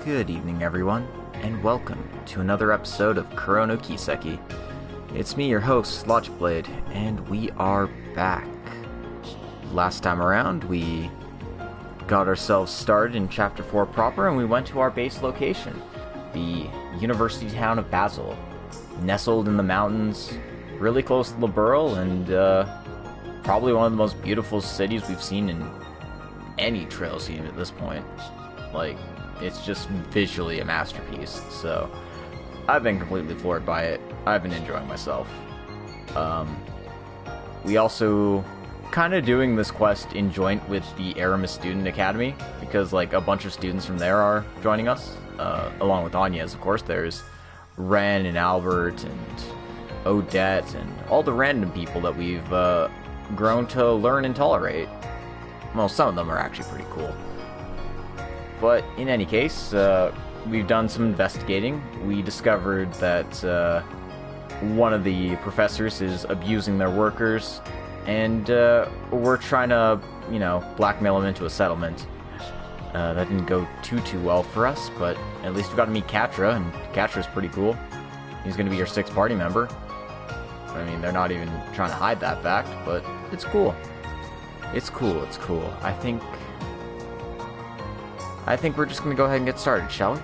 Good evening, everyone, and welcome to another episode of Kuro no Kiseki. It's me, your host, Logicblade, and we are back. Last time around, we got ourselves started in Chapter 4 proper, and we went to our base location, the university town of Basel, nestled in the mountains, really close to Liberl, and probably one of the most beautiful cities we've seen in any trail scene at this point. Like, it's just visually a masterpiece, so I've been completely floored by it. I've been enjoying myself. We also kind of doing this quest in joint with the Aramis Student Academy, because like a bunch of students from there are joining us, along with Agnes, of course. There's Ren and Albert and Odette and all the random people that we've grown to learn and tolerate. Well, some of them are actually pretty cool. But in any case, we've done some investigating. We discovered that one of the professors is abusing their workers, and we're trying to, blackmail him into a settlement. That didn't go too well for us, but at least we got to meet Catra, and Catra's pretty cool. He's going to be your sixth party member. I mean, they're not even trying to hide that fact, but it's cool. It's cool. I think we're just going to go ahead and get started, shall we?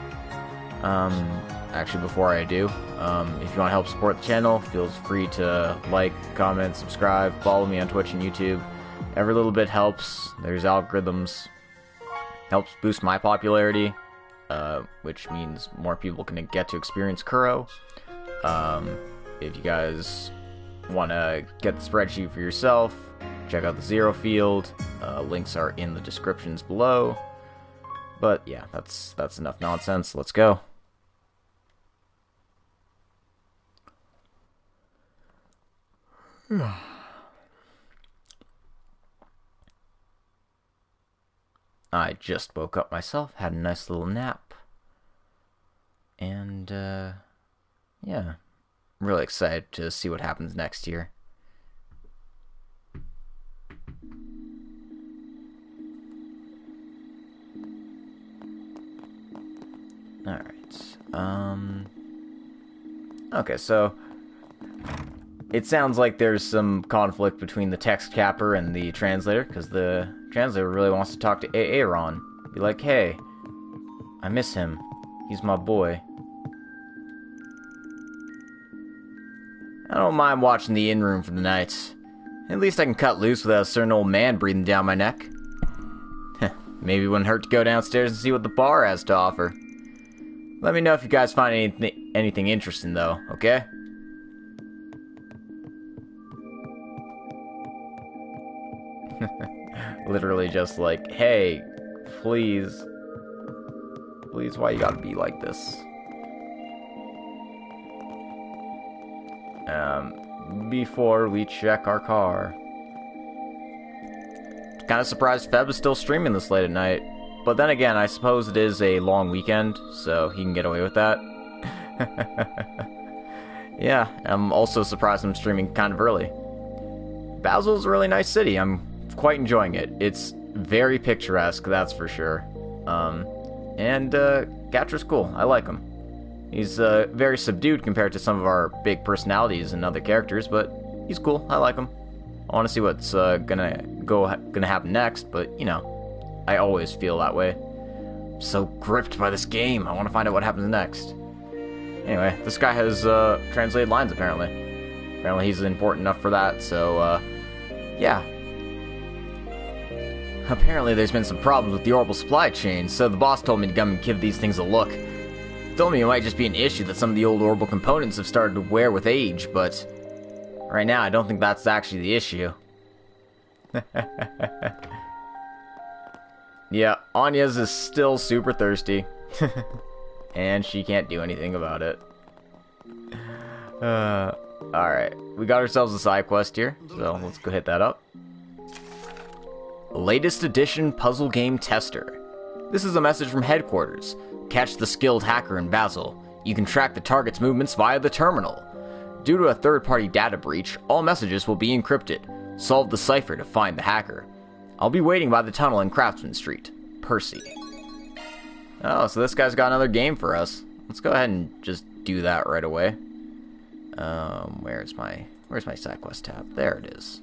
Actually, before I do, if you want to help support the channel, feel free to like, comment, subscribe, follow me on Twitch and YouTube. Every little bit helps. There's algorithms. Helps boost my popularity, which means more people can get to experience Kuro. If you guys want to get the spreadsheet for yourself, check out the Zerofield. Links are in the descriptions below. But yeah, that's enough nonsense. Let's go. I just woke up myself, had a nice little nap. And yeah, I'm really excited to see what happens next here. Alright, okay, so it sounds like there's some conflict between the text capper and the translator, because the translator really wants to talk to Aaron. Be like, hey, I miss him. He's my boy. I don't mind watching the in-room for the night. At least I can cut loose without a certain old man breathing down my neck. Maybe it wouldn't hurt to go downstairs and see what the bar has to offer. Let me know if you guys find anything interesting, though, okay? Literally just like, hey, please, why you gotta be like this? Before we check our car. Kinda surprised Feb is still streaming this late at night. But then again, I suppose it is a long weekend, so he can get away with that. Yeah, I'm also surprised I'm streaming kind of early. Basel's a really nice city. I'm quite enjoying it. It's very picturesque, that's for sure. And Catra's cool. I like him. He's very subdued compared to some of our big personalities and other characters, but he's cool. I like him. I want to see what's gonna happen next, but I always feel that way. I'm so gripped by this game. I want to find out what happens next. Anyway, this guy has translated lines, apparently. Apparently he's important enough for that, so, yeah. Apparently there's been some problems with the orbital supply chain, so the boss told me to come and give these things a look. He told me it might just be an issue that some of the old orbital components have started to wear with age, but right now I don't think that's actually the issue. Yeah, Agnes is still super thirsty. And she can't do anything about it. Alright, we got ourselves a side quest here, so let's go hit that up. Latest edition puzzle game tester. This is a message from headquarters. Catch the skilled hacker in Basel. You can track the target's movements via the terminal. Due to a third-party data breach, all messages will be encrypted. Solve the cipher to find the hacker. I'll be waiting by the tunnel in Craftsman Street. Percy. Oh, so this guy's got another game for us. Let's go ahead and just do that right away. Where's my side quest tab? There it is.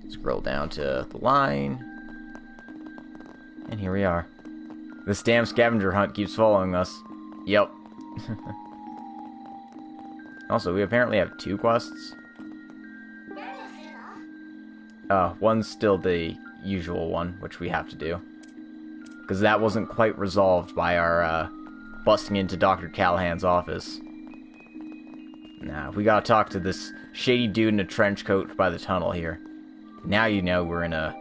Scroll down to the line. And here we are. This damn scavenger hunt keeps following us. Yep. Also, we apparently have 2 quests. One's still the usual one, which we have to do. Because that wasn't quite resolved by our, busting into Dr. Callahan's office. Nah, we gotta talk to this shady dude in a trench coat by the tunnel here. Now you know we're in a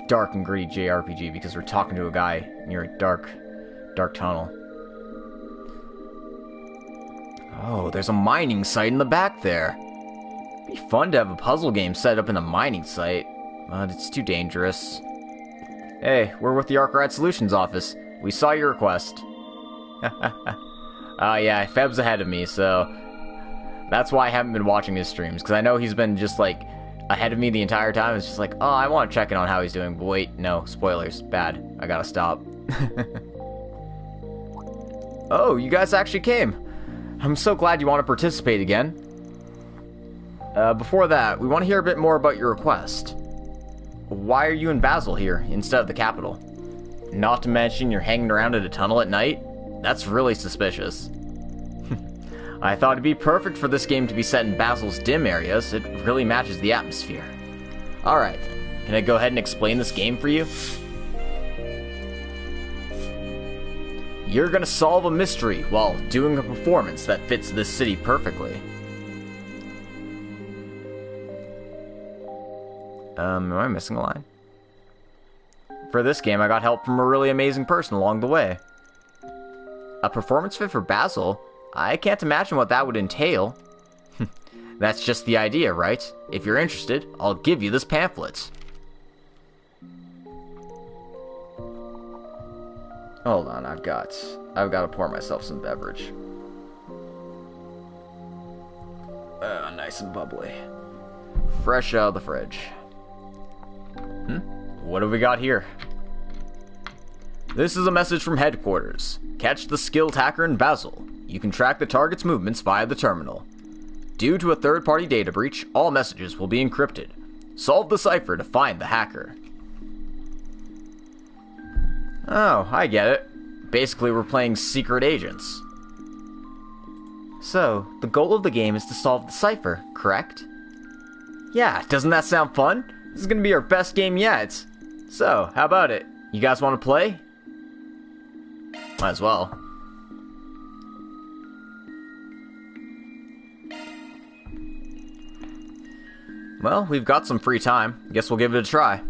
dark and gritty JRPG because we're talking to a guy near a dark tunnel. Oh, there's a mining site in the back there. It'd be fun to have a puzzle game set up in a mining site, but it's too dangerous. Hey, we're with the Arkride Solutions office. We saw your request. Yeah, Feb's ahead of me, so that's why I haven't been watching his streams, because I know he's been just, like, ahead of me the entire time. It's just like, oh, I want to check in on how he's doing, but wait, no, spoilers, bad. I gotta stop. Oh, you guys actually came. I'm so glad you want to participate again. Before that, we want to hear a bit more about your request. Why are you in Basel here, instead of the capital? Not to mention you're hanging around in a tunnel at night? That's really suspicious. I thought it'd be perfect for this game to be set in Basel's dim areas. It really matches the atmosphere. Alright, can I go ahead and explain this game for you? You're gonna solve a mystery while doing a performance that fits this city perfectly. Am I missing a line? For this game, I got help from a really amazing person along the way. A performance fit for Basel? I can't imagine what that would entail. That's just the idea, right? If you're interested, I'll give you this pamphlet. Hold on, I've got to pour myself some beverage. Nice and bubbly. Fresh out of the fridge. What have we got here? This is a message from headquarters. Catch the skilled hacker in Basel. You can track the target's movements via the terminal. Due to a third-party data breach, all messages will be encrypted. Solve the cipher to find the hacker. Oh, I get it. Basically, we're playing secret agents. So, the goal of the game is to solve the cipher, correct? Yeah, doesn't that sound fun? This is gonna be our best game yet. So, how about it? You guys want to play? Might as well. Well, we've got some free time. Guess we'll give it a try.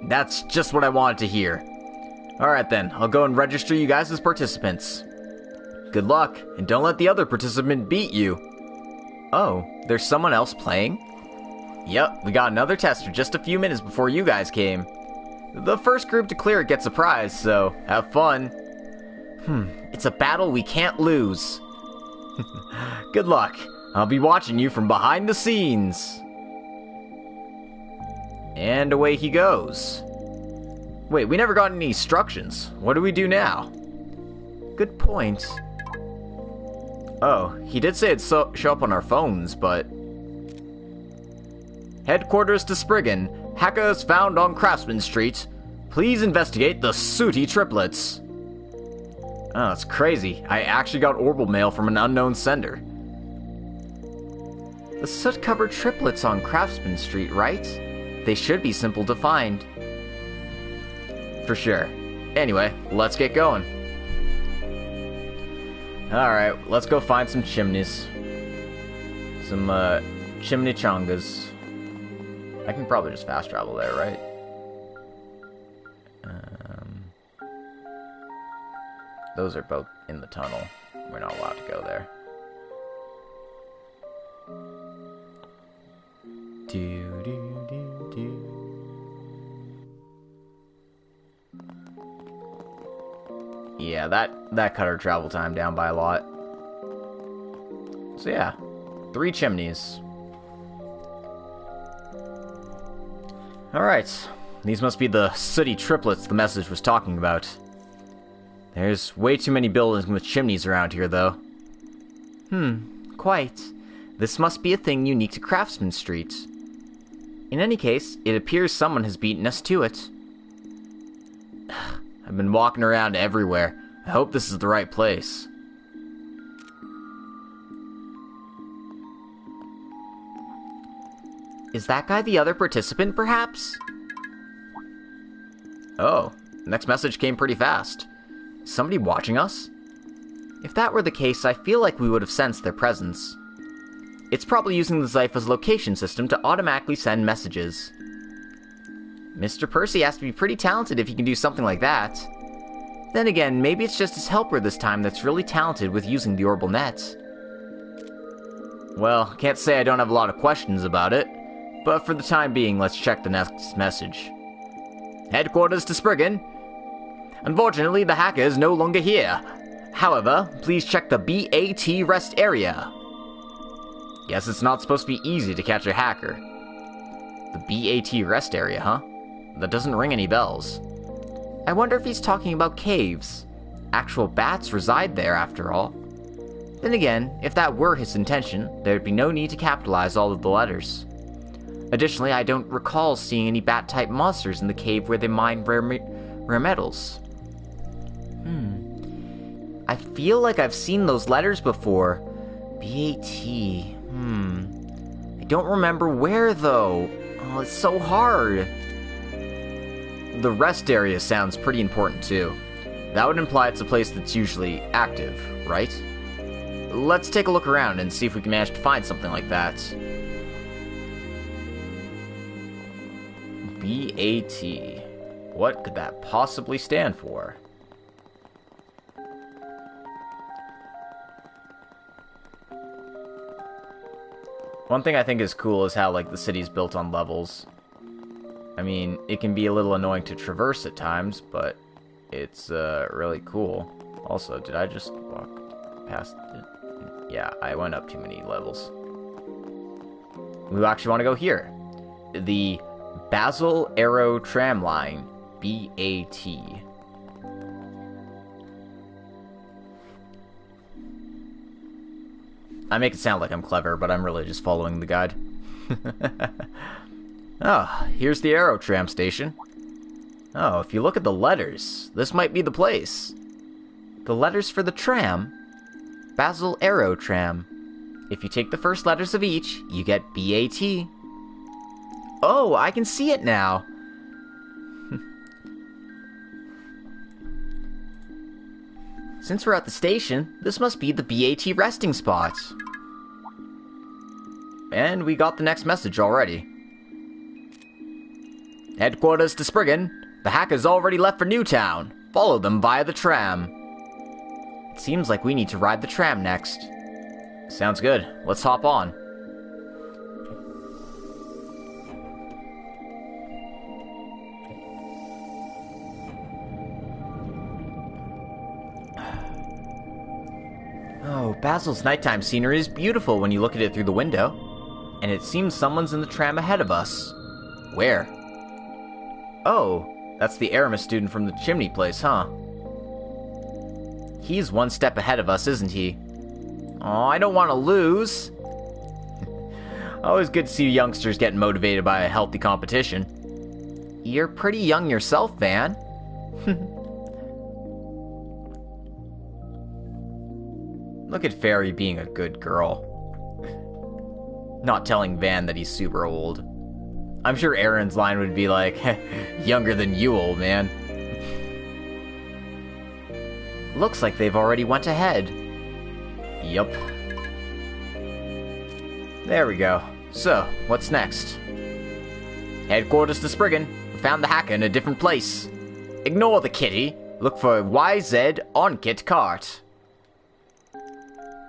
That's just what I wanted to hear. Alright then, I'll go and register you guys as participants. Good luck, and don't let the other participant beat you. Oh, there's someone else playing? Yep, we got another tester just a few minutes before you guys came. The first group to clear it gets a prize, so have fun. It's a battle we can't lose. Good luck. I'll be watching you from behind the scenes. And away he goes. Wait, we never got any instructions. What do we do now? Good point. Oh, he did say it'd show up on our phones, but... Headquarters to Spriggan. Hackers found on Craftsman Street. Please investigate the Sooty Triplets. Oh, that's crazy. I actually got orbital mail from an unknown sender. The soot-covered triplets on Craftsman Street, right? They should be simple to find. For sure. Anyway, let's get going. Alright, let's go find some chimneys. Some, chimney-chongas. I can probably just fast travel there, right? Those are both in the tunnel. We're not allowed to go there. Yeah, that cut our travel time down by a lot. So yeah, 3 chimneys. Alright, these must be the Sooty Triplets the message was talking about. There's way too many buildings with chimneys around here, though. Quite. This must be a thing unique to Craftsman Street. In any case, it appears someone has beaten us to it. I've been walking around everywhere. I hope this is the right place. Is that guy the other participant, perhaps? Oh, next message came pretty fast. Is somebody watching us? If that were the case, I feel like we would have sensed their presence. It's probably using the Zypha's location system to automatically send messages. Mr. Percy has to be pretty talented if he can do something like that. Then again, maybe it's just his helper this time that's really talented with using the orbital net. Well, can't say I don't have a lot of questions about it, but for the time being, let's check the next message. Headquarters to Spriggan. Unfortunately, the hacker is no longer here. However, please check the BAT rest area. Guess it's not supposed to be easy to catch a hacker. The BAT rest area, huh? That doesn't ring any bells. I wonder if he's talking about caves. Actual bats reside there, after all. Then again, if that were his intention, there'd be no need to capitalize all of the letters. Additionally, I don't recall seeing any bat-type monsters in the cave where they mine rare metals. I feel like I've seen those letters before. BAT. I don't remember where, though. Oh, it's so hard. The rest area sounds pretty important, too. That would imply it's a place that's usually active, right? Let's take a look around and see if we can manage to find something like that. BAT. What could that possibly stand for? One thing I think is cool is how, like, the city's built on levels. I mean, it can be a little annoying to traverse at times, but it's, really cool. Also, did I just walk past it? Yeah, I went up too many levels. We actually want to go here. The Basel Aero Tram Line. BAT. I make it sound like I'm clever, but I'm really just following the guide. Oh, here's the Aero Tram station. Oh, if you look at the letters, this might be the place. The letters for the tram? Basel Aero Tram. If you take the first letters of each, you get BAT. Oh, I can see it now. Since we're at the station, this must be the BAT resting spot. And we got the next message already. Headquarters to Spriggan. The hackers already left for Newtown. Follow them via the tram. It seems like we need to ride the tram next. Sounds good. Let's hop on. Oh, Basil's nighttime scenery is beautiful when you look at it through the window. And it seems someone's in the tram ahead of us. Where? Oh, that's the Aramis student from the chimney place, huh? He's one step ahead of us, isn't he? Oh, I don't want to lose. Always good to see youngsters getting motivated by a healthy competition. You're pretty young yourself, Van. Look at Fairy being a good girl. Not telling Van that he's super old. I'm sure Aaron's line would be like, younger than you, old man. Looks like they've already went ahead. Yup. There we go. So, what's next? Headquarters to Spriggan. We found the hacker in a different place. Ignore the kitty. Look for YZ OnKit cart.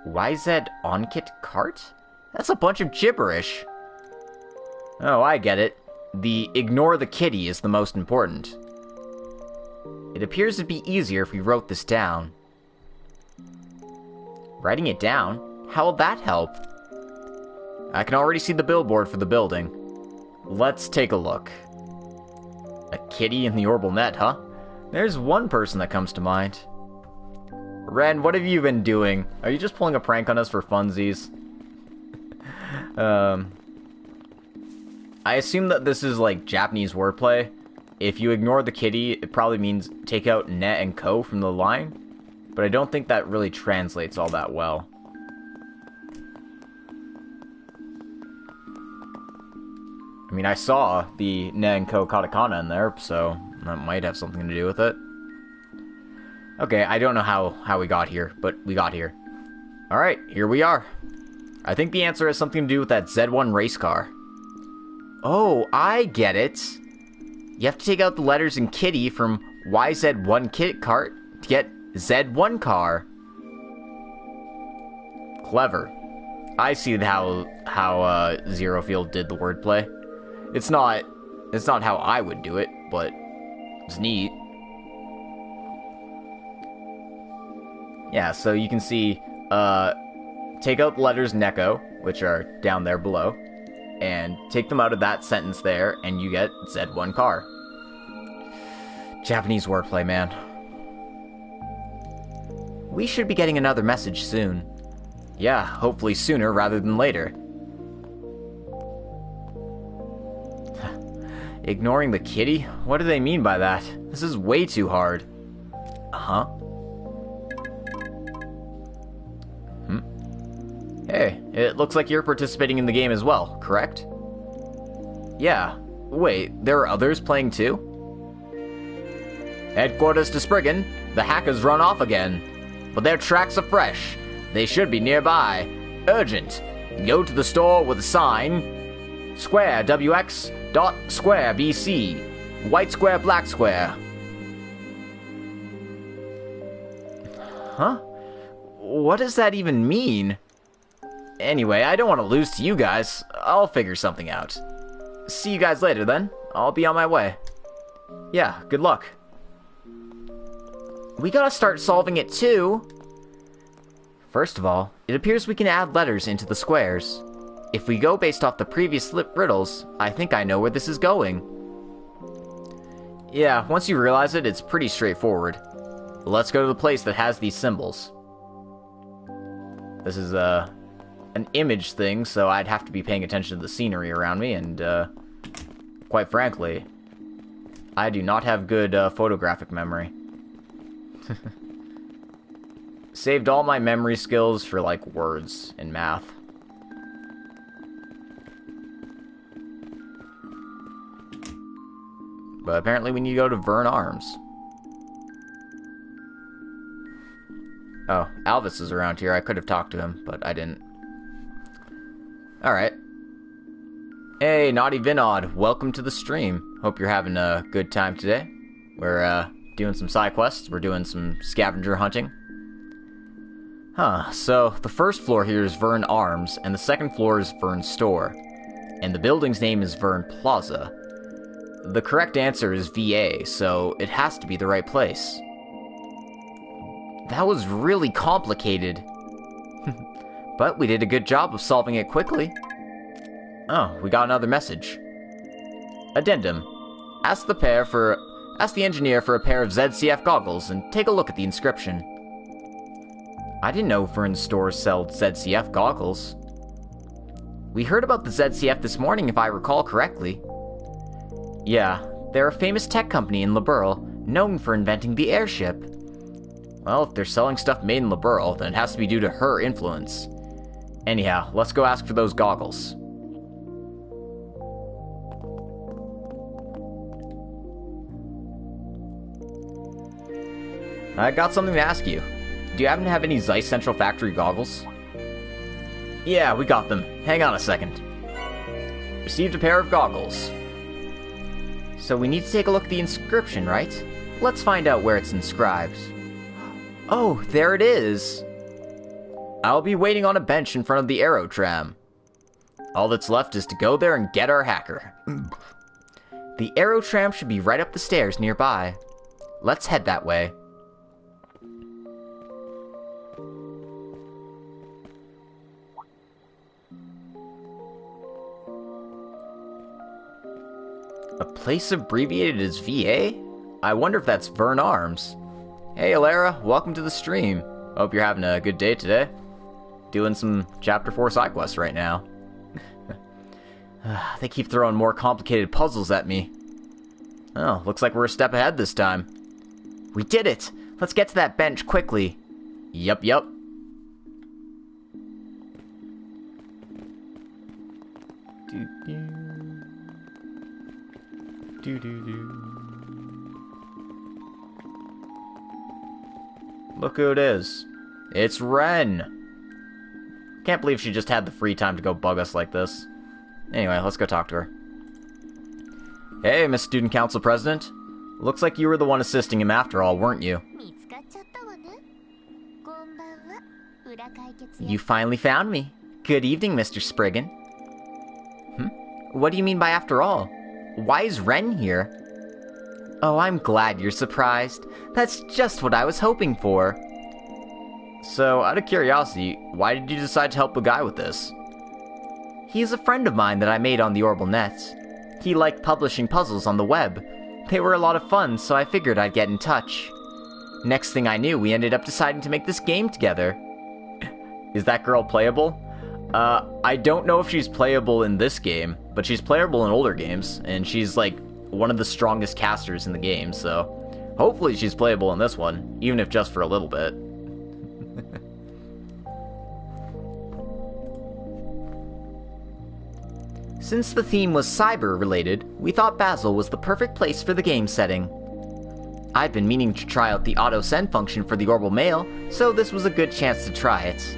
YZ OnKit cart? That's a bunch of gibberish. Oh, I get it. The ignore the kitty is the most important. It appears it'd be easier if we wrote this down. Writing it down? How will that help? I can already see the billboard for the building. Let's take a look. A kitty in the orbital net, huh? There's one person that comes to mind. Ren, what have you been doing? Are you just pulling a prank on us for funsies? I assume that this is like Japanese wordplay. If you ignore the kitty, it probably means take out ne and ko from the line. But I don't think that really translates all that well. I mean, I saw the ne and ko katakana in there, so that might have something to do with it. Okay, I don't know how we got here, but we got here. Alright, here we are. I think the answer has something to do with that Z1 race car. Oh, I get it. You have to take out the letters in kitty from YZ1 kit cart to get Z1 car. Clever. I see how Zerofield did the wordplay. It's not how I would do it, but it's neat. Yeah, so you can see, take out the letters neko, which are down there below, and take them out of that sentence there, and you get Z1 car. Japanese wordplay, man. We should be getting another message soon. Yeah, hopefully sooner rather than later. Ignoring the kitty? What do they mean by that? This is way too hard. Uh-huh. Hey, it looks like you're participating in the game as well, correct? Yeah. Wait, there are others playing too? Headquarters to Spriggan. The hackers run off again. But their tracks are fresh. They should be nearby. Urgent. Go to the store with a sign. Square WX dot square BC. White square, black square. Huh? What does that even mean? Anyway, I don't want to lose to you guys. I'll figure something out. See you guys later, then. I'll be on my way. Yeah, good luck. We gotta start solving it, too. First of all, it appears we can add letters into the squares. If we go based off the previous riddles, I think I know where this is going. Yeah, once you realize it, it's pretty straightforward. Let's go to the place that has these symbols. This is, an image thing, so I'd have to be paying attention to the scenery around me, and, quite frankly, I do not have good, photographic memory. Saved all my memory skills for, like, words and math. But apparently we need to go to Vern Arms. Oh, Alvis is around here. I could have talked to him, but I didn't. Alright. Hey, Naughty Vinod, welcome to the stream. Hope you're having a good time today. We're, doing some side quests. We're doing some scavenger hunting. Huh, so the first floor here is Vern Arms, and the second floor is Vern Store. And the building's name is Vern Plaza. The correct answer is VA, so it has to be the right place. That was really complicated. But we did a good job of solving it quickly. Oh, we got another message. Addendum. Ask the engineer for a pair of ZCF goggles and take a look at the inscription. I didn't know Vern's store sold ZCF goggles. We heard about the ZCF this morning, if I recall correctly. Yeah, they're a famous tech company in Liberl, known for inventing the airship. Well, if they're selling stuff made in Liberl, then it has to be due to her influence. Anyhow, let's go ask for those goggles. I got something to ask you. Do you happen to have any Zeiss Central Factory goggles? Yeah, we got them. Hang on a second. Received a pair of goggles. So we need to take a look at the inscription, right? Let's find out where it's inscribed. Oh, there it is! I'll be waiting on a bench in front of the aerotram. All that's left is to go there and get our hacker. The aerotram should be right up the stairs nearby. Let's head that way. A place abbreviated as VA? I wonder if that's Vern Arms. Hey, Alara, welcome to the stream. Hope you're having a good day today. Doing some Chapter 4 side quests right now. They keep throwing more complicated puzzles at me. Oh, looks like we're a step ahead this time. We did it! Let's get to that bench quickly. Yup. Look who it is. It's Ren! Can't believe she just had the free time to go bug us like this. Anyway, let's go talk to her. Hey, Miss Student Council President. Looks like you were the one assisting him after all, weren't you? You finally found me. Good evening, Mr. Spriggan. What do you mean by after all? Why is Ren here? Oh, I'm glad you're surprised. That's just what I was hoping for. So, out of curiosity, why did you decide to help a guy with this? He's a friend of mine that I made on the Orbital Nets. He liked publishing puzzles on the web. They were a lot of fun, so I figured I'd get in touch. Next thing I knew, we ended up deciding to make this game together. Is that girl playable? I don't know if she's playable in this game, but she's playable in older games, and she's like one of the strongest casters in the game, so hopefully she's playable in this one, even if just for a little bit. Since the theme was cyber-related, we thought Basel was the perfect place for the game setting. I've been meaning to try out the auto-send function for the Orbital Mail, so this was a good chance to try it.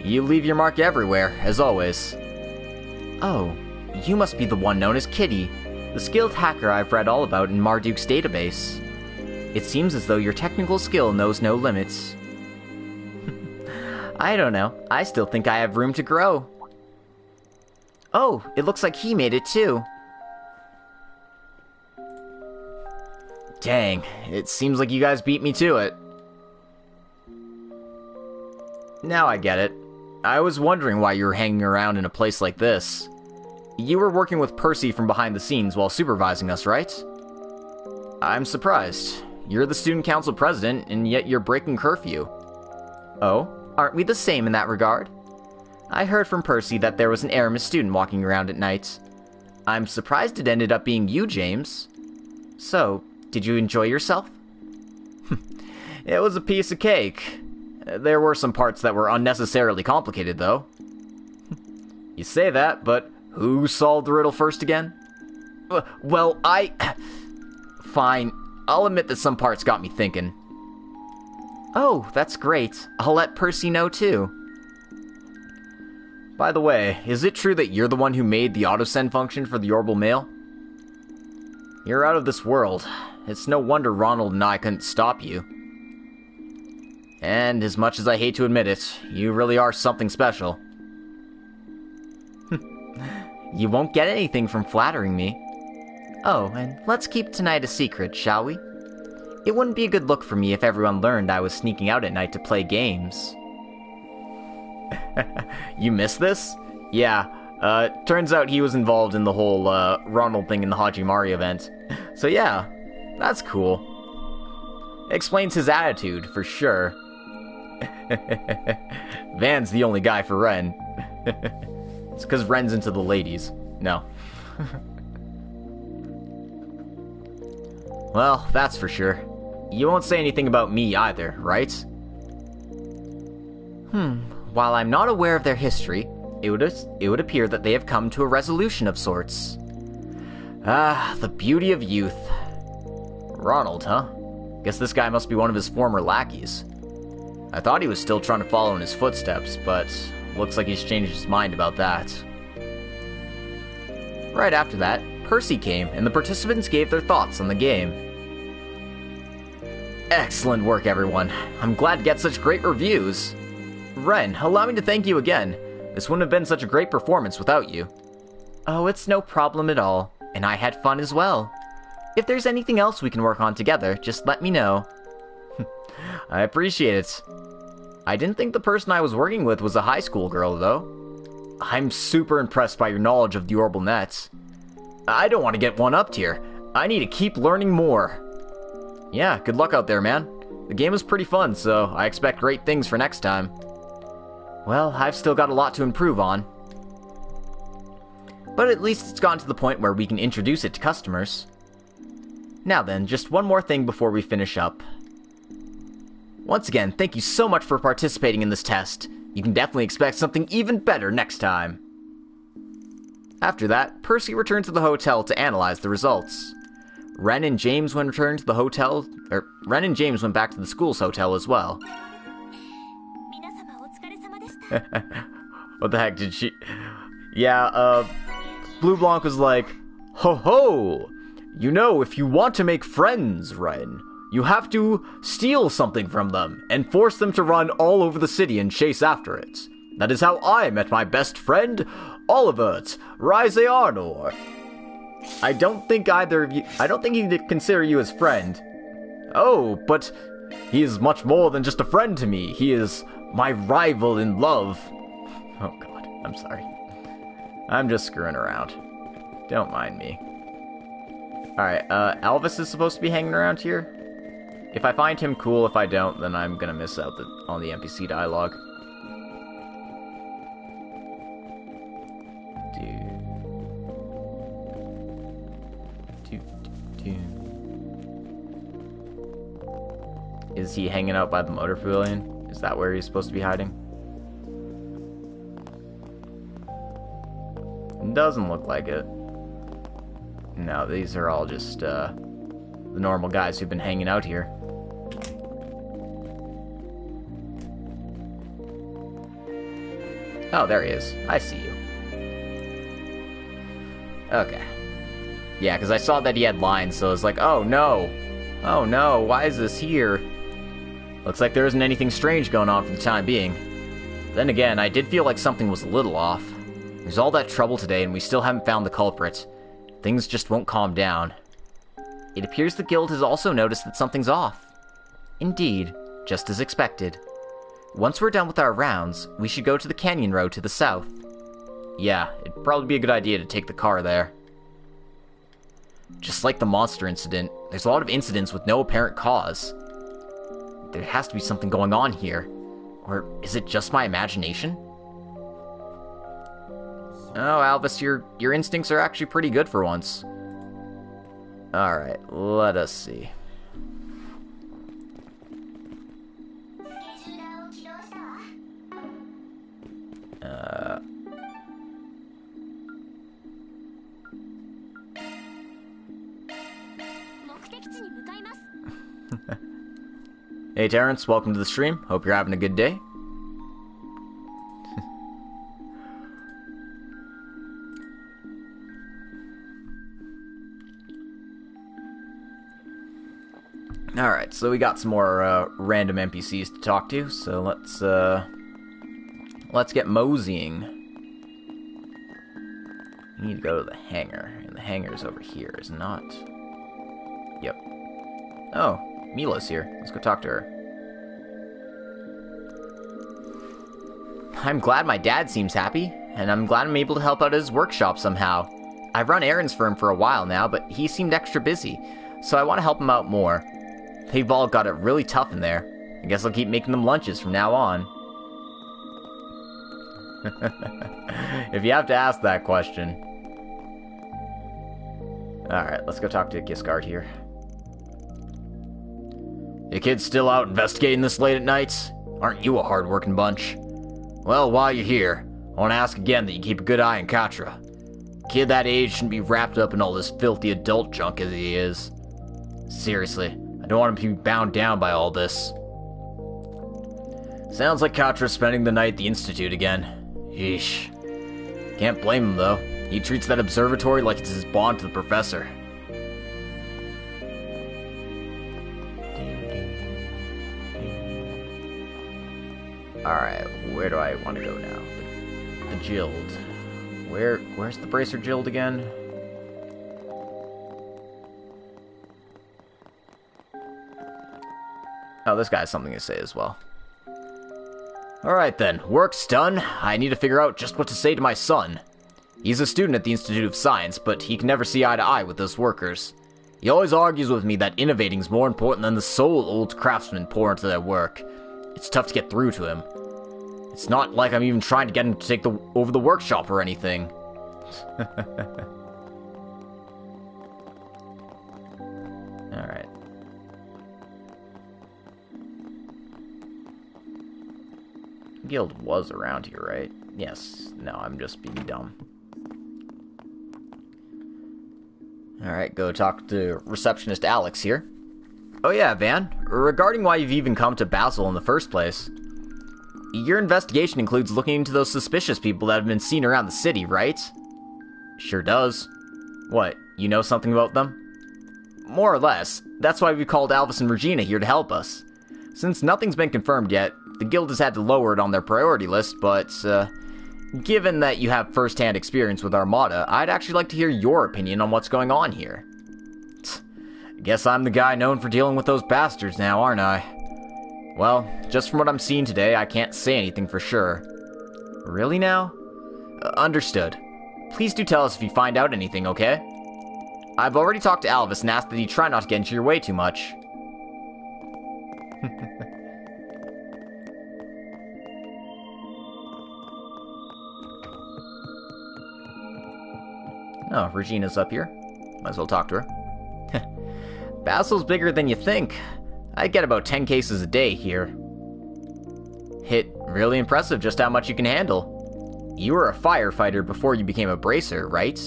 You leave your mark everywhere, as always. Oh, you must be the one known as Kitty, the skilled hacker I've read all about in Marduk's database. It seems as though your technical skill knows no limits. I don't know, I still think I have room to grow. Oh, it looks like he made it too. Dang, it seems like you guys beat me to it. Now I get it. I was wondering why you were hanging around in a place like this. You were working with Percy from behind the scenes while supervising us, right? I'm surprised. You're the student council president, and yet you're breaking curfew. Oh, aren't we the same in that regard? I heard from Percy that there was an Aramis student walking around at night. I'm surprised it ended up being you, James. So, did you enjoy yourself? It was a piece of cake. There were some parts that were unnecessarily complicated, though. You say that, but who solved the riddle first again? Well, Fine, I'll admit that some parts got me thinking. Oh, that's great. I'll let Percy know, too. By the way, is it true that you're the one who made the autosend function for the Orbital Mail? You're out of this world. It's no wonder Ronald and I couldn't stop you. And as much as I hate to admit it, you really are something special. You won't get anything from flattering me. Oh, and let's keep tonight a secret, shall we? It wouldn't be a good look for me if everyone learned I was sneaking out at night to play games. You missed this? Yeah, turns out he was involved in the whole, Ronald thing in the Hajimari event. So yeah, that's cool. Explains his attitude, for sure. Van's the only guy for Ren. It's because Ren's into the ladies. No. Well, that's for sure. You won't say anything about me either, right? While I'm not aware of their history, it would appear that they have come to a resolution of sorts. Ah, the beauty of youth. Ronald, huh? Guess this guy must be one of his former lackeys. I thought he was still trying to follow in his footsteps, but looks like he's changed his mind about that. Right after that, Percy came, and the participants gave their thoughts on the game. Excellent work, everyone. I'm glad to get such great reviews. Ren, allow me to thank you again. This wouldn't have been such a great performance without you. Oh, it's no problem at all, and I had fun as well. If there's anything else we can work on together, just let me know. I appreciate it. I didn't think the person I was working with was a high school girl, though. I'm super impressed by your knowledge of the Orbital Nets. I don't want to get one-upped here. I need to keep learning more. Yeah, good luck out there, man. The game was pretty fun, so I expect great things for next time. Well, I've still got a lot to improve on. But at least it's gotten to the point where we can introduce it to customers. Now then, just one more thing before we finish up. Once again, thank you so much for participating in this test. You can definitely expect something even better next time. After that, Percy returned to the hotel to analyze the results. Ren and James went back to the school's hotel as well. What the heck did she... Yeah, Blue Blanc was like, "Ho ho! You know, if you want to make friends, Ren, you have to steal something from them and force them to run all over the city and chase after it. That is how I met my best friend, Olivert Risearnor. I don't think he'd consider you his friend." "Oh, but he is much more than just a friend to me. He is my rival in love." Oh god, I'm sorry. I'm just screwing around. Don't mind me. Alright, Alvis is supposed to be hanging around here. If I find him, cool. If I don't, then I'm gonna miss out on the NPC dialogue. Is he hanging out by the motor pavilion? Is that where he's supposed to be hiding? Doesn't look like it. No, these are all just, the normal guys who've been hanging out here. Oh, there he is. I see you. Okay. Yeah, because I saw that he had lines, so I was like, oh no! Oh no, why is this here? Looks like there isn't anything strange going on for the time being. Then again, I did feel like something was a little off. There's all that trouble today, and we still haven't found the culprit. Things just won't calm down. It appears the guild has also noticed that something's off. Indeed, just as expected. Once we're done with our rounds, we should go to the canyon road to the south. Yeah, it'd probably be a good idea to take the car there. Just like the monster incident, there's a lot of incidents with no apparent cause. There has to be something going on here. Or is it just my imagination? Oh, Alvis, your instincts are actually pretty good for once. Alright, let us see. Hey Terrence, welcome to the stream. Hope you're having a good day. Alright, so we got some more random NPCs to talk to, so let's get moseying. We need to go to the hangar, and the hangar's over here, is it not? Yep. Oh, Mila's here. Let's go talk to her. I'm glad my dad seems happy, and I'm glad I'm able to help out at his workshop somehow. I've run errands for him for a while now, but he seemed extra busy, so I want to help him out more. They've all got it really tough in there. I guess I'll keep making them lunches from now on. If you have to ask that question. Alright, let's go talk to Giscard here. You kids still out investigating this late at night? Aren't you a hard-working bunch? Well, while you're here, I want to ask again that you keep a good eye on Katra. A kid that age shouldn't be wrapped up in all this filthy adult junk as he is. Seriously, I don't want him to be bound down by all this. Sounds like Katra's spending the night at the Institute again. Yeesh. Can't blame him, though. He treats that observatory like it's his bond to the professor. Alright, where do I want to go now? The Guild. Where's the Bracer Guild again? Oh, this guy has something to say as well. Alright then, work's done. I need to figure out just what to say to my son. He's a student at the Institute of Science, but he can never see eye to eye with those workers. He always argues with me that innovating is more important than the soul old craftsmen pour into their work. It's tough to get through to him. It's not like I'm even trying to get him to take over the workshop or anything. Alright. Guild was around here, right? Yes. No, I'm just being dumb. Alright, go talk to receptionist Alex here. Oh yeah, Van. Regarding why you've even come to Basel in the first place. Your investigation includes looking into those suspicious people that have been seen around the city, right? Sure does. What, you know something about them? More or less. That's why we called Alvis and Regina here to help us. Since nothing's been confirmed yet, the guild has had to lower it on their priority list, but, given that you have first-hand experience with Armada, I'd actually like to hear your opinion on what's going on here. Guess I'm the guy known for dealing with those bastards now, aren't I? Well, just from what I'm seeing today, I can't say anything for sure. Really now? Understood. Please do tell us if you find out anything, okay? I've already talked to Alvis and asked that he try not to get into your way too much. Oh, Regina's up here. Might as well talk to her. Basel's bigger than you think. I get about 10 cases a day here. Really impressive just how much you can handle. You were a firefighter before you became a bracer, right?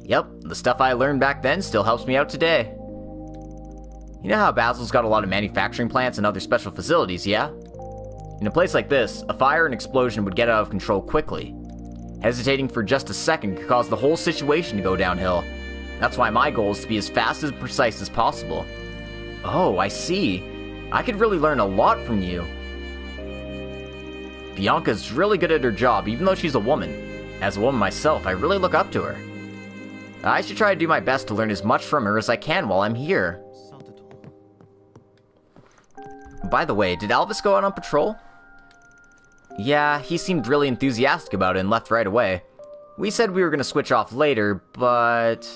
Yep, the stuff I learned back then still helps me out today. You know how Basel's got a lot of manufacturing plants and other special facilities, yeah? In a place like this, a fire and explosion would get out of control quickly. Hesitating for just a second could cause the whole situation to go downhill. That's why my goal is to be as fast and precise as possible. Oh, I see. I could really learn a lot from you. Bianca's really good at her job, even though she's a woman. As a woman myself, I really look up to her. I should try to do my best to learn as much from her as I can while I'm here. By the way, did Alvis go out on patrol? Yeah, he seemed really enthusiastic about it and left right away. We said we were going to switch off later, but...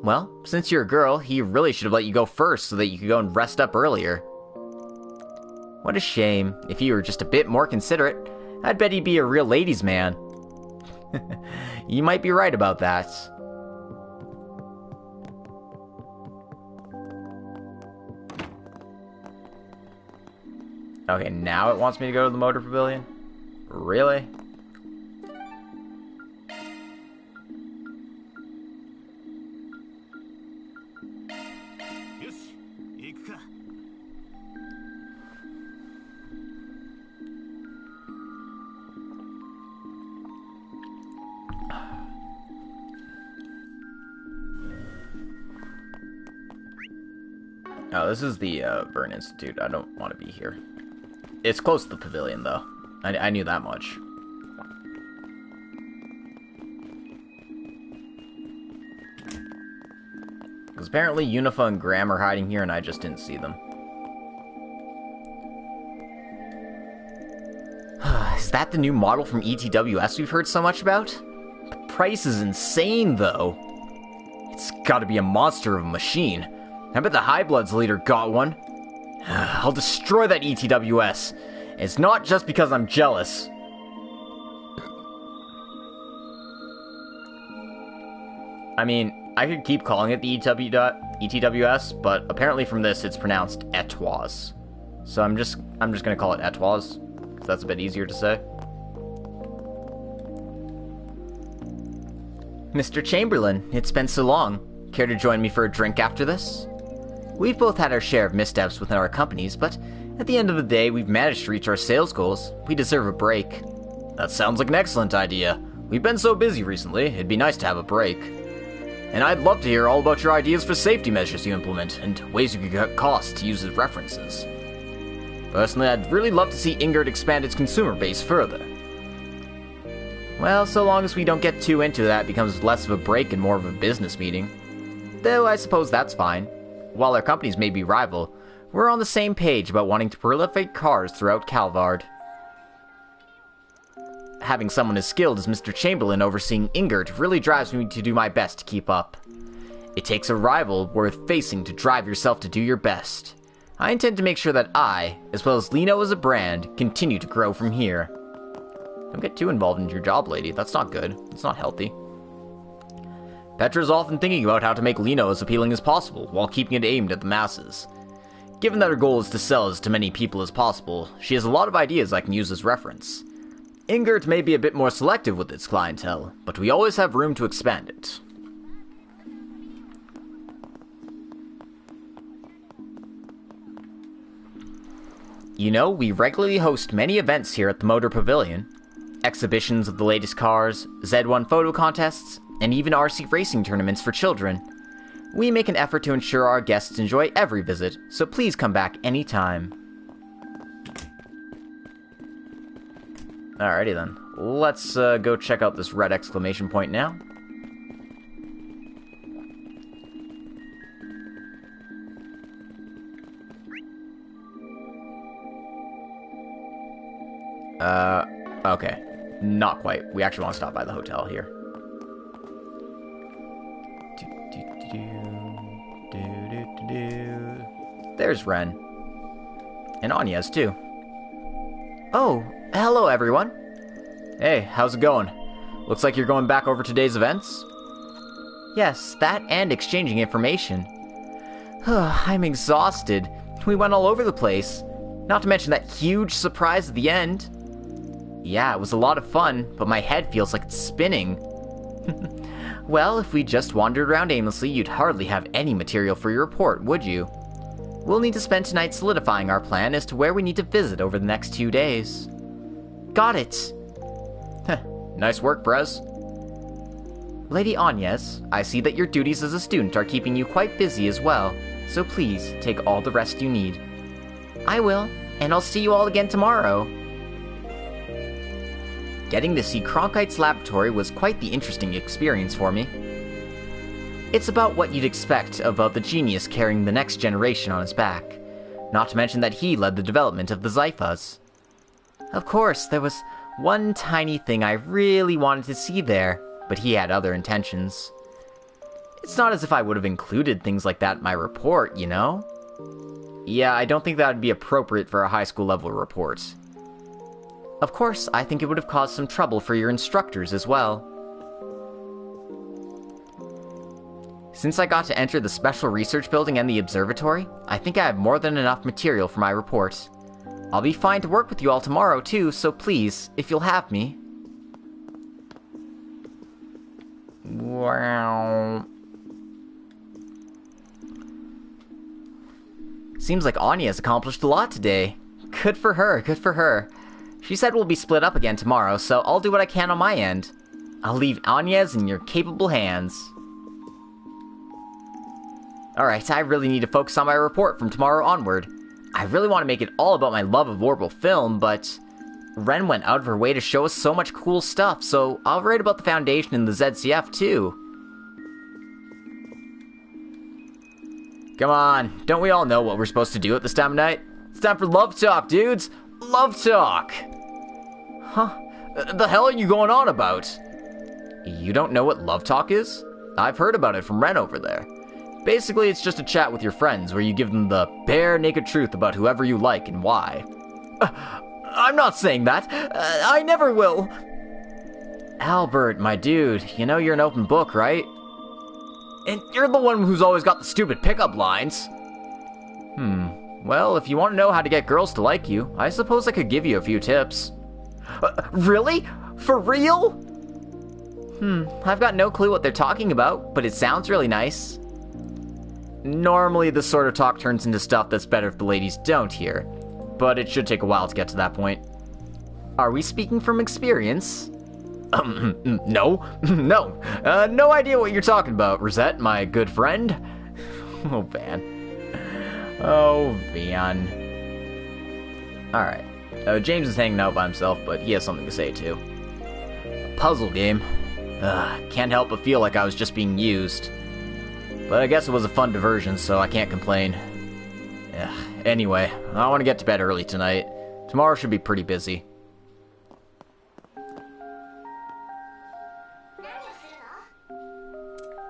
Well, since you're a girl, he really should have let you go first so that you could go and rest up earlier. What a shame. If he were just a bit more considerate, I'd bet he'd be a real ladies' man. You might be right about that. Okay, now it wants me to go to the motor pavilion? Really? Oh, this is the Vern Institute. I don't want to be here. It's close to the pavilion, though. I knew that much. Because apparently Unifa and Graham are hiding here, and I just didn't see them. Is that the new model from ETWS we've heard so much about? The price is insane, though. It's gotta be a monster of a machine. I bet the High Bloods leader got one. I'll destroy that ETWS. It's not just because I'm jealous. I mean, I could keep calling it the ETWS, but apparently from this it's pronounced Etoise. So I'm just gonna call it Etoise, because that's a bit easier to say. Mr. Chamberlain, it's been so long. Care to join me for a drink after this? We've both had our share of missteps within our companies, but at the end of the day, we've managed to reach our sales goals. We deserve a break. That sounds like an excellent idea. We've been so busy recently, it'd be nice to have a break. And I'd love to hear all about your ideas for safety measures you implement, and ways you could cut costs to use as references. Personally, I'd really love to see Ingrid expand its consumer base further. Well, so long as we don't get too into that, it becomes less of a break and more of a business meeting. Though I suppose that's fine. While our companies may be rival, we're on the same page about wanting to proliferate cars throughout Calvard. Having someone as skilled as Mr. Chamberlain overseeing Ingrid really drives me to do my best to keep up. It takes a rival worth facing to drive yourself to do your best. I intend to make sure that I, as well as Lino as a brand, continue to grow from here. Don't get too involved in your job, lady. That's not good. It's not healthy. Petra's often thinking about how to make Lino as appealing as possible, while keeping it aimed at the masses. Given that her goal is to sell as to many people as possible, she has a lot of ideas I can use as reference. Ingert may be a bit more selective with its clientele, but we always have room to expand it. You know, we regularly host many events here at the Motor Pavilion. Exhibitions of the latest cars, Z1 photo contests, and even RC racing tournaments for children. We make an effort to ensure our guests enjoy every visit, so please come back anytime. Alrighty then. Let's go check out this red exclamation point now. Okay. Not quite. We actually want to stop by the hotel here. There's Ren. And Agnes, too. Oh, hello, everyone. Hey, how's it going? Looks like you're going back over today's events? Yes, that and exchanging information. I'm exhausted. We went all over the place. Not to mention that huge surprise at the end. Yeah, it was a lot of fun, but my head feels like it's spinning. Well, if we just wandered around aimlessly, you'd hardly have any material for your report, would you? We'll need to spend tonight solidifying our plan as to where we need to visit over the next 2 days. Got it! Nice work, Brez. Lady Agnes, I see that your duties as a student are keeping you quite busy as well, so please take all the rest you need. I will, and I'll see you all again tomorrow. Getting to see Cronkite's laboratory was quite the interesting experience for me. It's about what you'd expect of the genius carrying the next generation on his back. Not to mention that he led the development of the Zyphas. Of course, there was one tiny thing I really wanted to see there, but he had other intentions. It's not as if I would have included things like that in my report, you know? Yeah, I don't think that would be appropriate for a high school level report. Of course, I think it would have caused some trouble for your instructors as well. Since I got to enter the Special Research Building and the Observatory, I think I have more than enough material for my report. I'll be fine to work with you all tomorrow too, so please, if you'll have me. Wow. Seems like Anya has accomplished a lot today. Good for her, good for her. She said we'll be split up again tomorrow, so I'll do what I can on my end. I'll leave Agnes in your capable hands. Alright, I really need to focus on my report from tomorrow onward. I really want to make it all about my love of orbital film, but Ren went out of her way to show us so much cool stuff, so I'll write about the Foundation in the ZCF too. Come on, don't we all know what we're supposed to do at this time of night? It's time for love talk, dudes! Love talk! Huh? The hell are you going on about? You don't know what love talk is? I've heard about it from Ren over there. Basically, it's just a chat with your friends where you give them the bare naked truth about whoever you like and why. I'm not saying that. I never will. Albert, my dude, you know you're an open book, right? And you're the one who's always got the stupid pickup lines. Well, if you want to know how to get girls to like you, I suppose I could give you a few tips. Really? For real? I've got no clue what they're talking about, but it sounds really nice. Normally, this sort of talk turns into stuff that's better if the ladies don't hear, but it should take a while to get to that point. Are we speaking from experience? No. No idea what you're talking about, Rosette, my good friend. Oh, man. Alright. James is hanging out by himself, but he has something to say, too. A puzzle game. Can't help but feel like I was just being used. But I guess it was a fun diversion, so I can't complain. Anyway, I want to get to bed early tonight. Tomorrow should be pretty busy.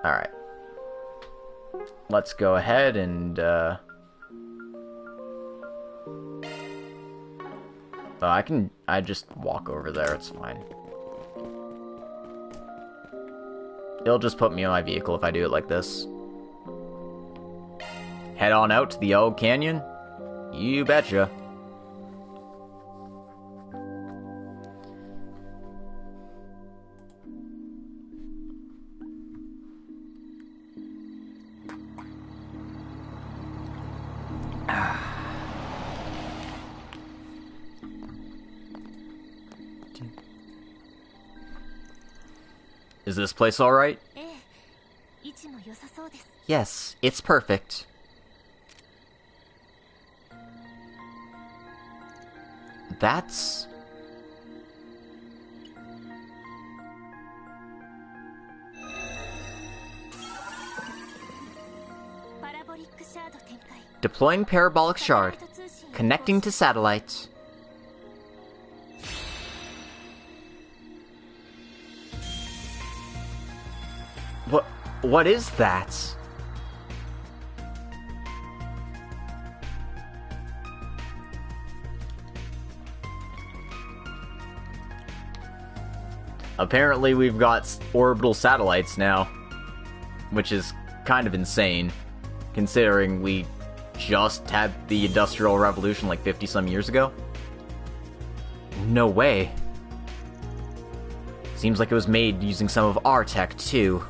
Alright. let's go ahead and, I just walk over there, it's fine. It'll just put me on my vehicle if I do it like this. Head on out to the old canyon? You betcha. Is this place alright? Yes, it's perfect. That's... Deploying parabolic shard. Connecting to satellite. What is that? Apparently we've got orbital satellites now, which is kind of insane, considering we just had the Industrial Revolution like 50-some years ago. No way. Seems like it was made using some of our tech, too.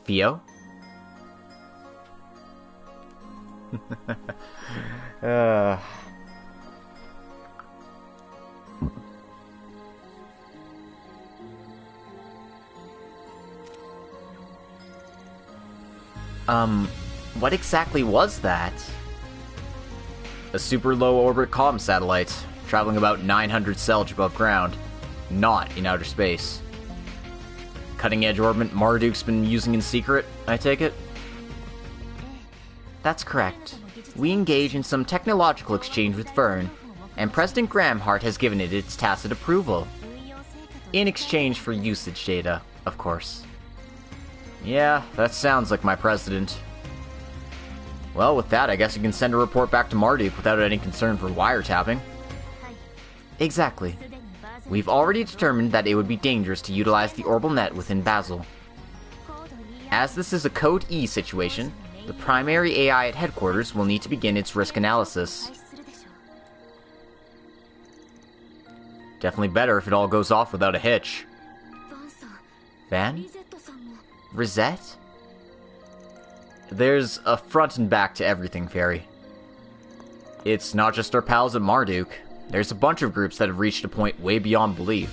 Theo? What exactly was that? A super low orbit comm satellite, traveling about 900 Selge above ground, not in outer space. Cutting-edge orbment Marduk's been using in secret, I take it? That's correct. We engage in some technological exchange with Vern, and President Gramhart has given it its tacit approval. In exchange for usage data, of course. Yeah, that sounds like my president. Well, with that, I guess you can send a report back to Marduk without any concern for wiretapping. Exactly. We've already determined that it would be dangerous to utilize the orbital net within Basel. As this is a Code E situation, the primary AI at headquarters will need to begin its risk analysis. Definitely better if it all goes off without a hitch. Van? Rosette? There's a front and back to everything, Fairy. It's not just our pals at Marduk. There's a bunch of groups that have reached a point way beyond belief.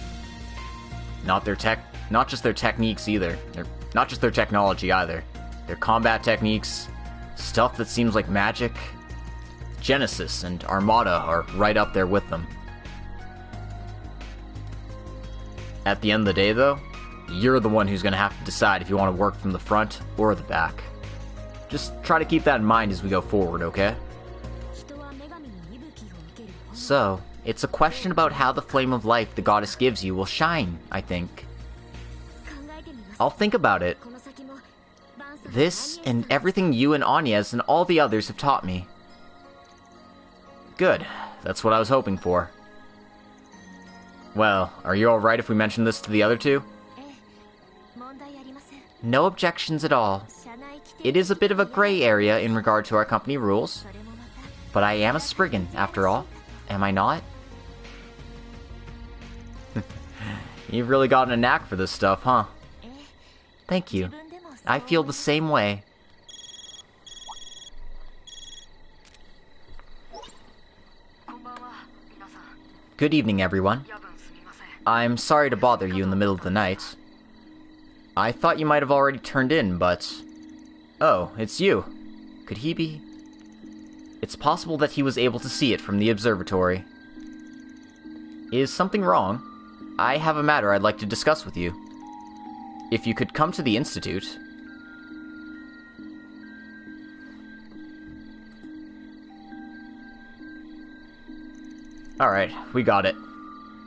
Not just their techniques either. Not just their technology either. Their combat techniques, stuff that seems like magic. Genesis and Armada are right up there with them. At the end of the day, though, you're the one who's going to have to decide if you want to work from the front or the back. Just try to keep that in mind as we go forward, okay? So, it's a question about how the flame of life the goddess gives you will shine, I think. I'll think about it. This, and everything you and Agnes and all the others have taught me. Good. That's what I was hoping for. Well, are you alright if we mention this to the other two? No objections at all. It is a bit of a gray area in regard to our company rules, but I am a Spriggan, after all. Am I not? You've really gotten a knack for this stuff, huh? Thank you. I feel the same way. Good evening, everyone. I'm sorry to bother you in the middle of the night. I thought you might have already turned in, but... Oh, it's you. Could he be... It's possible that he was able to see it from the observatory. Is something wrong? I have a matter I'd like to discuss with you. If you could come to the Institute... Alright, we got it.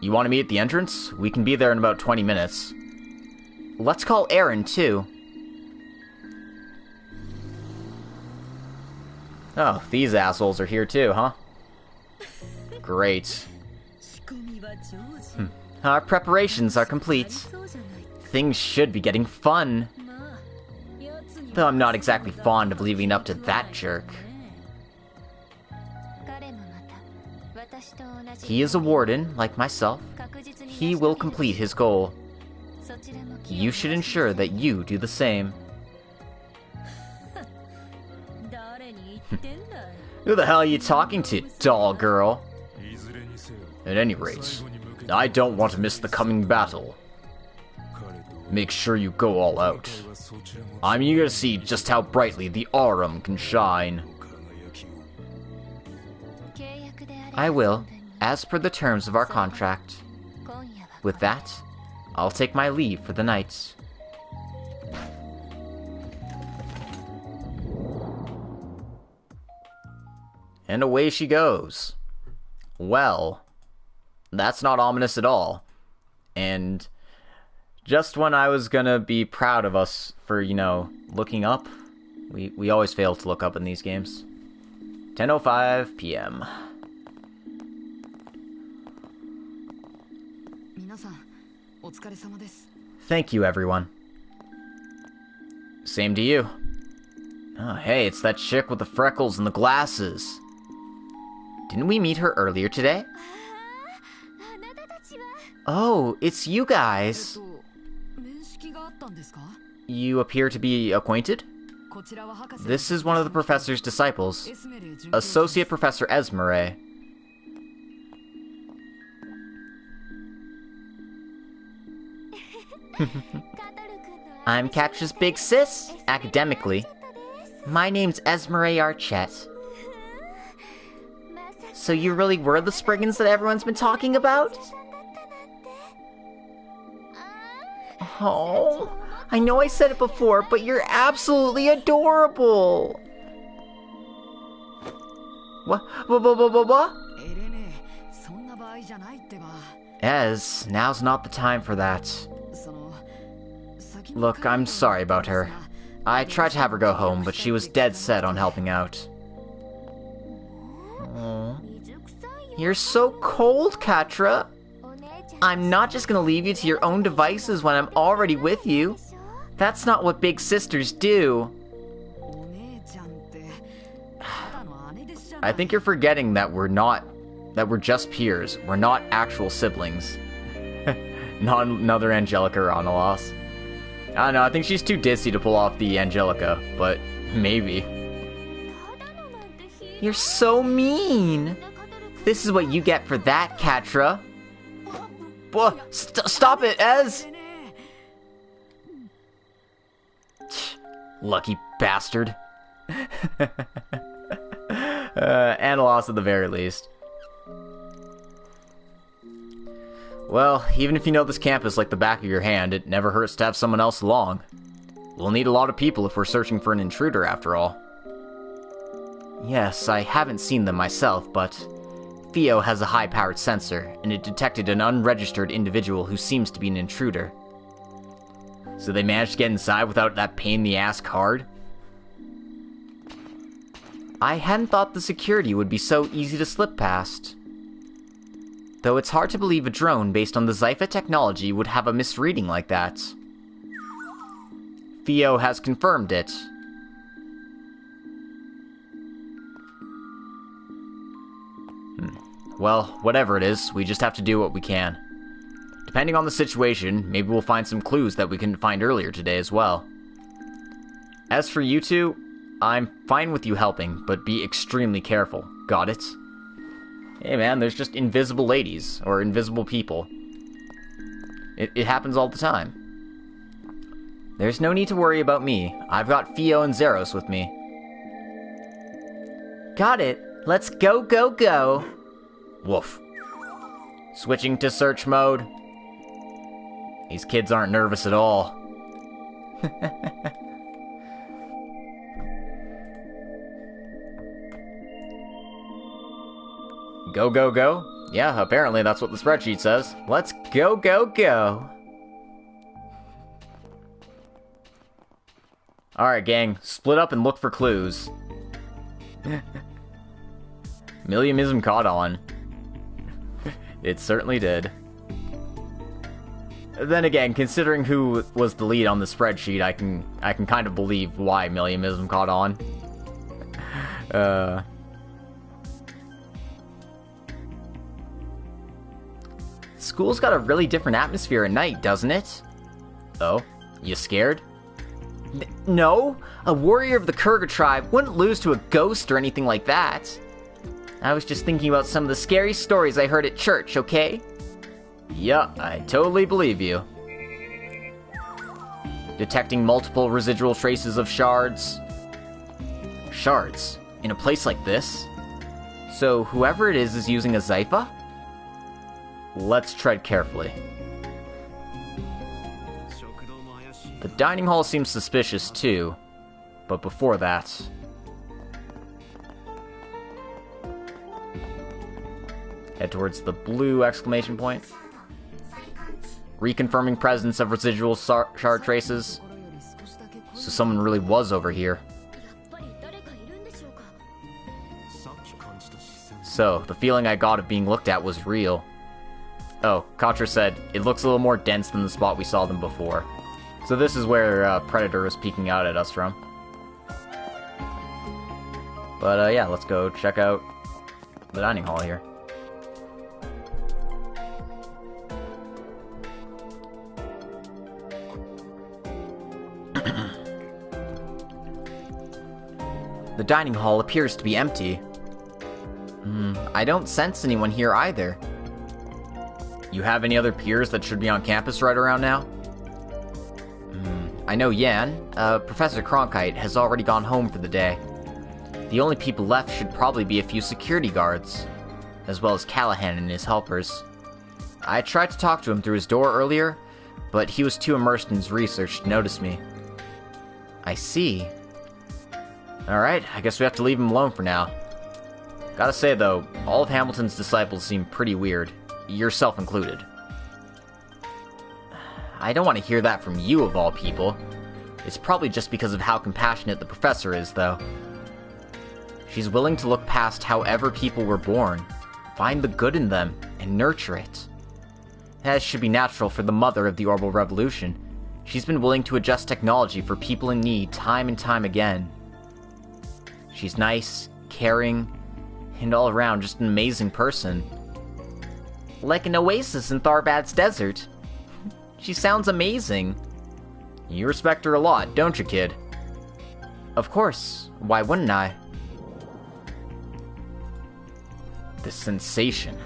You want to meet at the entrance? We can be there in about 20 minutes. let's call Aaron, too. Oh, these assholes are here too, huh? Great. Our preparations are complete. Things should be getting fun. Though I'm not exactly fond of leaving it up to that jerk. He is a warden, like myself. He will complete his goal. You should ensure that you do the same. Who the hell are you talking to, doll girl? At any rate, I don't want to miss the coming battle. Make sure you go all out. I'm eager to see just how brightly the Aurum can shine. I will, as per the terms of our contract. With that, I'll take my leave for the night. And away she goes. Well, that's not ominous at all. And just when I was gonna be proud of us for, looking up, we always fail to look up in these games. 10:05 p.m. Thank you, everyone. Same to you. Oh, hey, it's that chick with the freckles and the glasses. Didn't we meet her earlier today? Oh, it's you guys. You appear to be acquainted? This is one of the professor's disciples, Associate Professor Esmeralda. I'm Catra's big sis, academically. My name's Esmeralda Archette. So you really were the Spriggans that everyone's been talking about? Oh, I know I said it before, but you're absolutely adorable. What? Ez, now's not the time for that. Look, I'm sorry about her. I tried to have her go home, but she was dead set on helping out. Aww. You're so cold, Catra. I'm not just gonna leave you to your own devices when I'm already with you. That's not what big sisters do. I think you're forgetting that we're just peers. We're not actual siblings. Not another Angelica or Analos. I don't know, I think she's too ditzy to pull off the Angelica, but maybe. You're so mean. This is what you get for that, Catra. Stop it, Ez! Lucky bastard. Analos at the very least. Well, even if you know this campus like the back of your hand, it never hurts to have someone else along. We'll need a lot of people if we're searching for an intruder, after all. Yes, I haven't seen them myself, but Theo has a high-powered sensor, and it detected an unregistered individual who seems to be an intruder. So they managed to get inside without that pain-in-the-ass card? I hadn't thought the security would be so easy to slip past. Though it's hard to believe a drone based on the Zypha technology would have a misreading like that. Theo has confirmed it. Well, whatever it is, we just have to do what we can. Depending on the situation, maybe we'll find some clues that we couldn't find earlier today as well. As for you two, I'm fine with you helping, but be extremely careful. Got it? Hey man, there's just invisible ladies, or invisible people. It happens all the time. There's no need to worry about me. I've got Theo and Zeros with me. Got it. Let's go, go, go. Woof. Switching to search mode. These kids aren't nervous at all. Go, go, go? Yeah, apparently that's what the spreadsheet says. Let's go, go, go. Alright, gang. Split up and look for clues. Milliamism caught on. It certainly did. Then again, considering who was the lead on the spreadsheet, I can kind of believe why Milliamism caught on. School's got a really different atmosphere at night, doesn't it? Oh, you scared? No, a warrior of the Kurga tribe wouldn't lose to a ghost or anything like that. I was just thinking about some of the scary stories I heard at church, okay? Yeah, I totally believe you. Detecting multiple residual traces of shards. Shards? In a place like this? So whoever it is using a Zypha? Let's tread carefully. The dining hall seems suspicious too, but before that... head towards the blue exclamation point. Reconfirming presence of residual shard traces. So someone really was over here. So, the feeling I got of being looked at was real. Oh, Katra said, it looks a little more dense than the spot we saw them before. So this is where Predator was peeking out at us from. But yeah, let's go check out the dining hall here. The dining hall appears to be empty. I don't sense anyone here either. You have any other peers that should be on campus right around now? I know Yan, Professor Cronkite, has already gone home for the day. The only people left should probably be a few security guards, as well as Callahan and his helpers. I tried to talk to him through his door earlier, but he was too immersed in his research to notice me. I see. Alright, I guess we have to leave him alone for now. Gotta say though, all of Hamilton's disciples seem pretty weird, yourself included. I don't want to hear that from you of all people. It's probably just because of how compassionate the professor is, though. She's willing to look past however people were born, find the good in them, and nurture it. That should be natural for the mother of the Orbital Revolution. She's been willing to adjust technology for people in need time and time again. She's nice, caring, and all around just an amazing person. Like an oasis in Tharbad's desert. She sounds amazing. You respect her a lot, don't you, kid? Of course. Why wouldn't I? The sensation.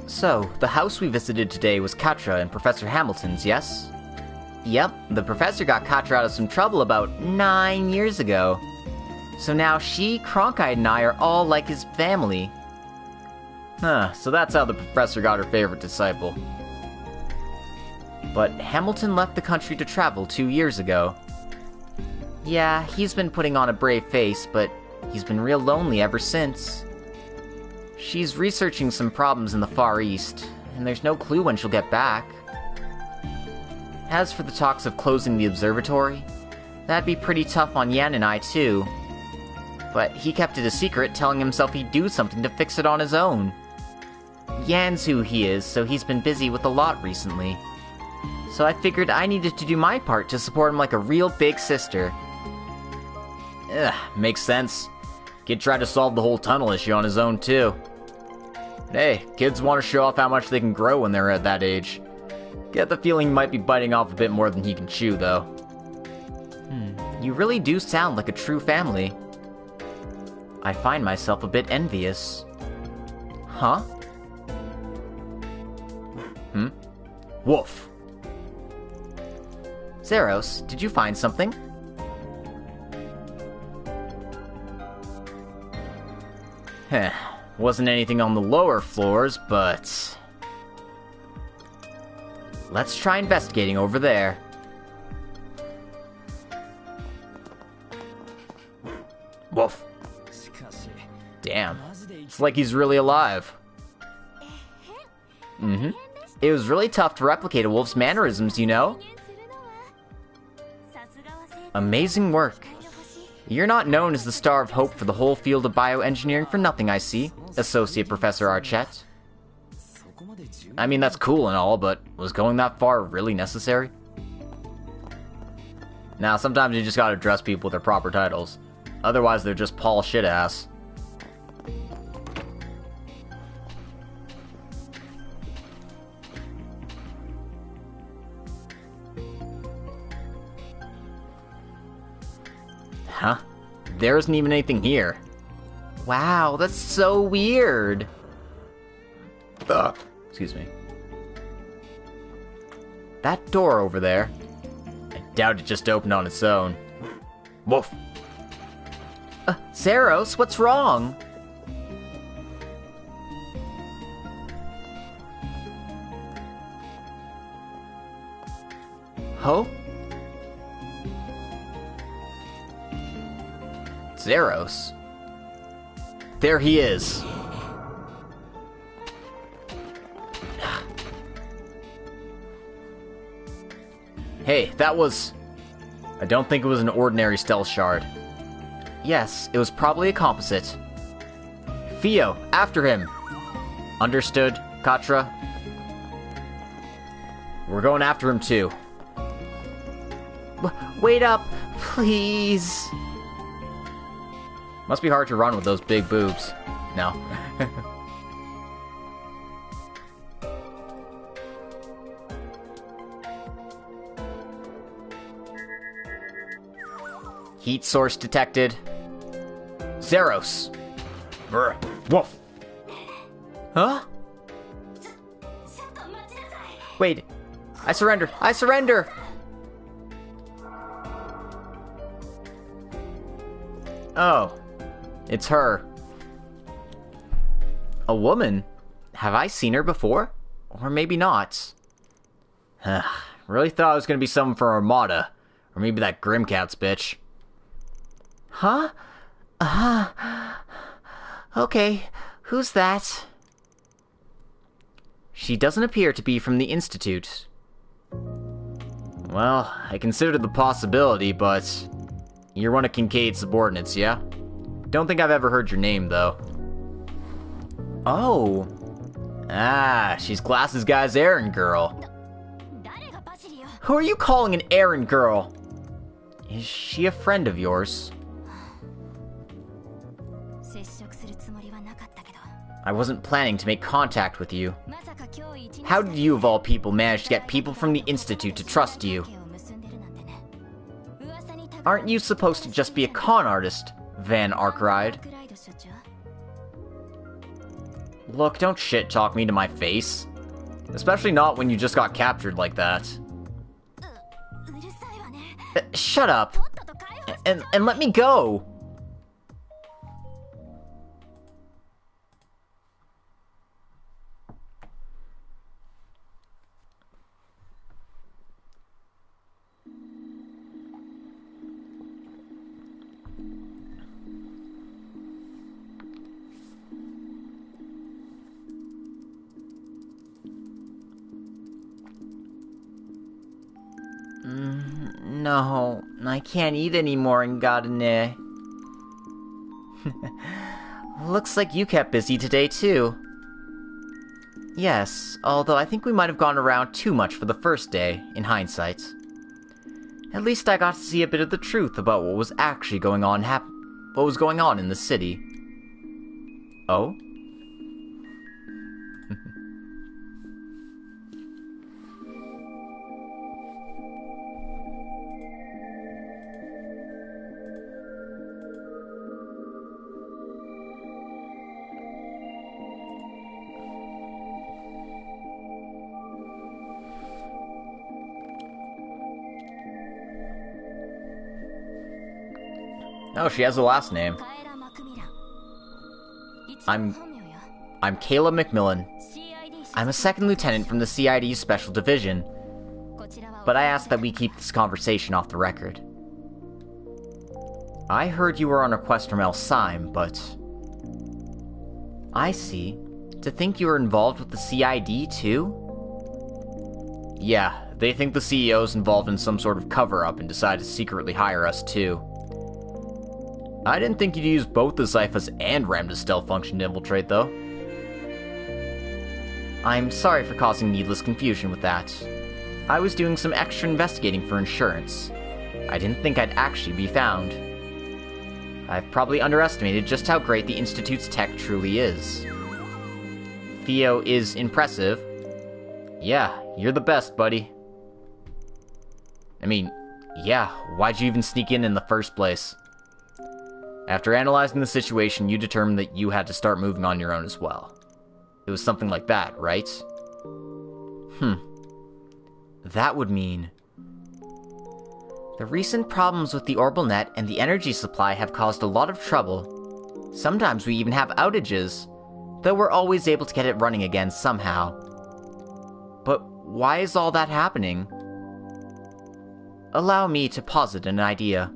So, the house we visited today was Katra and Professor Hamilton's, yes? Yep, the professor got Katra out of some trouble about 9 years ago. So now she, Cronkite, and I are all like his family. Huh, so that's how the professor got her favorite disciple. But Hamilton left the country to travel 2 years ago. Yeah, he's been putting on a brave face, but he's been real lonely ever since. She's researching some problems in the Far East, and there's no clue when she'll get back. As for the talks of closing the observatory, that'd be pretty tough on Yan and I too. But he kept it a secret, telling himself he'd do something to fix it on his own. Yan's who he is, so he's been busy with a lot recently. So I figured I needed to do my part to support him like a real big sister. Ugh, makes sense. Kid tried to solve the whole tunnel issue on his own too. Hey, kids want to show off how much they can grow when they're at that age. Get the feeling he might be biting off a bit more than he can chew, though. You really do sound like a true family. I find myself a bit envious. Huh? Woof. Zeros, did you find something? Heh, wasn't anything on the lower floors, but... let's try investigating over there. Woof. Damn. It's like he's really alive. It was really tough to replicate a wolf's mannerisms, you know? Amazing work. You're not known as the star of hope for the whole field of bioengineering for nothing, I see, Associate Professor Archett. I mean, that's cool and all, but was going that far really necessary? Now, sometimes you just gotta address people with their proper titles. Otherwise, they're just Paul shit-ass. Huh? There isn't even anything here. Wow, that's so weird. Excuse me. That door over there. I doubt it just opened on its own. Woof. Zeros, what's wrong? Ho? Zeros. There he is. Hey, that was... I don't think it was an ordinary stealth shard. Yes, it was probably a composite. Theo, after him. Understood, Katra? We're going after him too. Wait up, please. Must be hard to run with those big boobs. No. Heat source detected. Zeros. Brr. Woof. Huh? Wait. I surrender. I surrender! Oh. It's her. A woman? Have I seen her before? Or maybe not. Really thought it was gonna be someone from Armada. Or maybe that Grimcats bitch. Huh? Okay, who's that? She doesn't appear to be from the Institute. Well, I considered the possibility, but... You're one of Kincaid's subordinates, yeah? Don't think I've ever heard your name, though. Oh. Ah, she's Glasses Guy's errand girl. Who are you calling an errand girl? Is she a friend of yours? I wasn't planning to make contact with you. How did you, of all people, manage to get people from the Institute to trust you? Aren't you supposed to just be a con artist, Van Arkride? Look, don't shit-talk me to my face. Especially not when you just got captured like that. Shut up! And let me go! No, I can't eat anymore, Ngadane. Looks like you kept busy today, too. Yes, although I think we might have gone around too much for the first day, in hindsight. At least I got to see a bit of the truth about what was actually going on in the city. Oh? Oh, she has a last name. I'm Kayla Macmillan. I'm a second lieutenant from the CID's Special Division. But I ask that we keep this conversation off the record. I heard you were on a quest from Elsyme, but... I see. to think you were involved with the CID too? Yeah, they think the CEO's involved in some sort of cover-up and decided to secretly hire us too. I didn't think you'd use both the Zyphas and Ramda's stealth function to infiltrate, though. I'm sorry for causing needless confusion with that. I was doing some extra investigating for insurance. I didn't think I'd actually be found. I've probably underestimated just how great the Institute's tech truly is. Theo is impressive. Yeah, you're the best, buddy. I mean, yeah, why'd you even sneak in the first place? After analyzing the situation, you determined that you had to start moving on your own as well. It was something like that, right? That would mean... The recent problems with the orbital net and the energy supply have caused a lot of trouble. Sometimes we even have outages, though we're always able to get it running again somehow. But why is all that happening? Allow me to posit an idea.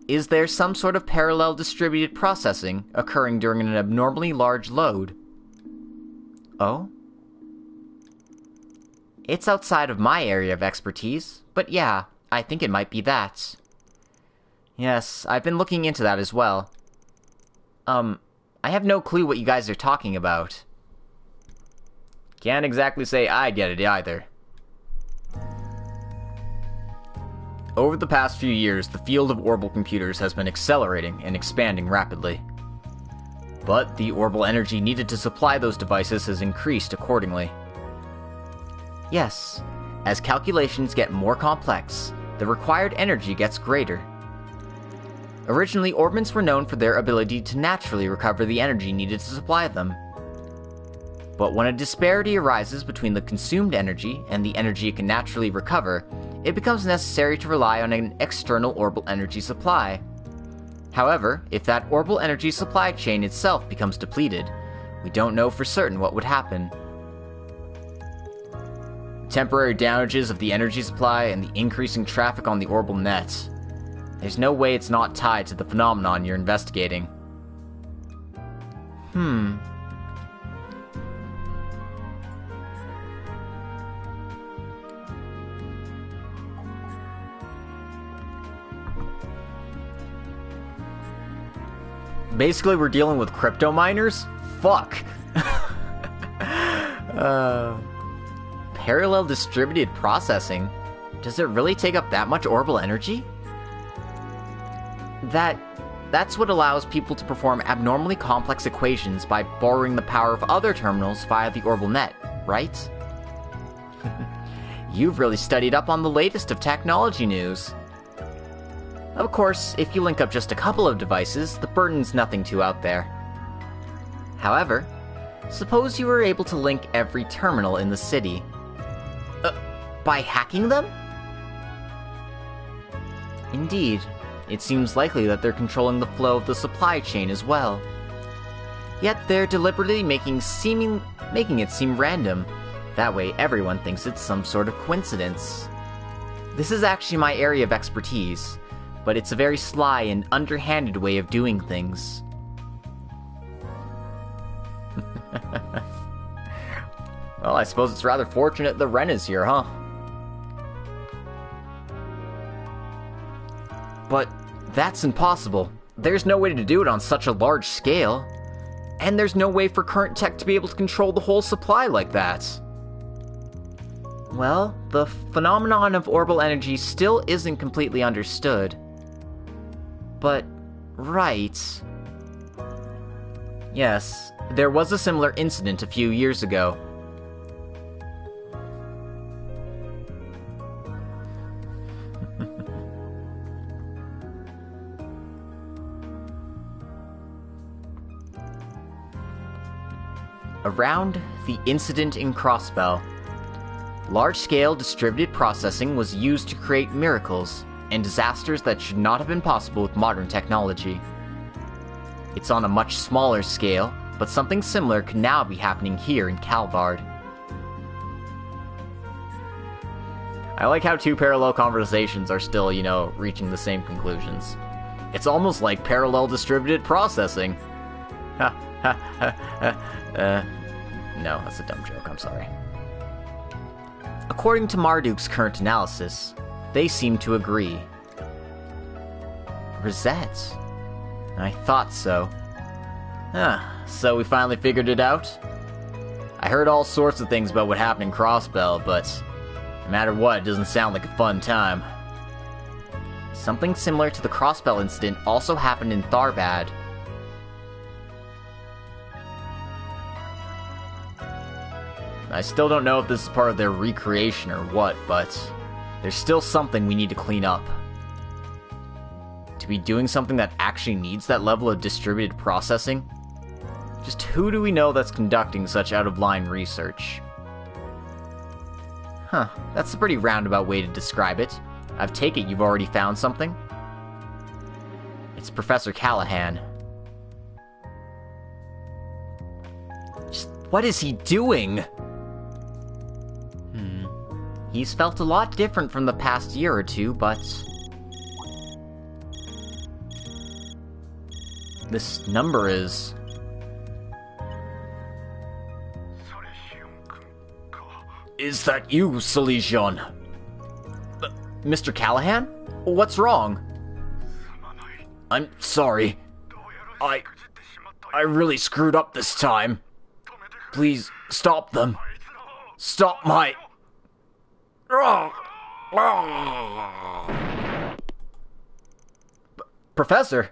Is there some sort of parallel distributed processing occurring during an abnormally large load? Oh? It's outside of my area of expertise, but yeah, I think it might be that. Yes, I've been looking into that as well. I have no clue what you guys are talking about. Can't exactly say I get it either. Over the past few years, the field of orbital computers has been accelerating and expanding rapidly. But the orbital energy needed to supply those devices has increased accordingly. Yes, as calculations get more complex, the required energy gets greater. Originally, orbments were known for their ability to naturally recover the energy needed to supply them. But when a disparity arises between the consumed energy and the energy it can naturally recover, it becomes necessary to rely on an external orbital energy supply. However, if that orbital energy supply chain itself becomes depleted, we don't know for certain what would happen. Temporary damages of the energy supply and the increasing traffic on the orbital net. There's no way it's not tied to the phenomenon you're investigating. Basically, we're dealing with crypto miners? Fuck! Parallel distributed processing? Does it really take up that much orbital energy? That's what allows people to perform abnormally complex equations by borrowing the power of other terminals via the orbital net, right? You've really studied up on the latest of technology news. Of course, if you link up just a couple of devices, the burden's nothing too out there. However, suppose you were able to link every terminal in the city. By hacking them? Indeed, it seems likely that they're controlling the flow of the supply chain as well. Yet they're deliberately making it seem random. That way everyone thinks it's some sort of coincidence. This is actually my area of expertise, but it's a very sly and underhanded way of doing things. Well, I suppose it's rather fortunate that Ren is here, huh? But that's impossible. There's no way to do it on such a large scale. And there's no way for current tech to be able to control the whole supply like that. Well, the phenomenon of orbital energy still isn't completely understood. But, right. Yes, there was a similar incident a few years ago. Around the incident in Crossbell, large-scale distributed processing was used to create miracles and disasters that should not have been possible with modern technology. It's on a much smaller scale, but something similar could now be happening here in Calvard. I like how two parallel conversations are still, reaching the same conclusions. It's almost like parallel distributed processing. Ha No, that's a dumb joke, I'm sorry. According to Marduk's current analysis, they seem to agree. Rosette? I thought so. So we finally figured it out? I heard all sorts of things about what happened in Crossbell, but no matter what, it doesn't sound like a fun time. Something similar to the Crossbell incident also happened in Tharbad. I still don't know if this is part of their recreation or what, but there's still something we need to clean up. To be doing something that actually needs that level of distributed processing? Just who do we know that's conducting such out-of-line research? That's a pretty roundabout way to describe it. I take it you've already found something? It's Professor Callahan. Just what is he doing? He's felt a lot different from the past year or two, but... This number is... Is that you, Salesian? Mr. Callahan? What's wrong? I'm sorry. I really screwed up this time. Please, stop them. Stop my... Professor?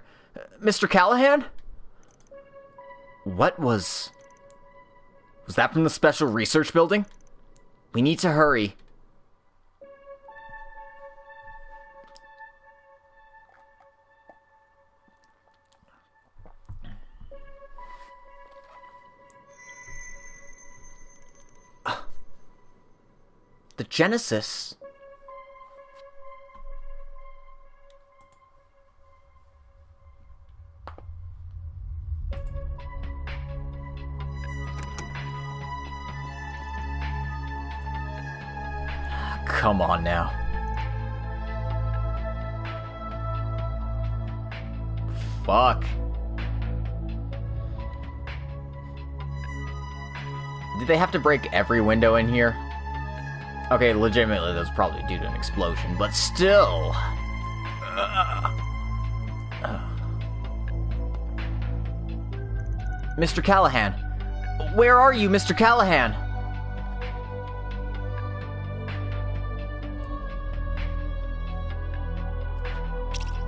Mr. Callahan? What was... Was that from the Special Research Building? We need to hurry. The Genesis. Come on now. Fuck. Did they have to break every window in here? Okay, legitimately, that was probably due to an explosion, but still... Mr. Callahan! Where are you, Mr. Callahan?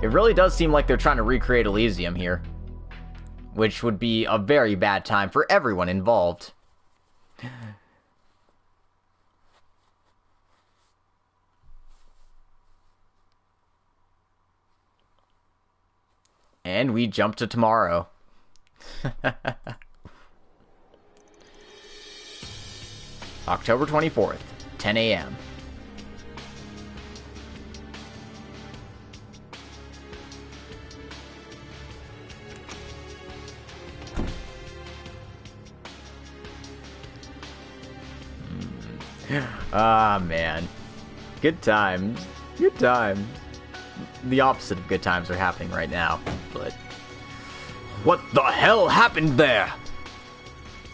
It really does seem like they're trying to recreate Elysium here. Which would be a very bad time for everyone involved. And we jump to tomorrow. October 24th, 10 a.m. Ah, man. Good times. Good times. The opposite of good times are happening right now, but... What the hell happened there?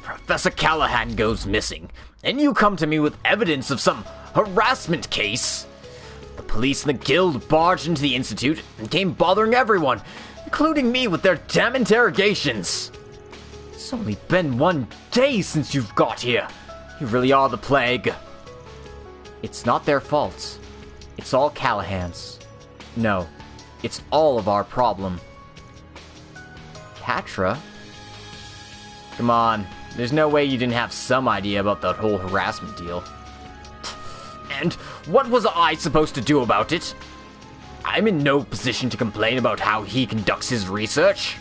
Professor Callahan goes missing, and you come to me with evidence of some harassment case? The police and the guild barged into the institute and came bothering everyone, including me with their damn interrogations. It's only been 1 day since you've got here. You really are the plague. It's not their fault. It's all Callahan's. No, it's all of our problem. Catra? Come on, there's no way you didn't have some idea about that whole harassment deal. And what was I supposed to do about it? I'm in no position to complain about how he conducts his research.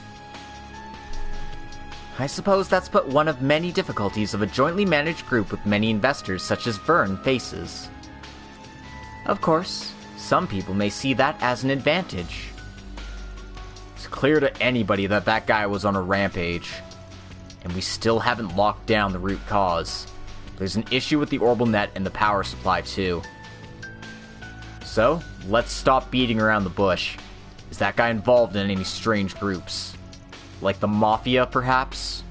I suppose that's but one of many difficulties of a jointly managed group with many investors such as Vern faces. Of course, some people may see that as an advantage. It's clear to anybody that that guy was on a rampage. And we still haven't locked down the root cause. There's an issue with the orbital net and the power supply too. So, let's stop beating around the bush. Is that guy involved in any strange groups? Like the Mafia, perhaps?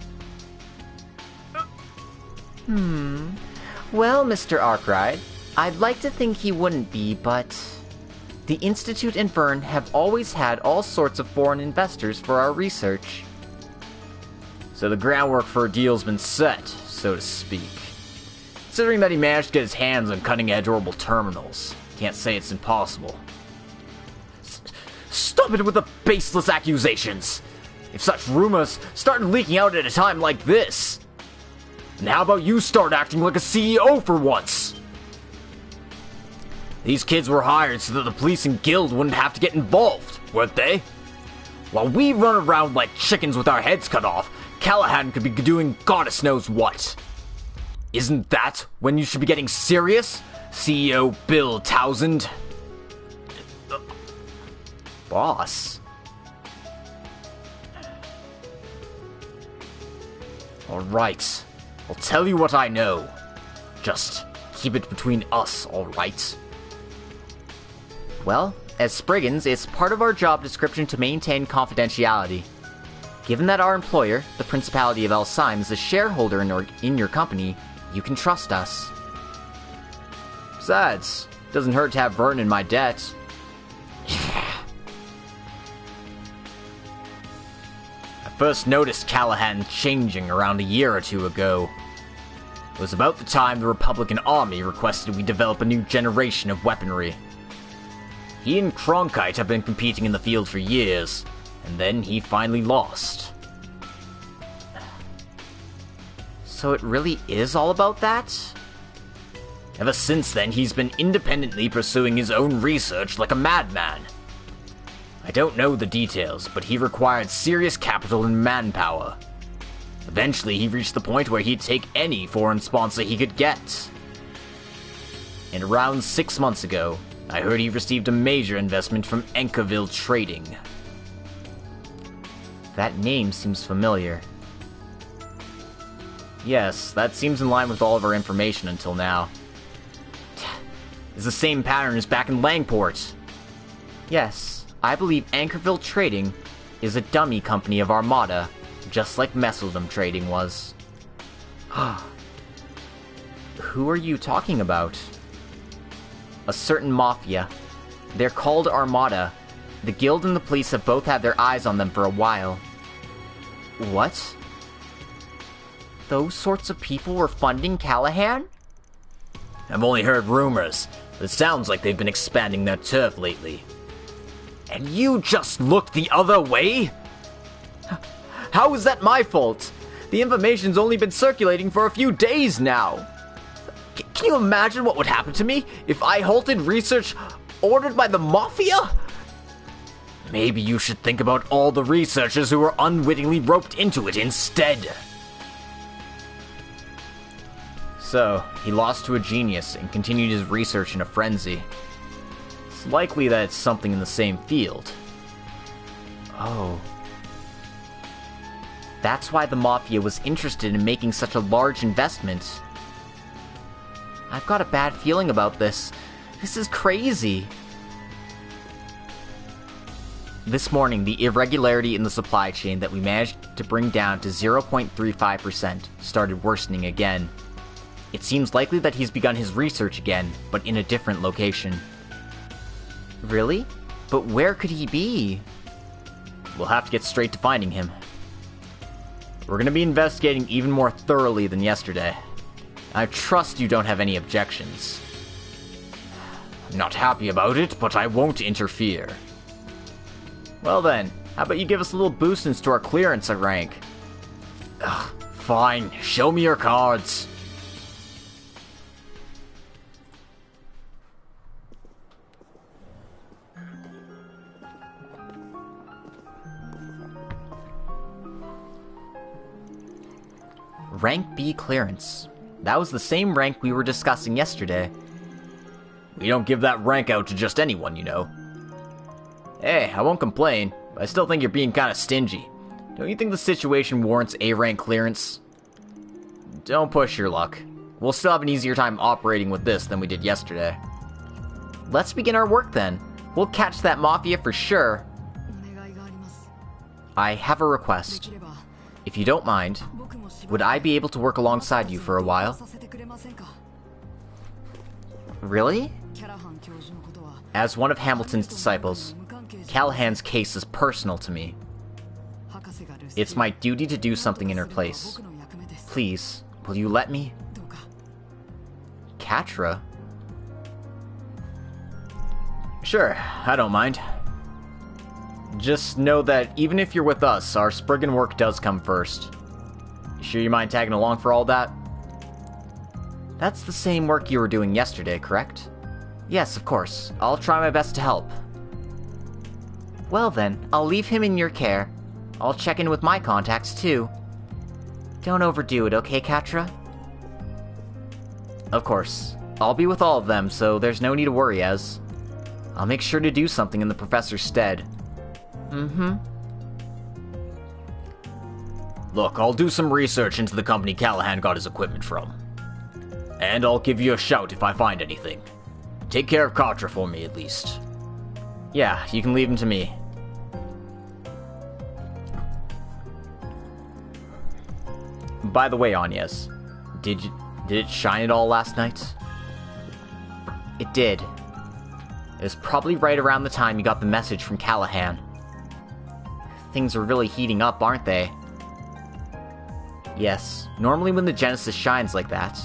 Well, Mr. Arkride, I'd like to think he wouldn't be, but... The Institute and Vern have always had all sorts of foreign investors for our research. So the groundwork for a deal's been set, so to speak. Considering that he managed to get his hands on cutting-edge orbital terminals, can't say it's impossible. Stop it with the baseless accusations! If such rumors started leaking out at a time like this, then how about you start acting like a CEO for once? These kids were hired so that the police and guild wouldn't have to get involved, weren't they? While we run around like chickens with our heads cut off, Callahan could be doing goddess knows what. Isn't that when you should be getting serious, CEO Bill Townsend? Boss? Alright, I'll tell you what I know. Just keep it between us, alright? Well, as Spriggans, it's part of our job description to maintain confidentiality. Given that our employer, the Principality of Elsyme, is a shareholder in your company, you can trust us. Besides, doesn't hurt to have Vern in my debt. I first noticed Callahan changing around a year or two ago. It was about the time the Republican Army requested we develop a new generation of weaponry. He and Cronkite have been competing in the field for years, and then he finally lost. So it really is all about that? Ever since then, he's been independently pursuing his own research like a madman. I don't know the details, but he required serious capital and manpower. Eventually, he reached the point where he'd take any foreign sponsor he could get. And around 6 months ago, I heard he received a major investment from Enkerville Trading. That name seems familiar. Yes, that seems in line with all of our information until now. It's the same pattern as back in Langport. Yes, I believe Anchorville Trading is a dummy company of Armada, just like Messeldom Trading was. Who are you talking about? A certain mafia. They're called Armada. The Guild and the police have both had their eyes on them for a while. What? Those sorts of people were funding Callahan? I've only heard rumors. It sounds like they've been expanding their turf lately. And you just looked the other way? How is that my fault? The information's only been circulating for a few days now. Can you imagine what would happen to me if I halted research ordered by the Mafia? Maybe you should think about all the researchers who were unwittingly roped into it instead. So, he lost to a genius and continued his research in a frenzy. It's likely that it's something in the same field. Oh. That's why the Mafia was interested in making such a large investment. I've got a bad feeling about this. This is crazy. This morning, the irregularity in the supply chain that we managed to bring down to 0.35% started worsening again. It seems likely that he's begun his research again, but in a different location. Really? But where could he be? We'll have to get straight to finding him. We're going to be investigating even more thoroughly than yesterday. I trust you don't have any objections. I'm not happy about it, but I won't interfere. Well then, how about you give us a little boost into our clearance rank? Ugh, fine, show me your cards. Rank B clearance. That was the same rank we were discussing yesterday. We don't give that rank out to just anyone, you know. Hey, I won't complain, but I still think you're being kinda stingy. Don't you think the situation warrants A rank clearance? Don't push your luck. We'll still have an easier time operating with this than we did yesterday. Let's begin our work then. We'll catch that Mafia for sure. I have a request. If If you don't mind, would I be able to work alongside you for a while? Really? As one of Hamilton's disciples, Callahan's case is personal to me. It's my duty to do something in her place. Please, will you let me? Katra? Sure, I don't mind. Just know that even if you're with us, our Spriggan work does come first. You sure you mind tagging along for all that? That's the same work you were doing yesterday, correct? Yes, of course. I'll try my best to help. Well then, I'll leave him in your care. I'll check in with my contacts, too. Don't overdo it, okay, Katra? Of course. I'll be with all of them, so there's no need to worry, Ez. I'll make sure to do something in the professor's stead. Mm-hmm. Look, I'll do some research into the company Callahan got his equipment from. And I'll give you a shout if I find anything. Take care of Katra for me, at least. Yeah, you can leave him to me. By the way, Agnes, did it shine at all last night? It did. It was probably right around the time you got the message from Callahan. Things are really heating up, aren't they? Yes, normally when the Genesis shines like that.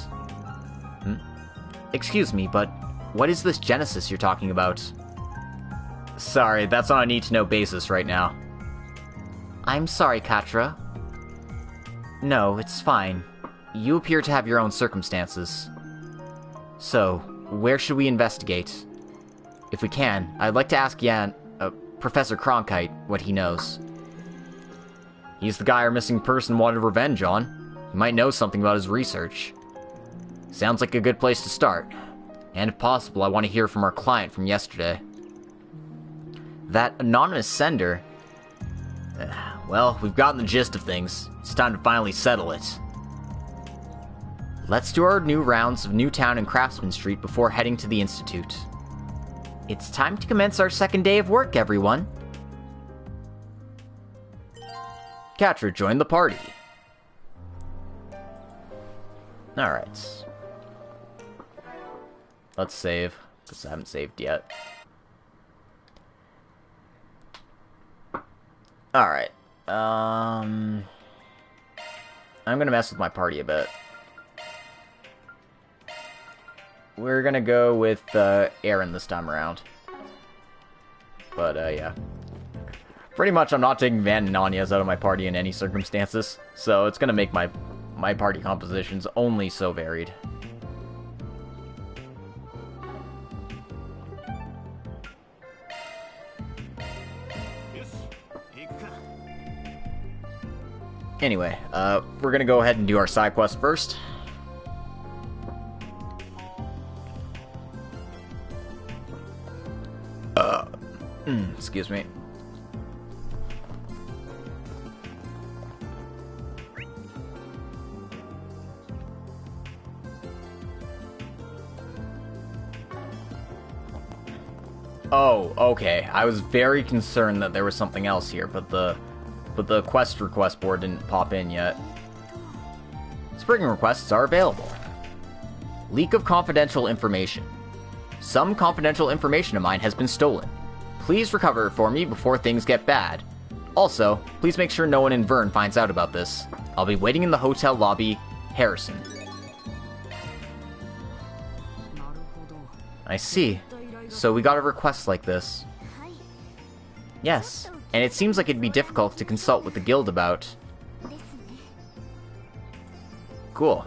Excuse me, but what is this Genesis you're talking about? Sorry, that's on a need-to-know basis right now. I'm sorry, Katra. No, it's fine. You appear to have your own circumstances. So, where should we investigate? If we can, I'd like to ask Professor Cronkite what he knows. He's the guy our missing person wanted revenge on. He might know something about his research. Sounds like a good place to start. And if possible, I want to hear from our client from yesterday. That anonymous sender? Well, we've gotten the gist of things. It's time to finally settle it. Let's do our new rounds of Newtown and Craftsman Street before heading to the Institute. It's time to commence our second day of work, everyone. Katra joined the party. Alright. Let's save, because I haven't saved yet. Alright. I'm gonna mess with my party a bit. We're gonna go with Aaron this time around. But, yeah. Pretty much I'm not taking Van and Agnes out of my party in any circumstances, so it's gonna make my party compositions only so varied. Anyway, we're gonna go ahead and do our side quest first. Excuse me. Oh, okay. I was very concerned that there was something else here, but the quest request board didn't pop in yet. Spriggan requests are available. Leak of confidential information. Some confidential information of mine has been stolen. Please recover it for me before things get bad. Also, please make sure no one in Vern finds out about this. I'll be waiting in the hotel lobby. Harrison. I see. So we got a request like this. Yes, and it seems like it'd be difficult to consult with the guild about. Cool.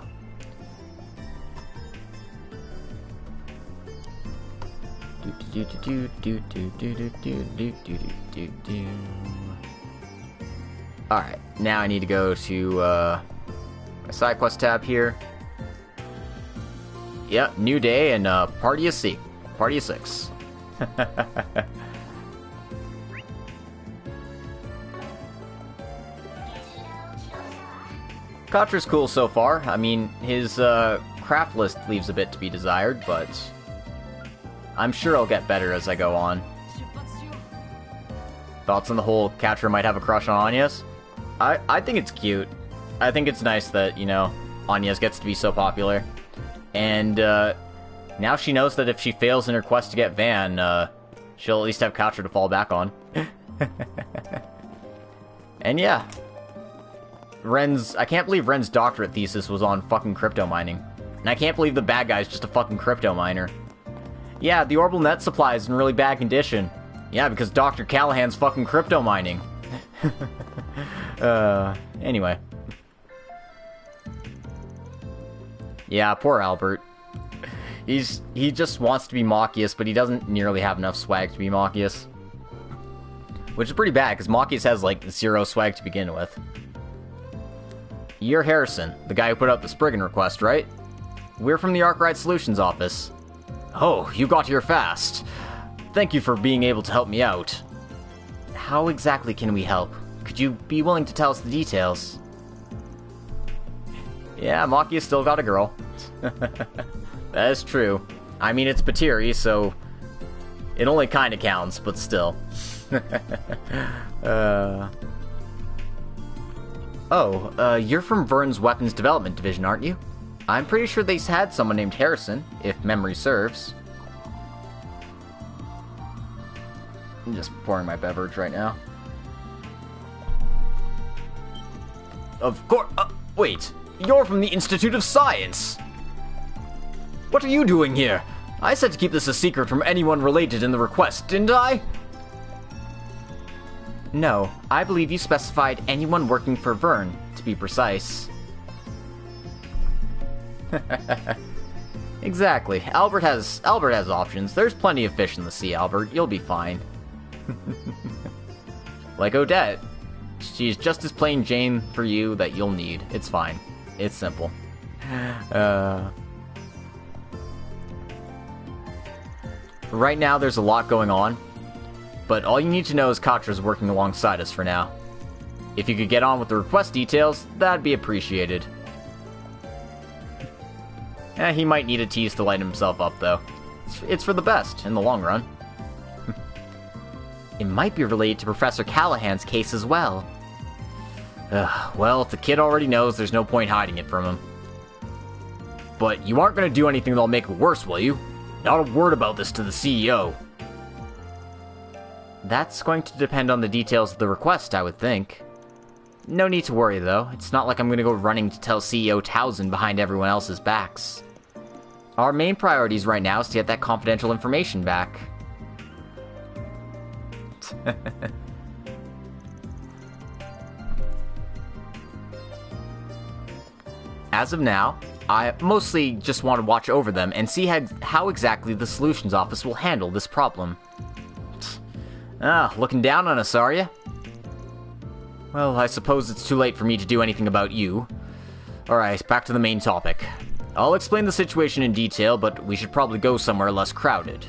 Alright, now I need to go to my side quest tab here. Yep, new day and party of 6. Party of 6. Katra's cool so far. I mean, his craft list leaves a bit to be desired, but I'm sure I'll get better as I go on. Thoughts on the whole Katra might have a crush on Agnes? I think it's cute. I think it's nice that, you know, Agnes gets to be so popular. And, now she knows that if she fails in her quest to get Van, she'll at least have Katra to fall back on. And yeah. I can't believe Ren's doctorate thesis was on fucking crypto mining. And I can't believe the bad guy's just a fucking crypto miner. Yeah, the orbital net supply is in really bad condition. Yeah, because Dr. Callahan's fucking crypto mining. Anyway. Yeah, poor Albert. He just wants to be Machias, but he doesn't nearly have enough swag to be Machias. Which is pretty bad, because Machias has, like, 0 swag to begin with. You're Harrison, the guy who put out the Spriggan request, right? We're from the Arkride Solutions office. Oh, you got here fast. Thank you for being able to help me out. How exactly can we help? Could you be willing to tell us the details? Yeah, Machias still got a girl. That is true. I mean, it's Patiri, so it only kinda counts, but still. You're from Vern's Weapons Development Division, aren't you? I'm pretty sure they had someone named Harrison, if memory serves. I'm just pouring my beverage right now. Of course. Wait. You're from the Institute of Science. What are you doing here? I said to keep this a secret from anyone related in the request, didn't I? No, I believe you specified anyone working for Vern, to be precise. Exactly. Albert has options. There's plenty of fish in the sea, Albert. You'll be fine. Like Odette. She's just as plain Jane for you that you'll need. It's fine. It's simple. Right now, there's a lot going on. But all you need to know is Katra's working alongside us for now. If you could get on with the request details, that'd be appreciated. He might need a tease to lighten himself up, though. It's for the best, in the long run. It might be related to Professor Callahan's case as well. Well, if the kid already knows, there's no point hiding it from him. But you aren't going to do anything that'll make it worse, will you? Not a word about this to the CEO. That's going to depend on the details of the request, I would think. No need to worry, though. It's not like I'm going to go running to tell CEO Towson behind everyone else's backs. Our main priorities right now is to get that confidential information back. As of now, I mostly just want to watch over them and see how exactly the Solutions Office will handle this problem. Looking down on us, are ya? Well, I suppose it's too late for me to do anything about you. Alright, back to the main topic. I'll explain the situation in detail, but we should probably go somewhere less crowded.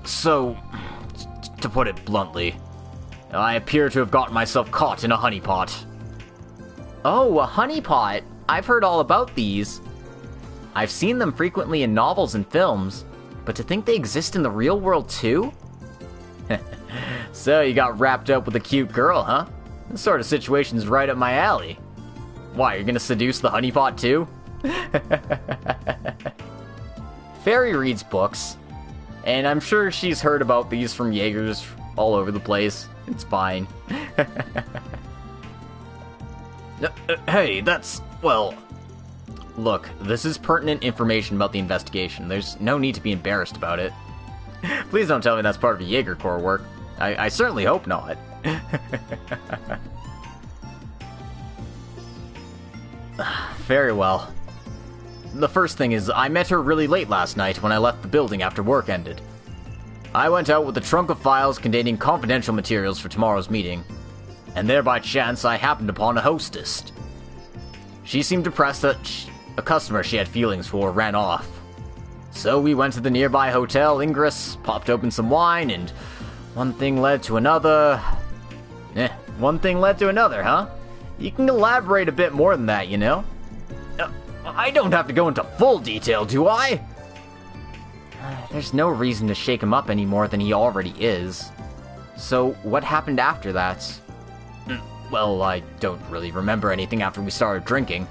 So, to put it bluntly, I appear to have gotten myself caught in a honeypot. Oh, a honeypot! I've heard all about these. I've seen them frequently in novels and films, but to think they exist in the real world too? So you got wrapped up with a cute girl, huh? This sort of situation's right up my alley. Why, you're gonna seduce the honeypot too? Fairy reads books, and I'm sure she's heard about these from Jaegers all over the place. It's fine. Hey, that's... well... Look, this is pertinent information about the investigation. There's no need to be embarrassed about it. Please don't tell me that's part of Jaeger Corps work. I certainly hope not. Very well. The first thing is, I met her really late last night when I left the building after work ended. I went out with a trunk of files containing confidential materials for tomorrow's meeting, and there by chance I happened upon a hostess. She seemed depressed that a customer she had feelings for ran off. So we went to the nearby hotel, Ingress, popped open some wine, and one thing led to another. One thing led to another, huh? You can elaborate a bit more than that, you know? I don't have to go into full detail, do I? There's no reason to shake him up any more than he already is. So, what happened after that? Well, I don't really remember anything after we started drinking.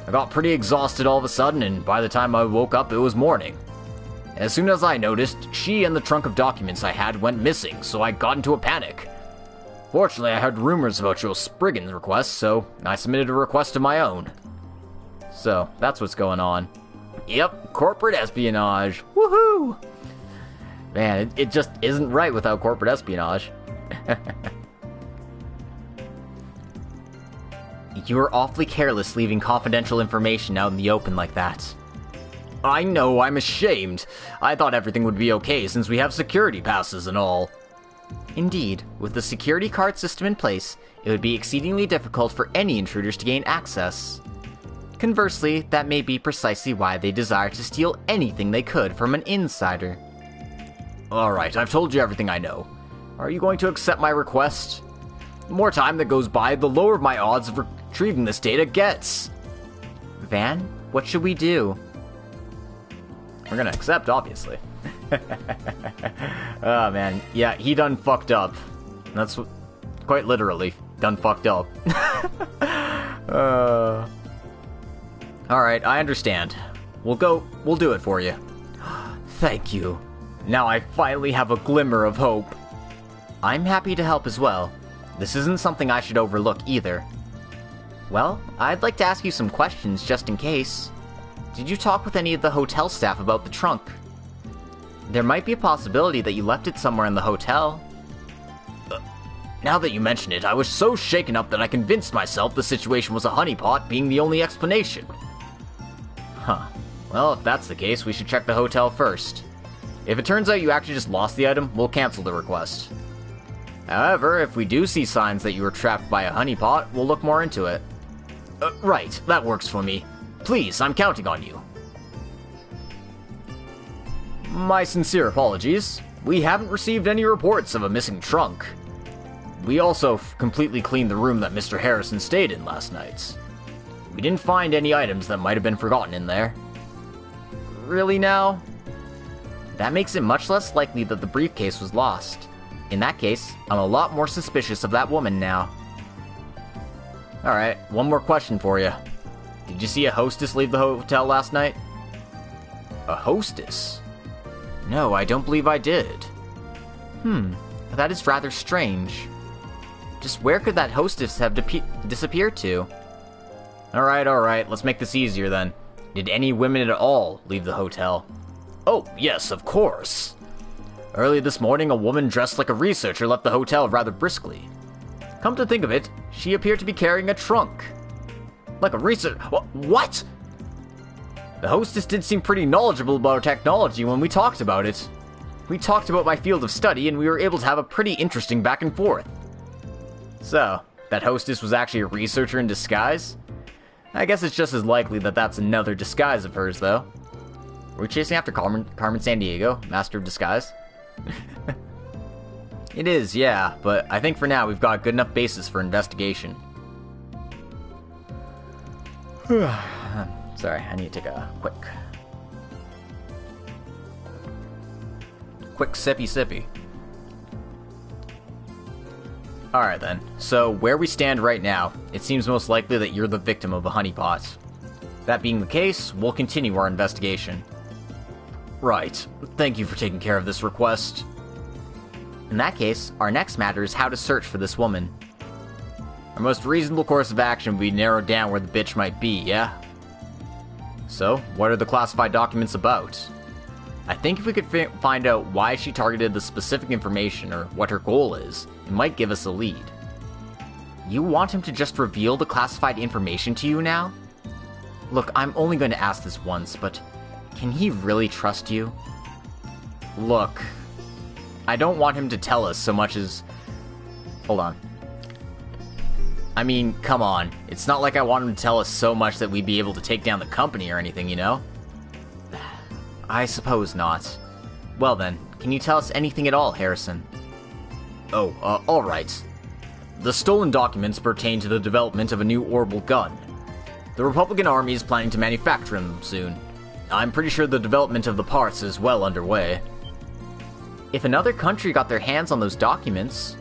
I got pretty exhausted all of a sudden, and by the time I woke up, it was morning. As soon as I noticed, she and the trunk of documents I had went missing, so I got into a panic. Fortunately, I heard rumors about your Spriggan's request, so I submitted a request of my own. So, that's what's going on. Yep, corporate espionage. Woohoo! Man, it just isn't right without corporate espionage. You were awfully careless leaving confidential information out in the open like that. I know, I'm ashamed. I thought everything would be okay since we have security passes and all. Indeed, with the security card system in place, it would be exceedingly difficult for any intruders to gain access. Conversely, that may be precisely why they desire to steal anything they could from an insider. Alright, I've told you everything I know. Are you going to accept my request? The more time that goes by, the lower my odds of retrieving this data gets. Van, what should we do? We're gonna accept, obviously. Oh man, yeah, he done fucked up. That's quite literally done fucked up. Alright, I understand. We'll do it for you. Thank you. Now I finally have a glimmer of hope. I'm happy to help as well. This isn't something I should overlook either. Well, I'd like to ask you some questions just in case. Did you talk with any of the hotel staff about the trunk? There might be a possibility that you left it somewhere in the hotel. Now that you mention it, I was so shaken up that I convinced myself the situation was a honeypot being the only explanation. Huh. Well, if that's the case, we should check the hotel first. If it turns out you actually just lost the item, we'll cancel the request. However, if we do see signs that you were trapped by a honeypot, we'll look more into it. Right, that works for me. Please, I'm counting on you. My sincere apologies. We haven't received any reports of a missing trunk. We also completely cleaned the room that Mr. Harrison stayed in last night. We didn't find any items that might have been forgotten in there. Really now? That makes it much less likely that the briefcase was lost. In that case, I'm a lot more suspicious of that woman now. Alright, one more question for you. Did you see a hostess leave the hotel last night? A hostess? No, I don't believe I did. That is rather strange. Just where could that hostess have disappeared to? Alright, let's make this easier then. Did any women at all leave the hotel? Oh, yes, of course. Early this morning, a woman dressed like a researcher left the hotel rather briskly. Come to think of it, she appeared to be carrying a trunk. Like a researcher? What? The hostess did seem pretty knowledgeable about technology when we talked about it. We talked about my field of study, and we were able to have a pretty interesting back and forth. So, that hostess was actually a researcher in disguise? I guess it's just as likely that that's another disguise of hers, though. Were we chasing after Carmen Sandiego, Master of Disguise? It is, yeah, but I think for now we've got a good enough basis for investigation. Sorry, I need to take a quick sippy. Alright then, so where we stand right now, it seems most likely that you're the victim of a honeypot. That being the case, we'll continue our investigation. Right, thank you for taking care of this request. In that case, our next matter is how to search for this woman. Our most reasonable course of action would be narrow down where the bitch might be, yeah? So, what are the classified documents about? I think if we could find out why she targeted the specific information or what her goal is, it might give us a lead. You want him to just reveal the classified information to you now? Look, I'm only going to ask this once, but can he really trust you? Look, I don't want him to tell us so much as... Hold on. I mean, come on. It's not like I want him to tell us so much that we'd be able to take down the company or anything, you know? I suppose not. Well then, can you tell us anything at all, Harrison? Oh, alright. The stolen documents pertain to the development of a new orbital gun. The Republican Army is planning to manufacture them soon. I'm pretty sure the development of the parts is well underway. If another country got their hands on those documents,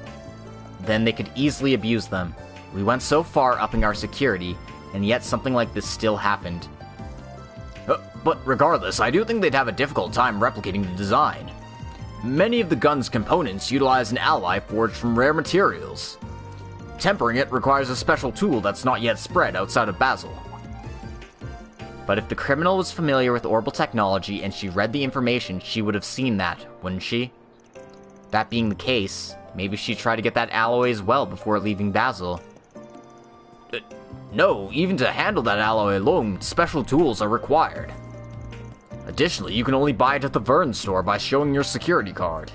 then they could easily abuse them. We went so far upping our security, and yet something like this still happened. But regardless, I do think they'd have a difficult time replicating the design. Many of the gun's components utilize an alloy forged from rare materials. Tempering it requires a special tool that's not yet spread outside of Basel. But if the criminal was familiar with orbital technology and she read the information, she would have seen that, wouldn't she? That being the case, maybe she'd try to get that alloy as well before leaving Basel. No, even to handle that alloy alone, special tools are required. Additionally, you can only buy it at the Vern store by showing your security card.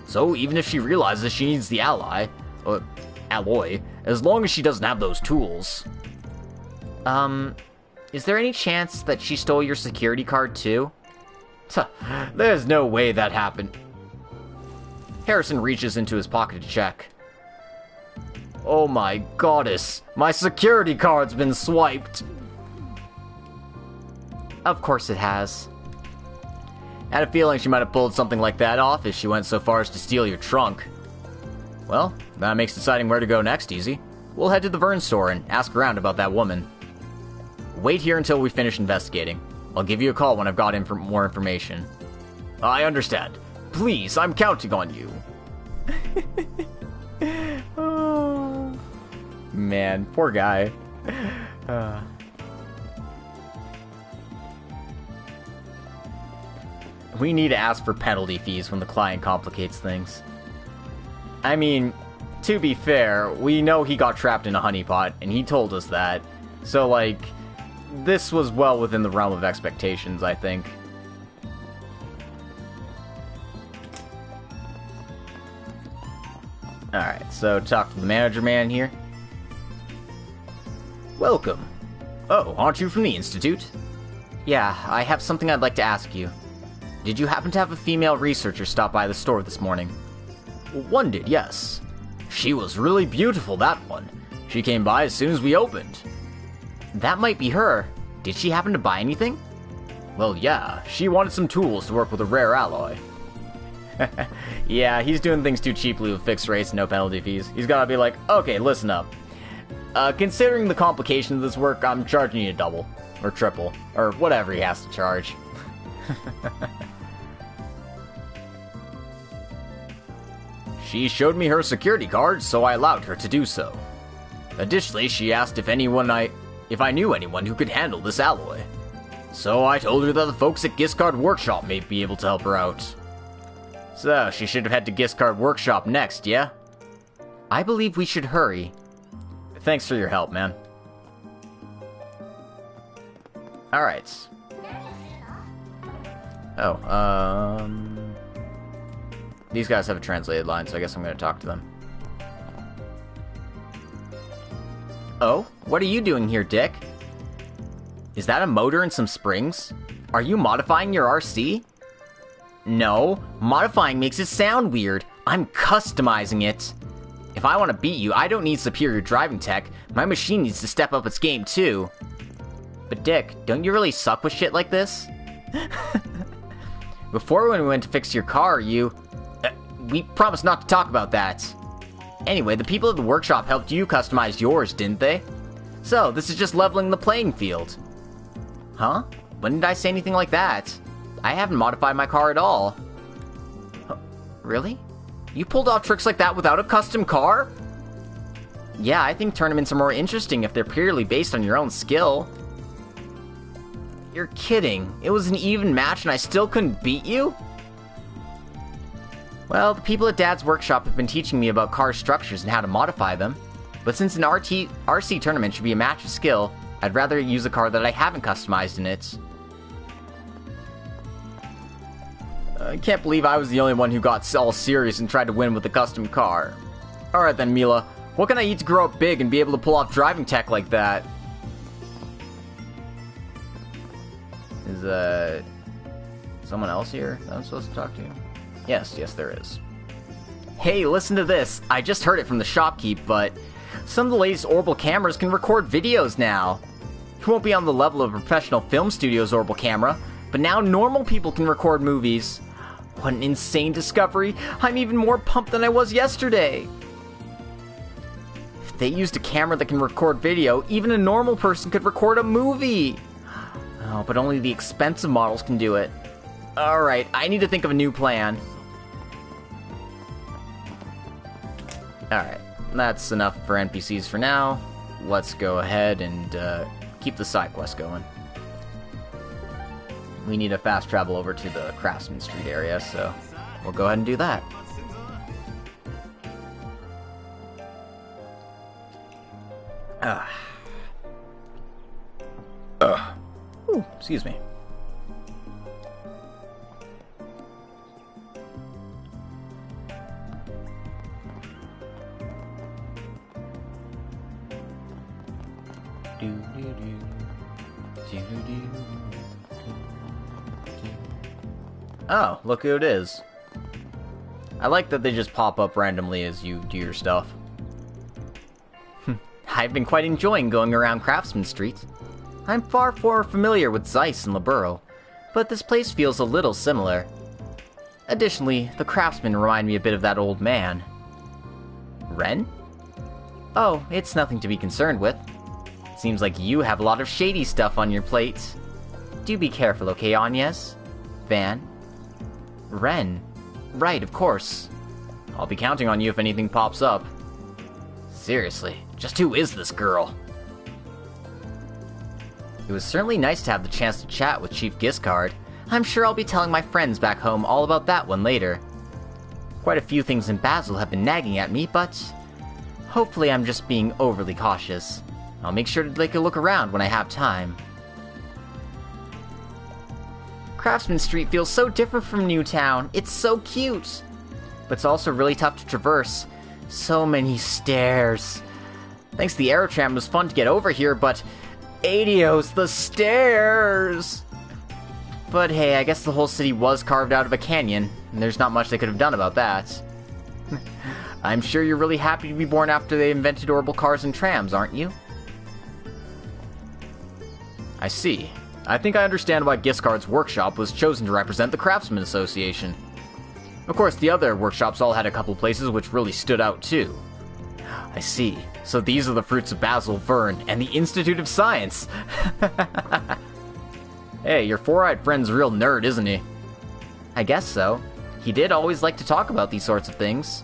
So even if she realizes she needs the alloy, as long as she doesn't have those tools. Is there any chance that she stole your security card too? There's no way that happened. Harrison reaches into his pocket to check. Oh my goddess, my security card's been swiped. Of course it has. I had a feeling she might have pulled something like that off if she went so far as to steal your trunk. Well, that makes deciding where to go next easy. We'll head to the Vern store and ask around about that woman. Wait here until we finish investigating. I'll give you a call when I've got more information. I understand. Please, I'm counting on you. Oh, man, poor guy. We need to ask for penalty fees when the client complicates things. I mean, to be fair, we know he got trapped in a honeypot, and he told us that. So, like, this was well within the realm of expectations, I think. Alright, so talk to the manager man here. Welcome. Oh, aren't you from the Institute? Yeah, I have something I'd like to ask you. Did you happen to have a female researcher stop by the store this morning? One did, yes. She was really beautiful, that one. She came by as soon as we opened. That might be her. Did she happen to buy anything? Well, yeah. She wanted some tools to work with a rare alloy. Yeah, he's doing things too cheaply with fixed rates and no penalty fees. He's gotta be like, okay, listen up. Considering the complications of this work, I'm charging you double. Or triple. Or whatever he has to charge. She showed me her security card, so I allowed her to do so. Additionally, she asked if I knew anyone who could handle this alloy. So I told her that the folks at Giscard Workshop may be able to help her out. So, she should have head to Giscard Workshop next, yeah? I believe we should hurry. Thanks for your help, man. Alright. Oh, these guys have a translated line, so I guess I'm going to talk to them. Oh, what are you doing here, Dick? Is that a motor and some springs? Are you modifying your RC? No, modifying makes it sound weird. I'm customizing it. If I want to beat you, I don't need superior driving tech. My machine needs to step up its game, too. But Dick, don't you really suck with shit like this? Before when we went to fix your car, we promised not to talk about that. Anyway, the people at the workshop helped you customize yours, didn't they? So, this is just leveling the playing field. Huh? When did I say anything like that? I haven't modified my car at all. Really? You pulled off tricks like that without a custom car? Yeah, I think tournaments are more interesting if they're purely based on your own skill. You're kidding. It was an even match and I still couldn't beat you? Well, the people at Dad's workshop have been teaching me about car structures and how to modify them. But since an RC tournament should be a match of skill, I'd rather use a car that I haven't customized in it. I can't believe I was the only one who got all serious and tried to win with a custom car. Alright then, Mila. What can I eat to grow up big and be able to pull off driving tech like that? Is, someone else here that I'm supposed to talk to? Yes, there is. Hey, listen to this. I just heard it from the shopkeep, but some of the latest orbital cameras can record videos now. It won't be on the level of a professional film studio's orbital camera, but now normal people can record movies. What an insane discovery! I'm even more pumped than I was yesterday! If they used a camera that can record video, even a normal person could record a movie! Oh, but only the expensive models can do it. Alright, I need to think of a new plan. Alright, that's enough for NPCs for now. Let's go ahead and keep the side quest going. We need to fast travel over to the Craftsman Street area, so we'll go ahead and do that. Ooh, excuse me. Oh, look who it is. I like that they just pop up randomly as you do your stuff. I've been quite enjoying going around Craftsman Street. I'm far more familiar with Zeiss and Laburo, but this place feels a little similar. Additionally, the craftsmen remind me a bit of that old man. Ren? Oh, it's nothing to be concerned with. Seems like you have a lot of shady stuff on your plate. Do be careful, okay, Agnes? Van? Ren. Right, of course. I'll be counting on you if anything pops up. Seriously, just who is this girl? It was certainly nice to have the chance to chat with Chief Giscard. I'm sure I'll be telling my friends back home all about that one later. Quite a few things in Basel have been nagging at me, but hopefully I'm just being overly cautious. I'll make sure to take a look around when I have time. Craftsman Street feels so different from Newtown. It's so cute. But it's also really tough to traverse. So many stairs. Thanks to the Aerotram, it was fun to get over here, but adios, the stairs! But hey, I guess the whole city was carved out of a canyon, and there's not much they could have done about that. I'm sure you're really happy to be born after they invented orbital cars and trams, aren't you? I see. I think I understand why Giscard's workshop was chosen to represent the Craftsman Association. Of course, the other workshops all had a couple places which really stood out too. I see. So these are the fruits of Basel, Vern, and the Institute of Science! Hey, your four-eyed friend's a real nerd, isn't he? I guess so. He did always like to talk about these sorts of things.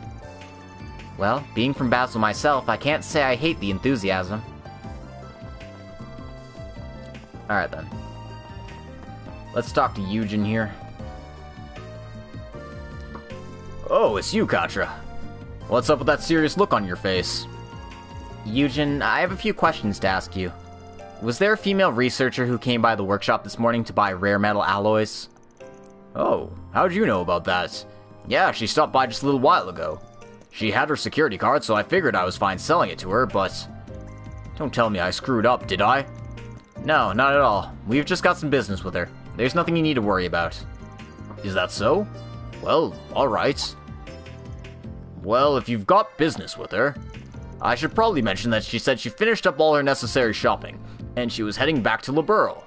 Well, being from Basel myself, I can't say I hate the enthusiasm. Alright then. Let's talk to Eugen here. Oh, it's you, Katra. What's up with that serious look on your face? Eugen, I have a few questions to ask you. Was there a female researcher who came by the workshop this morning to buy rare metal alloys? Oh, how'd you know about that? Yeah, she stopped by just a little while ago. She had her security card, so I figured I was fine selling it to her, but... Don't tell me I screwed up, did I? No, not at all. We've just got some business with her. There's nothing you need to worry about. Is that so? Well, alright. Well, if you've got business with her, I should probably mention that she said she finished up all her necessary shopping, and she was heading back to Laburo.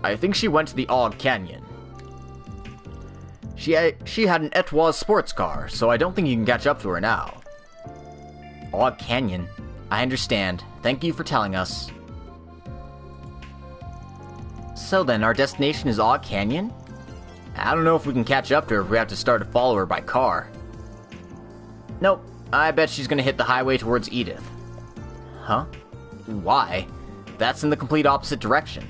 I think she went to the Og Canyon. She had an Etoise sports car, so I don't think you can catch up to her now. Og Canyon. I understand. Thank you for telling us. So then, our destination is Og Canyon? I don't know if we can catch up to her if we have to start to follow her by car. Nope. I bet she's gonna hit the highway towards Edith. Huh? Why? That's in the complete opposite direction.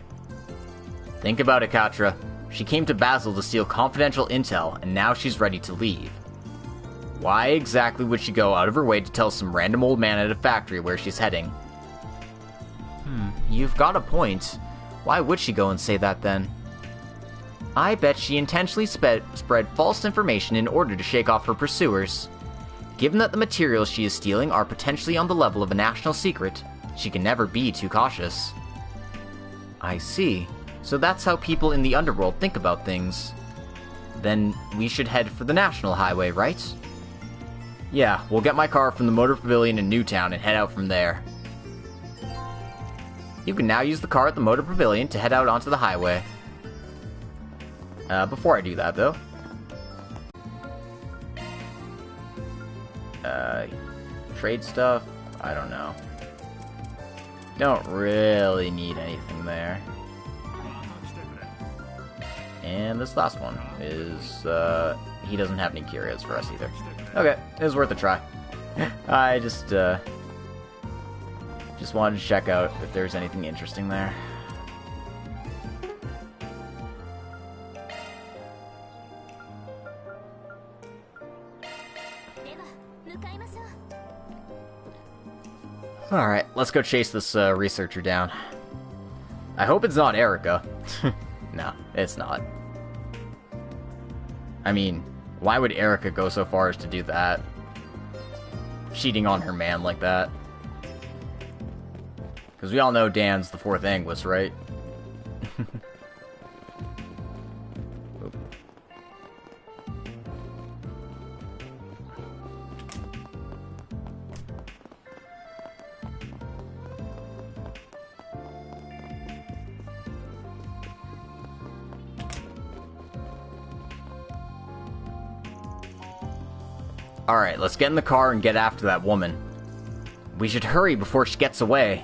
Think about it, Katra. She came to Basel to steal confidential intel, and now she's ready to leave. Why exactly would she go out of her way to tell some random old man at a factory where she's heading? You've got a point. Why would she go and say that then? I bet she intentionally spread false information in order to shake off her pursuers. Given that the materials she is stealing are potentially on the level of a national secret, she can never be too cautious. I see. So that's how people in the underworld think about things. Then we should head for the National Highway, right? Yeah, we'll get my car from the Motor Pavilion in Newtown and head out from there. You can now use the car at the Motor Pavilion to head out onto the highway. Before I do that, though, trade stuff? I don't know. Don't really need anything there. And this last one is, he doesn't have any curios for us either. Okay, it was worth a try. I just wanted to check out if there's anything interesting there. Alright, let's go chase this researcher down. I hope it's not Erica. No, it's not. I mean, why would Erica go so far as to do that? Cheating on her man like that. Because we all know Dan's the fourth Anguis, right? Alright, let's get in the car and get after that woman. We should hurry before she gets away.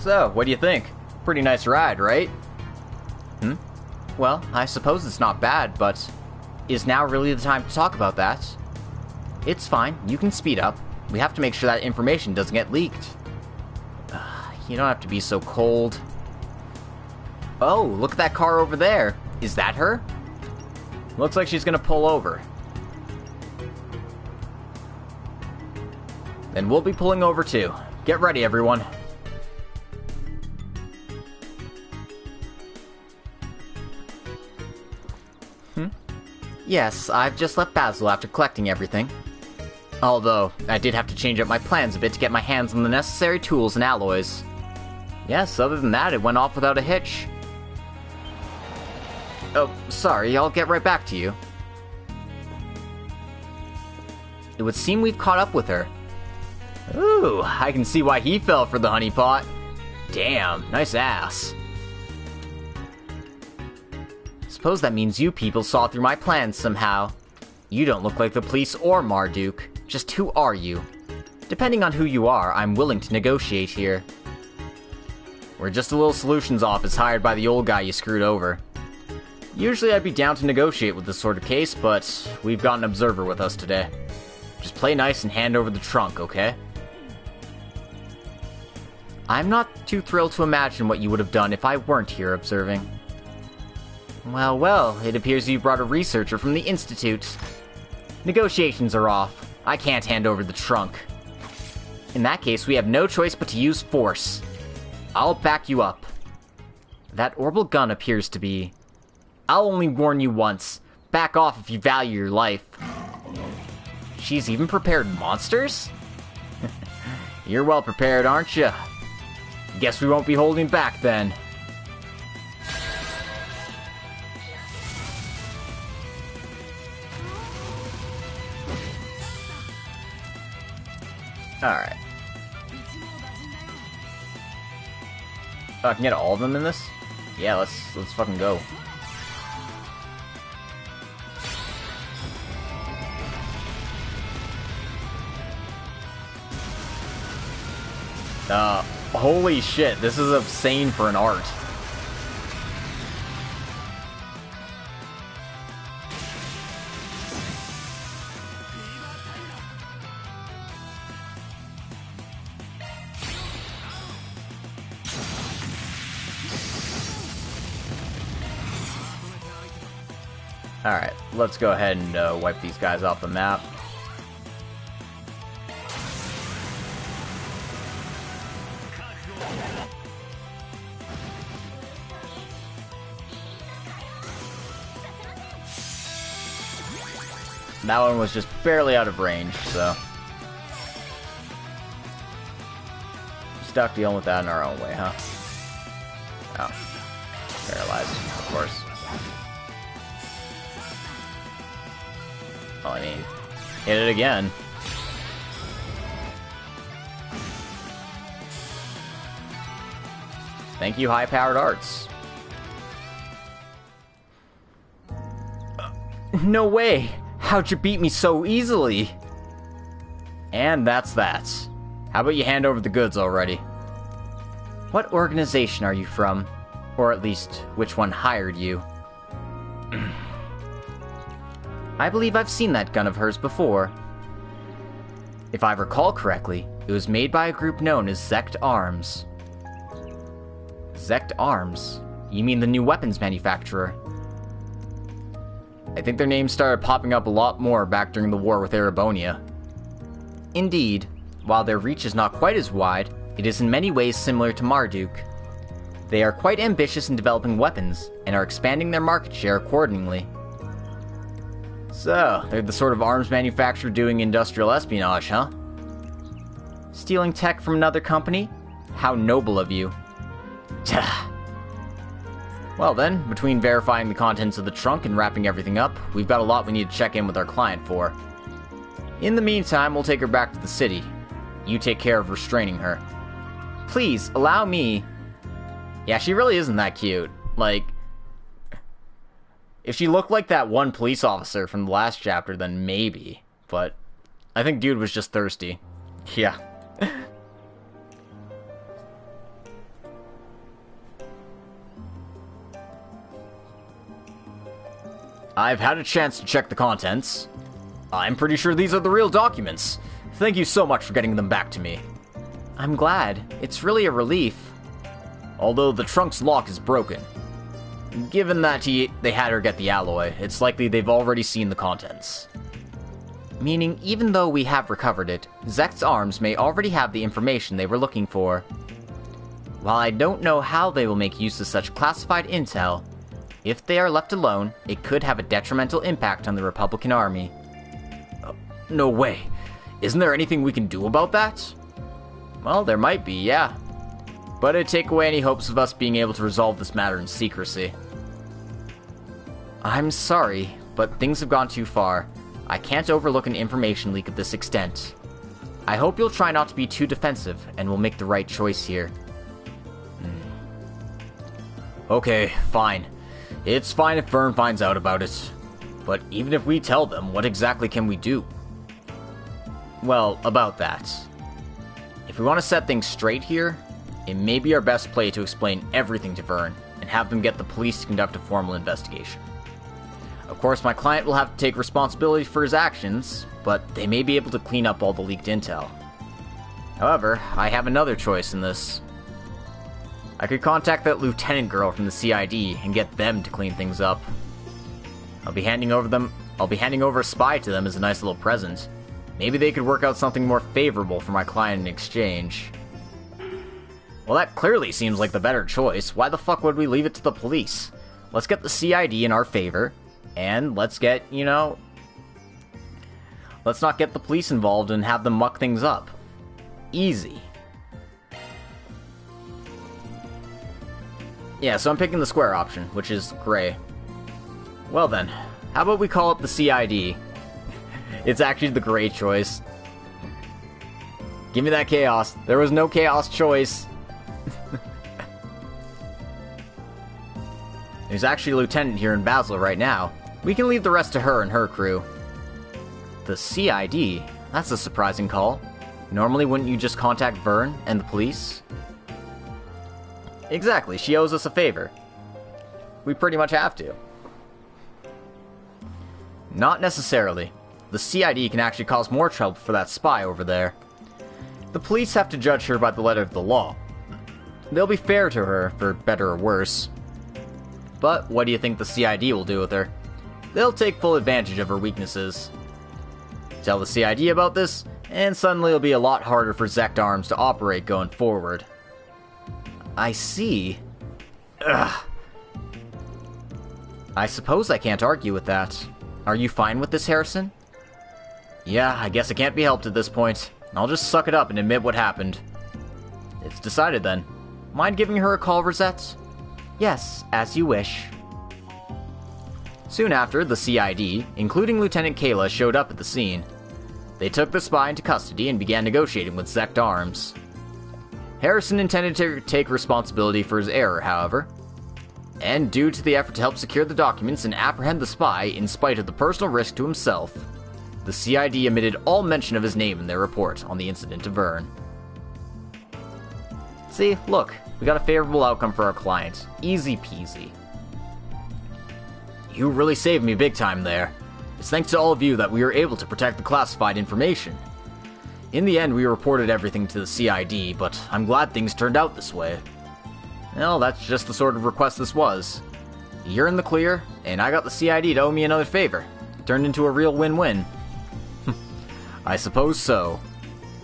So, what do you think? Pretty nice ride, right? Well, I suppose it's not bad, but is now really the time to talk about that? It's fine, you can speed up. We have to make sure that information doesn't get leaked. You don't have to be so cold. Oh, look at that car over there. Is that her? Looks like she's gonna pull over. Then we'll be pulling over too. Get ready, everyone. Yes, I've just left Basel after collecting everything. Although, I did have to change up my plans a bit to get my hands on the necessary tools and alloys. Yes, other than that, it went off without a hitch. Oh, sorry, I'll get right back to you. It would seem we've caught up with her. Ooh, I can see why he fell for the honeypot. Damn, nice ass. Suppose that means you people saw through my plans somehow. You don't look like the police or Marduk. Just who are you? Depending on who you are, I'm willing to negotiate here. We're just a little solutions office hired by the old guy you screwed over. Usually I'd be down to negotiate with this sort of case, but we've got an observer with us today. Just play nice and hand over the trunk, okay? I'm not too thrilled to imagine what you would have done if I weren't here observing. Well, well, it appears you brought a researcher from the Institute. Negotiations are off. I can't hand over the trunk. In that case, we have no choice but to use force. I'll back you up. That orbital gun appears to be... I'll only warn you once. Back off if you value your life. She's even prepared monsters? You're well prepared, aren't you? Guess we won't be holding back then. Alright. Oh, I can get all of them in this? Yeah, let's fucking go. Holy shit, this is insane for an art. Alright, let's go ahead and wipe these guys off the map. That one was just barely out of range, so... Stuck dealing with that in our own way, huh? Oh. Paralyzed, of course. Well, I mean, hit it again. Thank you, high-powered arts. No way! How'd you beat me so easily? And that's that. How about you hand over the goods already? What organization are you from? Or at least, which one hired you? I believe I've seen that gun of hers before. If I recall correctly, it was made by a group known as Zect Arms. Zect Arms? You mean the new weapons manufacturer? I think their names started popping up a lot more back during the war with Erebonia. Indeed. While their reach is not quite as wide, it is in many ways similar to Marduk. They are quite ambitious in developing weapons, and are expanding their market share accordingly. So, they're the sort of arms manufacturer doing industrial espionage, huh? Stealing tech from another company? How noble of you. Well then, between verifying the contents of the trunk and wrapping everything up, we've got a lot we need to check in with our client for. In the meantime, we'll take her back to the city. You take care of restraining her. Please, allow me. Yeah, she really isn't that cute. Like, if she looked like that one police officer from the last chapter, then maybe. But I think dude was just thirsty. Yeah. I've had a chance to check the contents. I'm pretty sure these are the real documents. Thank you so much for getting them back to me. I'm glad. It's really a relief. Although the trunk's lock is broken. Given that they had her get the alloy, it's likely they've already seen the contents. Meaning, even though we have recovered it, Zect's Arms may already have the information they were looking for. While I don't know how they will make use of such classified intel, if they are left alone, it could have a detrimental impact on the Republican Army. No way. Isn't there anything we can do about that? Well, there might be, yeah. But it'd take away any hopes of us being able to resolve this matter in secrecy. I'm sorry, but things have gone too far. I can't overlook an information leak of this extent. I hope you'll try not to be too defensive, and will make the right choice here. Okay, fine. It's fine if Vern finds out about it. But even if we tell them, what exactly can we do? Well, about that. If we want to set things straight here, it may be our best play to explain everything to Vern, and have them get the police to conduct a formal investigation. Of course, my client will have to take responsibility for his actions, but they may be able to clean up all the leaked intel. However, I have another choice in this. I could contact that lieutenant girl from the CID and get them to clean things up. I'll be handing over a spy to them as a nice little present. Maybe they could work out something more favorable for my client in exchange. Well, that clearly seems like the better choice. Why the fuck would we leave it to the police? Let's get the CID in our favor, and let's get, let's not get the police involved and have them muck things up. Easy. Yeah, so I'm picking the square option, which is gray. Well then, how about we call it the CID? It's actually the gray choice. Give me that chaos. There was no chaos choice. There's actually a lieutenant here in Basel right now. We can leave the rest to her and her crew. The CID? That's a surprising call. Normally, wouldn't you just contact Vern and the police? Exactly, she owes us a favor. We pretty much have to. Not necessarily. The CID can actually cause more trouble for that spy over there. The police have to judge her by the letter of the law. They'll be fair to her, for better or worse. But what do you think the CID will do with her? They'll take full advantage of her weaknesses. Tell the CID about this, and suddenly it'll be a lot harder for Zect Arms to operate going forward. I see. Ugh. I suppose I can't argue with that. Are you fine with this, Harrison? Yeah, I guess it can't be helped at this point. I'll just suck it up and admit what happened. It's decided then. Mind giving her a call, Rosette? Yes, as you wish. Soon after, the CID, including Lieutenant Kayla, showed up at the scene. They took the spy into custody and began negotiating with Zect Arms. Harrison intended to take responsibility for his error, however. and due to the effort to help secure the documents and apprehend the spy in spite of the personal risk to himself, the CID omitted all mention of his name in their report on the incident to Vern. See, look, we got a favorable outcome for our client. Easy peasy. You really saved me big time there. It's thanks to all of you that we were able to protect the classified information. In the end, we reported everything to the CID, but I'm glad things turned out this way. Well, that's just the sort of request this was. You're in the clear, and I got the CID to owe me another favor. Turned into a real win-win. I suppose so.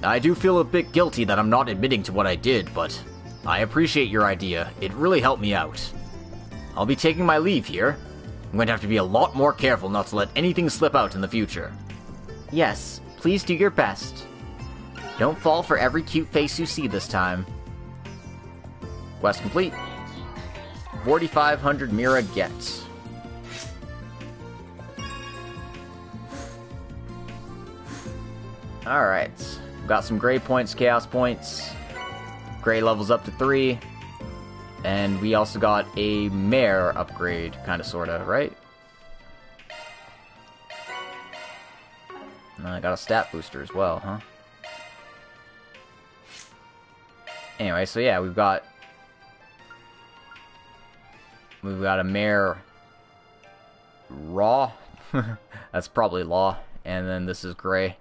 I do feel a bit guilty that I'm not admitting to what I did, but I appreciate your idea. It really helped me out. I'll be taking my leave here. I'm going to have to be a lot more careful not to let anything slip out in the future. Yes, please do your best. Don't fall for every cute face you see this time. Quest complete. 4,500 Mira get. Alright. Got some Gray points, Chaos points. Gray levels up to 3. And we also got a Mare upgrade, kinda sorta, right? And I got a stat booster as well, huh? Anyway, so yeah, we've got a Mare Raw. That's probably Law. And then this is Gray.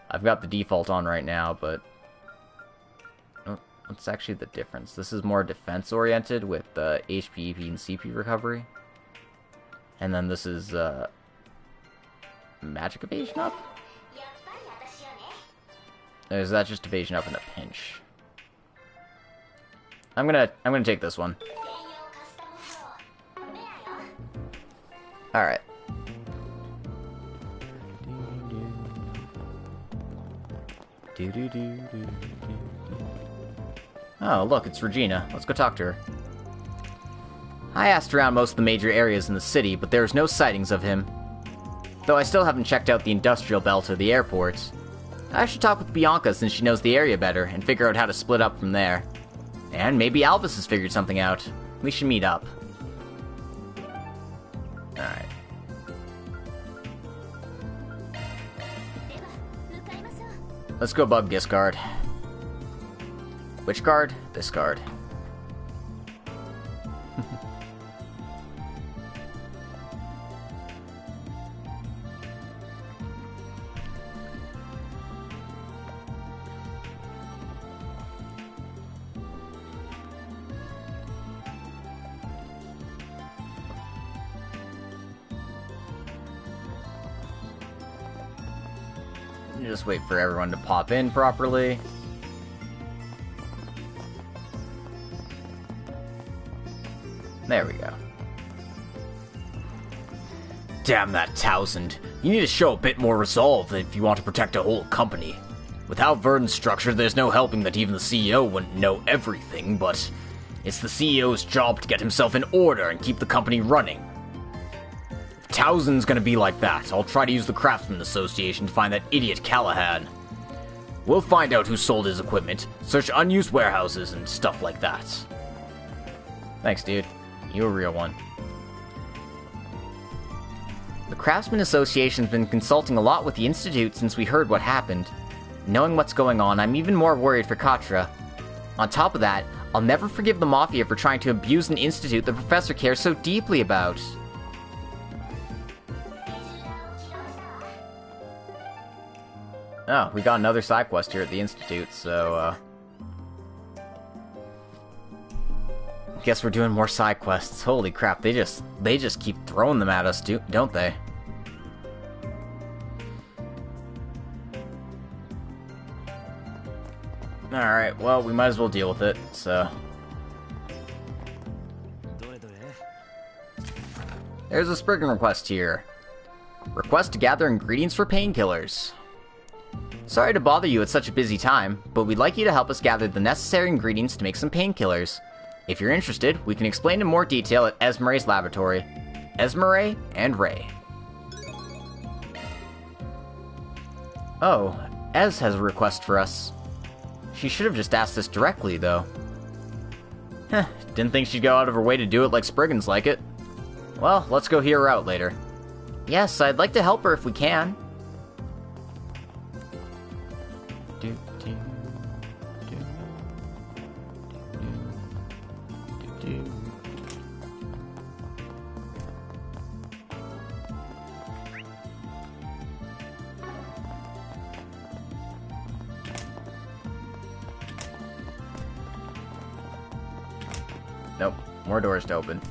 I've got the default on right now, but what's actually the difference? This is more defense-oriented with HP, EP, and CP recovery. And then this is magic evasion up? Or is that just evasion up in a pinch? I'm gonna take this one. Alright. Oh, look, it's Regina. Let's go talk to her. I asked around most of the major areas in the city, but there's no sightings of him. Though I still haven't checked out the industrial belt or the airport. I should talk with Bianca since she knows the area better, and figure out how to split up from there. And maybe Albus has figured something out. We should meet up. Alright. Let's go bug this guard. Which guard? This guard. Just wait for everyone to pop in properly. There we go. Damn that Townsend. You need to show a bit more resolve if you want to protect a whole company. Without Verdon's structure, there's no helping that even the CEO wouldn't know everything, but it's the CEO's job to get himself in order and keep the company running. If Townsend's gonna be like that, I'll try to use the Craftsman Association to find that idiot Callahan. We'll find out who sold his equipment, search unused warehouses, and stuff like that. Thanks, dude. You're a real one. The Craftsman Association's been consulting a lot with the Institute since we heard what happened. Knowing what's going on, I'm even more worried for Katra. On top of that, I'll never forgive the Mafia for trying to abuse an institute the Professor cares so deeply about. Oh, we got another side quest here at the Institute, so, guess we're doing more side quests. Holy crap, they just keep throwing them at us, don't they? Alright, well, we might as well deal with it, so... There's a Spriggan request here. Request to gather ingredients for painkillers. Sorry to bother you at such a busy time, but we'd like you to help us gather the necessary ingredients to make some painkillers. If you're interested, we can explain in more detail at Esmeray's laboratory. Esmeray and Ray. Oh, Ez has a request for us. She should have just asked us directly, though. Didn't think she'd go out of her way to do it like Spriggans like it. Well, let's go hear her out later. Yes, I'd like to help her if we can. Nope, more doors to open.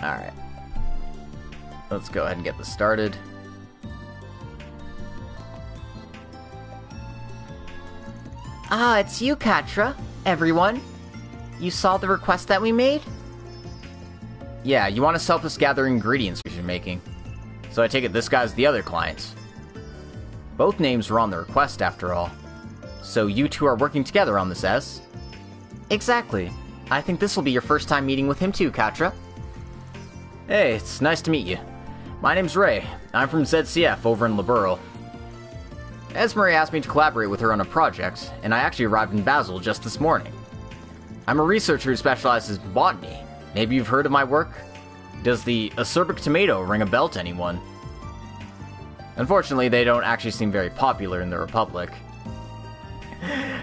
Alright. Let's go ahead and get this started. Ah, it's you, Katra. Everyone. You saw the request that we made? Yeah, you want us to help us gather ingredients you're making. So I take it this guy's the other client. Both names were on the request, after all. So you two are working together on this, S? Exactly. I think this will be your first time meeting with him too, Katra. Hey, it's nice to meet you. My name's Ray. I'm from ZCF over in Liberal. Esmery asked me to collaborate with her on a project, and I actually arrived in Basel just this morning. I'm a researcher who specializes in botany. Maybe you've heard of my work? Does the Acerbic Tomato ring a bell to anyone? Unfortunately, they don't actually seem very popular in the Republic.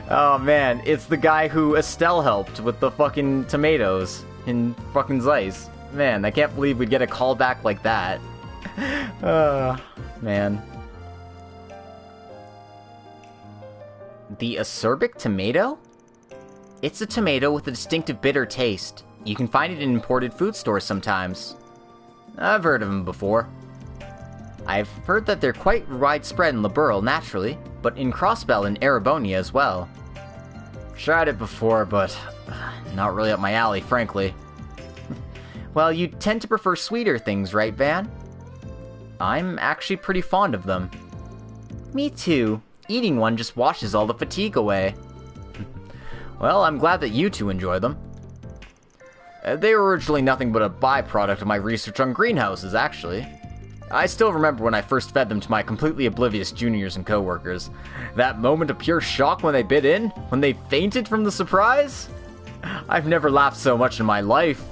Oh man, it's the guy who Estelle helped with the fucking tomatoes in fucking Zeiss. Man, I can't believe we'd get a callback like that. Man. The Acerbic Tomato? It's a tomato with a distinctive bitter taste. You can find it in imported food stores sometimes. I've heard of them before. I've heard that they're quite widespread in Liberal, naturally, but in Crossbell and Erebonia as well. Tried it before, but not really up my alley, frankly. Well, you tend to prefer sweeter things, right, Van? I'm actually pretty fond of them. Me too. Eating one just washes all the fatigue away. Well, I'm glad that you two enjoy them. They were originally nothing but a byproduct of my research on greenhouses, actually. I still remember when I first fed them to my completely oblivious juniors and coworkers. That moment of pure shock when they bit in, when they fainted from the surprise. I've never laughed so much in my life.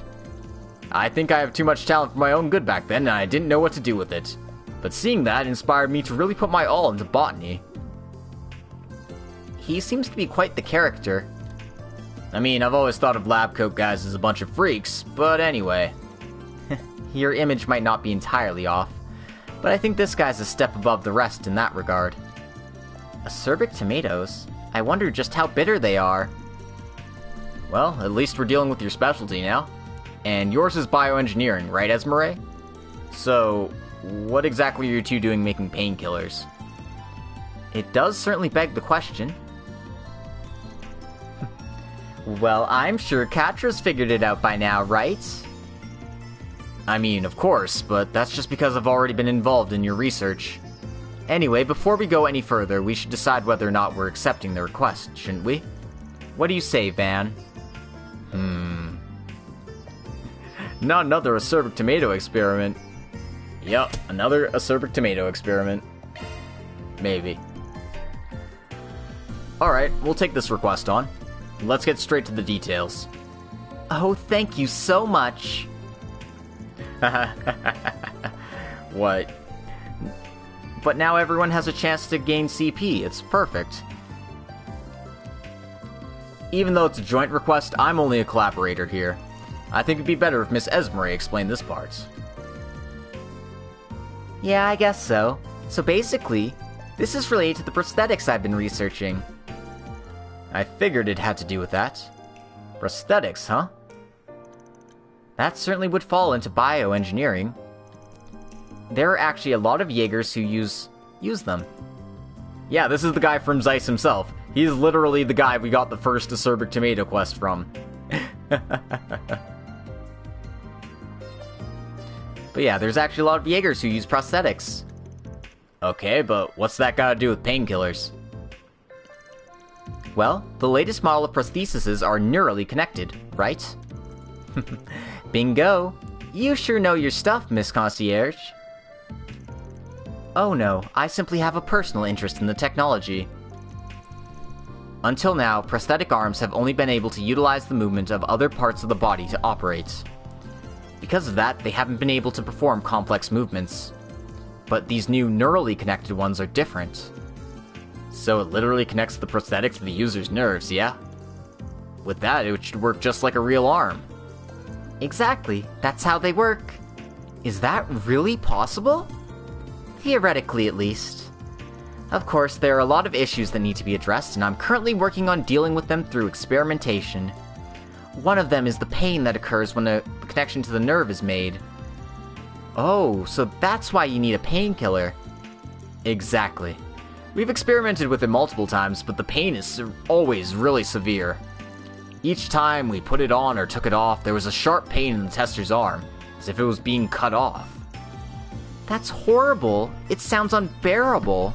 I think I have too much talent for my own good back then, and I didn't know what to do with it. But seeing that inspired me to really put my all into botany. He seems to be quite the character. I mean, I've always thought of lab coat guys as a bunch of freaks, but anyway. Your image might not be entirely off, but I think this guy's a step above the rest in that regard. Acerbic tomatoes? I wonder just how bitter they are. Well, at least we're dealing with your specialty now. And yours is bioengineering, right, Esmery? So, what exactly are you two doing making painkillers? It does certainly beg the question. Well, I'm sure Katra's figured it out by now, right? I mean, of course, but that's just because I've already been involved in your research. Anyway, before we go any further, we should decide whether or not we're accepting the request, shouldn't we? What do you say, Van? Not another Acerbic Tomato experiment. Yup, another Acerbic Tomato experiment. Maybe. Alright, we'll take this request on. Let's get straight to the details. Oh, thank you so much. What? But now everyone has a chance to gain CP. It's perfect. Even though it's a joint request, I'm only a collaborator here. I think it'd be better if Miss Esmery explained this part. Yeah, I guess so. So basically, this is related to the prosthetics I've been researching. I figured it had to do with that. Prosthetics, huh? That certainly would fall into bioengineering. There are actually a lot of Jaegers who use them. Yeah, this is the guy from Zeiss himself. He's literally the guy we got the first Acerbic Tomato quest from. But yeah, there's actually a lot of Jaegers who use prosthetics. Okay, but what's that got to do with painkillers? Well, the latest model of prostheses are neurally connected, right? Bingo! You sure know your stuff, Miss Concierge. Oh no, I simply have a personal interest in the technology. Until now, prosthetic arms have only been able to utilize the movement of other parts of the body to operate. Because of that, they haven't been able to perform complex movements. But these new neurally connected ones are different. So it literally connects the prosthetic to the user's nerves, yeah? With that, it should work just like a real arm. Exactly, that's how they work. Is that really possible? Theoretically, at least. Of course, there are a lot of issues that need to be addressed, and I'm currently working on dealing with them through experimentation. One of them is the pain that occurs when a connection to the nerve is made. Oh, so that's why you need a painkiller. Exactly. We've experimented with it multiple times, but the pain is always really severe. Each time we put it on or took it off, there was a sharp pain in the tester's arm, as if it was being cut off. That's horrible. It sounds unbearable.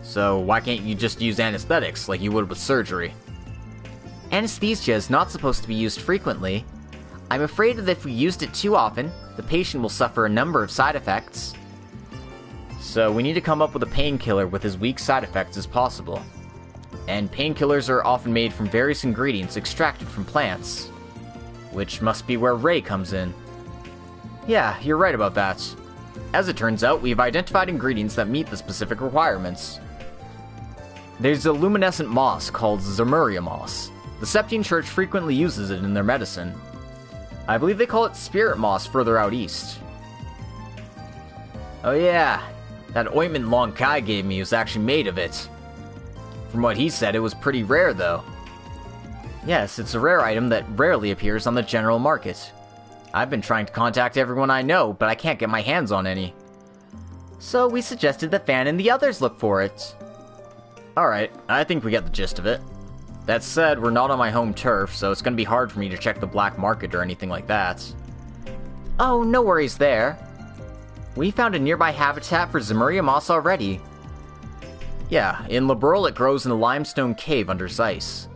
So why can't you just use anesthetics like you would with surgery? Anesthesia is not supposed to be used frequently. I'm afraid that if we used it too often, the patient will suffer a number of side effects. So we need to come up with a painkiller with as weak side effects as possible. And painkillers are often made from various ingredients extracted from plants. Which must be where Ray comes in. Yeah, you're right about that. As it turns out, we've identified ingredients that meet the specific requirements. There's a luminescent moss called Zamuria Moss. The Septine Church frequently uses it in their medicine. I believe they call it spirit moss further out east. Oh yeah, that ointment Long Kai gave me was actually made of it. From what he said, it was pretty rare though. Yes, it's a rare item that rarely appears on the general market. I've been trying to contact everyone I know, but I can't get my hands on any. So we suggested that Fan and the others look for it. Alright, I think we get the gist of it. That said, we're not on my home turf, so it's gonna be hard for me to check the black market or anything like that. Oh, no worries there. We found a nearby habitat for Zamuria Moss already. Yeah, in Liberal it grows in a limestone cave under ice.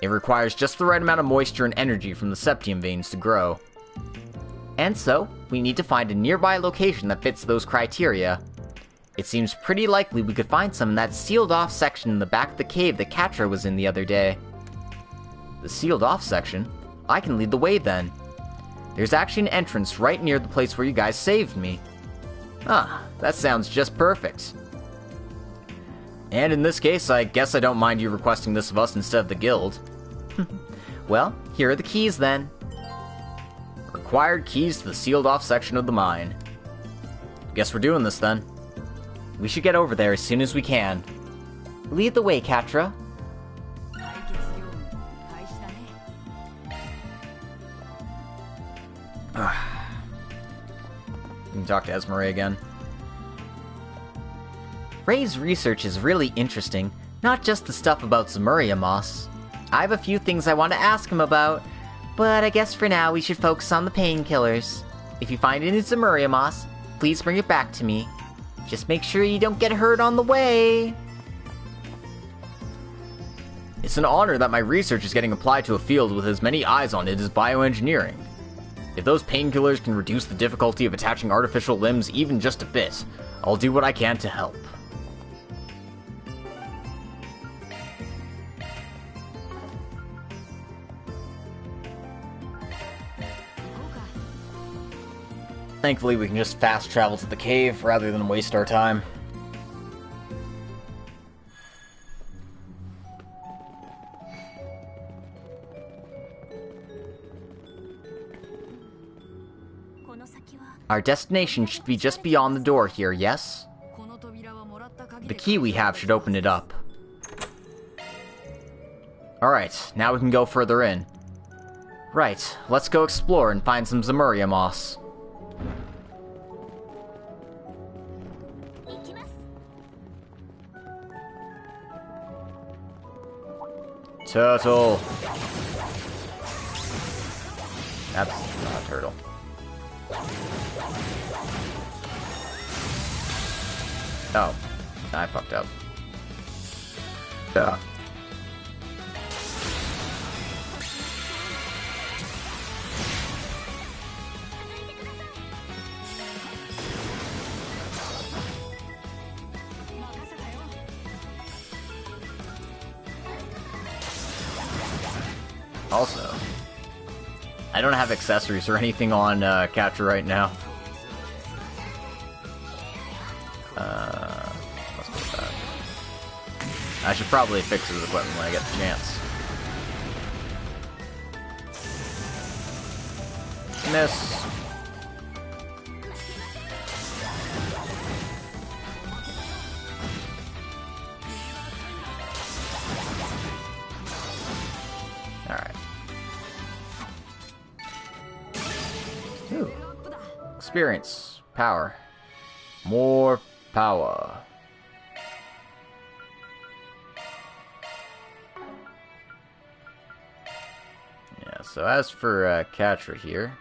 It requires just the right amount of moisture and energy from the septium veins to grow. And so, we need to find a nearby location that fits those criteria. It seems pretty likely we could find some in that sealed-off section in the back of the cave that Katra was in the other day. The sealed-off section? I can lead the way then. There's actually an entrance right near the place where you guys saved me. Ah, that sounds just perfect. And in this case, I guess I don't mind you requesting this of us instead of the guild. Well, here are the keys then. Required keys to the sealed-off section of the mine. Guess we're doing this then. We should get over there as soon as we can. Lead the way, Katra. You can talk to Esmeralda again. Ray's research is really interesting, not just the stuff about Zamuria Moss. I have a few things I want to ask him about, but I guess for now we should focus on the painkillers. If you find any Zamuria Moss, please bring it back to me. Just make sure you don't get hurt on the way. It's an honor that my research is getting applied to a field with as many eyes on it as bioengineering. If those painkillers can reduce the difficulty of attaching artificial limbs even just a bit, I'll do what I can to help. Thankfully, we can just fast travel to the cave rather than waste our time. Our destination should be just beyond the door here, yes? The key we have should open it up. Alright, now we can go further in. Right, let's go explore and find some Zamuria Moss. Turtle! That's not a turtle. Oh, I fucked up. Yeah. Also, I don't have accessories or anything on capture right now. Let's go with that. I should probably fix his equipment when I get the chance. Miss. Alright. Ooh. Experience. Power. More power. Yeah, so as for Catra here,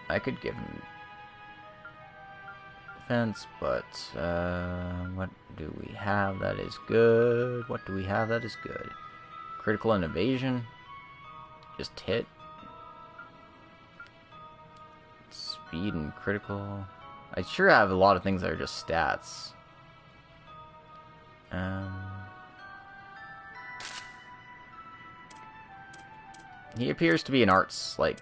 I could give him defense, but what do we have that is good? What do we have that is good? Critical and evasion. Just hit. Speed and critical. I sure have a lot of things that are just stats. He appears to be an arts, like...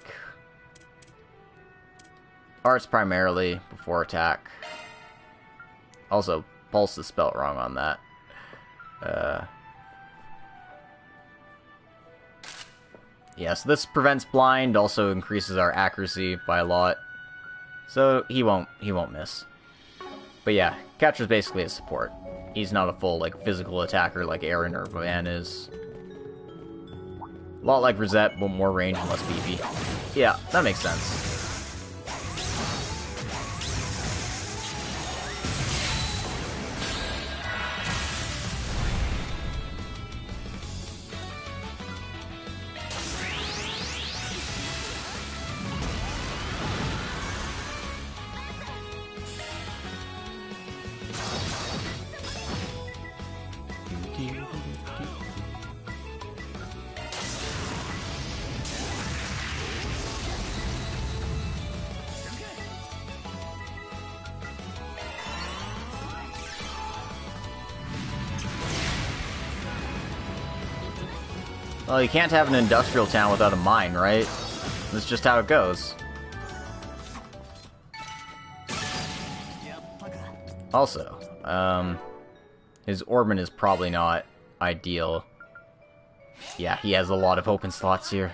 Arts primarily, before attack. Also, Pulse is spelt wrong on that. Yeah, so this prevents blind, also increases our accuracy by a lot. So he won't miss. But yeah, Catra's basically a support. He's not a full, like, physical attacker like Aaron or Van is. A lot like Rosette, but more range and less beefy. Yeah, that makes sense. Well, you can't have an industrial town without a mine, right? That's just how it goes. Also, his orbment is probably not ideal. Yeah, he has a lot of open slots here.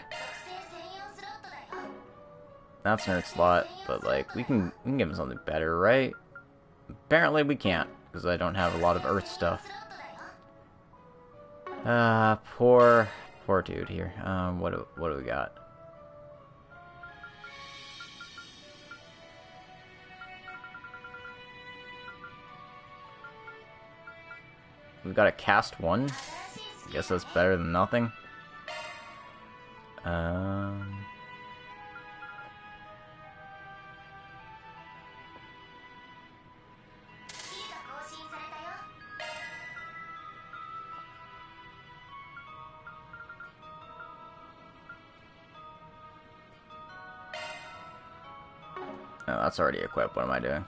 That's an Earth slot, but like, we can give him something better, right? Apparently we can't, because I don't have a lot of Earth stuff. Poor dude here. What do we got? We've got a cast 1. I guess that's better than nothing. Oh, that's already equipped. What am I doing?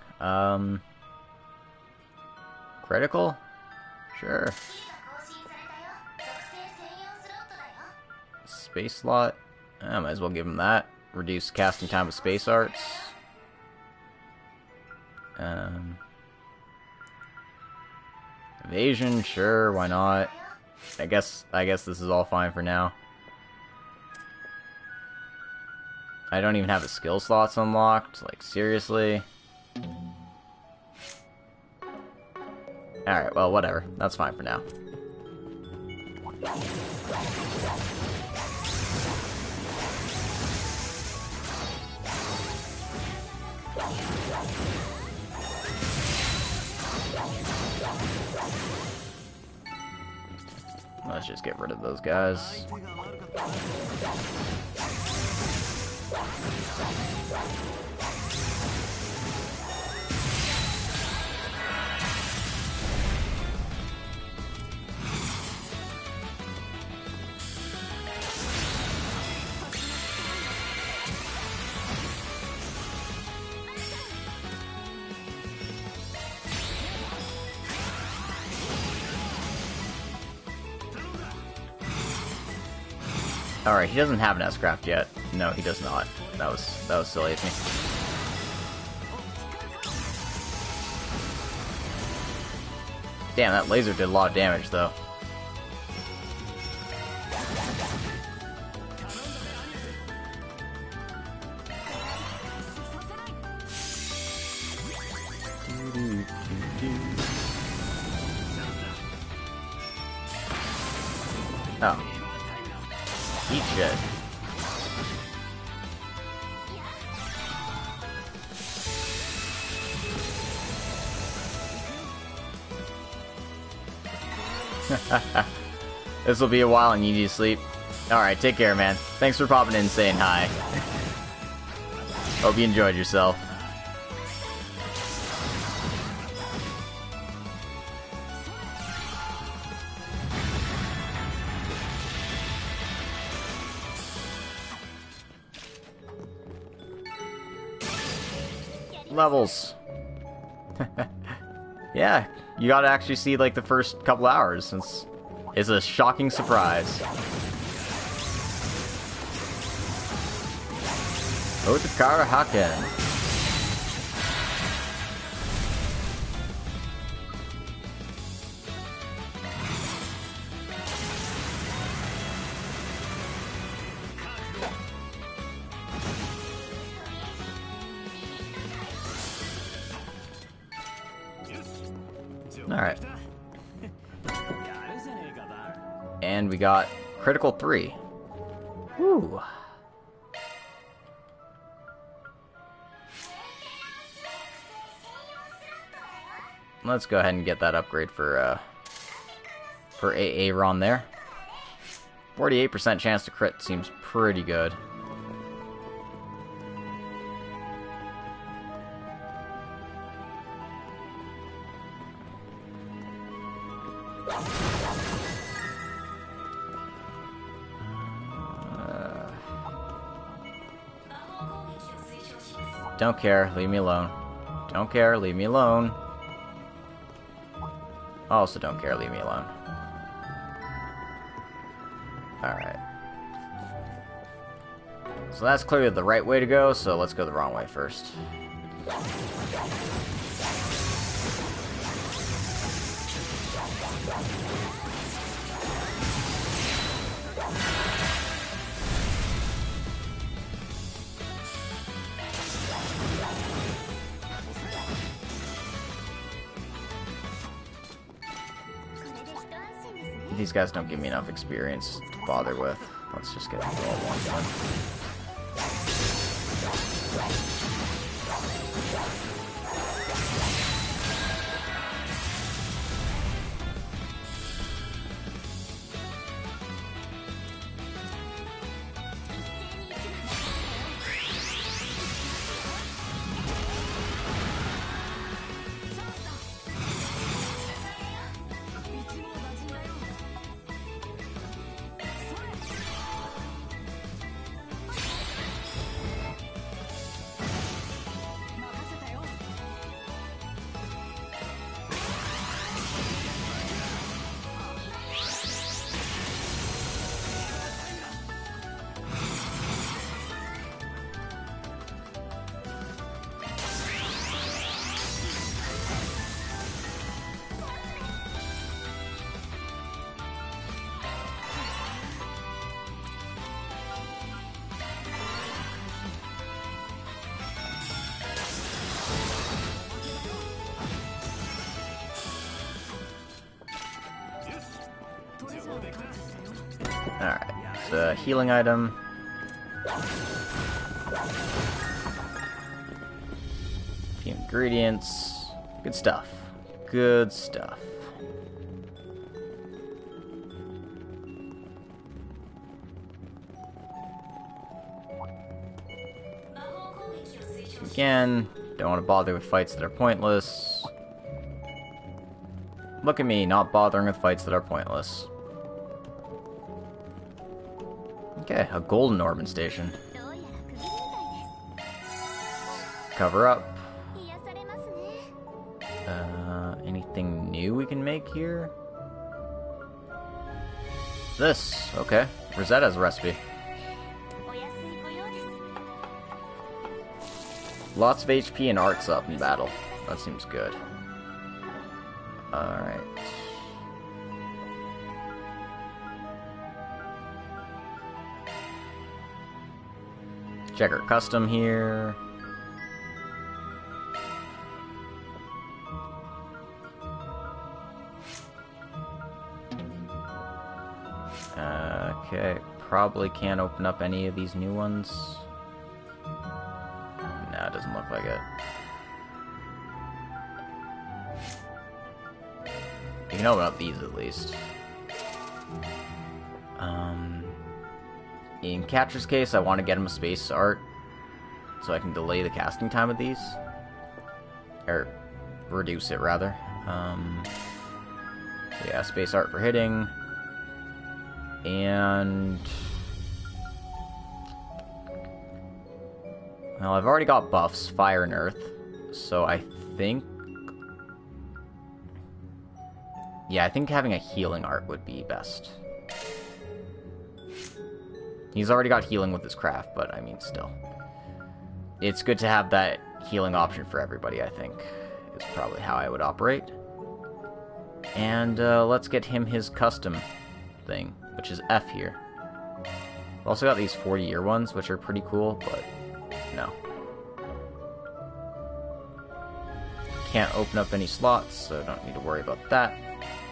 Critical? Sure. Space slot? I might as well give him that. Reduce casting time with space arts. Evasion? Sure, why not? I guess this is all fine for now. I don't even have the skill slots unlocked. Like, seriously? Alright, well, whatever. That's fine for now. Let's just get rid of those guys. Alright, he doesn't have an S-Craft yet. No, he does not. That was silly of me. Damn, that laser did a lot of damage, though. Oh. Eat shit. This will be a while and you need to sleep. Alright, take care, man. Thanks for popping in and saying hi. Hope you enjoyed yourself. Levels. Yeah, you gotta actually see like the first couple hours, since it's a shocking surprise. Otakara Haken. Alright. And we got critical 3. Woo. Let's go ahead and get that upgrade for Aaron there. 48% chance to crit seems pretty good. Don't care, leave me alone. Don't care, leave me alone. Also don't care, leave me alone. Alright. So that's clearly the right way to go, so let's go the wrong way first. These guys don't give me enough experience to bother with. Let's just get them all one done. Alright, it's a healing item. Few ingredients. Good stuff. Good stuff. Again, don't want to bother with fights that are pointless. Look at me, not bothering with fights that are pointless. Okay, a golden orbment station. Cover up. Anything new we can make here? This, okay. Rosetta's recipe. Lots of HP and arts up in battle. That seems good. Alright. Check our custom here. Okay, probably can't open up any of these new ones. No, it doesn't look like it. You can open up these at least. In Catcher's case, I want to get him a space art so I can delay the casting time of these. Or reduce it, rather. Yeah, space art for hitting. And... well, I've already got buffs, Fire and Earth, so I think... yeah, I think having a healing art would be best. He's already got healing with his craft, but I mean, still. It's good to have that healing option for everybody, I think, is probably how I would operate. And let's get him his custom thing, which is F here. I've also got these 40-year ones, which are pretty cool, but no. Can't open up any slots, so don't need to worry about that.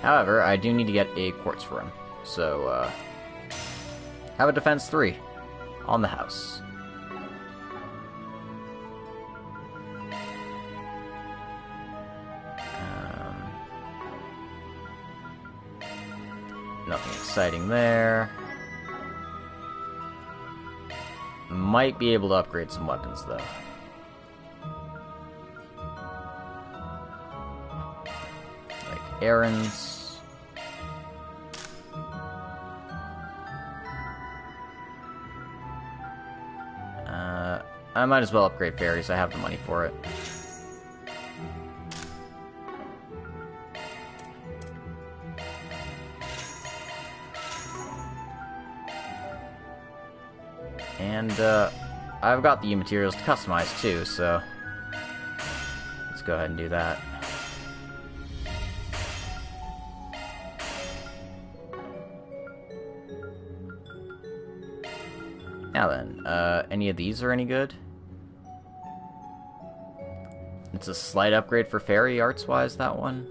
However, I do need to get a quartz for him, so have a defense 3 on the house. Nothing exciting there. Might be able to upgrade some weapons, though. Like errands. I might as well upgrade fairies. I have the money for it. And, I've got the materials to customize, too, so... let's go ahead and do that. Now then, any of these are any good? It's a slight upgrade for fairy arts-wise, that one.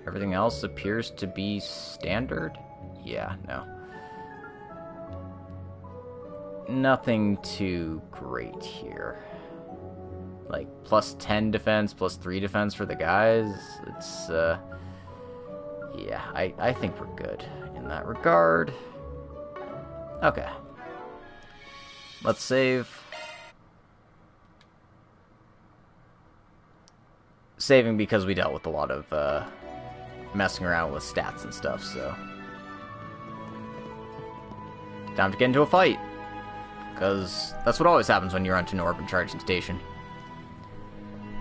Everything else appears to be standard? Yeah, no. Nothing too great here. Like, plus 10 defense, plus 3 defense for the guys. It's, yeah, I think we're good in that regard. Okay. Let's save. Saving because we dealt with a lot of, messing around with stats and stuff, so... time to get into a fight! Because that's what always happens when you're onto an orbit charging station.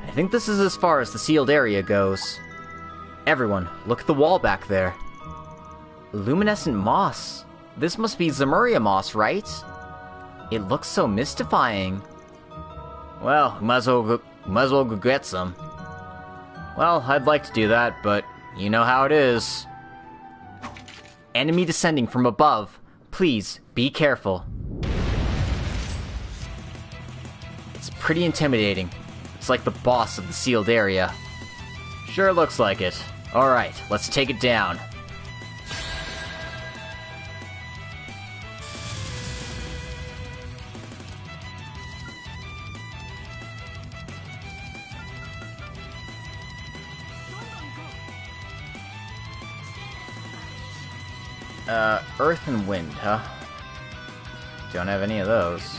I think this is as far as the sealed area goes. Everyone, look at the wall back there. Luminescent moss. This must be Zamuria Moss, right? It looks so mystifying. Well, might as well go get some. Well, I'd like to do that, but you know how it is. Enemy descending from above. Please, be careful. It's pretty intimidating. It's like the boss of the sealed area. Sure looks like it. Alright, let's take it down. Earth and wind, huh? Don't have any of those.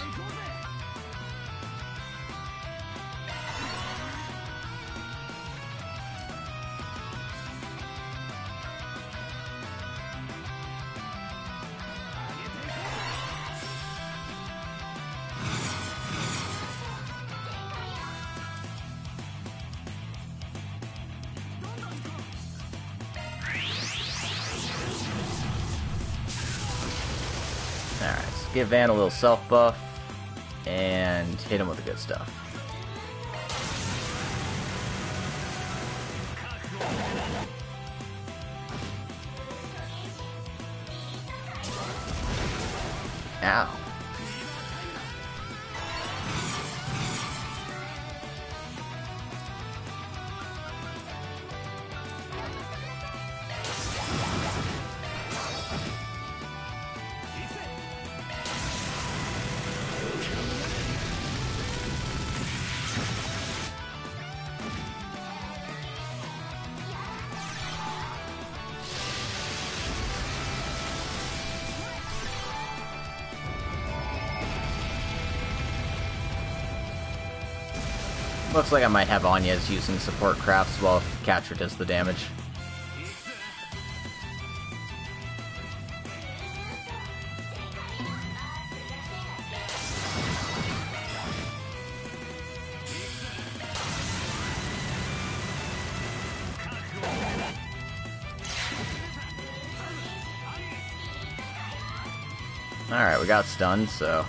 Alright, so give Van a little self-buff, and hit him with the good stuff. Ow. Looks like I might have Anya's using support crafts while Catra does the damage. Alright, we got stunned, so...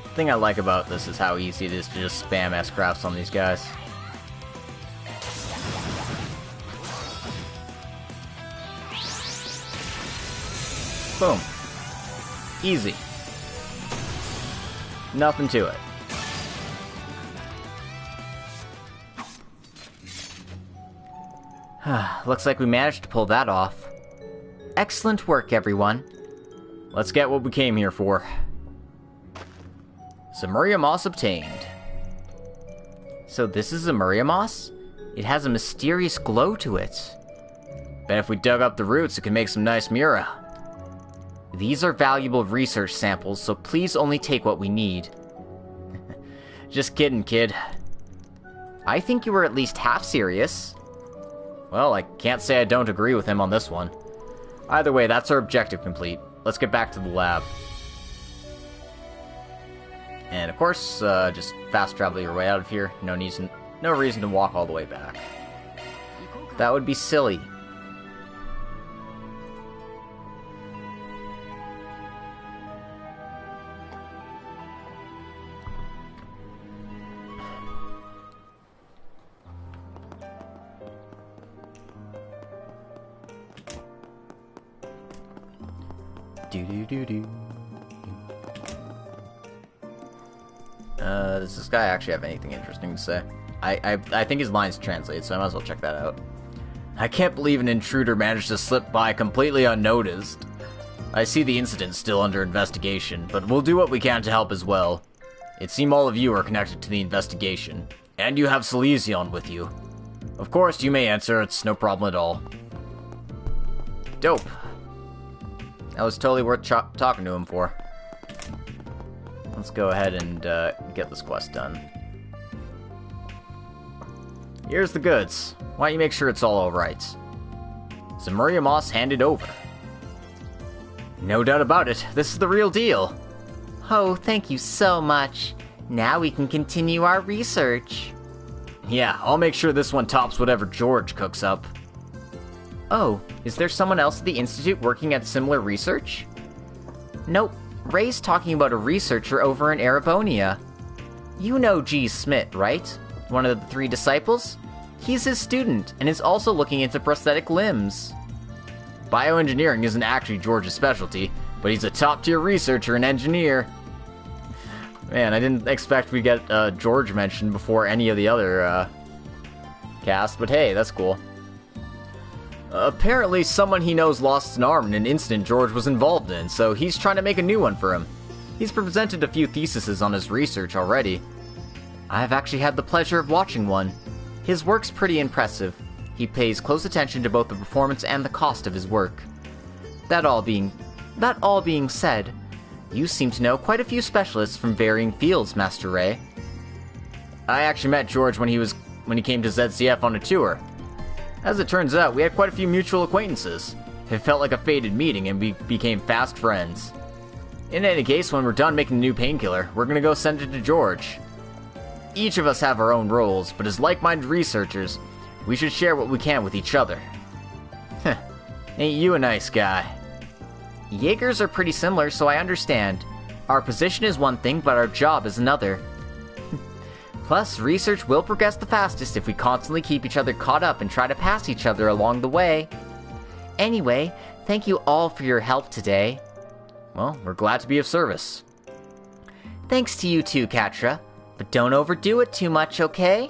The thing I like about this is how easy it is to just spam S-crafts on these guys. Boom. Easy. Nothing to it. Looks like we managed to pull that off. Excellent work, everyone. Let's get what we came here for. Zamuria Moss obtained. So this is Zamuria Moss? It has a mysterious glow to it. Bet if we dug up the roots, it could make some nice Mura. These are valuable research samples, so please only take what we need. Just kidding, kid. I think you were at least half serious. Well, I can't say I don't agree with him on this one. Either way, that's our objective complete. Let's get back to the lab. And of course, just fast travel your way out of here. No reason to walk all the way back. That would be silly. Do-do-do-do. Does this guy actually have anything interesting to say? I think his lines translate, so I might as well check that out. I can't believe an intruder managed to slip by completely unnoticed. I see the incident's still under investigation, but we'll do what we can to help as well. It seems all of you are connected to the investigation, and you have Silesion with you. Of course, you may answer, it's no problem at all. Dope. That was totally worth talking to him for. Let's go ahead and get this quest done. Here's the goods. Why don't you make sure it's all alright? Zamuria Moss handed over. No doubt about it, this is the real deal. Oh, thank you so much. Now we can continue our research. Yeah, I'll make sure this one tops whatever George cooks up. Oh, is there someone else at the Institute working at similar research? Nope. Ray's talking about a researcher over in Erebonia. You know G. Smith, right? One of the 3 disciples? He's his student, and is also looking into prosthetic limbs. Bioengineering isn't actually George's specialty, but he's a top-tier researcher and engineer. Man, I didn't expect we'd get George mentioned before any of the other cast, but hey, that's cool. Apparently, someone he knows lost an arm in an incident George was involved in, so he's trying to make a new one for him. He's presented a few theses on his research already. I've actually had the pleasure of watching one. His work's pretty impressive. He pays close attention to both the performance and the cost of his work. That all being said, you seem to know quite a few specialists from varying fields, Master Ray. I actually met George when he was when he came to ZCF on a tour. As it turns out, we had quite a few mutual acquaintances. It felt like a fated meeting, and we became fast friends. In any case, when we're done making the new painkiller, we're gonna go send it to George. Each of us have our own roles, but as like-minded researchers, we should share what we can with each other. Heh, ain't you a nice guy? Jaegers are pretty similar, so I understand. Our position is one thing, but our job is another. Plus, research will progress the fastest if we constantly keep each other caught up and try to pass each other along the way. Anyway, thank you all for your help today. Well, we're glad to be of service. Thanks to you too, Katra. But don't overdo it too much, okay?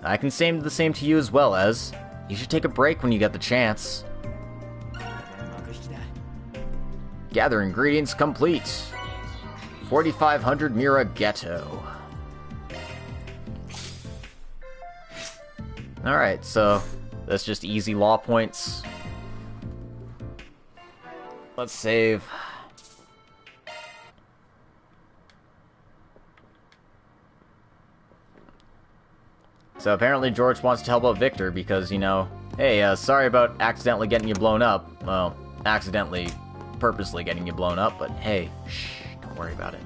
I can say the same to you as well, as you should take a break when you get the chance. Gather ingredients complete. 4500 Mira Ghetto. Alright, so that's just easy law points. Let's save. So apparently George wants to help out Victor because, you know, hey, sorry about accidentally getting you blown up. Well, accidentally, purposely getting you blown up, but hey, shh, don't worry about it.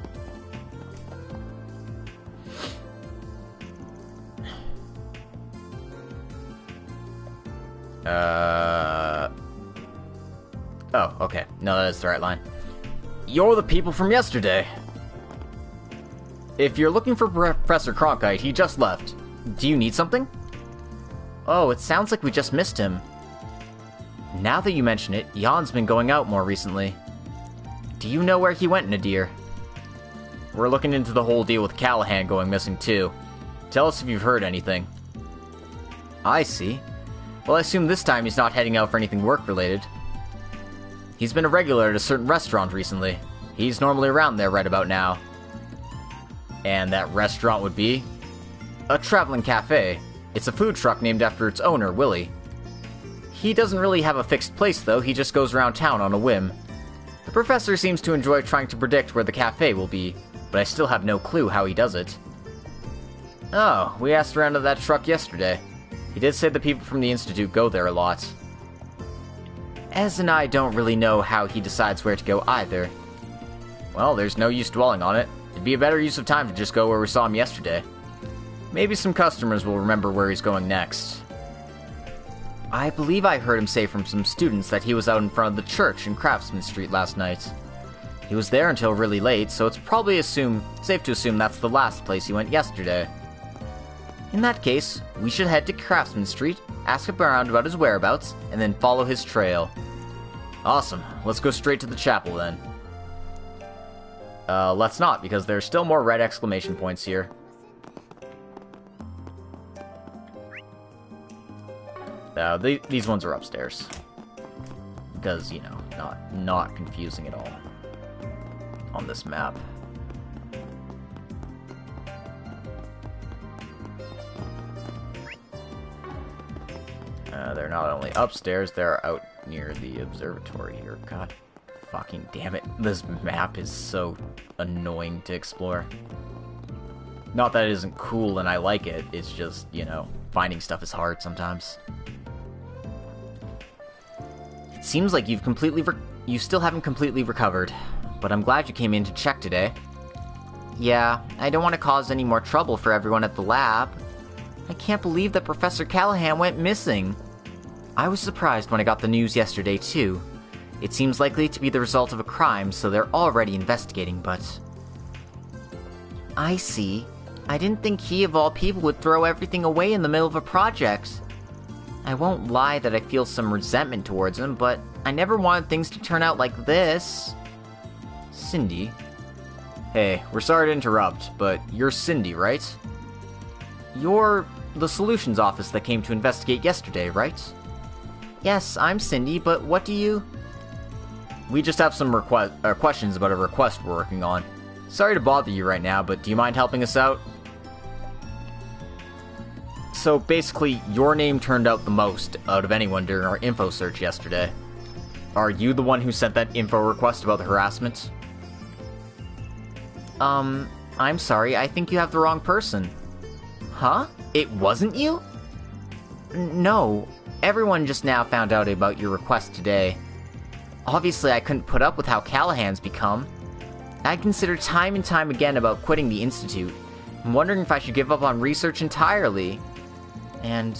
Oh, okay. No, that is the right line. You're the people from yesterday. If you're looking for Professor Cronkite, he just left. Do you need something? Oh, it sounds like we just missed him. Now that you mention it, Jan's been going out more recently. Do you know where he went, Nadir? We're looking into the whole deal with Callahan going missing too. Tell us if you've heard anything. I see. Well, I assume this time he's not heading out for anything work-related. He's been a regular at a certain restaurant recently. He's normally around there right about now. And that restaurant would be? A traveling cafe. It's a food truck named after its owner, Willie. He doesn't really have a fixed place, though. He just goes around town on a whim. The professor seems to enjoy trying to predict where the cafe will be, but I still have no clue how he does it. Oh, we asked around at that truck yesterday. He did say the people from the Institute go there a lot. Ez and I don't really know how he decides where to go either. Well, there's no use dwelling on it. It'd be a better use of time to just go where we saw him yesterday. Maybe some customers will remember where he's going next. I believe I heard him say from some students that he was out in front of the church in Craftsman Street last night. He was there until really late, so it's probably safe to assume that's the last place he went yesterday. In that case, we should head to Craftsman Street, ask around about his whereabouts, and then follow his trail. Awesome. Let's go straight to the chapel then. Let's not, because there's still more red exclamation points here. These ones are upstairs. Because, you know, not confusing at all on this map. They're not only upstairs, they're out near the observatory here. God fucking damn it. This map is so annoying to explore. Not that it isn't cool and I like it, it's just, you know, finding stuff is hard sometimes. It seems like you still haven't completely recovered, but I'm glad you came in to check today. Yeah, I don't want to cause any more trouble for everyone at the lab. I can't believe that Professor Callahan went missing. I was surprised when I got the news yesterday, too. It seems likely to be the result of a crime, so they're already investigating, but... I see. I didn't think he, of all people, would throw everything away in the middle of a project. I won't lie that I feel some resentment towards him, but I never wanted things to turn out like this. Cindy? Hey, we're sorry to interrupt, but you're Cindy, right? You're the Solutions Office that came to investigate yesterday, right? Yes, I'm Cindy, but what do you... We just have some questions about a request we're working on. Sorry to bother you right now, but do you mind helping us out? So basically, your name turned out the most out of anyone during our info search yesterday. Are you the one who sent that info request about the harassment? I'm sorry, I think you have the wrong person. Huh? It wasn't you? No. Everyone just now found out about your request today. Obviously, I couldn't put up with how Callahan's become. I considered time and time again about quitting the Institute. I'm wondering if I should give up on research entirely. And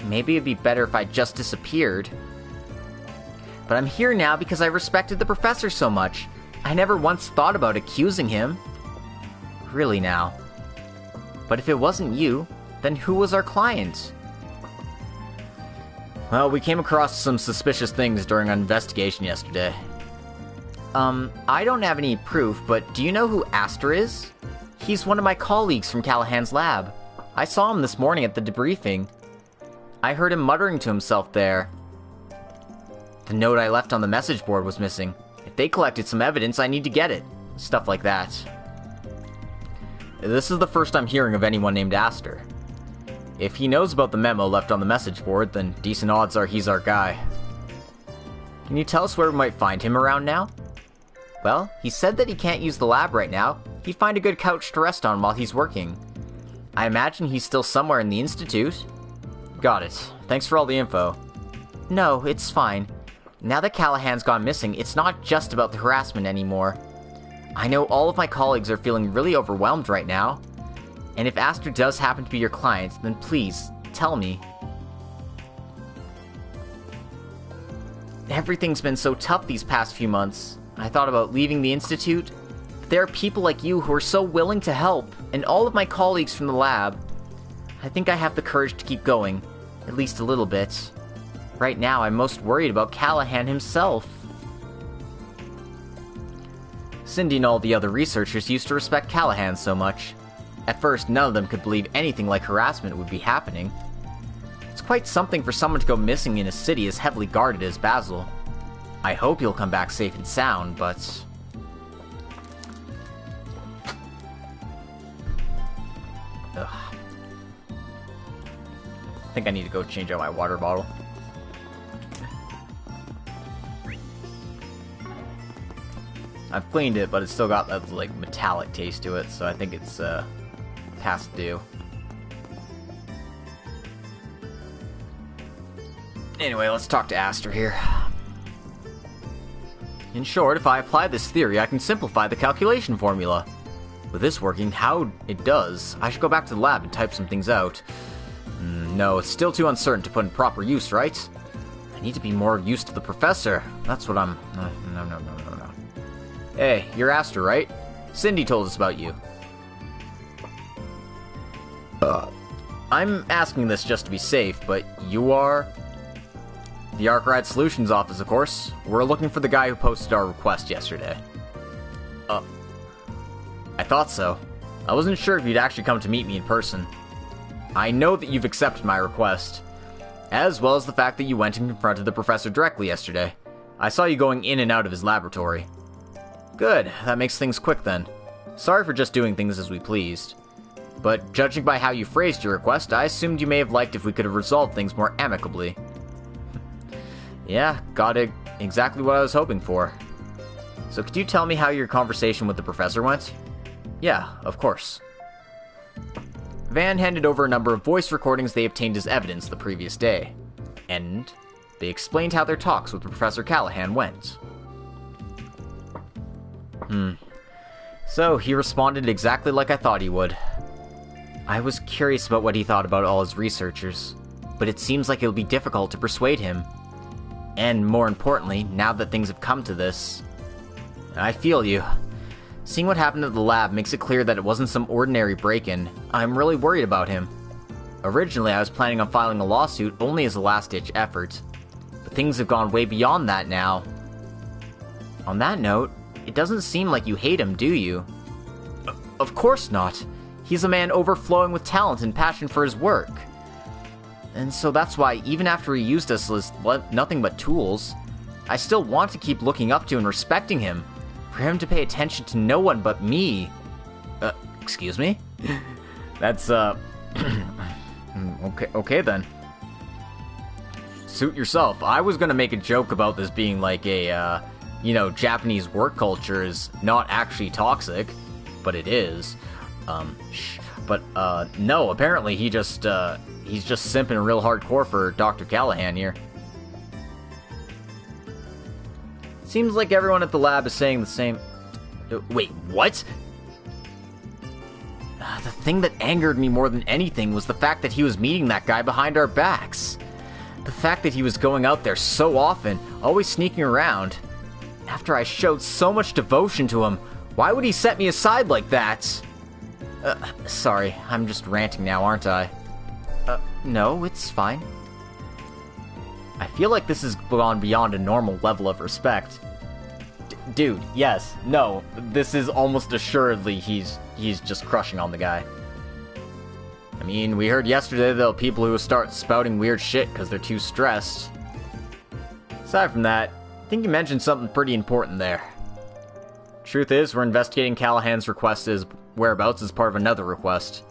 maybe it'd be better if I just disappeared. But I'm here now because I respected the professor so much. I never once thought about accusing him. Really now. But if it wasn't you, then who was our client? Well, we came across some suspicious things during our investigation yesterday. I don't have any proof, but do you know who Aster is? He's one of my colleagues from Callahan's lab. I saw him this morning at the debriefing. I heard him muttering to himself there. The note I left on the message board was missing. If they collected some evidence, I need to get it. Stuff like that. This is the first I'm hearing of anyone named Aster. If he knows about the memo left on the message board, then decent odds are he's our guy. Can you tell us where we might find him around now? Well, he said that he can't use the lab right now. He'd find a good couch to rest on while he's working. I imagine he's still somewhere in the Institute. Got it. Thanks for all the info. No, it's fine. Now that Callahan's gone missing, it's not just about the harassment anymore. I know all of my colleagues are feeling really overwhelmed right now. And if Aster does happen to be your client, then please, tell me. Everything's been so tough these past few months. I thought about leaving the Institute, but there are people like you who are so willing to help, and all of my colleagues from the lab. I think I have the courage to keep going, at least a little bit. Right now, I'm most worried about Callahan himself. Cindy and all the other researchers used to respect Callahan so much. At first, none of them could believe anything like harassment would be happening. It's quite something for someone to go missing in a city as heavily guarded as Basel. I hope you'll come back safe and sound, but... Ugh. I think I need to go change out my water bottle. I've cleaned it, but it's still got that, like, metallic taste to it, so I think it's, past due. Anyway, let's talk to Aster here. In short, if I apply this theory, I can simplify the calculation formula. With this working, how it does, I should go back to the lab and type some things out. No, it's still too uncertain to put in proper use, right? I need to be more used to the professor. That's what I'm... No. Hey, you're Aster, right? Cindy told us about you. I'm asking this just to be safe, but you are... The Arkride Solutions office, of course. We're looking for the guy who posted our request yesterday. I thought so. I wasn't sure if you'd actually come to meet me in person. I know that you've accepted my request, as well as the fact that you went and confronted the professor directly yesterday. I saw you going in and out of his laboratory. Good, that makes things quick then. Sorry for just doing things as we pleased. But judging by how you phrased your request, I assumed you may have liked if we could have resolved things more amicably. Yeah, got it. Exactly what I was hoping for. So could you tell me how your conversation with the professor went? Yeah, of course. Van handed over a number of voice recordings they obtained as evidence the previous day. And they explained how their talks with Professor Callahan went. So he responded exactly like I thought he would. I was curious about what he thought about all his researchers, but it seems like it'll be difficult to persuade him. And more importantly, now that things have come to this, I feel you. Seeing what happened at the lab makes it clear that it wasn't some ordinary break-in. I'm really worried about him. Originally, I was planning on filing a lawsuit only as a last-ditch effort, but things have gone way beyond that now. On that note, it doesn't seem like you hate him, do you? Of course not. He's a man overflowing with talent and passion for his work. And so that's why, even after he used us as nothing but tools, I still want to keep looking up to and respecting him. For him to pay attention to no one but me. Excuse me? That's, okay then. Suit yourself. I was gonna make a joke about this being like a, Japanese work culture is not actually toxic, but it is. But, no, apparently he's just simping real hardcore for Dr. Callahan here. Seems like everyone at the lab is saying the same... Wait, what? The thing that angered me more than anything was the fact that he was meeting that guy behind our backs. The fact that he was going out there so often, always sneaking around. After I showed so much devotion to him, why would he set me aside like that? Sorry, I'm just ranting now, aren't I? No, it's fine. I feel like this has gone beyond a normal level of respect. Dude, yes, no, this is almost assuredly he's just crushing on the guy. I mean, we heard yesterday there are people who start spouting weird shit because they're too stressed. Aside from that, I think you mentioned something pretty important there. Truth is, we're investigating Callahan's whereabouts as part of another request.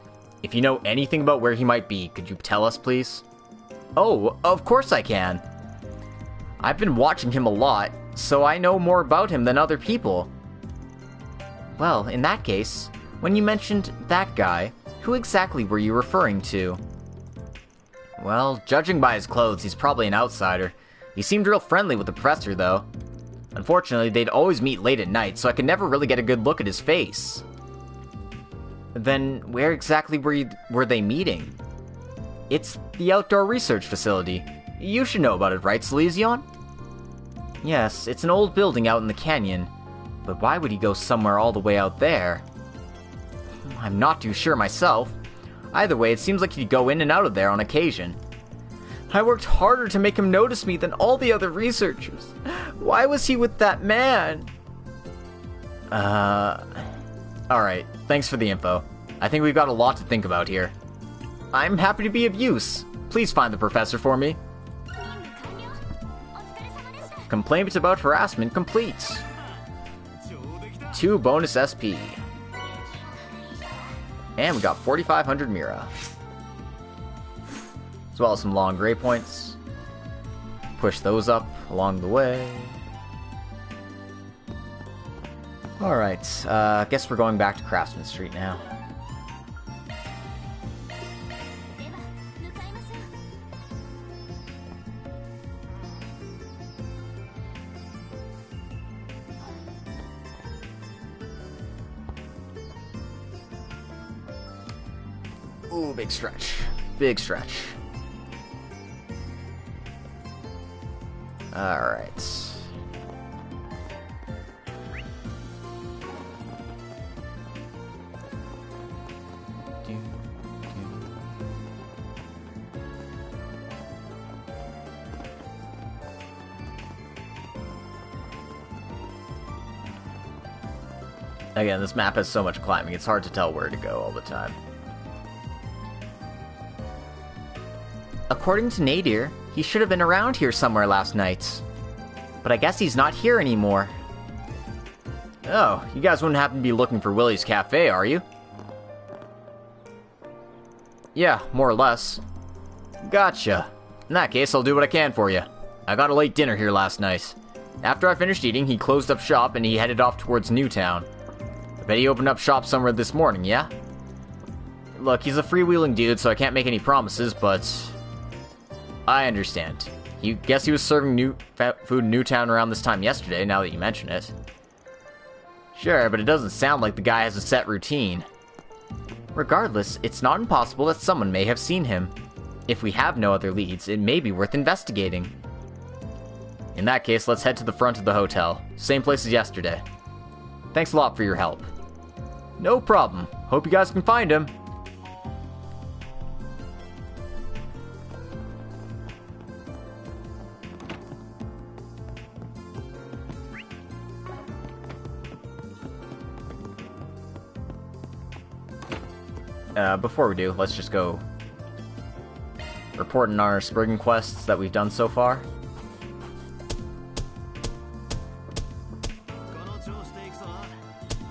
If you know anything about where he might be, could you tell us, please? Oh, of course I can. I've been watching him a lot, so I know more about him than other people. Well, in that case, when you mentioned that guy, who exactly were you referring to? Well, judging by his clothes, he's probably an outsider. He seemed real friendly with the professor, though. Unfortunately, they'd always meet late at night, so I could never really get a good look at his face. Then, where exactly were they meeting? It's the outdoor research facility. You should know about it, right, Selezion? Yes, it's an old building out in the canyon. But why would he go somewhere all the way out there? I'm not too sure myself. Either way, it seems like he'd go in and out of there on occasion. I worked harder to make him notice me than all the other researchers. Why was he with that man? Alright, thanks for the info. I think we've got a lot to think about here. I'm happy to be of use. Please find the professor for me. Complaint about harassment complete. 2 bonus SP. And we got 4,500 Mira. As well as some long gray points. Push those up along the way. Alright, guess we're going back to Craftsman Street now. Ooh, big stretch. Big stretch. Alright. Again, this map has so much climbing, it's hard to tell where to go all the time. According to Nadir, he should have been around here somewhere last night. But I guess he's not here anymore. Oh, you guys wouldn't happen to be looking for Willie's Cafe, are you? Yeah, more or less. Gotcha. In that case, I'll do what I can for you. I got a late dinner here last night. After I finished eating, he closed up shop and he headed off towards Newtown. I bet he opened up shop somewhere this morning, yeah? Look, he's a freewheeling dude, so I can't make any promises, but... I understand. You guess he was serving food in Newtown around this time yesterday, now that you mention it. Sure, but it doesn't sound like the guy has a set routine. Regardless, it's not impossible that someone may have seen him. If we have no other leads, it may be worth investigating. In that case, let's head to the front of the hotel. Same place as yesterday. Thanks a lot for your help. No problem. Hope you guys can find him. Before we do, let's just go report on our spring quests that we've done so far.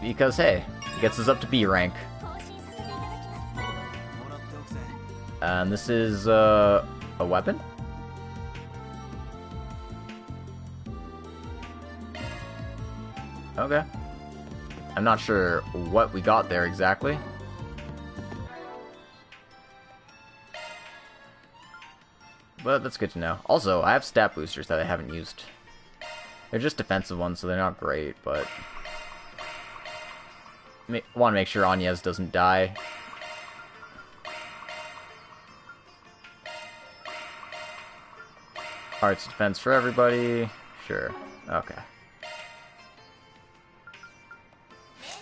Because, hey, it gets us up to B rank. And this is, a weapon? Okay. I'm not sure what we got there exactly. but that's good to know. Also, I have stat boosters that I haven't used. They're just defensive ones, so they're not great, but... want to make sure Agnes doesn't die. Arts defense for everybody. Sure. Okay.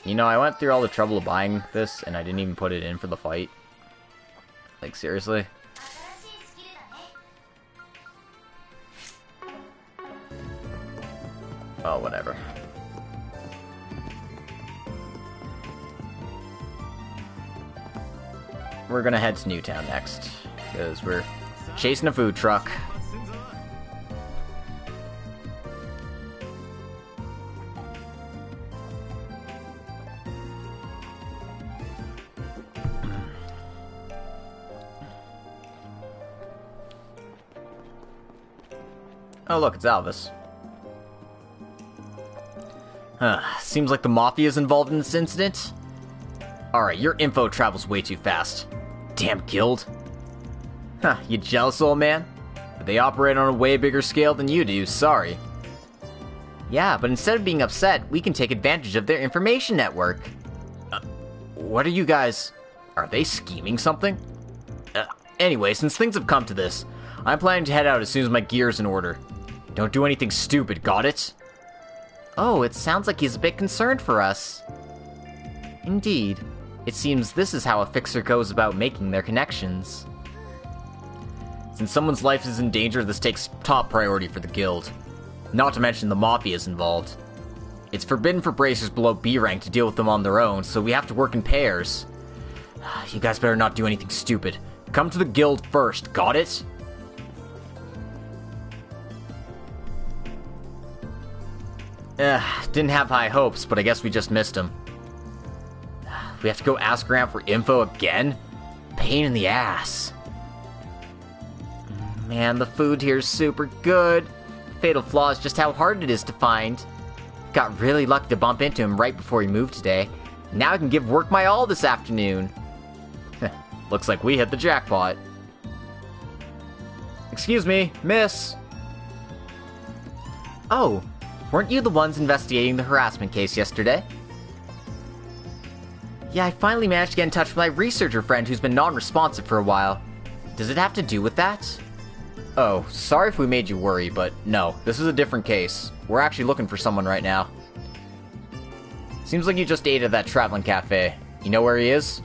You know, I went through all the trouble of buying this, and I didn't even put it in for the fight. Like, seriously? Oh, whatever. We're gonna head to Newtown next, because we're chasing a food truck. Oh look, it's Alvis. Seems like the Mafia is involved in this incident. Alright, your info travels way too fast. Damn guild. Huh, you jealous, old man? But they operate on a way bigger scale than you do, sorry. Yeah, but instead of being upset, we can take advantage of their information network. What are you guys... Are they scheming something? Anyway, since things have come to this, I'm planning to head out as soon as my gear's in order. Don't do anything stupid, got it? Oh, it sounds like he's a bit concerned for us. Indeed. It seems this is how a fixer goes about making their connections. Since someone's life is in danger, this takes top priority for the guild. Not to mention the Mafia is involved. It's forbidden for bracers below B rank to deal with them on their own, so we have to work in pairs. You guys better not do anything stupid. Come to the guild first, got it? Didn't have high hopes, but I guess we just missed him. We have to go ask around for info again? Pain in the ass. Man, the food here is super good. Fatal flaw is just how hard it is to find. Got really lucky to bump into him right before he moved today. Now I can give work my all this afternoon. Looks like we hit the jackpot. Excuse me, miss. Oh, weren't you the ones investigating the harassment case yesterday? Yeah, I finally managed to get in touch with my researcher friend who's been non-responsive for a while. Does it have to do with that? Oh, sorry if we made you worry, but no, this is a different case. We're actually looking for someone right now. Seems like you just ate at that traveling cafe. You know where he is?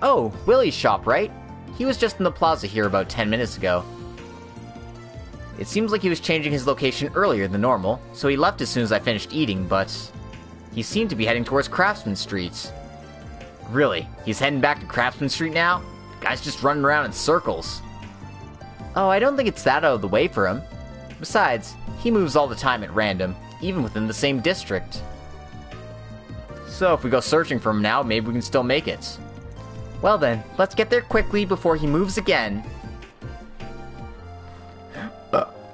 Oh, Willie's shop, right? He was just in the plaza here about 10 minutes ago. It seems like he was changing his location earlier than normal, so he left as soon as I finished eating, but... he seemed to be heading towards Craftsman Street. Really? He's heading back to Craftsman Street now? The guy's just running around in circles. Oh, I don't think it's that out of the way for him. Besides, he moves all the time at random, even within the same district. So if we go searching for him now, maybe we can still make it. Well then, let's get there quickly before he moves again.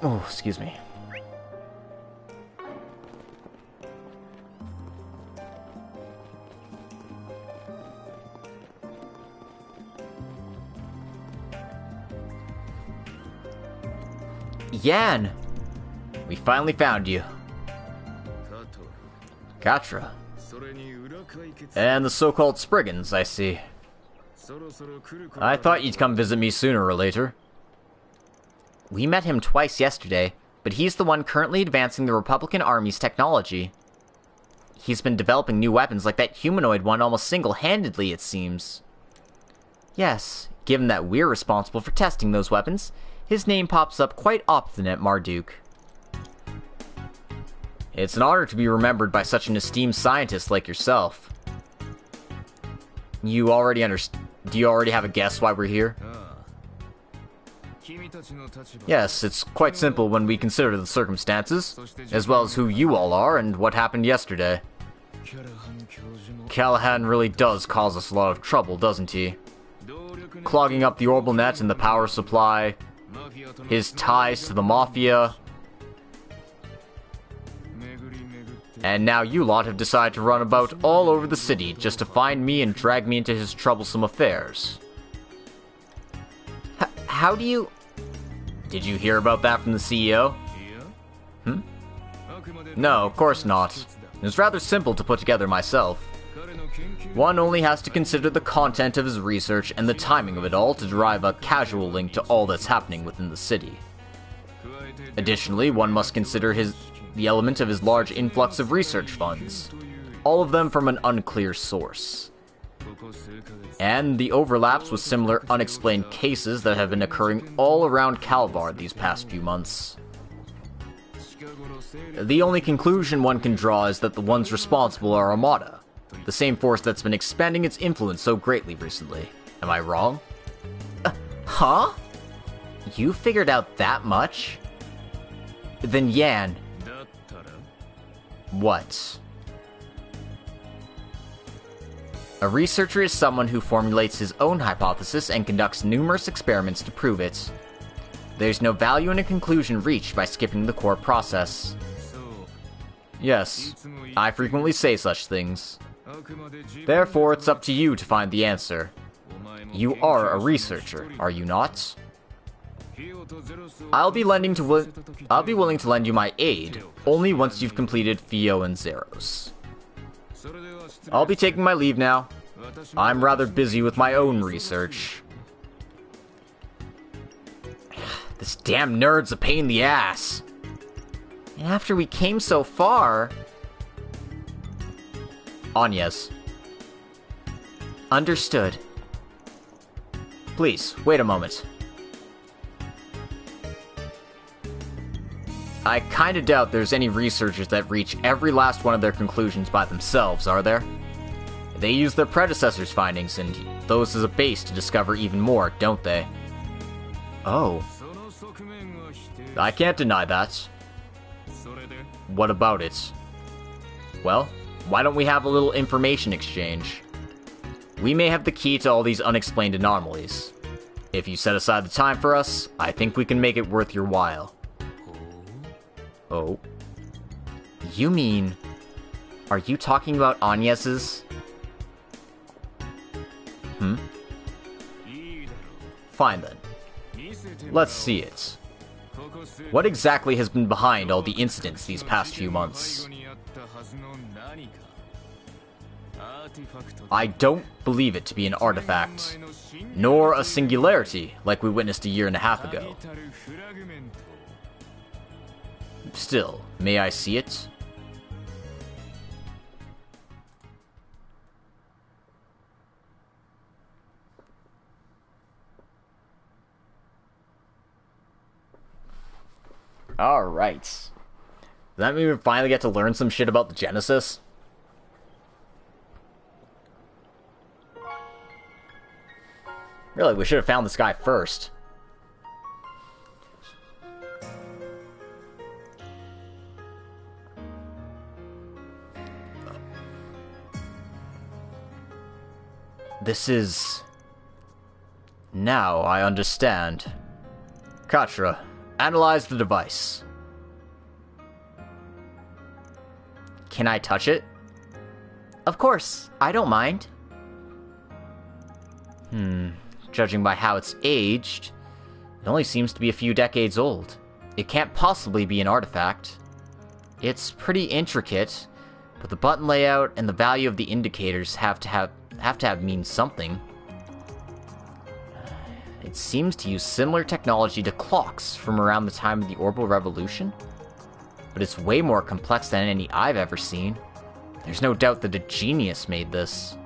Oh, excuse me. Yan! We finally found you. Katra. And the so-called Spriggans, I see. I thought you'd come visit me sooner or later. We met him twice yesterday, but he's the one currently advancing the Republican Army's technology. He's been developing new weapons like that humanoid one almost single-handedly, it seems. Yes, given that we're responsible for testing those weapons, his name pops up quite often at Marduk. It's an honor to be remembered by such an esteemed scientist like yourself. Do you already have a guess why we're here? Yes, it's quite simple when we consider the circumstances, as well as who you all are and what happened yesterday. Callahan really does cause us a lot of trouble, doesn't he? Clogging up the orbital net and the power supply, his ties to the Mafia, and now you lot have decided to run about all over the city just to find me and drag me into his troublesome affairs. How do you... Did you hear about that from the CEO? No, of course not. It's rather simple to put together myself. One only has to consider the content of his research and the timing of it all to derive a casual link to all that's happening within the city. Additionally, one must consider the element of his large influx of research funds, all of them from an unclear source, and the overlaps with similar unexplained cases that have been occurring all around Calvard these past few months. The only conclusion one can draw is that the ones responsible are Armada, the same force that's been expanding its influence so greatly recently. Am I wrong? Huh? You figured out that much? Then Yan... What? A researcher is someone who formulates his own hypothesis and conducts numerous experiments to prove it. There's no value in a conclusion reached by skipping the core process. Yes, I frequently say such things. Therefore, it's up to you to find the answer. You are a researcher, are you not? I'll be willing to lend you my aid, only once you've completed Fio and Zeros. I'll be taking my leave now. I'm rather busy with my own research. This damn nerd's a pain in the ass. And after we came so far... Agnes. Understood. Please, wait a moment. I kinda doubt there's any researchers that reach every last one of their conclusions by themselves, are there? They use their predecessors' findings and those as a base to discover even more, don't they? Oh. I can't deny that. What about it? Well, why don't we have a little information exchange? We may have the key to all these unexplained anomalies. If you set aside the time for us, I think we can make it worth your while. Oh. You mean... Are you talking about Agnes's? Fine then. Let's see it. What exactly has been behind all the incidents these past few months? I don't believe it to be an artifact, nor a singularity like we witnessed a year and a half ago. Still, may I see it? Alright. Does that mean we finally get to learn some shit about the Genesis? Really, we should have found this guy first. This is... Now I understand. Katra, analyze the device. Can I touch it? Of course, I don't mind. Judging by how it's aged, it only seems to be a few decades old. It can't possibly be an artifact. It's pretty intricate, but the button layout and the value of the indicators have to mean something. It seems to use similar technology to clocks from around the time of the Orbital Revolution, but it's way more complex than any I've ever seen. There's no doubt that a genius made this.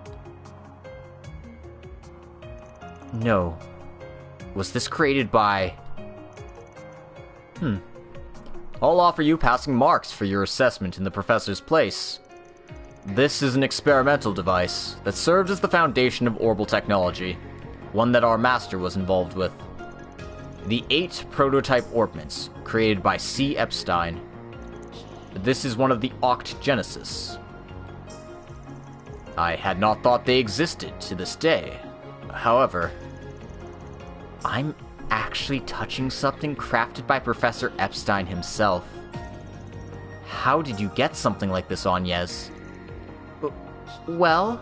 No. Was this created by... I'll offer you passing marks for your assessment in the professor's place. This is an experimental device that serves as the foundation of orbital technology, one that our master was involved with. The 8 prototype orbments, created by C. Epstein. This is one of the Oct Genesis. I had not thought they existed to this day. However, I'm actually touching something crafted by Professor Epstein himself. How did you get something like this, Agnes? Well...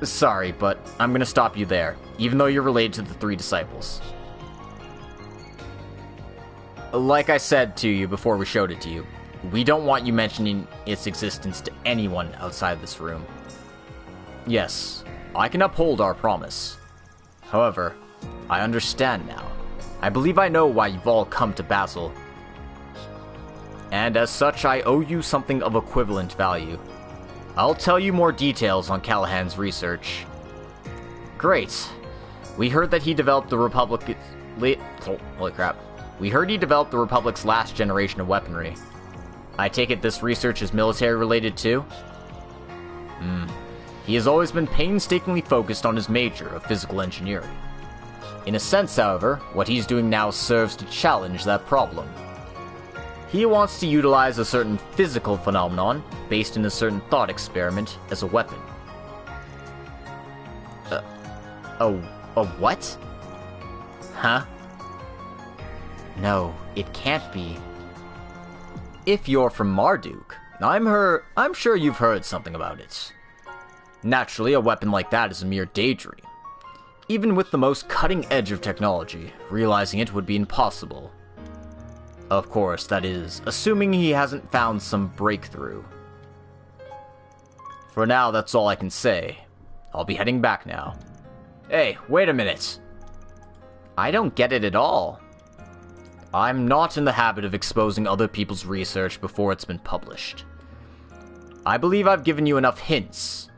Sorry, but I'm gonna stop you there, even though you're related to the 3 disciples. Like I said to you before we showed it to you, we don't want you mentioning its existence to anyone outside this room. Yes, I can uphold our promise. However, I understand now. I believe I know why you've all come to Basel. And as such, I owe you something of equivalent value. I'll tell you more details on Callahan's research. Great. We heard that he developed the Republic... Holy crap. We heard he developed the Republic's last generation of weaponry. I take it this research is military-related too? He has always been painstakingly focused on his major of physical engineering. In a sense, however, what he's doing now serves to challenge that problem. He wants to utilize a certain physical phenomenon, based in a certain thought experiment, as a weapon. A what? Huh? No, it can't be. If you're from Marduk, I'm sure you've heard something about it. Naturally, a weapon like that is a mere daydream. Even with the most cutting edge of technology, realizing it would be impossible. Of course, that is, assuming he hasn't found some breakthrough. For now, that's all I can say. I'll be heading back now. Hey, wait a minute! I don't get it at all. I'm not in the habit of exposing other people's research before it's been published. I believe I've given you enough hints.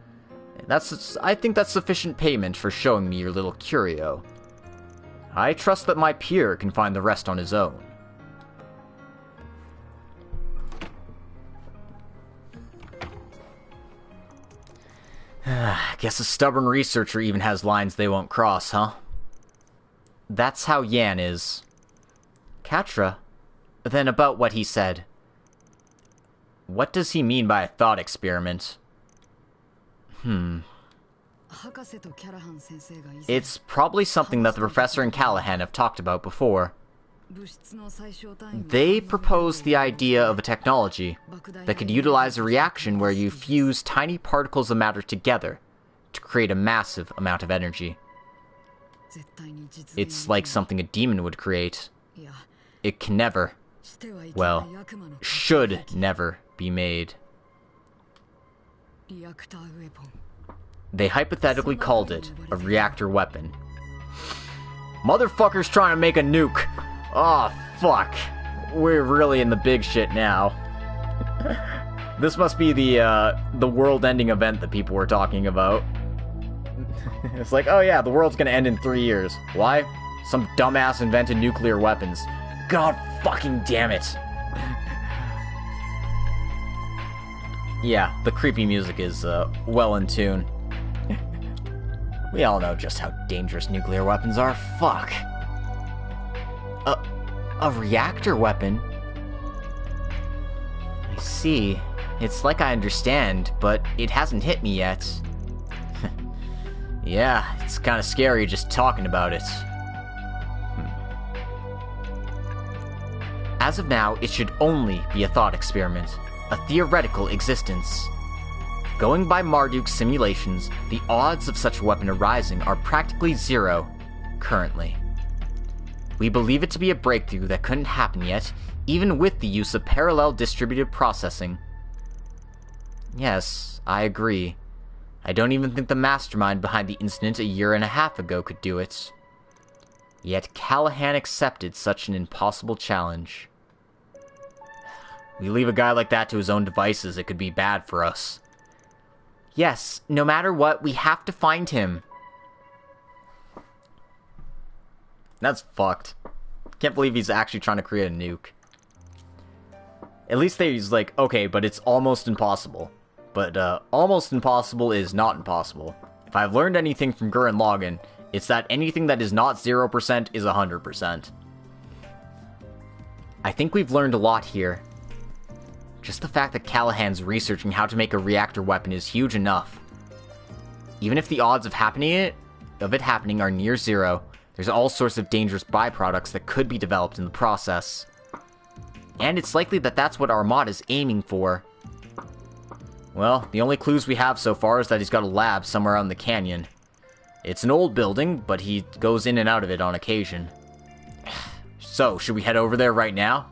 I think that's sufficient payment for showing me your little curio. I trust that my peer can find the rest on his own. Guess a stubborn researcher even has lines they won't cross, huh? That's how Yan is. Katra? Then about what he said. What does he mean by a thought experiment? It's probably something that the professor and Callahan have talked about before. They proposed the idea of a technology that could utilize a reaction where you fuse tiny particles of matter together to create a massive amount of energy. It's like something a demon would create. It can never, well, should never be made. They hypothetically called it a reactor weapon. Motherfucker's trying to make a nuke. Oh, fuck. We're really in the big shit now. This must be the world-ending event that people were talking about. It's like, oh yeah, the world's gonna end in 3 years. Why? Some dumbass invented nuclear weapons. God fucking damn it. Yeah, the creepy music is, well in tune. We all know just how dangerous nuclear weapons are. Fuck. A reactor weapon? I see. It's like I understand, but it hasn't hit me yet. Yeah, it's kinda scary just talking about it. As of now, it should only be a thought experiment, a theoretical existence. Going by Marduk's simulations, the odds of such a weapon arising are practically zero, currently. We believe it to be a breakthrough that couldn't happen yet, even with the use of parallel distributed processing. Yes, I agree. I don't even think the mastermind behind the incident a year and a half ago could do it. Yet Callahan accepted such an impossible challenge. We leave a guy like that to his own devices, it could be bad for us. Yes, no matter what, we have to find him. That's fucked. Can't believe he's actually trying to create a nuke. At least he's like, okay, but it's almost impossible. But, almost impossible is not impossible. If I've learned anything from Gurren Lagann, it's that anything that is not 0% is 100%. I think we've learned a lot here. Just the fact that Callahan's researching how to make a reactor weapon is huge enough. Even if the odds of it happening are near zero, there's all sorts of dangerous byproducts that could be developed in the process. And it's likely that that's what Armada's aiming for. Well, the only clues we have so far is that he's got a lab somewhere out in the canyon. It's an old building, but he goes in and out of it on occasion. So, should we head over there right now?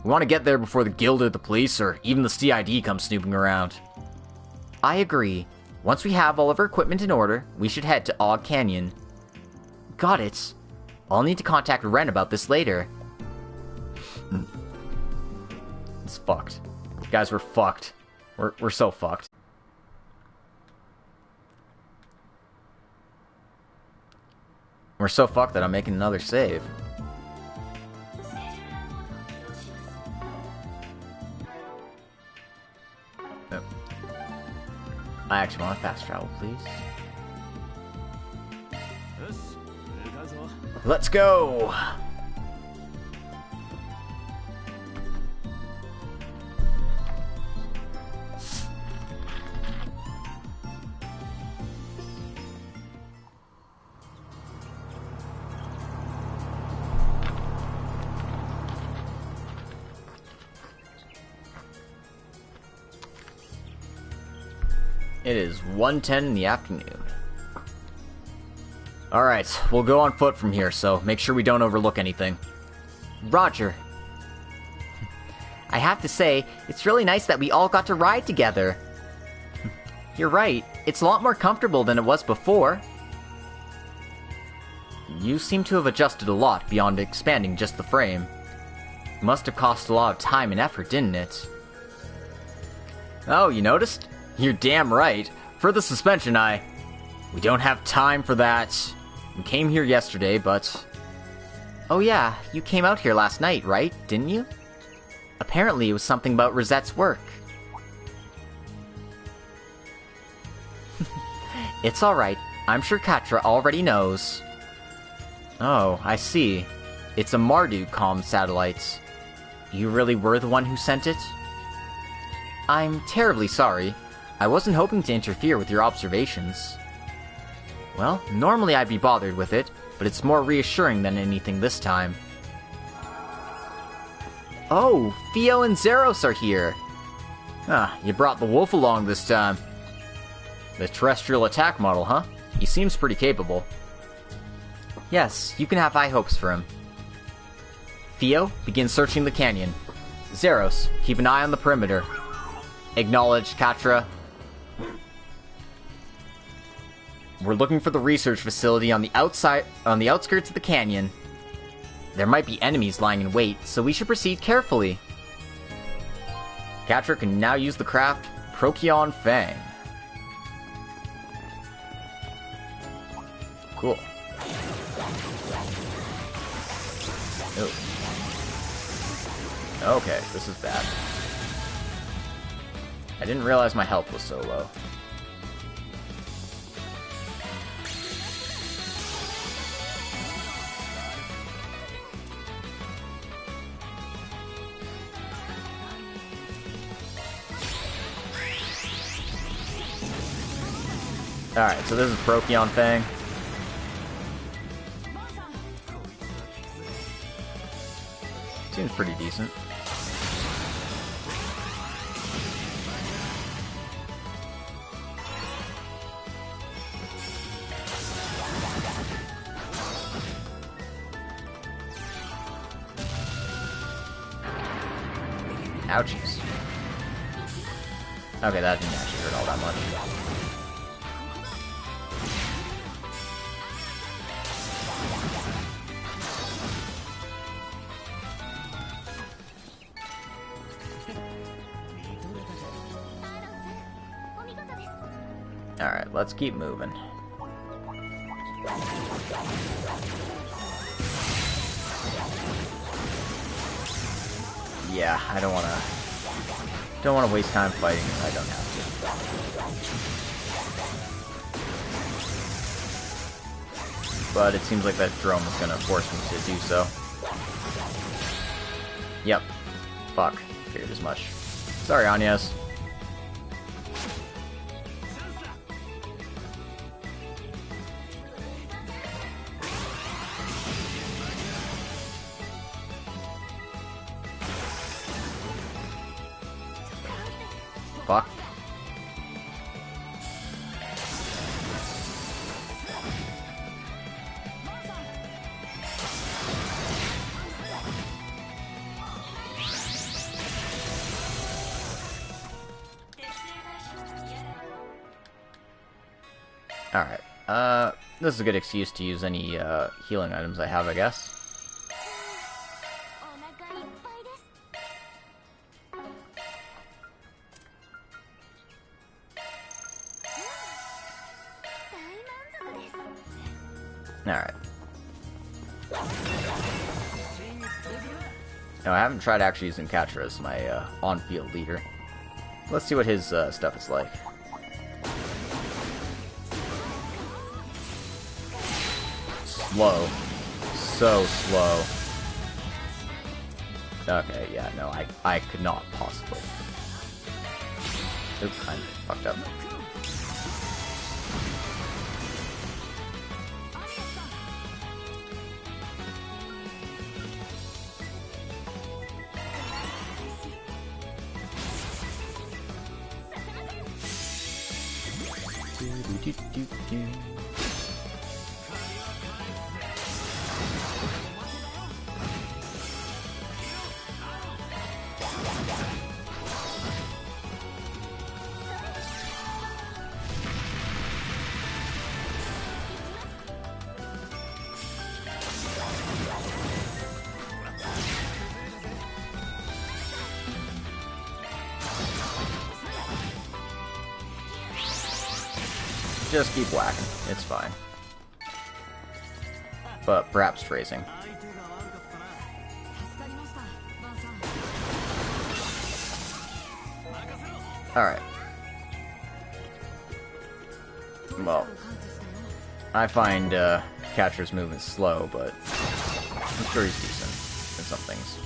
We want to get there before the guild or the police or even the CID come snooping around. I agree. Once we have all of our equipment in order, we should head to Og Canyon. Got it. I'll need to contact Ren about this later. It's fucked. Guys, we're fucked. We're so fucked. We're so fucked that I'm making another save. Oh. I actually want to fast travel, please. Let's go! It is 1:10 in the afternoon. Alright, we'll go on foot from here, so make sure we don't overlook anything. Roger. I have to say, it's really nice that we all got to ride together. You're right, it's a lot more comfortable than it was before. You seem to have adjusted a lot beyond expanding just the frame. It must have cost a lot of time and effort, didn't it? Oh, you noticed? You're damn right. For the suspension, we don't have time for that. We came here yesterday, but... Oh yeah, you came out here last night, right? Didn't you? Apparently it was something about Rosette's work. It's alright. I'm sure Katra already knows. Oh, I see. It's a Marduk-comm satellites. You really were the one who sent it? I'm terribly sorry. I wasn't hoping to interfere with your observations. Well, normally I'd be bothered with it, but it's more reassuring than anything this time. Oh, Theo and Zeros are here! Ah, you brought the wolf along this time. The terrestrial attack model, huh? He seems pretty capable. Yes, you can have high hopes for him. Theo, begin searching the canyon. Zeros, keep an eye on the perimeter. Acknowledged, Katra. We're looking for the research facility on the outskirts of the canyon. There might be enemies lying in wait, so we should proceed carefully. Katra can now use the craft Procyon Fang. Cool. Oh. Okay, this is bad. I didn't realize my health was so low. Alright, so this is Procyon Fang. Seems pretty decent. Ouchies. Okay, that didn't actually hurt all that much. Alright, let's keep moving. Yeah, I don't wanna waste time fighting if I don't have to. But it seems like that drone is gonna force me to do so. Yep. Fuck. Figured as much. Sorry, Agnes. Fuck. Alright, this is a good excuse to use any, healing items I have, I guess. Alright. No, I haven't tried actually using Catcher as my, on-field leader. Let's see what his, stuff is like. Slow. So slow. Okay, yeah, no, I could not possibly. Oops, kind of fucked up. Just keep whacking. It's fine. But perhaps phrasing. Alright. Well, I find Catcher's movement slow, but I'm sure he's decent in some things.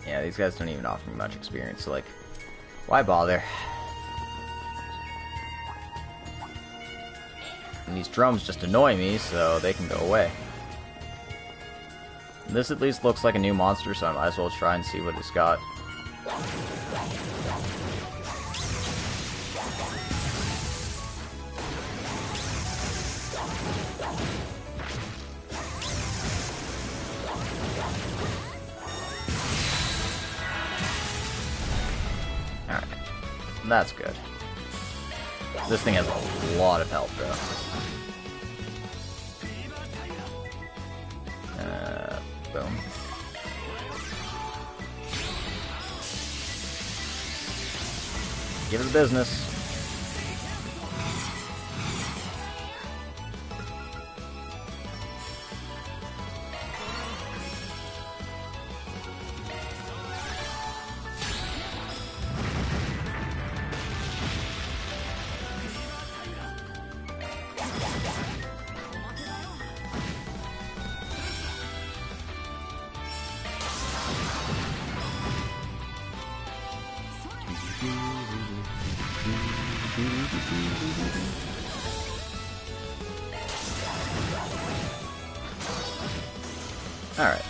Yeah, these guys don't even offer me much experience, so like, why bother? And these drums just annoy me, so they can go away. This at least looks like a new monster, so I might as well try and see what it's got. Alright. That's good. This thing has a lot of health, though. Boom. Give it the business. Alright.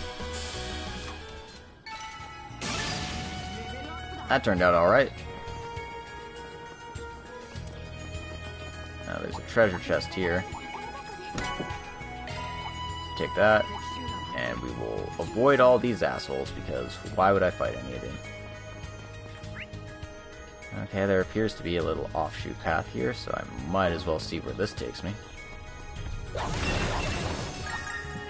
That turned out alright. Now there's a treasure chest here. Take that. And we will avoid all these assholes, because why would I fight any of them? Okay, there appears to be a little offshoot path here, so I might as well see where this takes me.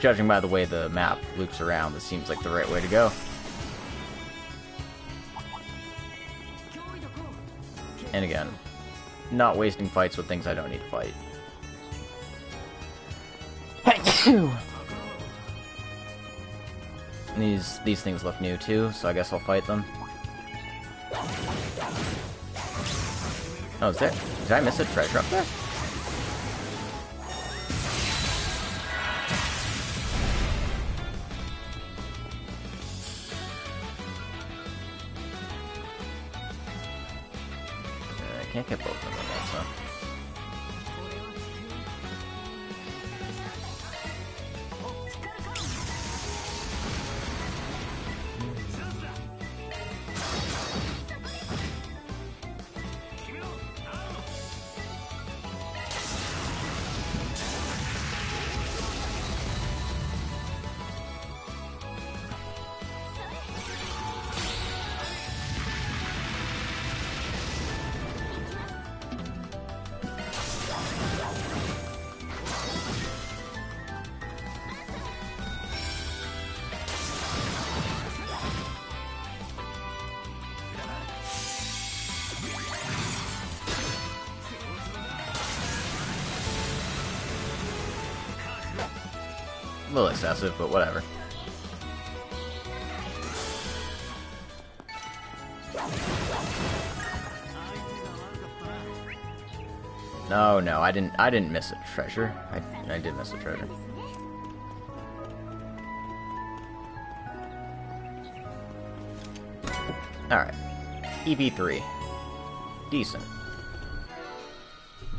Judging by the way the map loops around, this seems like the right way to go. And again, not wasting fights with things I don't need to fight. And these things look new too, so I guess I'll fight them. Oh, did I miss a treasure up there? I can't get both of them at once, huh? A little excessive, but whatever. No, I didn't miss a treasure. I did miss a treasure. Alright. EP3. Decent.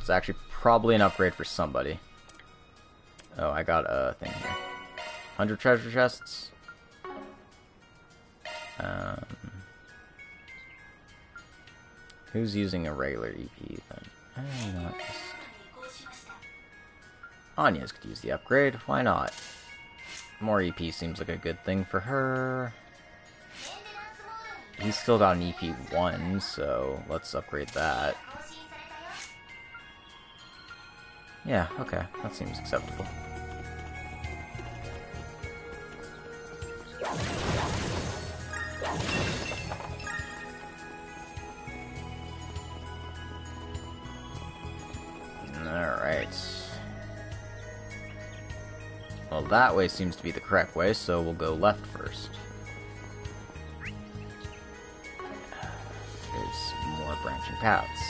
It's actually probably an upgrade for somebody. Oh, I got a thing here. 100 treasure chests. Who's using a regular EP then? Agnes could use the upgrade. Why not? More EP seems like a good thing for her. He's still got an EP1, so let's upgrade that. Yeah, okay. That seems acceptable. Alright. Well, that way seems to be the correct way, so we'll go left first. There's more branching paths.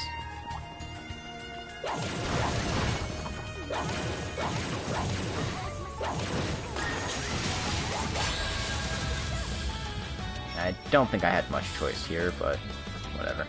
I don't think I had much choice here, but whatever.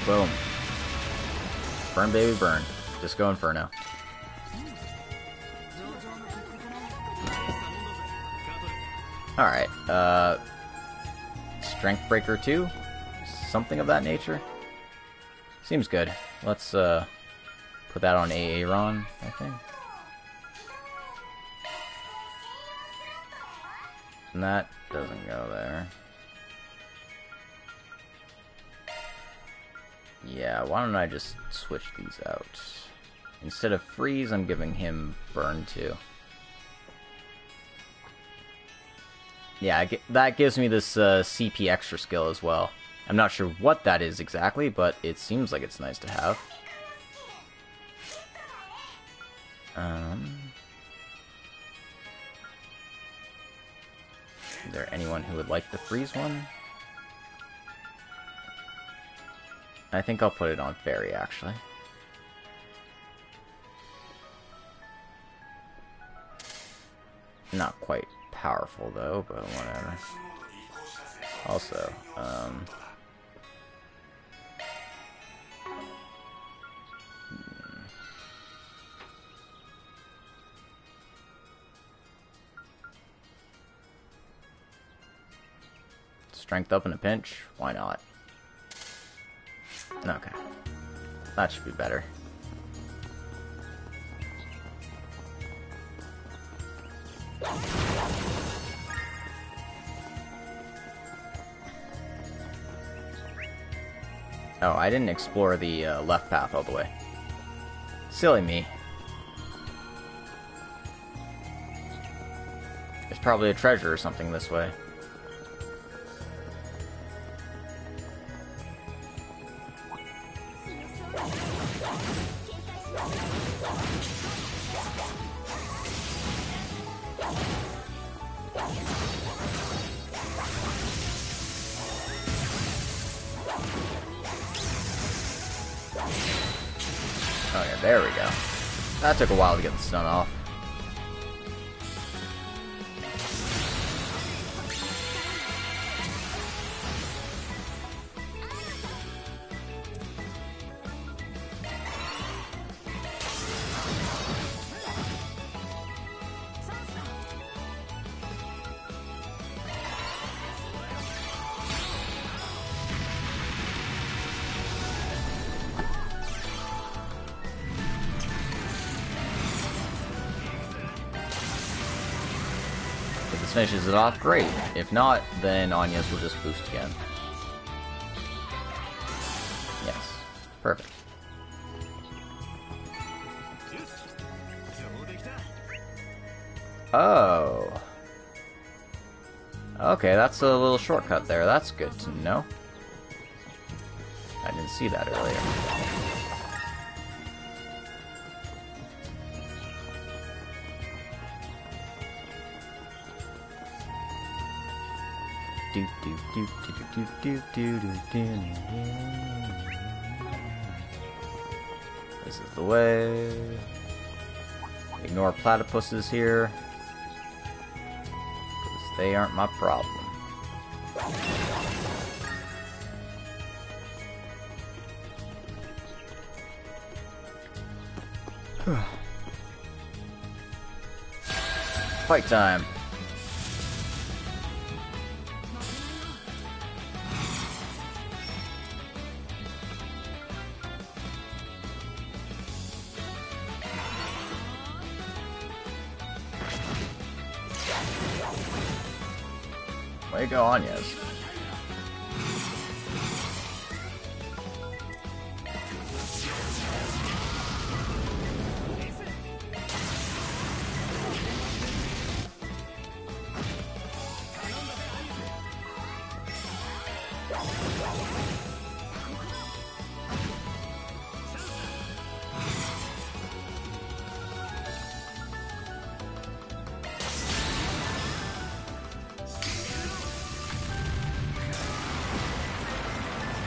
Boom. Burn, baby, burn. Disco Inferno. Alright, Strength Breaker 2? Something of that nature? Seems good. Let's, put that on Aaron, I think. And that doesn't go there. Yeah, why don't I just switch these out? Instead of freeze, I'm giving him burn 2. Yeah, that gives me this CP extra skill as well. I'm not sure what that is exactly, but it seems like it's nice to have. Is there anyone who would like the freeze one? I think I'll put it on Fairy, actually. Not quite powerful, though, but whatever. Also, strength up in a pinch? Why not? Okay. That should be better. Oh, I didn't explore the left path all the way. Silly me. There's probably a treasure or something this way. Oh yeah, there we go. That took a while to get the stun off. If this finishes it off, great. If not, then Agnes will just boost again. Yes. Perfect. Oh. Okay, that's a little shortcut there. That's good to know. I didn't see that earlier. This is the way. Ignore platypuses here, because they aren't my problem. Fight time. Way to go, Agnes.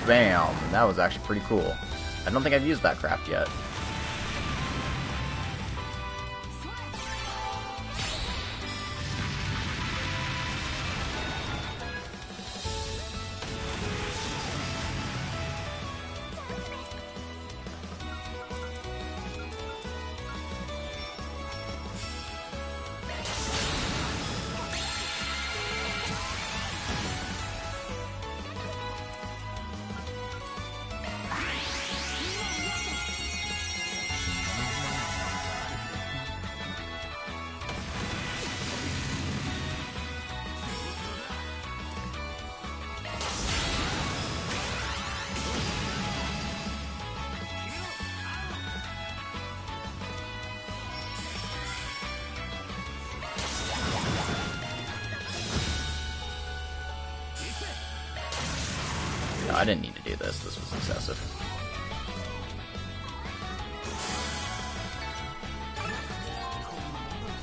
Bam! That was actually pretty cool. I don't think I've used that craft yet. No, I didn't need to do this. This was excessive.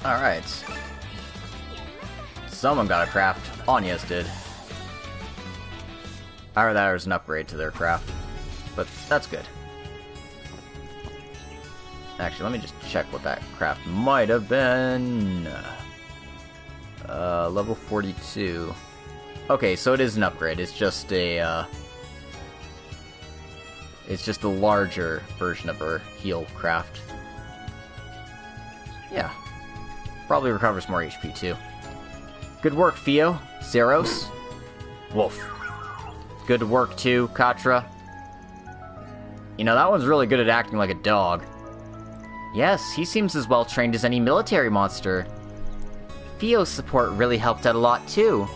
Alright. Someone got a craft. Agnes did. Either that or it's an upgrade to their craft. But that's good. Actually, let me just check what that craft might have been. Level 42. Okay, so it is an upgrade. It's just a, it's just a larger version of her heal craft. Yeah. Probably recovers more HP, too. Good work, Theo. Zeros. Wolf. Good work, too, Katra. You know, that one's really good at acting like a dog. Yes, he seems as well trained as any military monster. Theo's support really helped out a lot, too.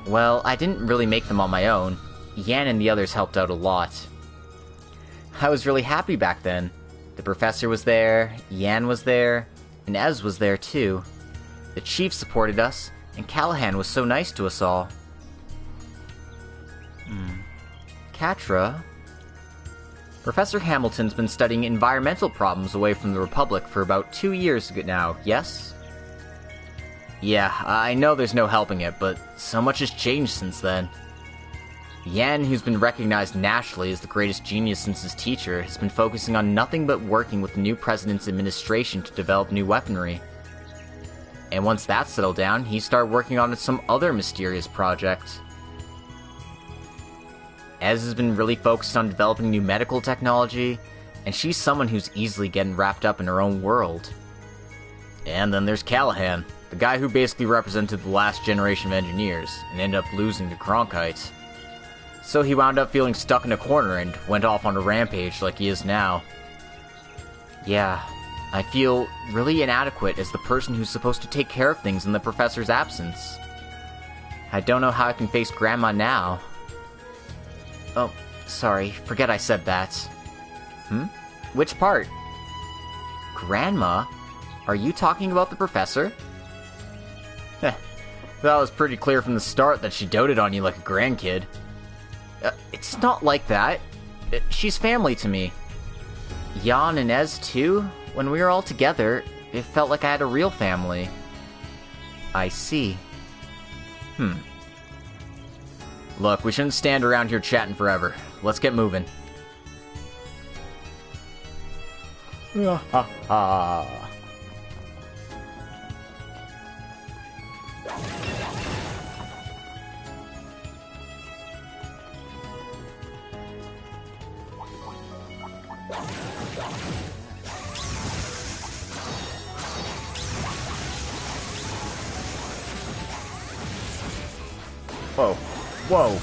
Well, I didn't really make them on my own. Yan and the others helped out a lot. I was really happy back then. The professor was there, Yan was there, and Ez was there too. The chief supported us, and Callahan was so nice to us all. Katra? Professor Hamilton's been studying environmental problems away from the Republic for about 2 years now, yes? Yeah, I know there's no helping it, but so much has changed since then. Yan, who's been recognized nationally as the greatest genius since his teacher, has been focusing on nothing but working with the new president's administration to develop new weaponry. And once that settled down, he started working on some other mysterious project. Ez has been really focused on developing new medical technology, and she's someone who's easily getting wrapped up in her own world. And then there's Callahan, the guy who basically represented the last generation of engineers, and ended up losing to Cronkite. So he wound up feeling stuck in a corner and went off on a rampage like he is now. Yeah, I feel really inadequate as the person who's supposed to take care of things in the professor's absence. I don't know how I can face Grandma now. Oh, sorry, forget I said that. Which part? Grandma? Are you talking about the professor? That was pretty clear from the start that she doted on you like a grandkid. It's not like that. She's family to me. Jan and Ez too? When we were all together, it felt like I had a real family. I see. Look, we shouldn't stand around here chatting forever. Let's get moving. Whoa. Whoa.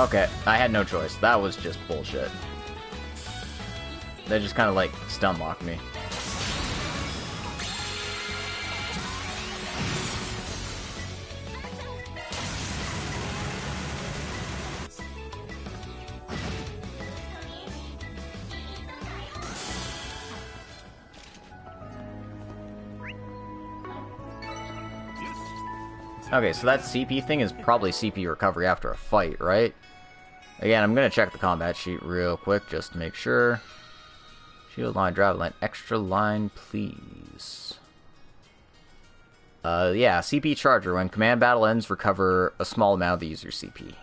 Okay, I had no choice. That was just bullshit. They just kind of, like, stun-locked me. Okay, so that CP thing is probably CP recovery after a fight, right? Again, I'm gonna check the combat sheet real quick just to make sure. Shield line, drive line, extra line, please. Yeah, CP charger. When command battle ends, recover a small amount of the user's CP.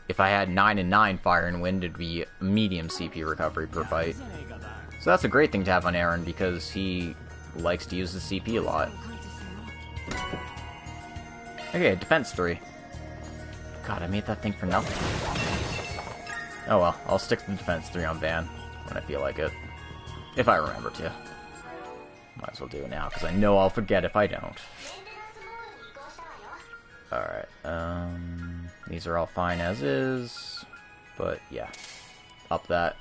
If I had 9 and 9 fire and wind, it'd be medium CP recovery per fight. So that's a great thing to have on Aaron because he likes to use the CP a lot. Okay, defense 3. God, I made that thing for nothing. Oh well, I'll stick to the defense 3 on Van when I feel like it. If I remember to. Might as well do it now, because I know I'll forget if I don't. Alright, these are all fine as is, but yeah, up that.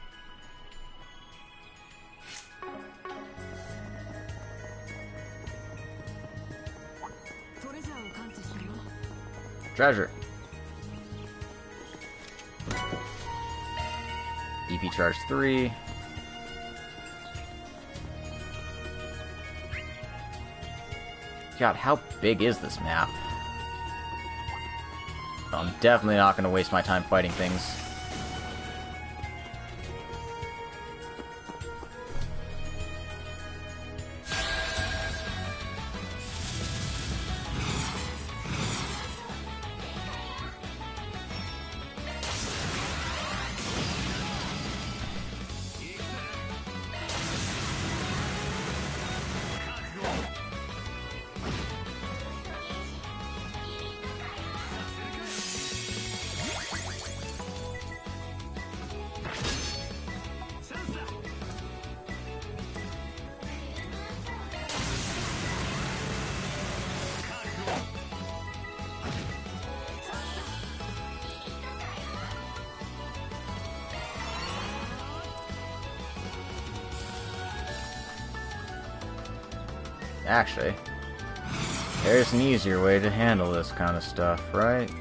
Treasure. EP charge 3. God, how big is this map? I'm definitely not going to waste my time fighting things. Actually, there's an easier way to handle this kind of stuff, right?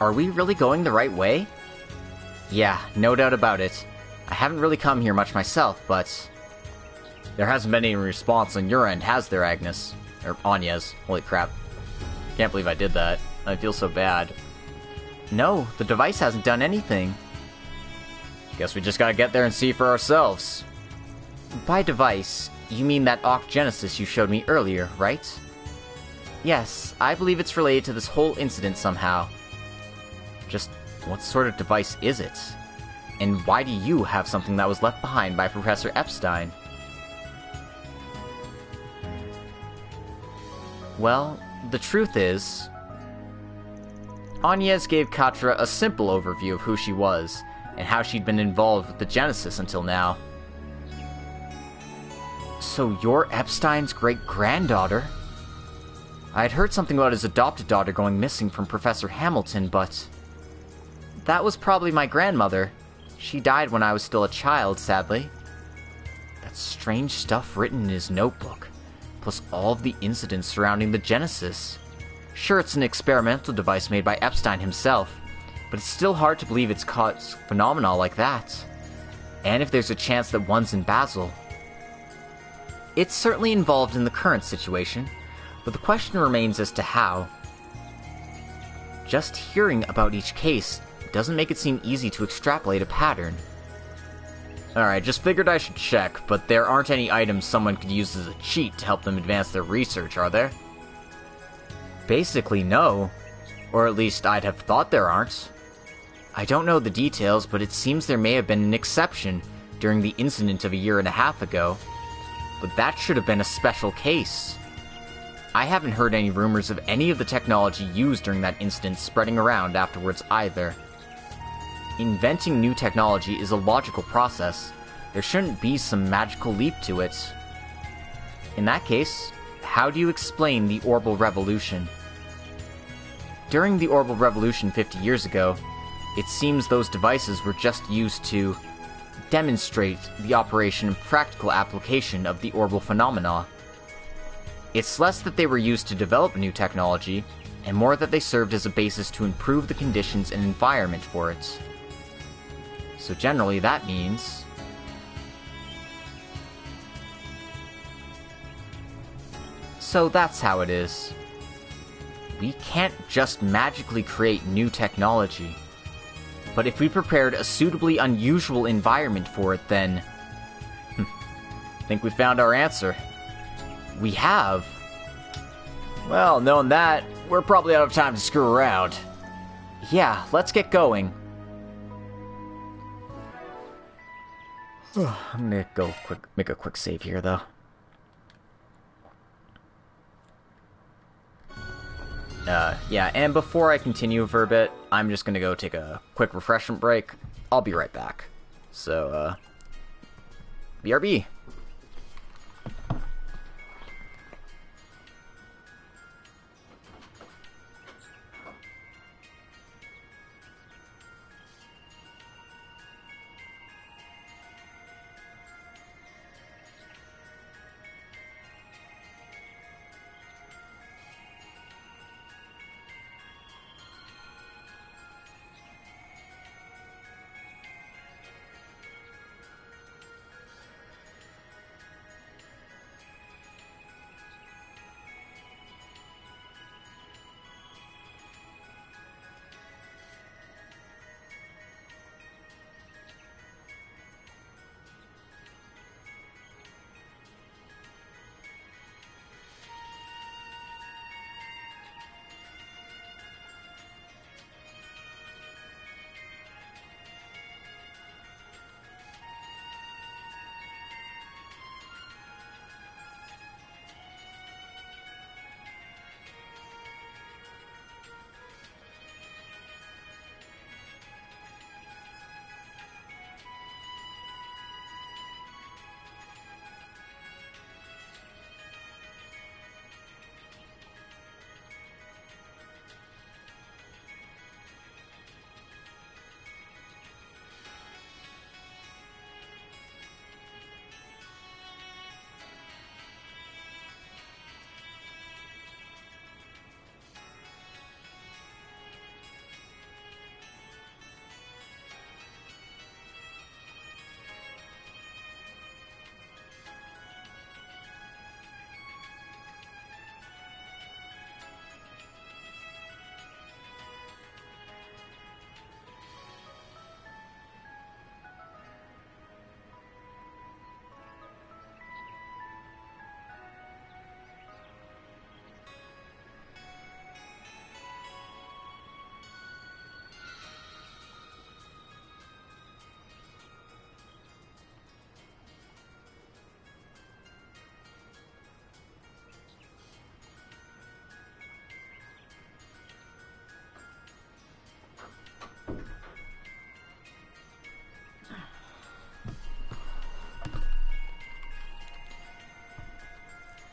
Are we really going the right way? Yeah, no doubt about it. I haven't really come here much myself, but... There hasn't been any response on your end, has there, Agnes? Or Agnes. Holy crap. Can't believe I did that. I feel so bad. No, the device hasn't done anything. Guess we just gotta get there and see for ourselves. By device, you mean that Genesis you showed me earlier, right? Yes, I believe it's related to this whole incident somehow. Just what sort of device is it? And why do you have something that was left behind by Professor Epstein? Well, the truth is, Agnes gave Katra a simple overview of who she was, and how she'd been involved with the Genesis until now. So you're Epstein's great-granddaughter? I'd heard something about his adopted daughter going missing from Professor Hamilton, but that was probably my grandmother. She died when I was still a child, sadly. That's strange stuff written in his notebook, plus all of the incidents surrounding the Genesis. Sure, it's an experimental device made by Epstein himself, but it's still hard to believe it's caused phenomena like that. And if there's a chance that one's in Basel. It's certainly involved in the current situation, but the question remains as to how. Just hearing about each case doesn't make it seem easy to extrapolate a pattern. Alright, just figured I should check, but there aren't any items someone could use as a cheat to help them advance their research, are there? Basically, no. Or at least I'd have thought there aren't. I don't know the details, but it seems there may have been an exception during the incident of a year and a half ago. But that should have been a special case. I haven't heard any rumors of any of the technology used during that incident spreading around afterwards either. Inventing new technology is a logical process. There shouldn't be some magical leap to it. In that case, how do you explain the Orbital Revolution? During the Orbital Revolution 50 years ago, it seems those devices were just used to demonstrate the operation and practical application of the orbital phenomena. It's less that they were used to develop new technology, and more that they served as a basis to improve the conditions and environment for it. So generally that means so that's how it is. We can't just magically create new technology. But if we prepared a suitably unusual environment for it, then think we found our answer. We have. Well, knowing that, we're probably out of time to screw around. Yeah, let's get going. I'm gonna go make a quick save here, though. Yeah, and before I continue for a bit, I'm just gonna go take a quick refreshment break. I'll be right back. So, BRB.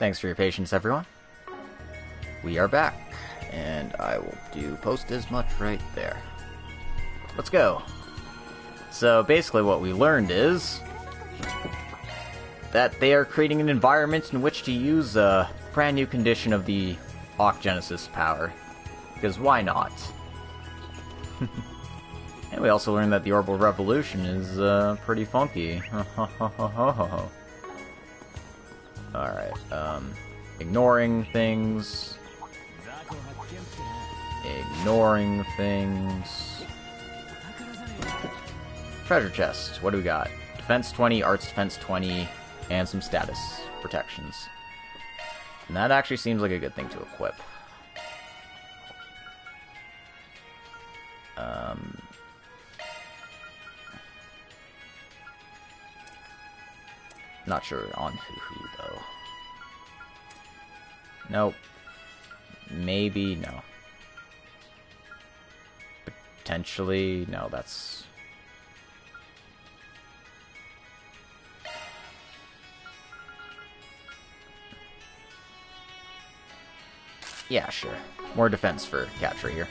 Thanks for your patience, everyone. We are back, and I will do post as much right there. Let's go. So basically what we learned is that they are creating an environment in which to use a brand new condition of the Ocgenesis power. Because why not? And we also learned that the orbital revolution is pretty funky. Alright, ignoring things. Ignoring things. Treasure chest, what do we got? Defense 20, arts defense 20, and some status protections. And that actually seems like a good thing to equip. Not sure on who, though. Nope. Maybe, no. Potentially, no, that's... Yeah, sure. More defense for Catra here.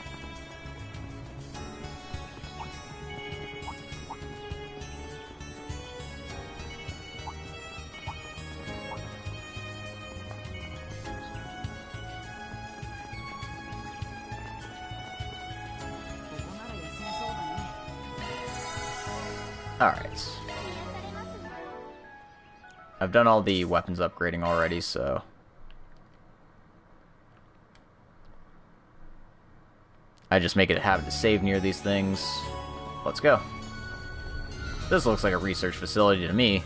Alright. I've done all the weapons upgrading already, so... I just make it a habit to save near these things. Let's go. This looks like a research facility to me.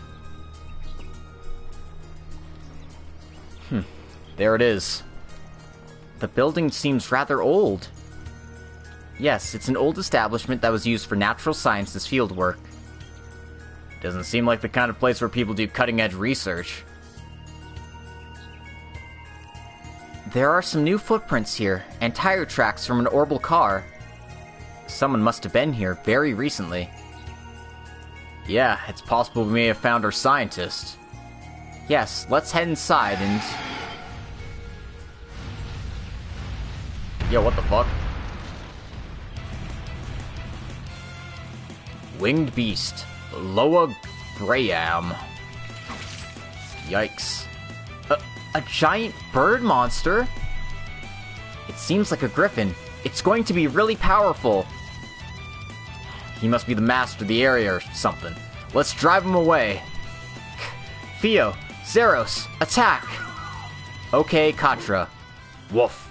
There it is. The building seems rather old. Yes, it's an old establishment that was used for natural sciences fieldwork. Doesn't seem like the kind of place where people do cutting-edge research. There are some new footprints here, and tire tracks from an orbital car. Someone must have been here very recently. Yeah, it's possible we may have found our scientist. Yes, let's head inside and... Yo, what the fuck? Winged beast. Loa Graham. Yikes. A giant bird monster? It seems like a griffin. It's going to be really powerful. He must be the master of the area or something. Let's drive him away. Theo, Zeros, attack! Okay, Katra. Woof.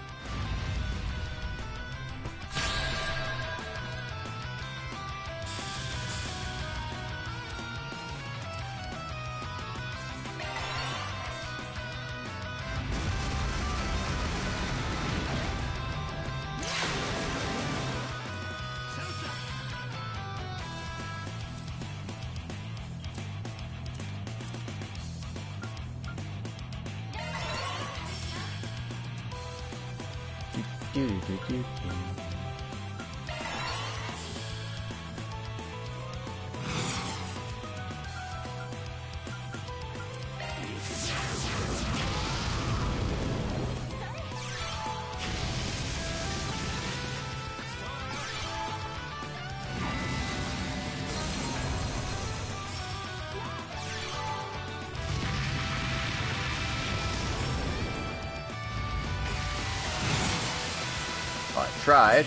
Tried.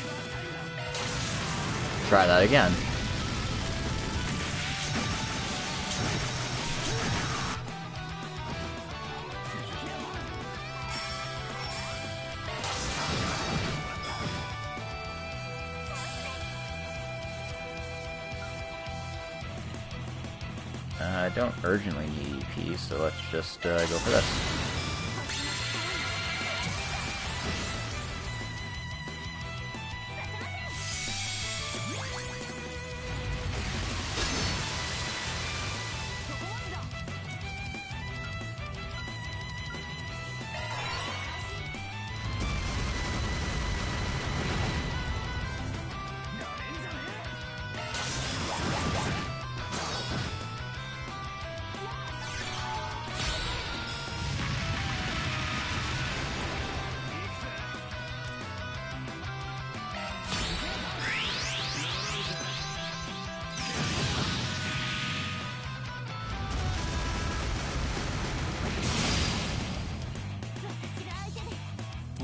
Try that again. I don't urgently need EP, so let's just go for this.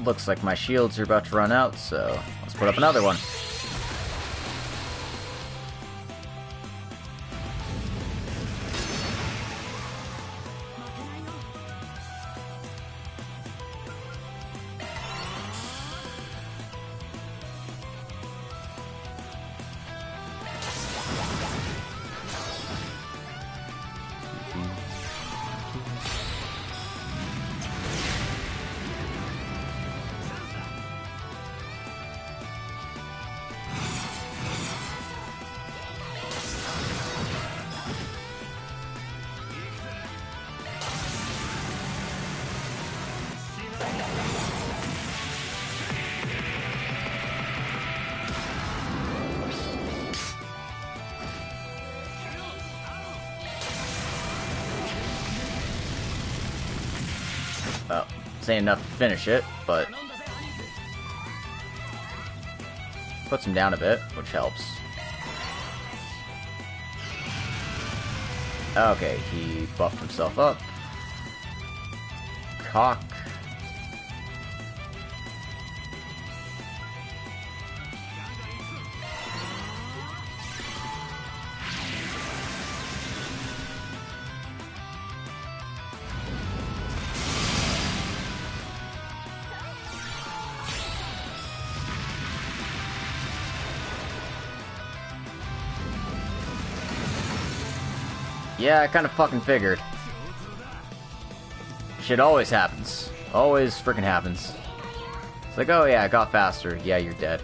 Looks like my shields are about to run out, so let's put up another one. Well, this ain't enough to finish it, but puts him down a bit, which helps. Okay, he buffed himself up. Cock. Yeah, I kind of fucking figured. Shit always happens. Always freaking happens. It's like, oh yeah, I got faster. Yeah, you're dead.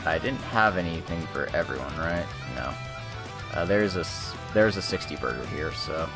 I didn't have anything for everyone, right? No. There's a 60 burger here, so.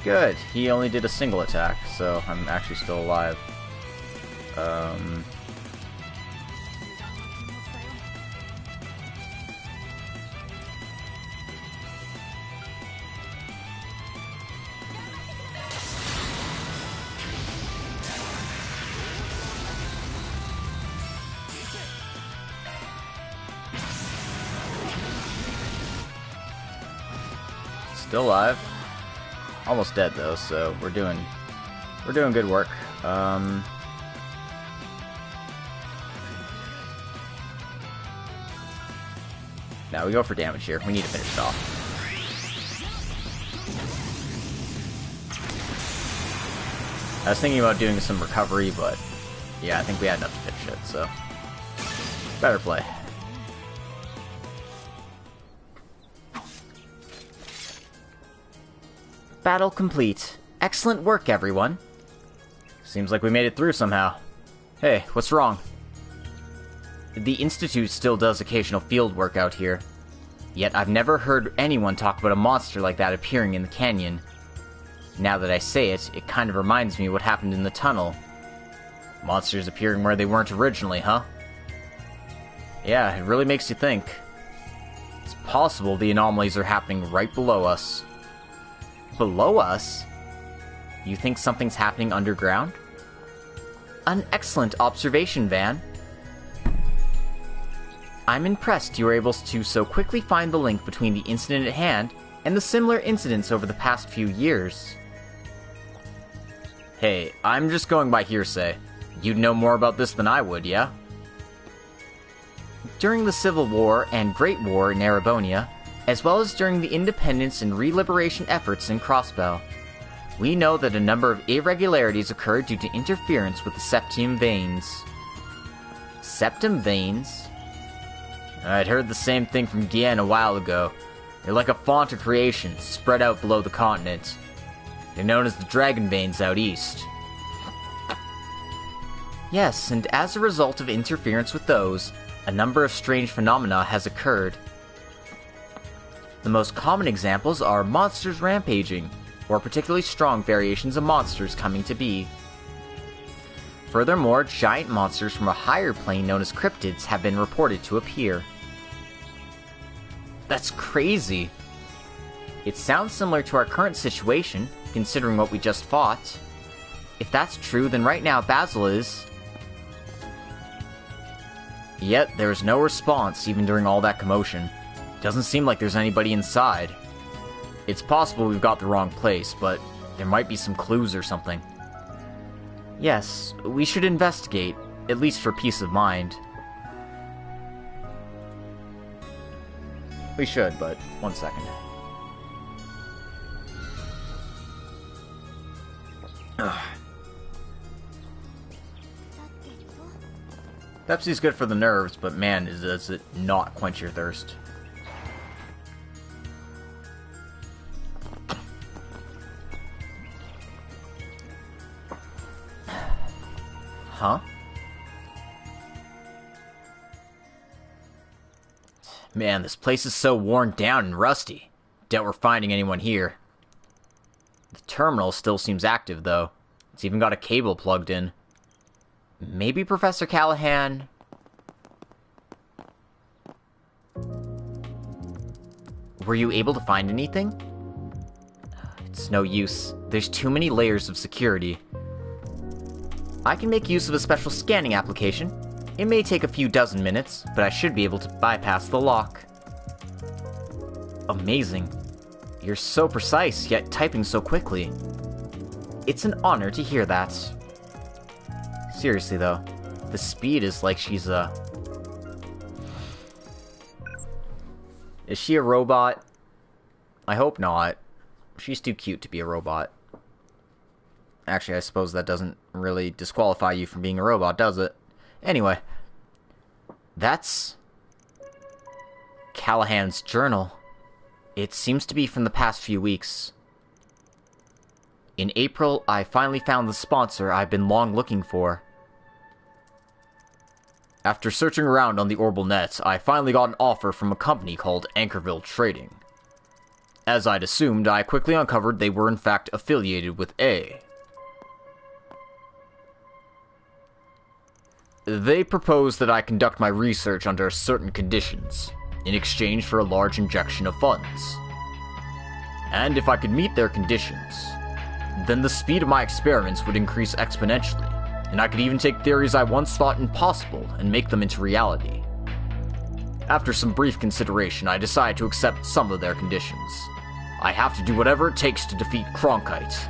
Good. He only did a single attack, so I'm actually still alive. Still alive. Almost dead though, so we're doing good work. Now we go for damage here. We need to finish it off. I was thinking about doing some recovery, but yeah, I think we had enough to finish it, so better play. Battle complete. Excellent work, everyone. Seems like we made it through somehow. Hey, what's wrong? The Institute still does occasional field work out here. Yet I've never heard anyone talk about a monster like that appearing in the canyon. Now that I say it, it kind of reminds me what happened in the tunnel. Monsters appearing where they weren't originally, huh? Yeah, it really makes you think. It's possible the anomalies are happening right below us. Below us? You think something's happening underground? An excellent observation, Van. I'm impressed you were able to so quickly find the link between the incident at hand and the similar incidents over the past few years. Hey, I'm just going by hearsay. You'd know more about this than I would, yeah? During the Civil War and Great War in Erebonia, as well as during the independence and re-liberation efforts in Crossbell, we know that a number of irregularities occurred due to interference with the septium veins. Septum veins? I'd heard the same thing from Gien a while ago. They're like a font of creation, spread out below the continent. They're known as the dragon veins out east. Yes, and as a result of interference with those, a number of strange phenomena has occurred. The most common examples are monsters rampaging, or particularly strong variations of monsters coming to be. Furthermore, giant monsters from a higher plane known as cryptids have been reported to appear. That's crazy. It sounds similar to our current situation, considering what we just fought. If that's true, then right now Basel is... Yet, there is no response even during all that commotion. Doesn't seem like there's anybody inside. It's possible we've got the wrong place, but there might be some clues or something. Yes, we should investigate, at least for peace of mind. We should, but one second. Pepsi's good for the nerves, but man, does it not quench your thirst. Huh? Man, this place is so worn down and rusty. Doubt we're finding anyone here. The terminal still seems active, though. It's even got a cable plugged in. Maybe Professor Callahan... Were you able to find anything? It's no use. There's too many layers of security. I can make use of a special scanning application. It may take a few dozen minutes, but I should be able to bypass the lock. Amazing. You're so precise, yet typing so quickly. It's an honor to hear that. Seriously though, the speed is like she's a... Is she a robot? I hope not. She's too cute to be a robot. Actually, I suppose that doesn't really disqualify you from being a robot, does it? Anyway. That's... Callahan's journal. It seems to be from the past few weeks. In April, I finally found the sponsor I've been long looking for. After searching around on the Orbital net, I finally got an offer from a company called Anchorville Trading. As I'd assumed, I quickly uncovered they were in fact affiliated with A. They proposed that I conduct my research under certain conditions, in exchange for a large injection of funds. And if I could meet their conditions, then the speed of my experiments would increase exponentially, and I could even take theories I once thought impossible and make them into reality. After some brief consideration, I decided to accept some of their conditions. I have to do whatever it takes to defeat Cronkite.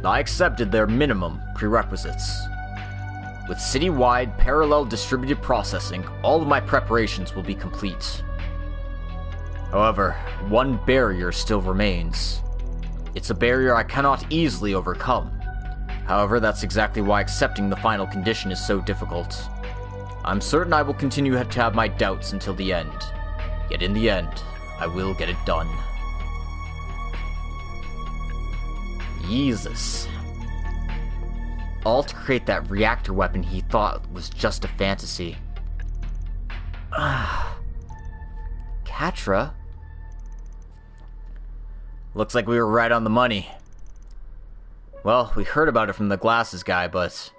I accepted their minimum prerequisites. With city-wide parallel distributed processing, all of my preparations will be complete. However, one barrier still remains. It's a barrier I cannot easily overcome. However, that's exactly why accepting the final condition is so difficult. I'm certain I will continue to have my doubts until the end. Yet in the end, I will get it done. Jesus. All to create that reactor weapon he thought was just a fantasy. Katra? Looks like we were right on the money. Well, we heard about it from the glasses guy, but...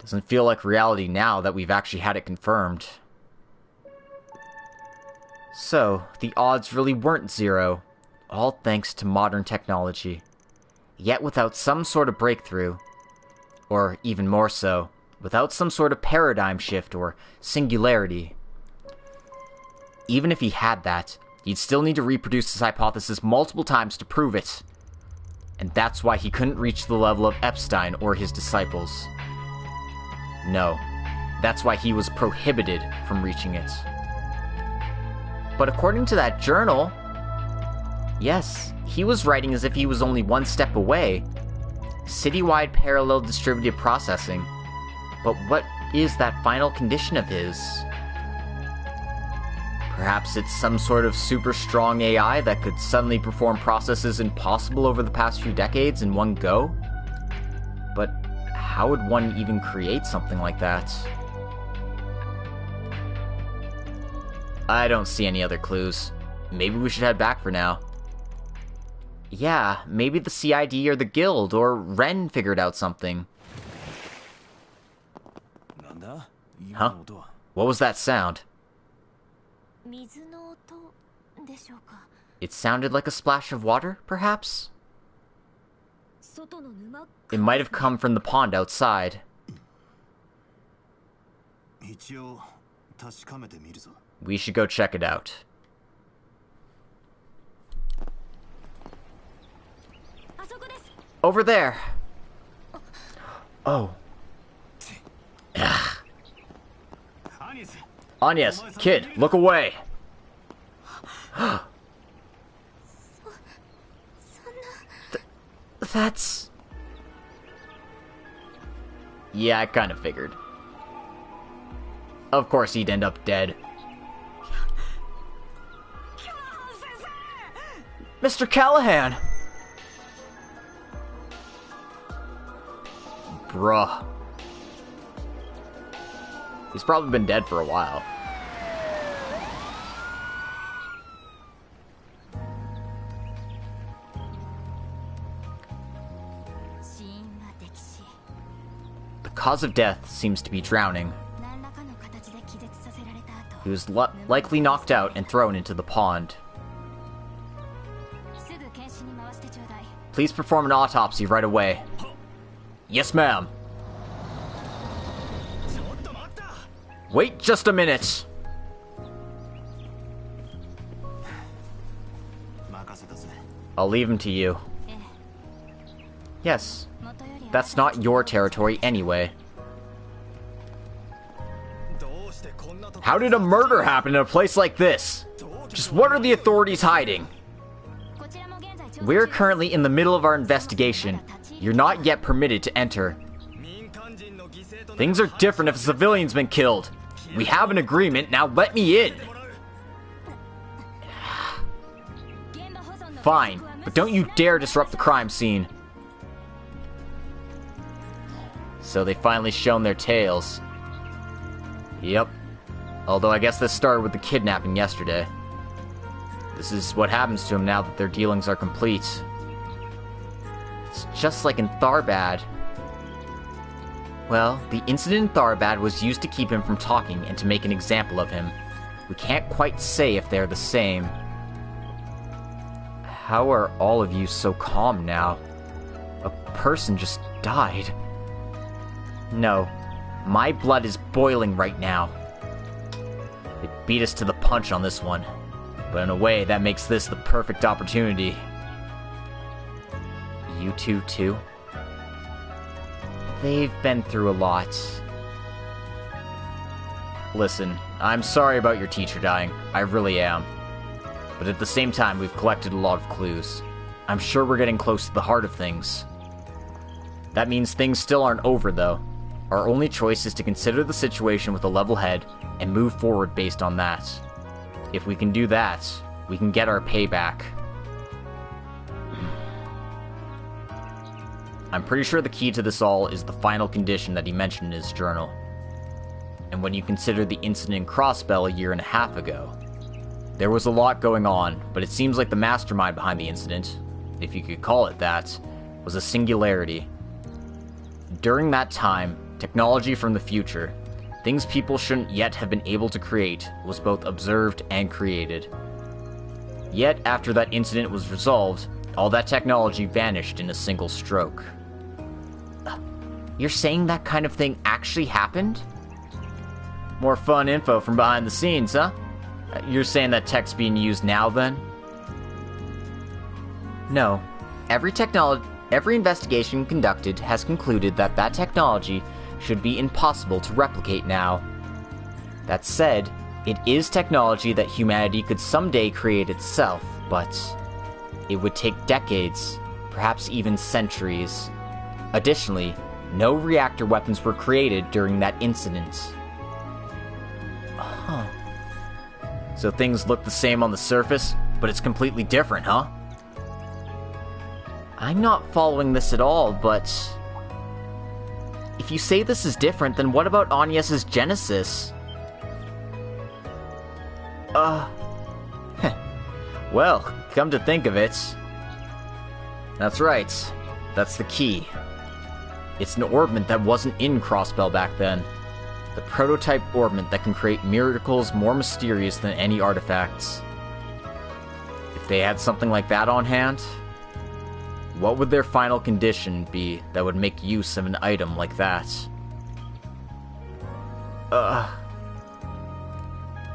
doesn't feel like reality now that we've actually had it confirmed. So, the odds really weren't zero, all thanks to modern technology. Yet without some sort of breakthrough, or even more so, without some sort of paradigm shift or singularity. Even if he had that, he'd still need to reproduce his hypothesis multiple times to prove it. And that's why he couldn't reach the level of Epstein or his disciples. No, that's why he was prohibited from reaching it. But according to that journal, Yes, he was writing as if he was only one step away. Citywide parallel distributed processing. But what is that final condition of his? Perhaps it's some sort of super strong AI that could suddenly perform processes impossible over the past few decades in one go? But how would one even create something like that? I don't see any other clues. Maybe we should head back for now. Yeah, maybe the CID or the guild, or Ren figured out something. Huh? What was that sound? It sounded like a splash of water, perhaps? It might have come from the pond outside. We should go check it out. Over there! Oh. Ugh. Agnes, kid, look away! That's... Yeah, I kind of figured. Of course he'd end up dead. Mr. Callahan! Bruh. He's probably been dead for a while. The cause of death seems to be drowning. He was likely knocked out and thrown into the pond. Please perform an autopsy right away. Yes, ma'am. Wait just a minute. I'll leave him to you. Yes, that's not your territory anyway. How did a murder happen in a place like this? Just what are the authorities hiding? We're currently in the middle of our investigation. You're not yet permitted to enter. Things are different if a civilian's been killed. We have an agreement, now let me in! Fine, but don't you dare disrupt the crime scene. So they finally shown their tails. Yep. Although I guess this started with the kidnapping yesterday. This is what happens to them now that their dealings are complete. It's just like in Tharbad. Well, the incident in Tharbad was used to keep him from talking and to make an example of him. We can't quite say if they're the same. How are all of you so calm now? A person just died. No, my blood is boiling right now. They beat us to the punch on this one, but in a way that makes this the perfect opportunity. You two, too? They've been through a lot. Listen, I'm sorry about your teacher dying. I really am. But at the same time, we've collected a lot of clues. I'm sure we're getting close to the heart of things. That means things still aren't over, though. Our only choice is to consider the situation with a level head and move forward based on that. If we can do that, we can get our payback. I'm pretty sure the key to this all is the final condition that he mentioned in his journal. And when you consider the incident in Crossbell a year and a half ago, there was a lot going on, but it seems like the mastermind behind the incident, if you could call it that, was a singularity. During that time, technology from the future, things people shouldn't yet have been able to create, was both observed and created. Yet, after that incident was resolved, all that technology vanished in a single stroke. You're saying that kind of thing actually happened? More fun info from behind the scenes, huh? You're saying that tech's being used now, then? No. Every investigation conducted has concluded that that technology should be impossible to replicate now. That said, it is technology that humanity could someday create itself, but It would take decades, perhaps even centuries. Additionally, no reactor weapons were created during that incident. Huh. So things look the same on the surface, but it's completely different, huh? I'm not following this at all, but... if you say this is different, then what about Agnes's genesis? Well, come to think of it... That's right. That's the key. It's an orbment that wasn't in Crossbell back then. The prototype orbment that can create miracles more mysterious than any artifacts. If they had something like that on hand, what would their final condition be that would make use of an item like that?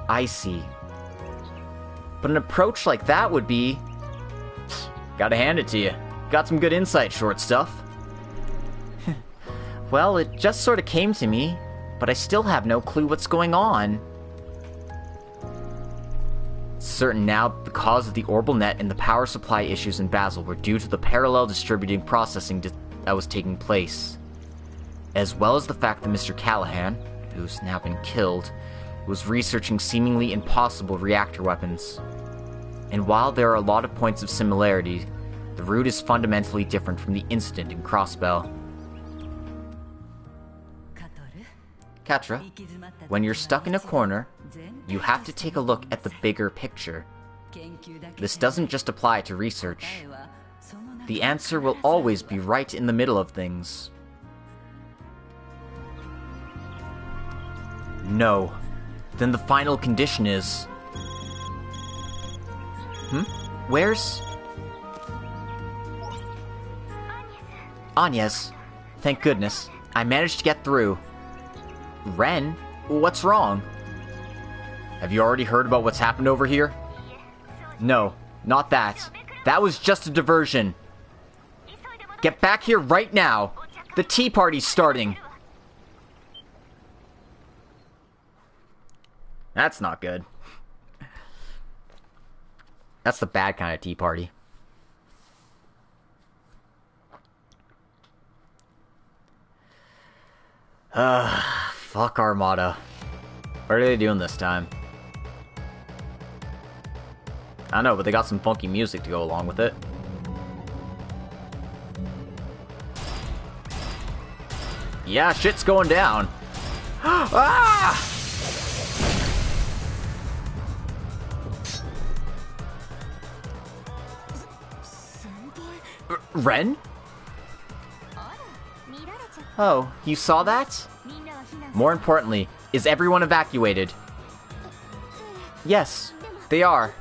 I see. But an approach like that would be... Gotta hand it to you. Got some good insight, short stuff. Well, it just sort of came to me, but I still have no clue what's going on. It's certain now that the cause of the orbital net and the power supply issues in Basel were due to the parallel distributing processing that was taking place, as well as the fact that Mr. Callahan, who's now been killed, was researching seemingly impossible reactor weapons. And while there are a lot of points of similarity, the route is fundamentally different from the incident in Crossbell. Katra, when you're stuck in a corner, you have to take a look at the bigger picture. This doesn't just apply to research. The answer will always be right in the middle of things. No. Then the final condition is... Where's... Agnes? Thank goodness. I managed to get through. Ren? What's wrong? Have you already heard about what's happened over here? No, not that. That was just a diversion. Get back here right now. The tea party's starting. That's not good. That's the bad kind of tea party. Fuck Armada. What are they doing this time? I don't know, but they got some funky music to go along with it. Yeah, shit's going down. Ah! Ren? Oh, you saw that? More importantly, is everyone evacuated? Yes, they are.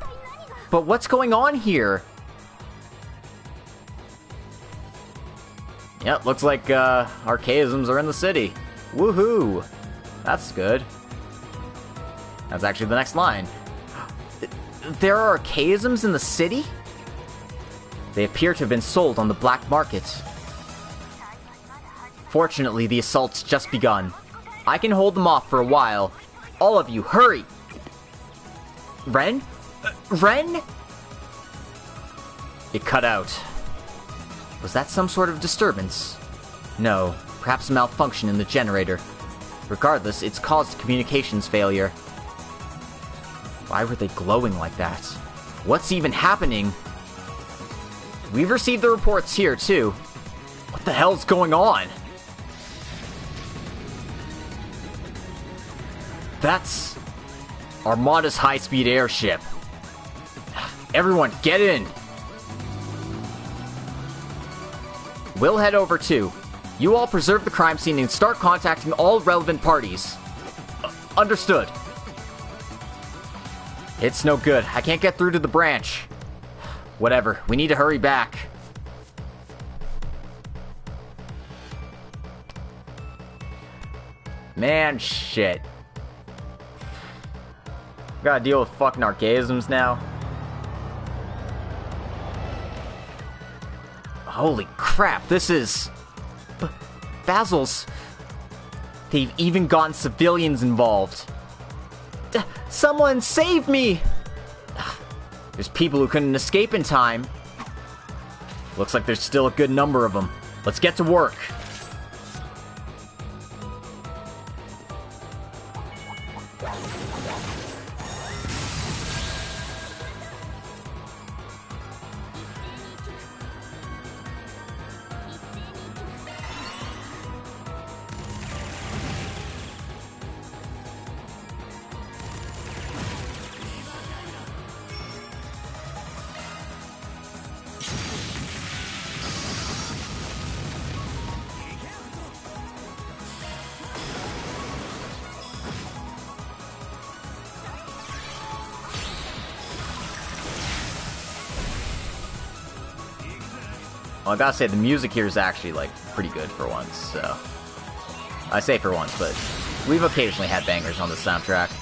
But what's going on here? Yep, looks like archaisms are in the city. Woohoo! That's good. That's actually the next line. There are archaisms in the city? They appear to have been sold on the black market. Fortunately, the assault's just begun. I can hold them off for a while. All of you, hurry! Ren? Ren? It cut out. Was that some sort of disturbance? No, perhaps a malfunction in the generator. Regardless, it's caused communications failure. Why were they glowing like that? What's even happening? We've received the reports here, too. What the hell's going on? That's Armada's high-speed airship. Everyone, get in! We'll head over too. You all preserve the crime scene and start contacting all relevant parties. Understood. It's no good. I can't get through to the branch. Whatever. We need to hurry back. Man, shit. Gotta deal with fucking archaisms now. Holy crap, this is... Basel's. They've even gotten civilians involved. Someone save me! There's people who couldn't escape in time. Looks like there's still a good number of them. Let's get to work. Well, I gotta say, the music here is actually, like, pretty good for once, so... I say for once, but we've occasionally had bangers on the soundtrack.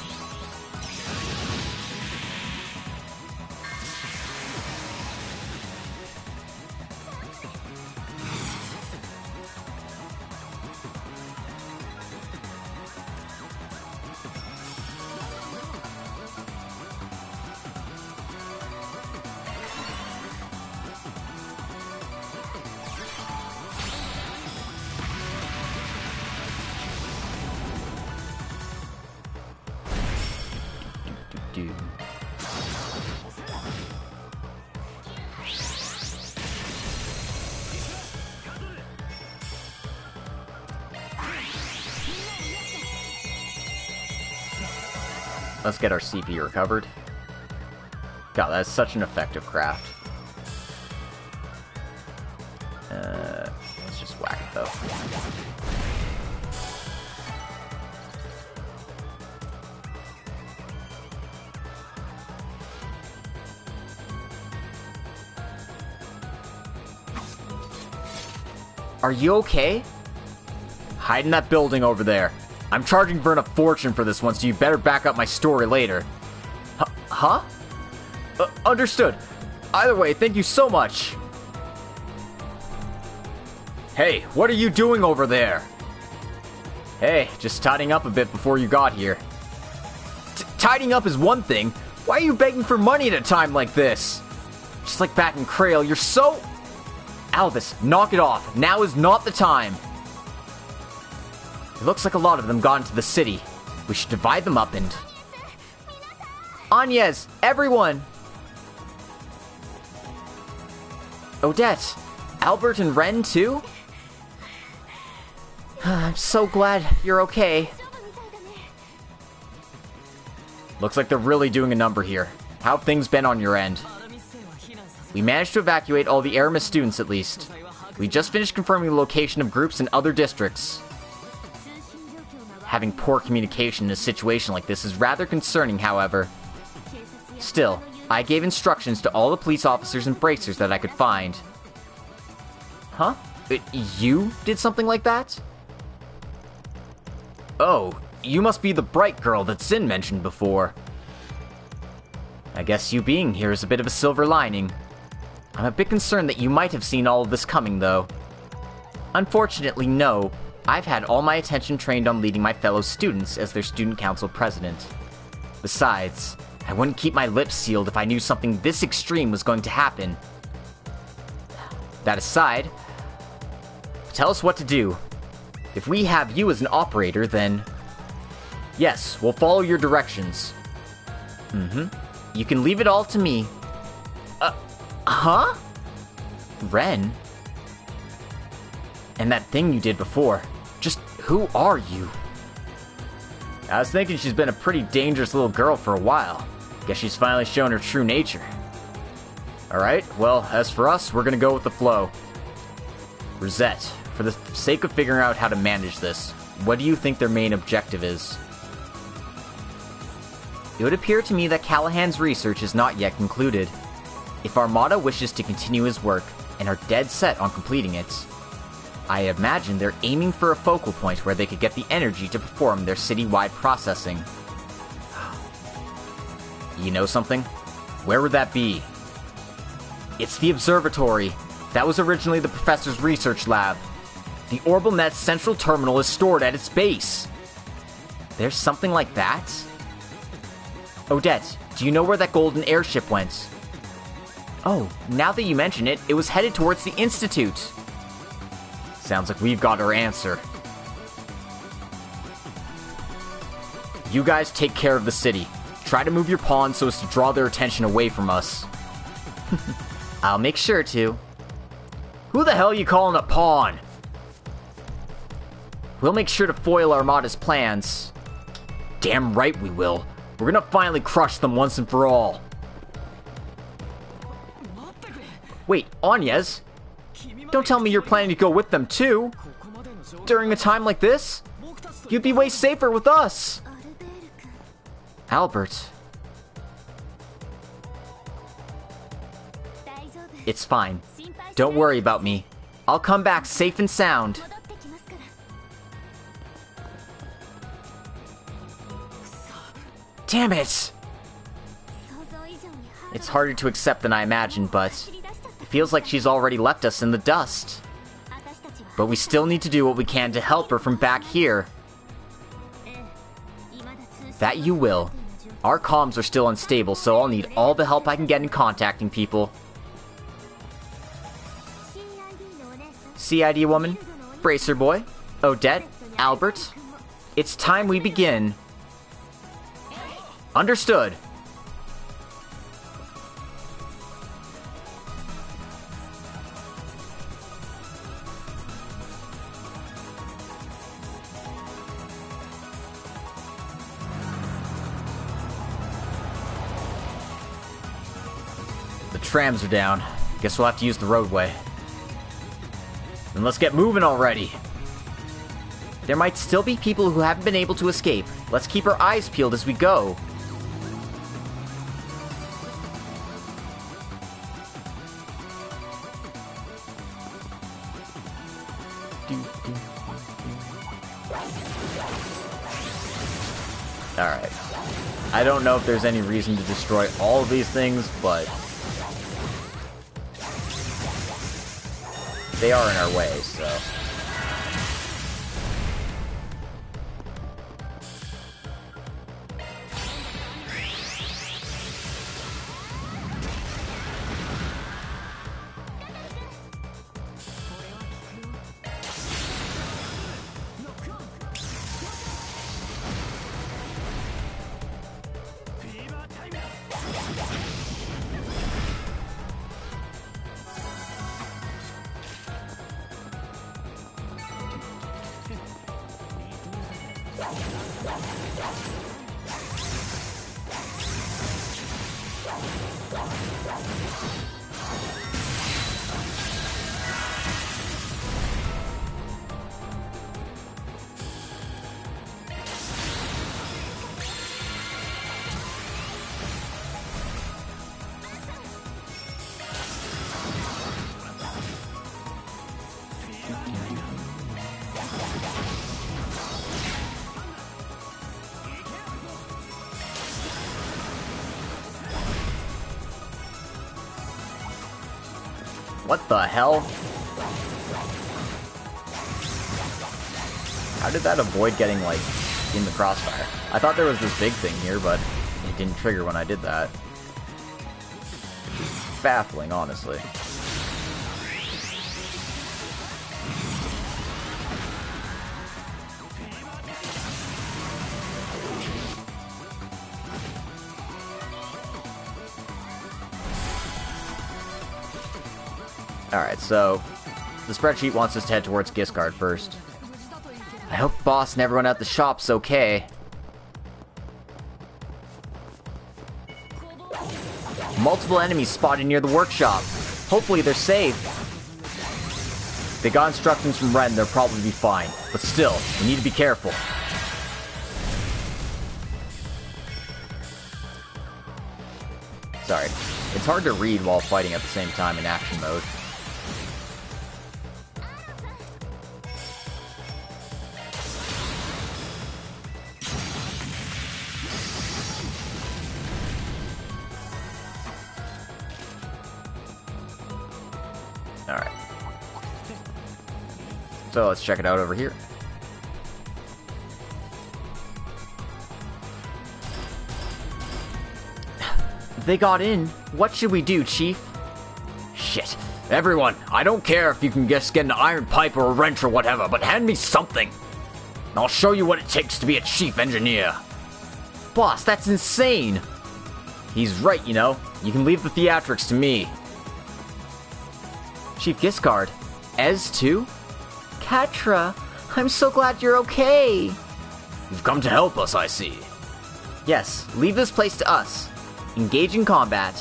Let's get our CP recovered. God, that's such an effective craft. Let's just whack it, though. Are you okay? Hide in that building over there. I'm charging Vern a fortune for this one, so you better back up my story later. Huh? Understood. Either way, thank you so much. Hey, what are you doing over there? Hey, just tidying up a bit before you got here. Tidying up is one thing. Why are you begging for money at a time like this? Just like back in Krail, you're so... Albus, knock it off. Now is not the time. It looks like a lot of them got into the city. We should divide them up and... Agnes, everyone! Odette, Albert and Ren too? I'm so glad you're okay. Looks like they're really doing a number here. How have things been on your end? We managed to evacuate all the Aramis students at least. We just finished confirming the location of groups in other districts. Having poor communication in a situation like this is rather concerning, however. Still, I gave instructions to all the police officers and bracers that I could find. Huh? You did something like that? Oh, you must be the bright girl that Zin mentioned before. I guess you being here is a bit of a silver lining. I'm a bit concerned that you might have seen all of this coming, though. Unfortunately, no. I've had all my attention trained on leading my fellow students as their student council president. Besides, I wouldn't keep my lips sealed if I knew something this extreme was going to happen. That aside, tell us what to do. If we have you as an operator, then... Yes, we'll follow your directions. You can leave it all to me. Huh? Ren? And that thing you did before. Just who are you? I was thinking she's been a pretty dangerous little girl for a while. Guess she's finally shown her true nature. Alright, well, as for us, we're gonna go with the flow. Rosette, for the sake of figuring out how to manage this, what do you think their main objective is? It would appear to me that Callahan's research is not yet concluded. If Armada wishes to continue his work, and are dead set on completing it, I imagine they're aiming for a focal point where they could get the energy to perform their city-wide processing. You know something? Where would that be? It's the Observatory. That was originally the professor's research lab. The Orbital Net's central terminal is stored at its base. There's something like that? Odette, do you know where that golden airship went? Oh, now that you mention it, it was headed towards the Institute. Sounds like we've got our answer. You guys take care of the city. Try to move your pawn so as to draw their attention away from us. I'll make sure to. Who the hell are you calling a pawn? We'll make sure to foil Armada's plans. Damn right we will. We're gonna finally crush them once and for all. Wait, Agnes? Don't tell me you're planning to go with them too? During a time like this? You'd be way safer with us! Albert. It's fine. Don't worry about me. I'll come back safe and sound. Damn it! It's harder to accept than I imagined, but it feels like she's already left us in the dust. But we still need to do what we can to help her from back here. That you will. Our comms are still unstable, so I'll need all the help I can get in contacting people. CID woman, Bracer boy, Odette, Albert. It's time we begin. Understood. The trams are down. Guess we'll have to use the roadway. Then let's get moving already. There might still be people who haven't been able to escape. Let's keep our eyes peeled as we go. Alright. I don't know if there's any reason to destroy all of these things, but they are in our way, so. What the hell? How did that avoid getting, like, in the crossfire? I thought there was this big thing here, but it didn't trigger when I did that. It's baffling, honestly. Alright, so the spreadsheet wants us to head towards Giscard first. I hope boss and everyone at the shop's okay. Multiple enemies spotted near the workshop. Hopefully they're safe. They got instructions from Ren, they'll probably be fine. But still, we need to be careful. Sorry. It's hard to read while fighting at the same time in action mode. Alright. So let's check it out over here. They got in. What should we do, Chief? Shit. Everyone, I don't care if you can just get an iron pipe or a wrench or whatever, but hand me something. And I'll show you what it takes to be a chief engineer. Boss, that's insane! He's right, you know. You can leave the theatrics to me. Chief Giscard. Ez too? Catra, I'm so glad you're okay! You've come to help us, I see. Yes, leave this place to us. Engage in combat.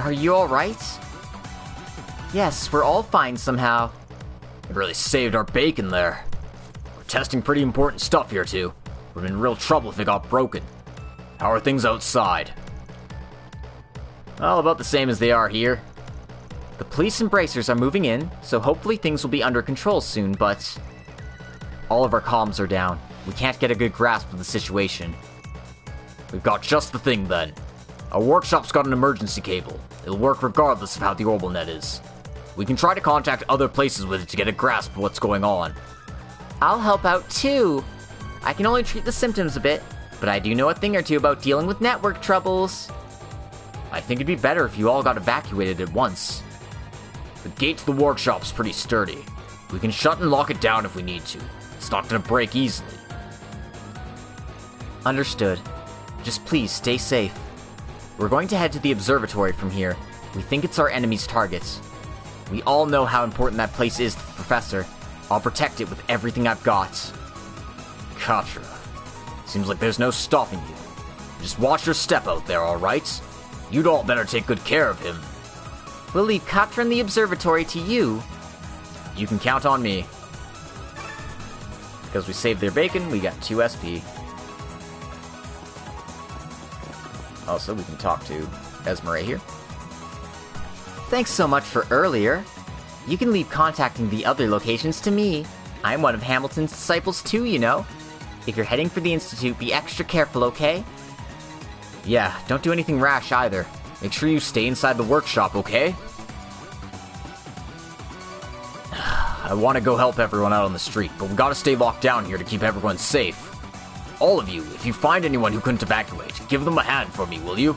Are you alright? Yes, we're all fine somehow. It really saved our bacon there. We're testing pretty important stuff here, too. We're in real trouble if it got broken. How are things outside? Well, about the same as they are here. The police and bracers are moving in, so hopefully things will be under control soon, but... all of our comms are down. We can't get a good grasp of the situation. We've got just the thing, then. Our workshop's got an emergency cable. It'll work regardless of how the orbital net is. We can try to contact other places with it to get a grasp of what's going on. I'll help out too. I can only treat the symptoms a bit, but I do know a thing or two about dealing with network troubles. I think it'd be better if you all got evacuated at once. The gate to the workshop's pretty sturdy. We can shut and lock it down if we need to. It's not gonna break easily. Understood. Just please stay safe. We're going to head to the observatory from here. We think it's our enemy's target. We all know how important that place is to the professor. I'll protect it with everything I've got. Katra. Seems like there's no stopping you. Just watch your step out there, alright? You'd all better take good care of him. We'll leave Katra and the observatory to you. You can count on me. Because we saved their bacon, we got 2 SP. Also, we can talk to Esmeralda here. Thanks so much for earlier. You can leave contacting the other locations to me. I'm one of Hamilton's disciples too, you know. If you're heading for the Institute, be extra careful, okay? Yeah, don't do anything rash either. Make sure you stay inside the workshop, okay? I want to go help everyone out on the street, but we gotta stay locked down here to keep everyone safe. All of you, if you find anyone who couldn't evacuate, give them a hand for me, will you?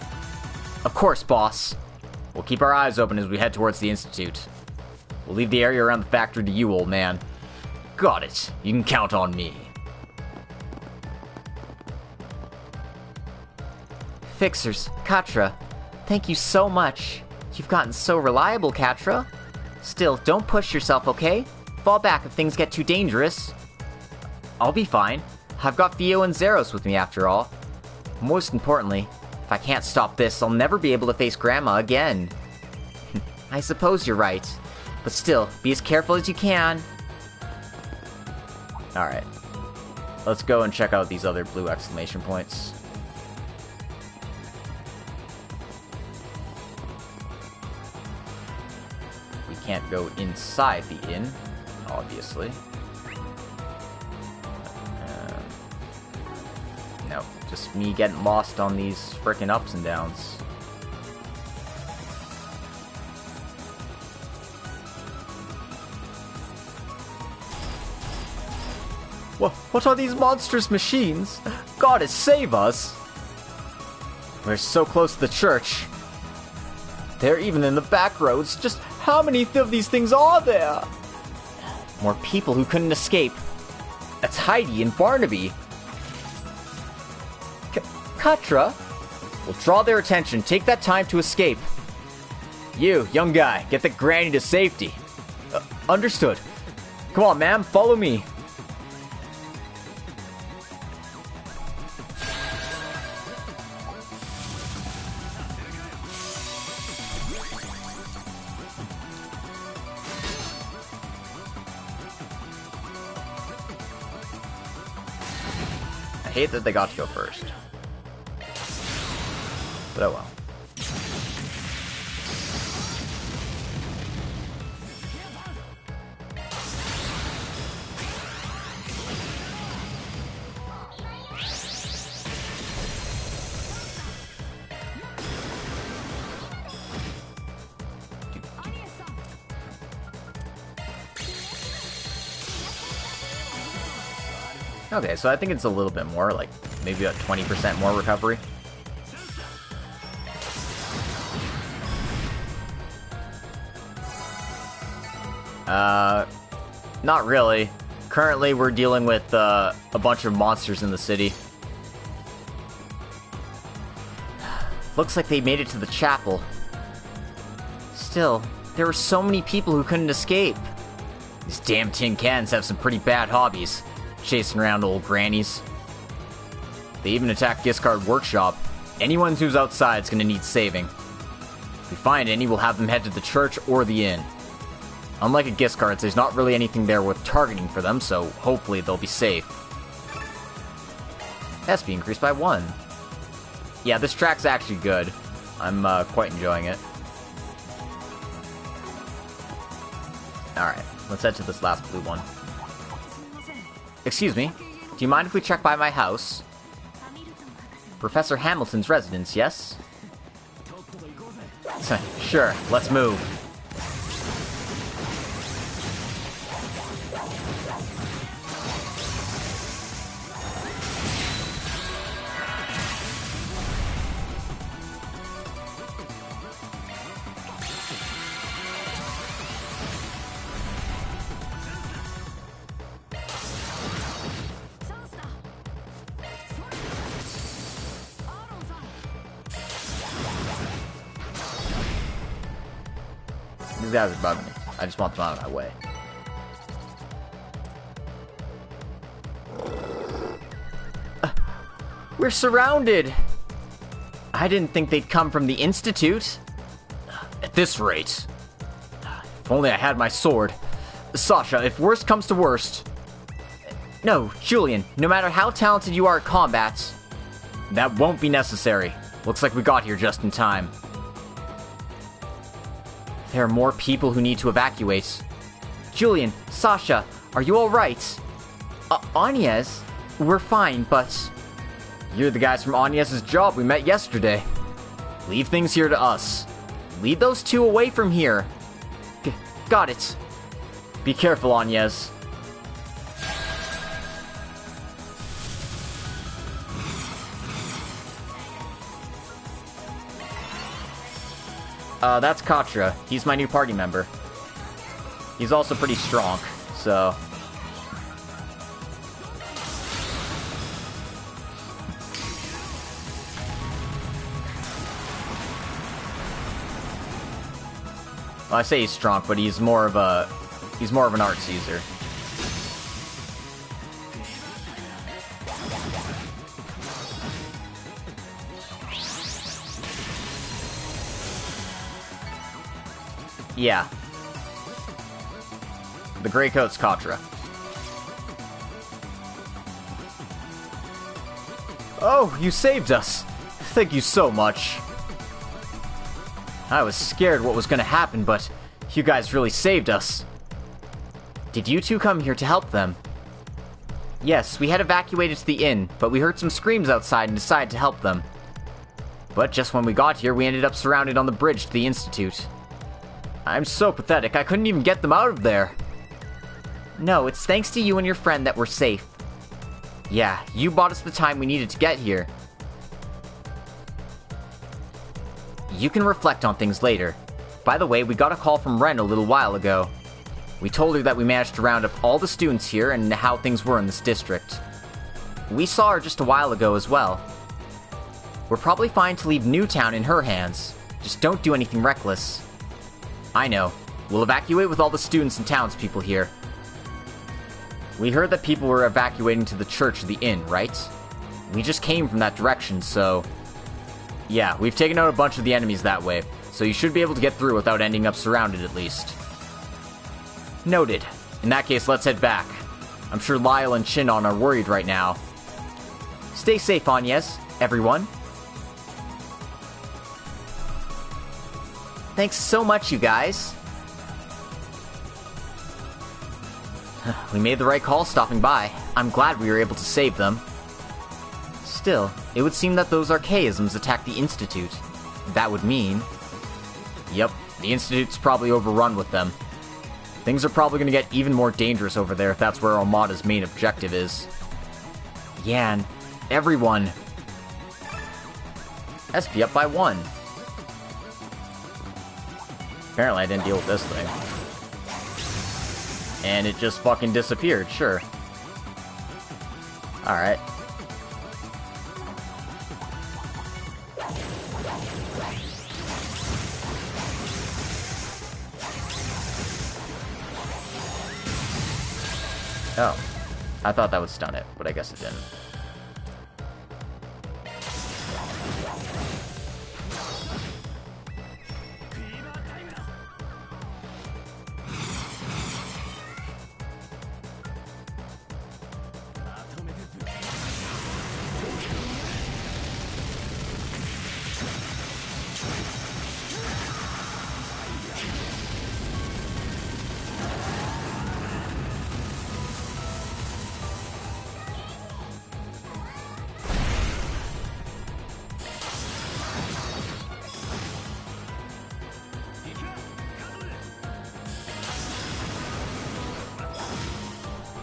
Of course, boss. We'll keep our eyes open as we head towards the Institute. We'll leave the area around the factory to you, old man. Got it. You can count on me. Fixers, Katra, thank you so much. You've gotten so reliable, Katra. Still, don't push yourself, okay? Fall back if things get too dangerous. I'll be fine. I've got Theo and Zeros with me after all. Most importantly, if I can't stop this, I'll never be able to face Grandma again. I suppose you're right. But still, be as careful as you can. Alright. Let's go and check out these other blue exclamation points. We can't go inside the inn, obviously. No, just me getting lost on these frickin' ups and downs. What are these monstrous machines? God, save us! We're so close to the church. They're even in the back roads. Just how many of these things are there? More people who couldn't escape. That's Heidi and Barnaby. Katra? We'll draw their attention. Take that time to escape. You, young guy, get the granny to safety. Understood. Come on, ma'am, follow me. I hate that they got to go first. But oh well. Okay, so I think it's a little bit more, like, maybe about 20% more recovery. Not really. Currently, we're dealing with, a bunch of monsters in the city. Looks like they made it to the chapel. Still, there were so many people who couldn't escape. These damn tin cans have some pretty bad hobbies. Chasing around old grannies. They even attacked Discard Workshop. Anyone who's outside is gonna need saving. If we find any, we'll have them head to the church or the inn. Unlike a Giscards, there's not really anything there worth targeting for them, so hopefully they'll be safe. SP increased by 1. Yeah, this track's actually good. I'm quite enjoying it. Alright, let's head to this last blue one. Excuse me, do you mind if we check by my house? Professor Hamilton's residence, yes? Sure, let's move. These guys are bugging me. I just want them out of my way. We're surrounded! I didn't think they'd come from the Institute. At this rate. If only I had my sword. Sasha, if worst comes to worst. No, Julian, no matter how talented you are at combat. That won't be necessary. Looks like we got here just in time. There are more people who need to evacuate. Julian, Sasha, are you alright? Agnes? We're fine, but... You're the guys from Agnes's job we met yesterday. Leave things here to us. Lead those two away from here. Got it. Be careful, Agnes. That's Katra. He's my new party member. He's also pretty strong, so... Well, I say he's strong, but he's more of an arts user. Yeah. The Grey Coat's Katra. Oh, you saved us! Thank you so much. I was scared what was gonna happen, but you guys really saved us. Did you two come here to help them? Yes, we had evacuated to the inn, but we heard some screams outside and decided to help them. But just when we got here, we ended up surrounded on the bridge to the Institute. I'm so pathetic, I couldn't even get them out of there. No, it's thanks to you and your friend that we're safe. Yeah, you bought us the time we needed to get here. You can reflect on things later. By the way, we got a call from Ren a little while ago. We told her that we managed to round up all the students here and how things were in this district. We saw her just a while ago as well. We're probably fine to leave Newtown in her hands. Just don't do anything reckless. I know. We'll evacuate with all the students and townspeople here. We heard that people were evacuating to the church or the inn, right? We just came from that direction, so... Yeah, we've taken out a bunch of the enemies that way, so you should be able to get through without ending up surrounded at least. Noted. In that case, let's head back. I'm sure Lyle and Chinon are worried right now. Stay safe, Agnes, everyone. Thanks so much, you guys. We made the right call stopping by. I'm glad we were able to save them. Still, it would seem that those archaisms attacked the Institute. That would mean... Yep, the Institute's probably overrun with them. Things are probably going to get even more dangerous over there if that's where Armada's main objective is. Yan, everyone. SP up by 1. Apparently I didn't deal with this thing. And it just fucking disappeared, sure. Alright. Oh. I thought that would stun it, but I guess it didn't.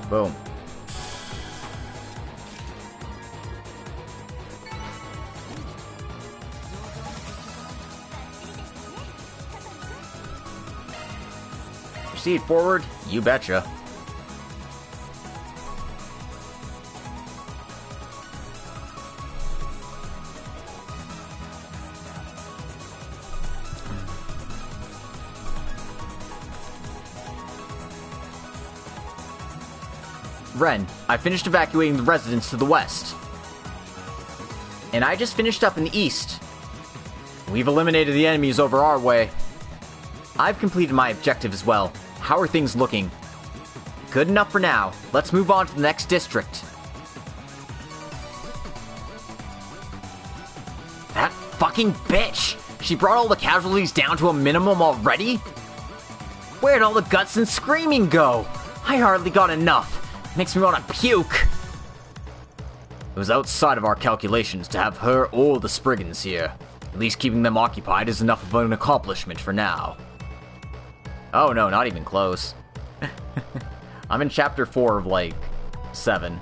Boom. Proceed forward, you betcha. Ren, I finished evacuating the residents to the west. And I just finished up in the east. We've eliminated the enemies over our way. I've completed my objective as well. How are things looking? Good enough for now. Let's move on to the next district. That fucking bitch! She brought all the casualties down to a minimum already? Where'd all the guts and screaming go? I hardly got enough. Makes me want to puke. It was outside of our calculations to have her or the Spriggans here. At least keeping them occupied is enough of an accomplishment for now. Oh no, not even close. I'm in chapter 4 of, like, 7.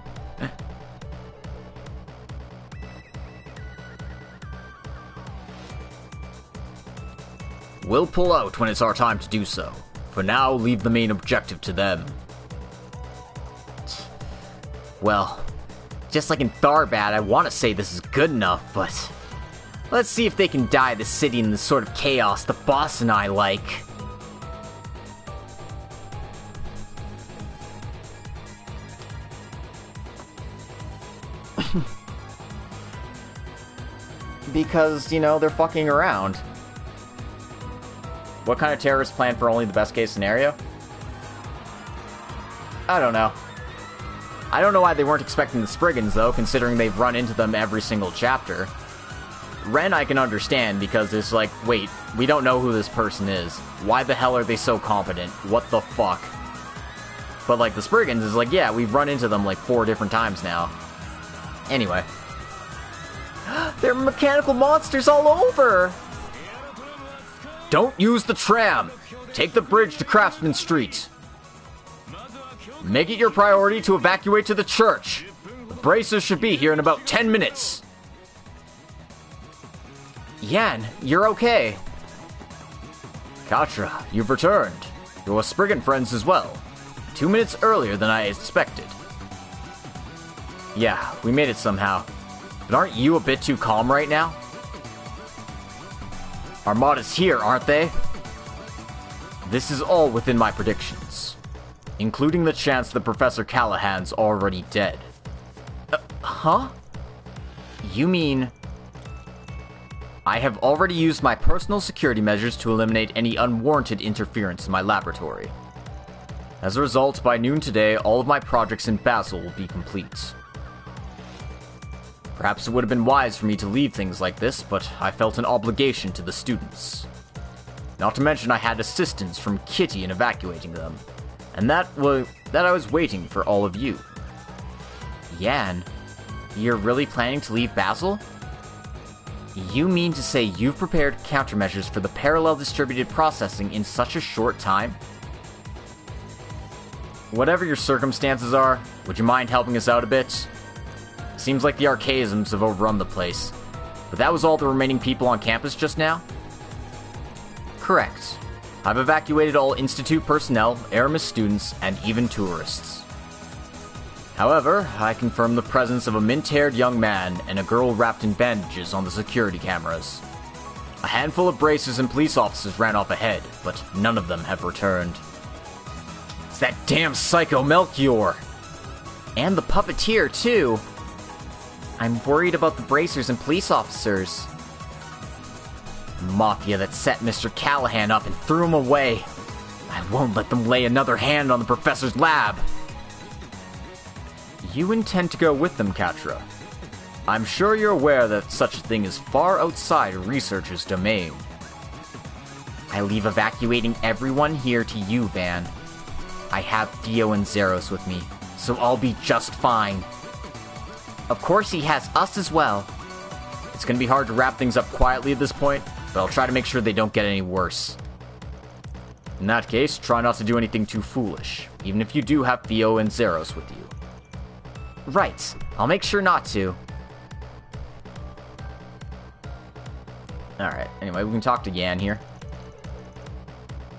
We'll pull out when it's our time to do so. For now, leave the main objective to them. Well, just like in Tharbad, I want to say this is good enough, but let's see if they can die the city in the sort of chaos the boss and I like. Because, you know, they're fucking around. What kind of terrorists plan for only the best case scenario? I don't know. I don't know why they weren't expecting the Spriggans, though, considering they've run into them every single chapter. Ren I can understand, because it's like, wait, we don't know who this person is. Why the hell are they so competent? What the fuck? But, like, the Spriggans is like, yeah, we've run into them, like, 4 different times now. Anyway. They're mechanical monsters all over! Don't use the tram! Take the bridge to Craftsman Street. Make it your priority to evacuate to the church. The bracers should be here in about 10 minutes. Yan, you're okay. Katra, you've returned. Your Spriggan friends as well. 2 minutes earlier than I expected. Yeah, we made it somehow. But aren't you a bit too calm right now? Armada's here, aren't they? This is all within my predictions. Including the chance that Professor Callahan's already dead. Huh? You mean... I have already used my personal security measures to eliminate any unwarranted interference in my laboratory. As a result, by noon today, all of my projects in Basel will be complete. Perhaps it would have been wise for me to leave things like this, but I felt an obligation to the students. Not to mention I had assistance from Kitty in evacuating them. And that I was waiting for all of you. Yan, you're really planning to leave Basel? You mean to say you've prepared countermeasures for the parallel distributed processing in such a short time? Whatever your circumstances are, would you mind helping us out a bit? seems like the archaisms have overrun the place. But that was all the remaining people on campus just now? Correct. I've evacuated all Institute personnel, Aramis students, and even tourists. However, I confirm the presence of a mint-haired young man and a girl wrapped in bandages on the security cameras. A handful of bracers and police officers ran off ahead, but none of them have returned. It's that damn psycho Melchior! And the puppeteer, too. I'm worried about the bracers and police officers. Mafia that set Mr. Callahan up and threw him away. I won't let them lay another hand on the professor's lab. You intend to go with them, Katra. I'm sure you're aware that such a thing is far outside a researcher's domain. I leave evacuating everyone here to you, Van. I have Theo and Zeros with me, so I'll be just fine. Of course he has us as well. It's gonna be hard to wrap things up quietly at this point, but I'll try to make sure they don't get any worse. In that case, try not to do anything too foolish, even if you do have Theo and Zeros with you. Right. I'll make sure not to. Alright, anyway, we can talk to Yan here.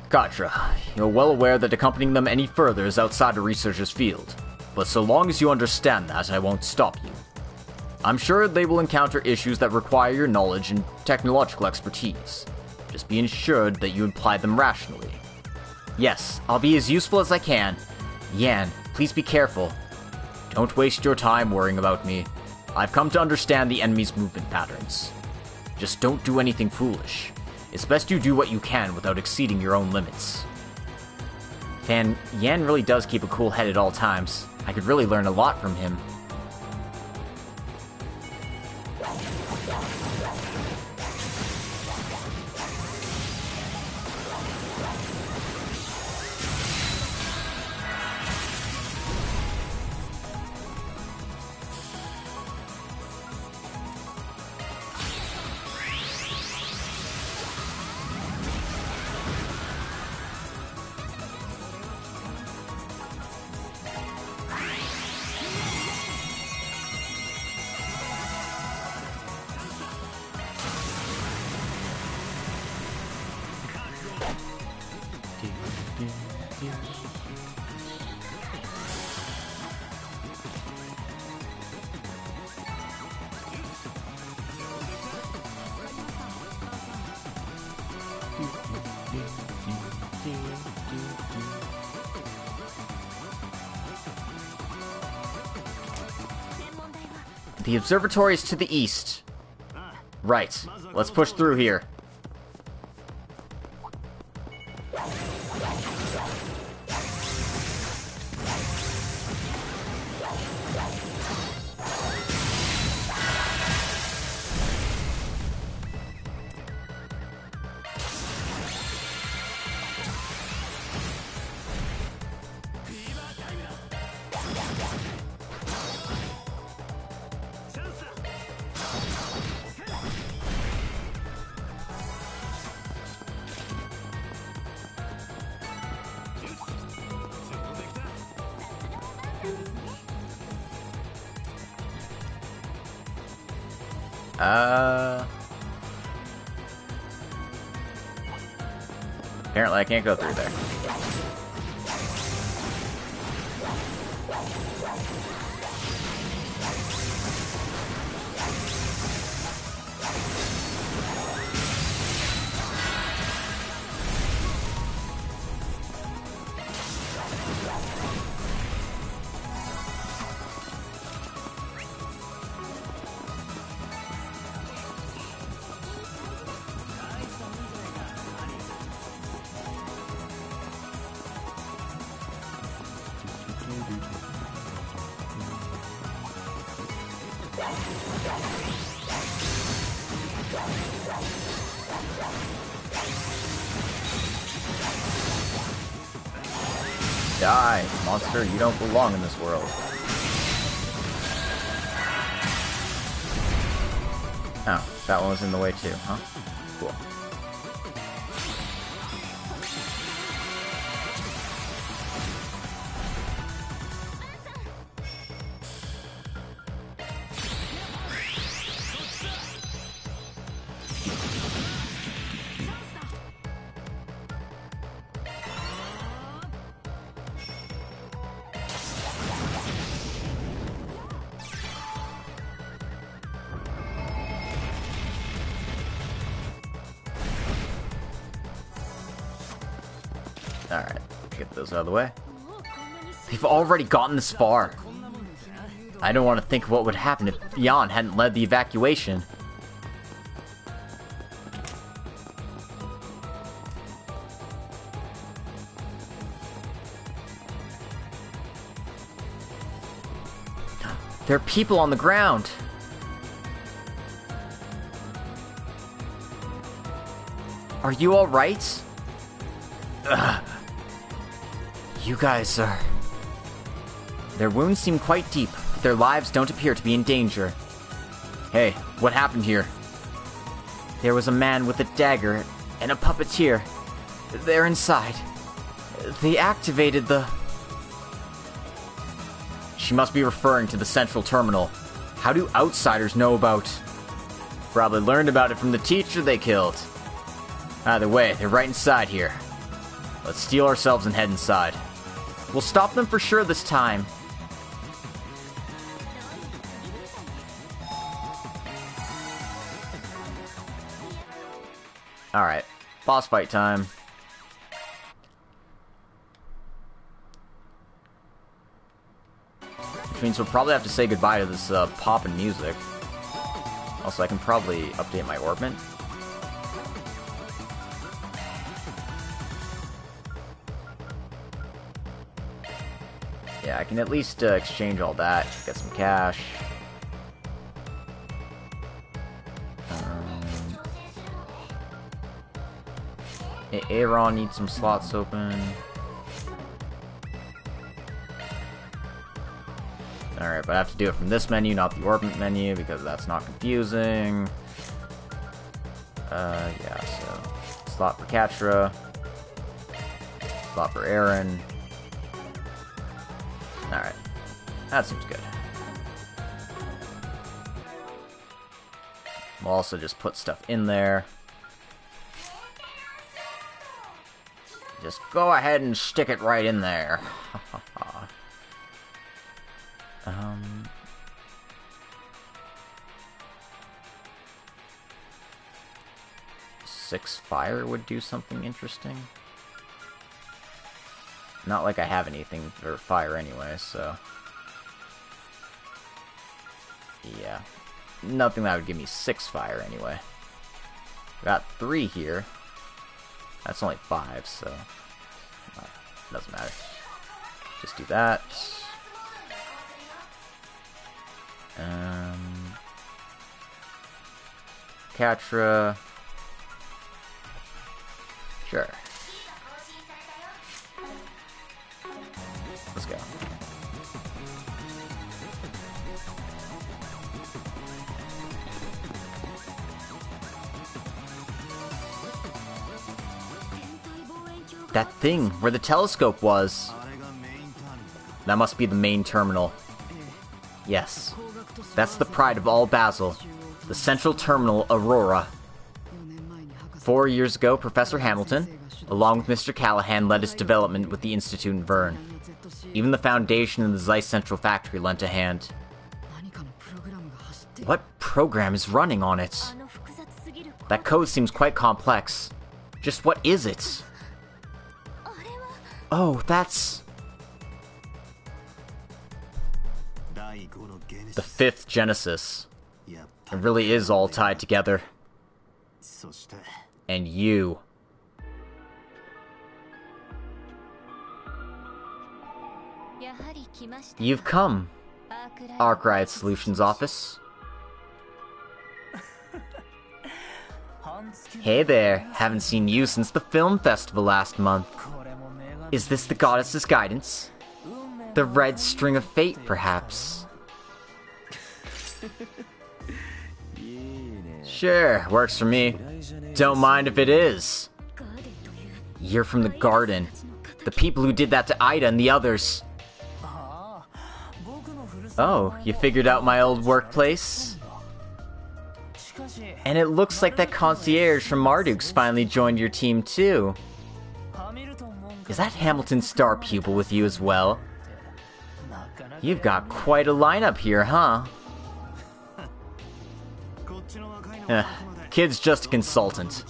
Katra, you're well aware that accompanying them any further is outside a researcher's field, but so long as you understand that, I won't stop you. I'm sure they will encounter issues that require your knowledge and technological expertise. Just be assured that you apply them rationally. Yes, I'll be as useful as I can. Yan, please be careful. Don't waste your time worrying about me. I've come to understand the enemy's movement patterns. Just don't do anything foolish. It's best you do what you can without exceeding your own limits. Van, Yan really does keep a cool head at all times. I could really learn a lot from him. The observatory is to the east. Right. Let's push through here. Apparently I can't go through there. Die, monster, you don't belong in this world. Oh, that one was in the way too, huh? Cool. get those out of the way. They've already gotten this far. I don't want to think of what would happen if Jan hadn't led the evacuation. There are people on the ground. Are you alright? You guys are... Their wounds seem quite deep, but their lives don't appear to be in danger. Hey, what happened here? There was a man with a dagger and a puppeteer. They're inside. They activated the... She must be referring to the central terminal. How do outsiders know about... Probably learned about it from the teacher they killed. Either way, they're right inside here. Let's steel ourselves and head inside. We'll stop them for sure this time. Alright, boss fight time. Which means we'll probably have to say goodbye to this poppin' music. Also, I can probably update my orbment. Yeah, I can at least exchange all that, get some cash. Aaron needs some slots open. Alright, but I have to do it from this menu, not the orbment menu, because that's not confusing. Yeah, so... Slot for Katra. Slot for Aaron. Alright. That seems good. We'll also just put stuff in there. Just go ahead and stick it right in there. 6 fire would do something interesting. Not like I have anything for fire anyway, so... Yeah. Nothing that would give me 6 fire anyway. Got 3 here. That's only 5, so... doesn't matter. Just do that. Katra. Sure. Let's go. That thing where the telescope was. That must be the main terminal. Yes. That's the pride of all Basel. The central terminal, Aurora. 4 years ago, Professor Hamilton, along with Mr. Callahan, led its development with the Institute in Verne. Even the Foundation and the Zeiss Central Factory lent a hand. What program is running on it? That code seems quite complex. Just what is it? Oh, that's... the 5th Genesis. It really is all tied together. And you. You've come, Arkride Solutions Office. Hey there, haven't seen you since the film festival last month. Is this the goddess's guidance? The red string of fate, perhaps? Sure, works for me. Don't mind if it is. You're from the garden. The people who did that to Ida and the others. Oh, you figured out my old workplace? And it looks like that concierge from Marduk's finally joined your team too. Is that Hamilton's star pupil with you as well? You've got quite a lineup here, huh? Kid's just a consultant.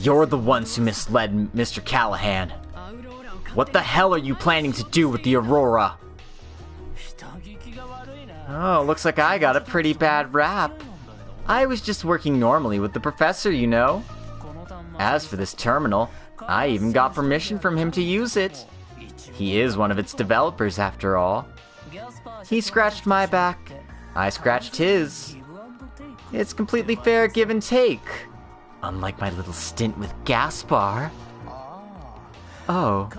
You're the ones who misled Mr. Callahan. What the hell are you planning to do with the Aurora? Oh, looks like I got a pretty bad rap. I was just working normally with the professor, you know. As for this terminal, I even got permission from him to use it. He is one of its developers, after all. He scratched my back. I scratched his. It's completely fair give and take. Unlike my little stint with Gaspar. Oh,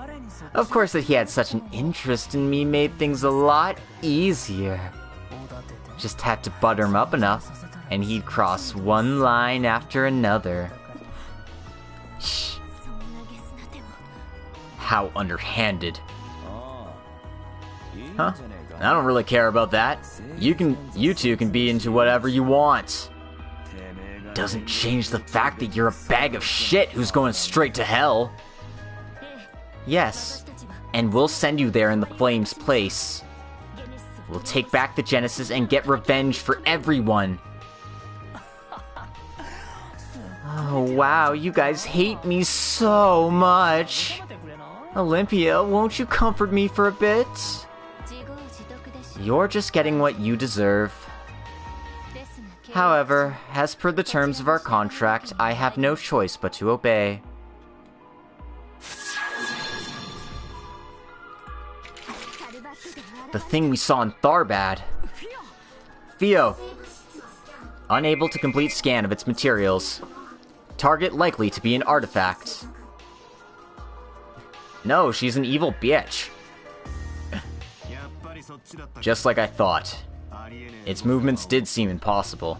of course that he had such an interest in me made things a lot easier. Just had to butter him up enough, and he'd cross one line after another. Shh. How underhanded. Huh? I don't really care about that. You two can be into whatever you want. Doesn't change the fact that you're a bag of shit who's going straight to hell. Yes, and we'll send you there in the Flames' place. We'll take back the Genesis and get revenge for everyone. Oh wow, you guys hate me so much. Olympia, won't you comfort me for a bit? You're just getting what you deserve. However, as per the terms of our contract, I have no choice but to obey. The thing we saw in Tharbad. Theo. Unable to complete scan of its materials. Target likely to be an artifact. No, she's an evil bitch. Just like I thought. Its movements did seem impossible.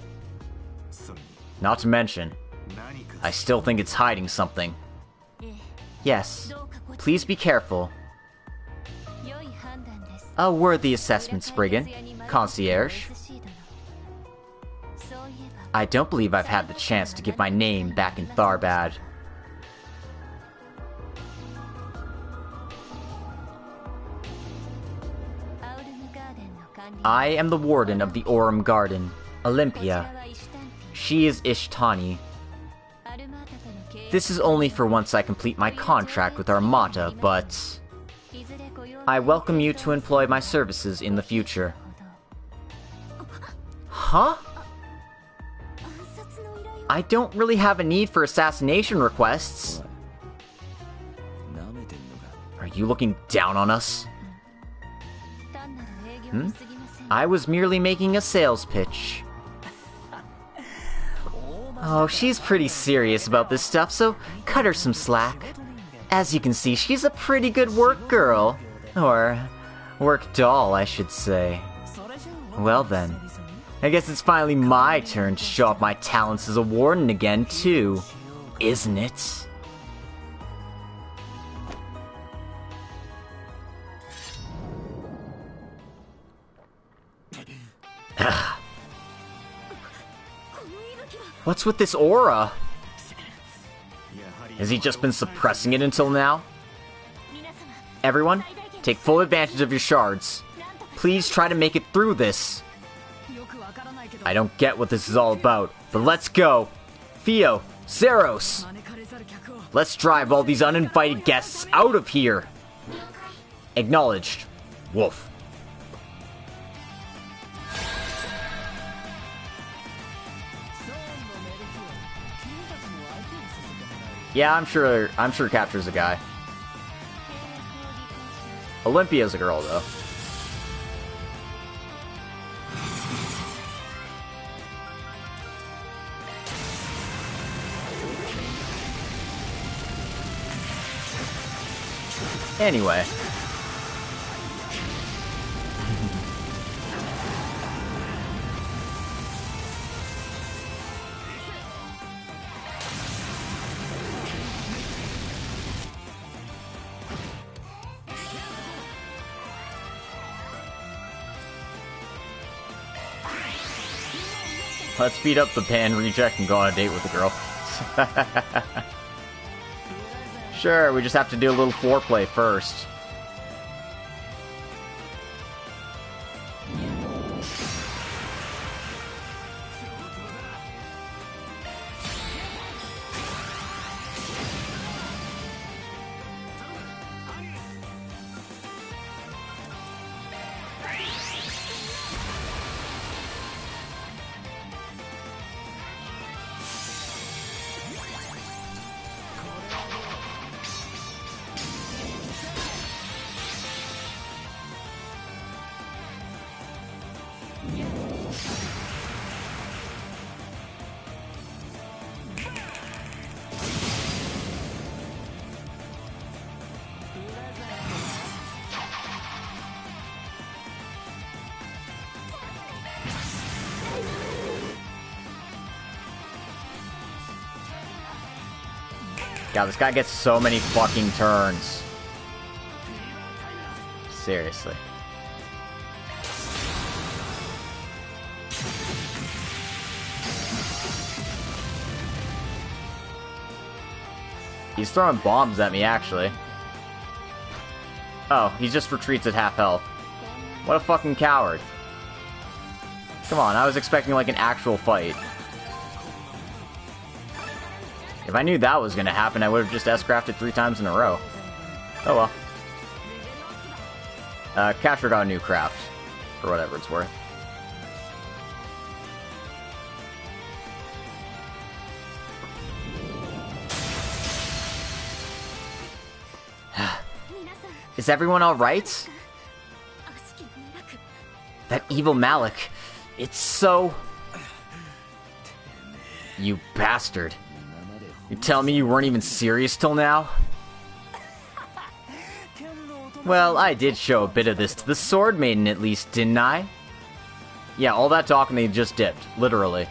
Not to mention, I still think it's hiding something. Yes, please be careful. A worthy assessment, Spriggan. Concierge. I don't believe I've had the chance to give my name back in Tharbad. I am the warden of the Aurum Garden, Olympia. She is Ishtani. This is only for once I complete my contract with Armata, but I welcome you to employ my services in the future. Huh? I don't really have a need for assassination requests. Are you looking down on us? I was merely making a sales pitch. Oh, she's pretty serious about this stuff, so cut her some slack. As you can see, she's a pretty good work girl. Or work doll, I should say. Well then, I guess it's finally my turn to show off my talents as a warden again, too. Isn't it? What's with this aura? Has he just been suppressing it until now? Everyone, take full advantage of your shards. Please try to make it through this. I don't get what this is all about, but let's go. Theo, Zeros! Let's drive all these uninvited guests out of here. Acknowledged. Wolf. Yeah, I'm sure Capture's a guy. Olympia's a girl, though. Anyway. Let's beat up the pan reject and go on a date with the girl. Sure, we just have to do a little foreplay first. God, this guy gets so many fucking turns. Seriously. He's throwing bombs at me, actually. Oh, he just retreats at half health. What a fucking coward. Come on, I was expecting like an actual fight. If I knew that was gonna happen, I would have just S-crafted 3 times in a row. Oh well. Casher got a new craft, for whatever it's worth. Is everyone alright? That evil Malik. It's so... You bastard. You telling me you weren't even serious till now? Well, I did show a bit of this to the Sword Maiden at least, didn't I? Yeah, all that talk and they just dipped, literally.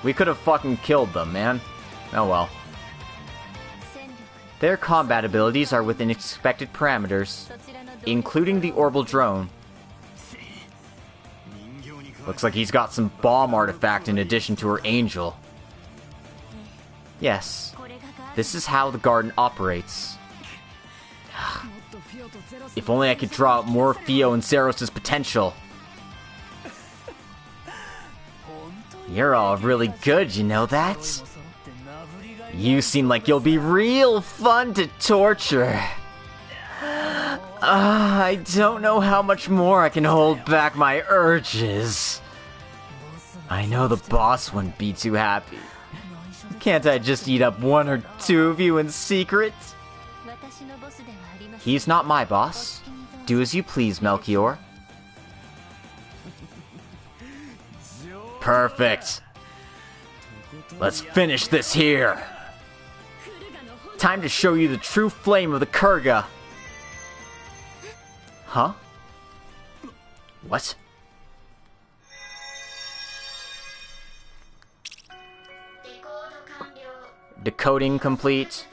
We could have fucking killed them, man. Oh well. Their combat abilities are within expected parameters, including the orbital drone. Looks like he's got some bomb artifact in addition to her angel. Yes, this is how the garden operates. If only I could draw out more Theo and Zeros' potential. You're all really good, you know that? You seem like you'll be real fun to torture. I don't know how much more I can hold back my urges. I know the boss wouldn't be too happy. Can't I just eat up 1 or 2 of you in secret? He's not my boss. Do as you please, Melchior. Perfect. Let's finish this here. Time to show you the true flame of the Kurga. Huh? What? Decoding complete.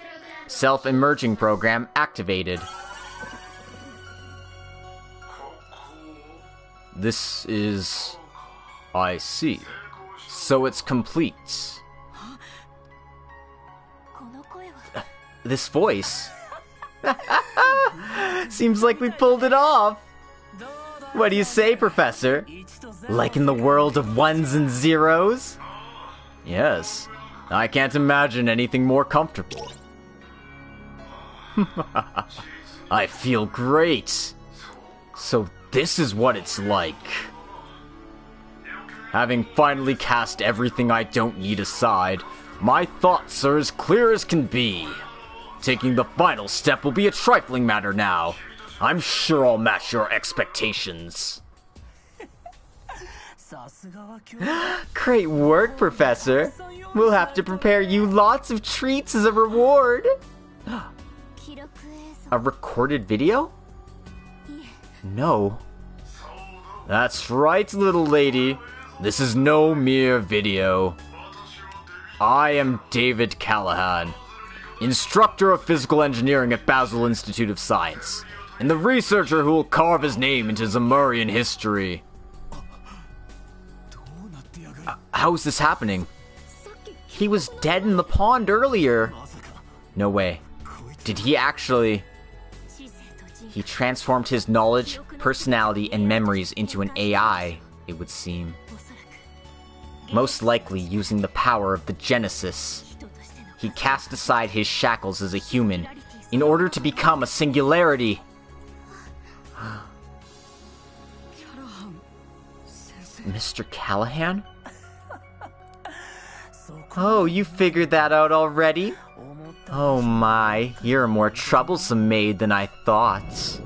Self-emerging program activated. This is... I see. So it's complete. This voice? Seems like we pulled it off. What do you say, Professor? Like in the world of ones and zeros? Yes. I can't imagine anything more comfortable. I feel great. So this is what it's like. Having finally cast everything I don't need aside, my thoughts are as clear as can be. Taking the final step will be a trifling matter now. I'm sure I'll match your expectations. Great work, Professor. We'll have to prepare you lots of treats as a reward. A recorded video? No. That's right, little lady. This is no mere video. I am David Callahan, instructor of physical engineering at Basel Institute of Science, and the researcher who will carve his name into Zamurian history. How is this happening? He was dead in the pond earlier. No way. Did he actually... He transformed his knowledge, personality, and memories into an AI, it would seem. Most likely using the power of the Genesis. He cast aside his shackles as a human in order to become a singularity. Mr. Callahan? Oh, you figured that out already? Oh my, you're a more troublesome maid than I thought.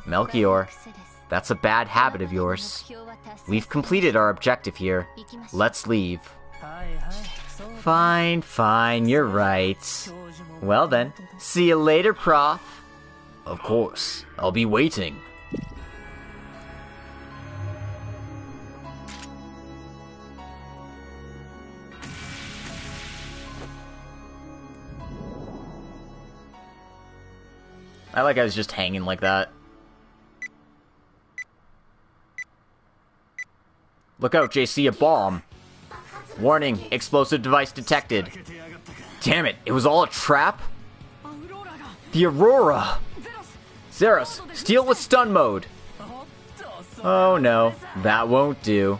Melchior, that's a bad habit of yours. We've completed our objective here. Let's leave. Fine, you're right. Well then, see you later, Prof. Of course, I'll be waiting. I like how it's just hanging like that. Look out, JC, a bomb. Warning, explosive device detected. Damn it, it was all a trap? The Aurora! Zeros, steal with stun mode! Oh no, that won't do.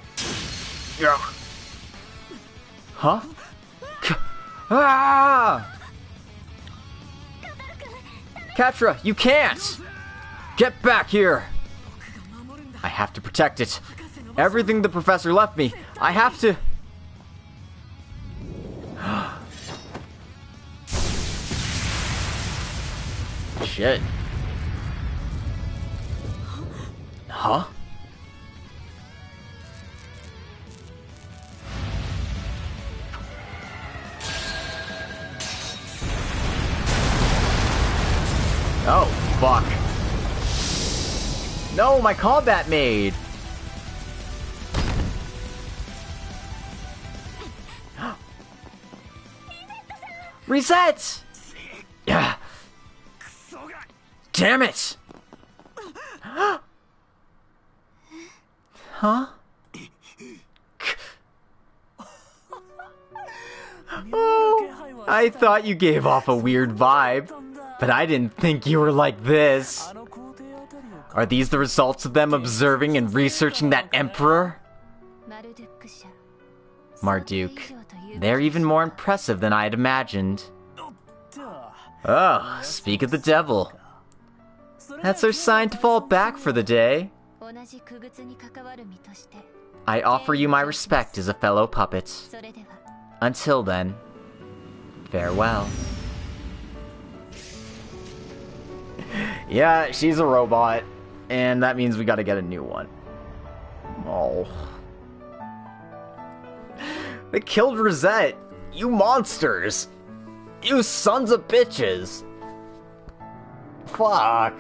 Huh? Ah! Katra, you can't! Get back here! I have to protect it. Everything the professor left me, I have to... Shit. Huh? Oh, fuck. No, my combat maid! Reset! Yeah. Damn it! Huh? Oh, I thought you gave off a weird vibe, but I didn't think you were like this. Are these the results of them observing and researching that Emperor? Marduk. They're even more impressive than I had imagined. Oh, speak of the devil. That's our sign to fall back for the day. I offer you my respect as a fellow puppet. Until then, farewell. Yeah, she's a robot, and that means we gotta get a new one. Oh. They killed Rosette! You monsters! You sons of bitches! Fuck.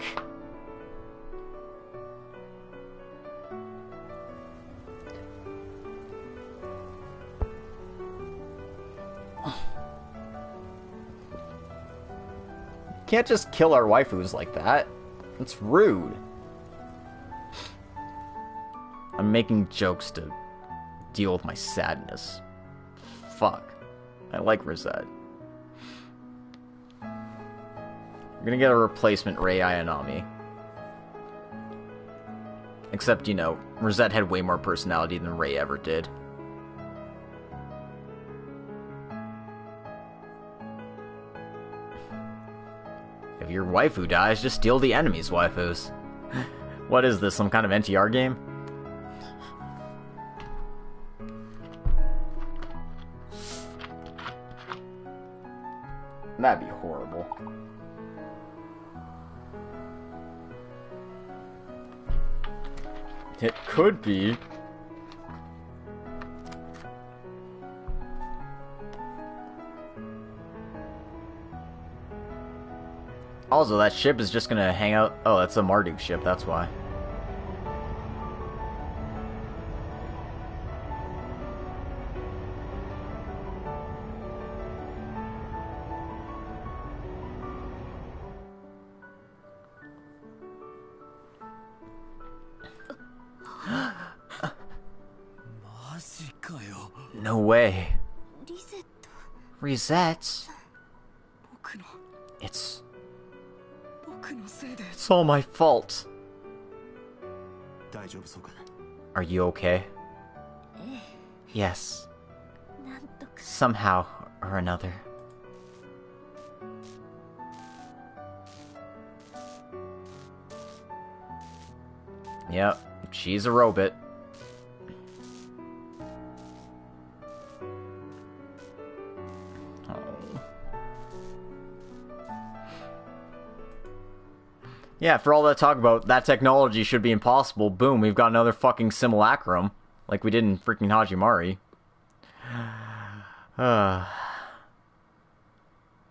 Can't just kill our waifus like that. It's rude. I'm making jokes to deal with my sadness. Fuck. I like Rosette. We're gonna get a replacement Rei Ayanami. Except, you know, Rosette had way more personality than Rei ever did. If your waifu dies, just steal the enemy's waifus. What is this, some kind of NTR game? That'd be horrible. It could be. Also, that ship is just gonna hang out. Oh, that's a Marduk ship, that's why. No way. Reset? It's all my fault. Are you okay? Yes. Somehow or another. Yep, she's a robot. Yeah, for all that talk about that technology should be impossible, boom, we've got another fucking simulacrum. Like we did in freaking Hajimari.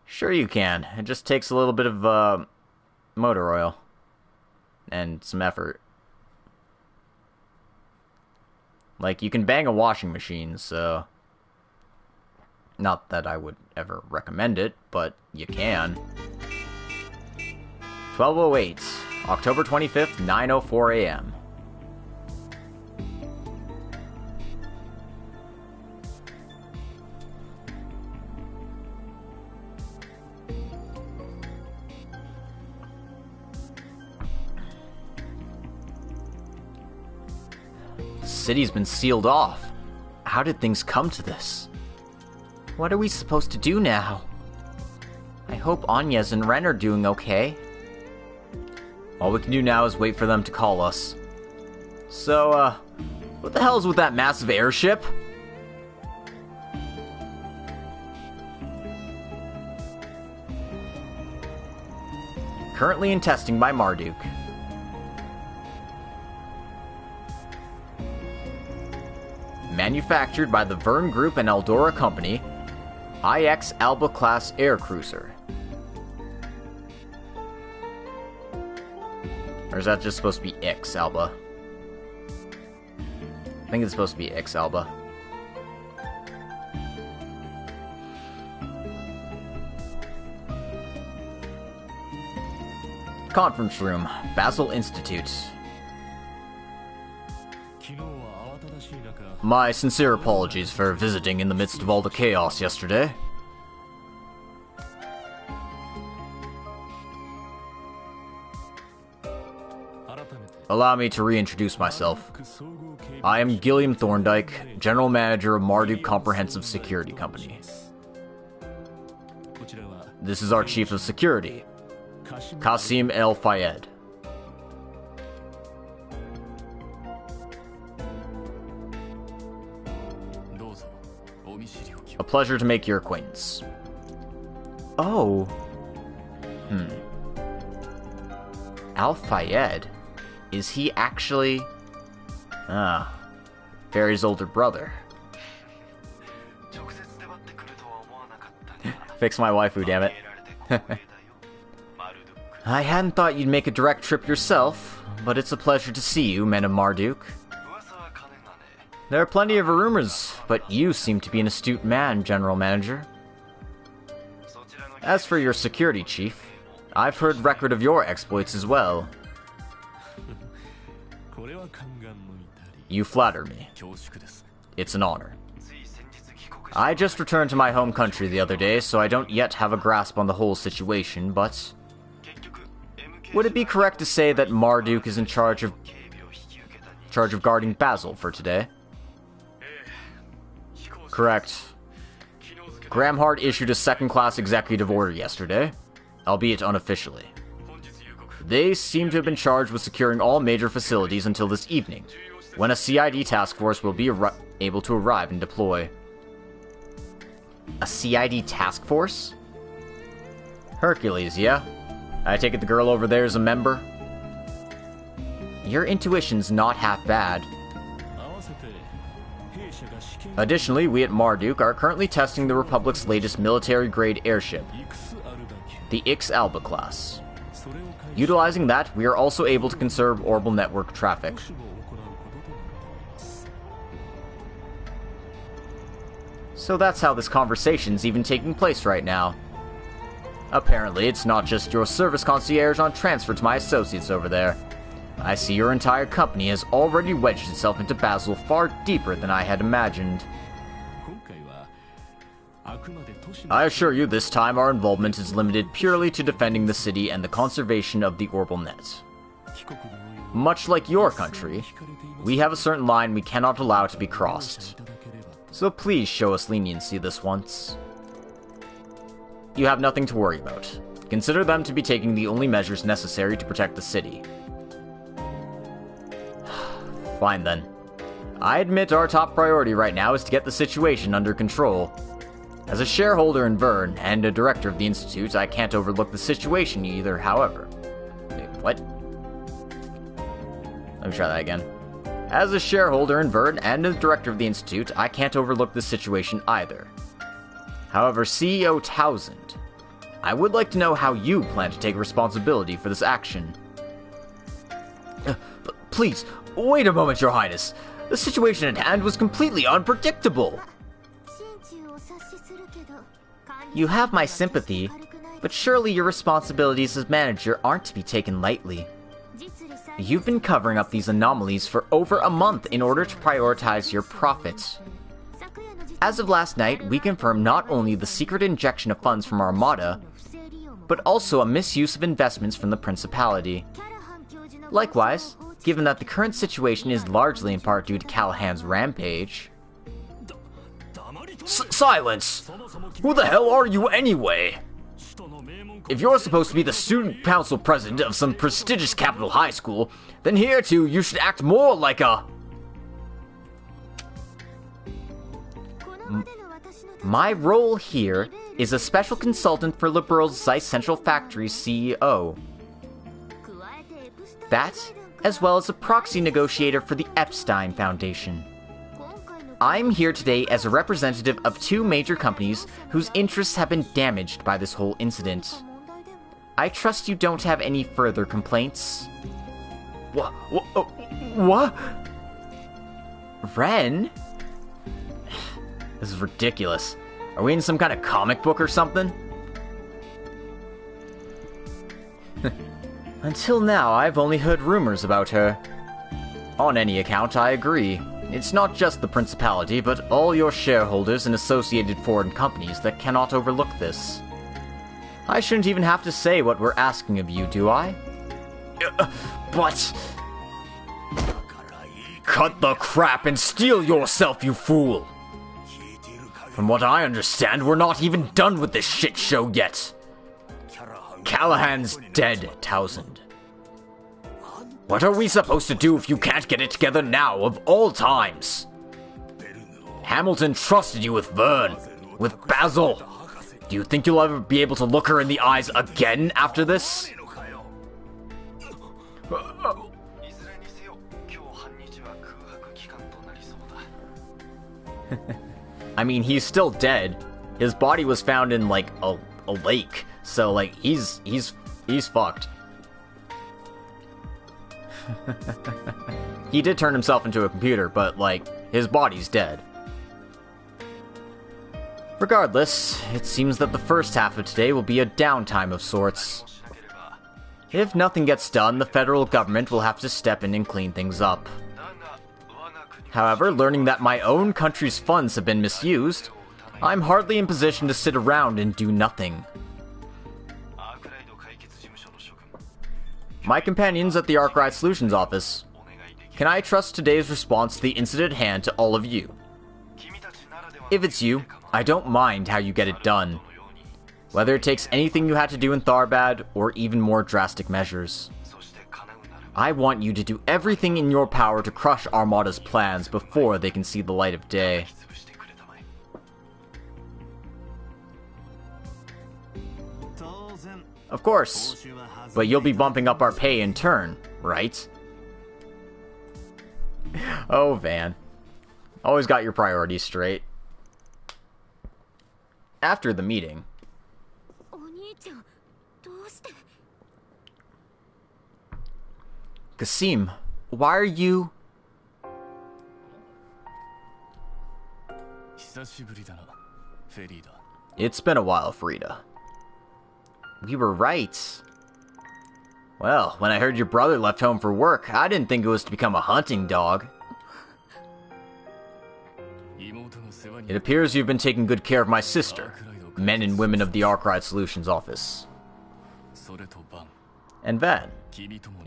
Sure you can. It just takes a little bit of, motor oil. And some effort. Like, you can bang a washing machine, so... Not that I would ever recommend it, but you can. 12:08, October 25th, 9:04 a.m. The city's been sealed off. How did things come to this? What are we supposed to do now? I hope Agnes and Ren are doing okay. All we can do now is wait for them to call us. So, what the hell is with that massive airship? Currently in testing by Marduk. Manufactured by the Verne Group and Eldora Company, IX Alba class air cruiser. Or is that just supposed to be X Alba? I think it's supposed to be X Alba. Conference room, Basel Institute. My sincere apologies for visiting in the midst of all the chaos yesterday. Allow me to reintroduce myself. I am Gilliam Thorndike, General Manager of Marduk Comprehensive Security Company. This is our Chief of Security, Qasim El Fayed. A pleasure to make your acquaintance. Oh. Al Fayed? Is he actually... Barry's older brother. Fix my waifu, damn it. I hadn't thought you'd make a direct trip yourself, but it's a pleasure to see you, men of Marduk. There are plenty of rumors, but you seem to be an astute man, General Manager. As for your security chief, I've heard record of your exploits as well. You flatter me. It's an honor. I just returned to my home country the other day, so I don't yet have a grasp on the whole situation, but... would it be correct to say that Marduk is in charge of guarding Basel for today? Correct. Gramhart issued a second-class executive order yesterday, albeit unofficially. They seem to have been charged with securing all major facilities until this evening, when a CID task force will be able to arrive and deploy. A CID task force? Hercules, yeah? I take it the girl over there is a member? Your intuition's not half bad. Additionally, we at Marduk are currently testing the Republic's latest military-grade airship, the X Alba class. Utilizing that, we are also able to conserve orbital network traffic. So that's how this conversation's even taking place right now. Apparently, it's not just your service concierge on transfer to my associates over there. I see your entire company has already wedged itself into Basel far deeper than I had imagined. I assure you, this time our involvement is limited purely to defending the city and the conservation of the orbital net. Much like your country, we have a certain line we cannot allow to be crossed. So please show us leniency this once. You have nothing to worry about. Consider them to be taking the only measures necessary to protect the city. Fine then. I admit our top priority right now is to get the situation under control. As a shareholder in Verne and a director of the Institute, I can't overlook the situation either, however. Wait, what? Let me try that again. As a shareholder in Verne and a director of the Institute, I can't overlook the situation either. However, CEO Townsend, I would like to know how you plan to take responsibility for this action. Please, wait a moment, Your Highness. The situation at hand was completely unpredictable. You have my sympathy, But surely your responsibilities as manager aren't to be taken lightly. You've been covering up these anomalies for over a month in order to prioritize your profits. As of last night, we confirmed not only the secret injection of funds from Armada, but also a misuse of investments from the Principality. Likewise, given that the current situation is largely in part due to Callahan's rampage... Silence! Who the hell are you anyway? If you're supposed to be the student council president of some prestigious capital high school, then here too you should act more like a... My role here is a special consultant for Liberal's Zeiss Central Factory's CEO. That, as well as a proxy negotiator for the Epstein Foundation. I'm here today as a representative of two major companies whose interests have been damaged by this whole incident. I trust you don't have any further complaints. What? Ren? This is ridiculous. Are we in some kind of comic book or something? Until now, I've only heard rumors about her. On any account, I agree. It's not just the Principality, but all your shareholders and associated foreign companies that cannot overlook this. I shouldn't even have to say what we're asking of you, do I? But... Cut the crap and steel yourself, you fool! From what I understand, we're not even done with this shit show yet. Callahan's dead, Townsend. What are we supposed to do if you can't get it together now, of all times? Hamilton trusted you with Vern, with Basel. Do you think you'll ever be able to look her in the eyes again after this? I mean, he's still dead. His body was found in, like, a lake. So, like, he's fucked. He did turn himself into a computer, but, like, his body's dead. Regardless, it seems that the first half of today will be a downtime of sorts. If nothing gets done, the federal government will have to step in and clean things up. However, learning that my own country's funds have been misused, I'm hardly in position to sit around and do nothing. My companions at the Arkride Solutions office, can I trust today's response to the incident at hand to all of you? If it's you, I don't mind how you get it done. Whether it takes anything you had to do in Tharbad, or even more drastic measures. I want you to do everything in your power to crush Armada's plans before they can see the light of day. Of course, but you'll be bumping up our pay in turn, right? Oh, Van. Always got your priorities straight. After the meeting... Kasim, why are you... It's been a while, Frida. We were right. Well, when I heard your brother left home for work, I didn't think it was to become a hunting dog. It appears you've been taking good care of my sister, men and women of the Arkride Solutions office. And Van.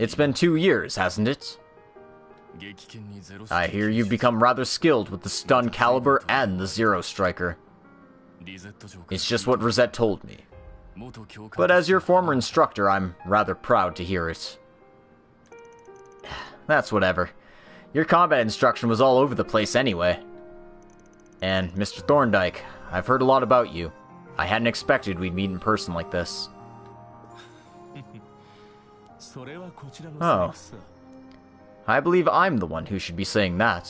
It's been 2 years, hasn't it? I hear you've become rather skilled with the stun caliber and the Zero Striker. It's just what Rosette told me. But as your former instructor, I'm rather proud to hear it. That's whatever. Your combat instruction was all over the place anyway. And, Mr. Thorndyke, I've heard a lot about you. I hadn't expected we'd meet in person like this. Oh. I believe I'm the one who should be saying that.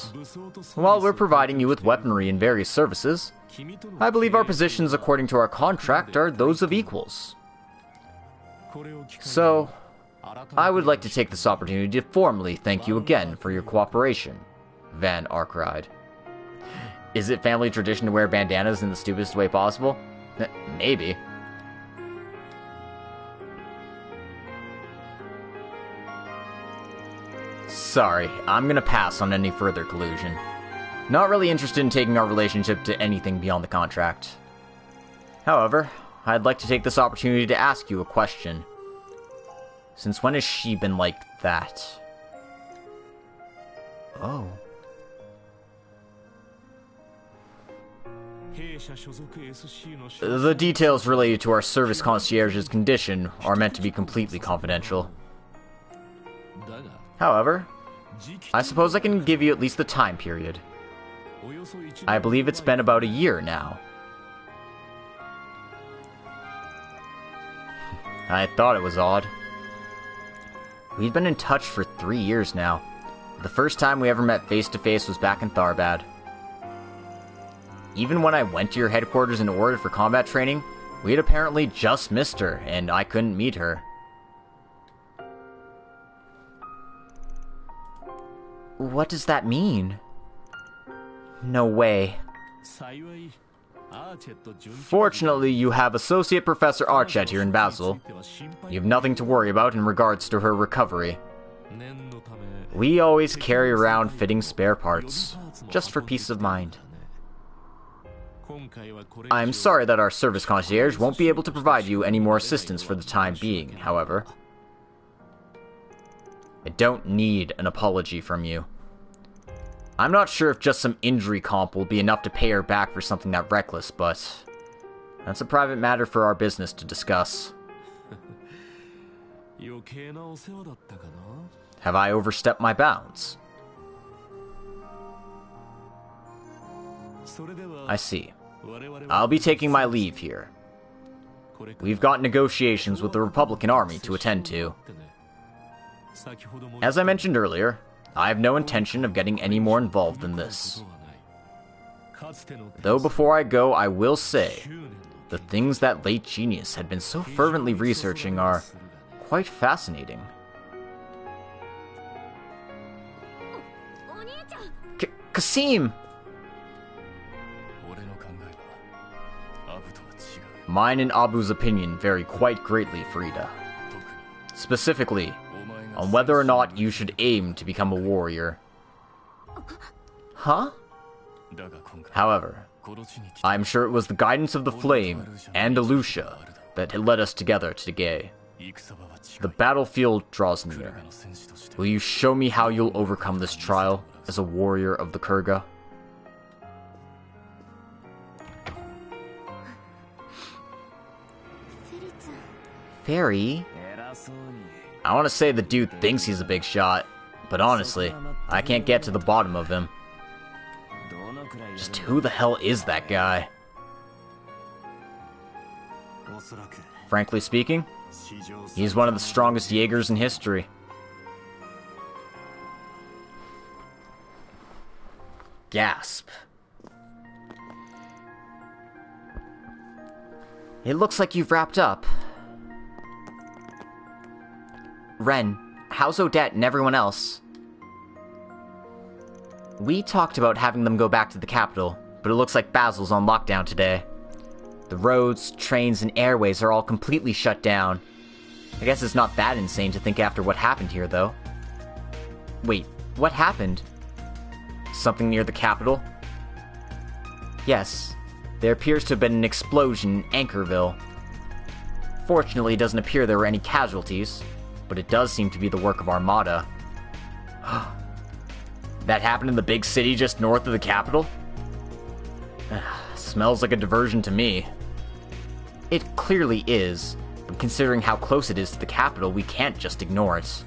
While we're providing you with weaponry and various services, I believe our positions according to our contract are those of equals. So, I would like to take this opportunity to formally thank you again for your cooperation, Van Arkride. Is it family tradition to wear bandanas in the stupidest way possible? Maybe. Sorry, I'm gonna pass on any further collusion. Not really interested in taking our relationship to anything beyond the contract. However, I'd like to take this opportunity to ask you a question. Since when has she been like that? Oh. The details related to our service concierge's condition are meant to be completely confidential. However, I suppose I can give you at least the time period. I believe it's been about a year now. I thought it was odd. We'd been in touch for 3 years now. The first time we ever met face-to-face was back in Tharbad. Even when I went to your headquarters in Ord for combat training, we had apparently just missed her, and I couldn't meet her. What does that mean? No way. Fortunately, you have Associate Professor Archet here in Basel. You have nothing to worry about in regards to her recovery. We always carry around fitting spare parts, just for peace of mind. I'm sorry that our service concierge won't be able to provide you any more assistance for the time being, however. I don't need an apology from you. I'm not sure if just some injury comp will be enough to pay her back for something that reckless, but that's a private matter for our business to discuss. Have I overstepped my bounds? I see. I'll be taking my leave here. We've got negotiations with the Republican Army to attend to. As I mentioned earlier, I have no intention of getting any more involved in this. Though before I go, I will say, the things that late genius had been so fervently researching are quite fascinating. Kasim! Mine and Abu's opinion vary quite greatly, Frida. Specifically, on whether or not you should aim to become a warrior. Huh? However, I'm sure it was the guidance of the Flame and Alusha that had led us together today. The battlefield draws near. Will you show me how you'll overcome this trial as a warrior of the Kurga? Fairy? I want to say the dude thinks he's a big shot, but honestly, I can't get to the bottom of him. Just who the hell is that guy? Frankly speaking, he's one of the strongest Jaegers in history. Gasp. It looks like you've wrapped up. Ren, how's Odette and everyone else? We talked about having them go back to the capital, but it looks like Basel's on lockdown today. The roads, trains, and airways are all completely shut down. I guess it's not that insane to think after what happened here, though. Wait, what happened? Something near the capital? Yes, there appears to have been an explosion in Anchorville. Fortunately, it doesn't appear there were any casualties, but it does seem to be the work of Armada. That happened in the big city just north of the capital? Smells like a diversion to me. It clearly is, but considering how close it is to the capital, we can't just ignore it.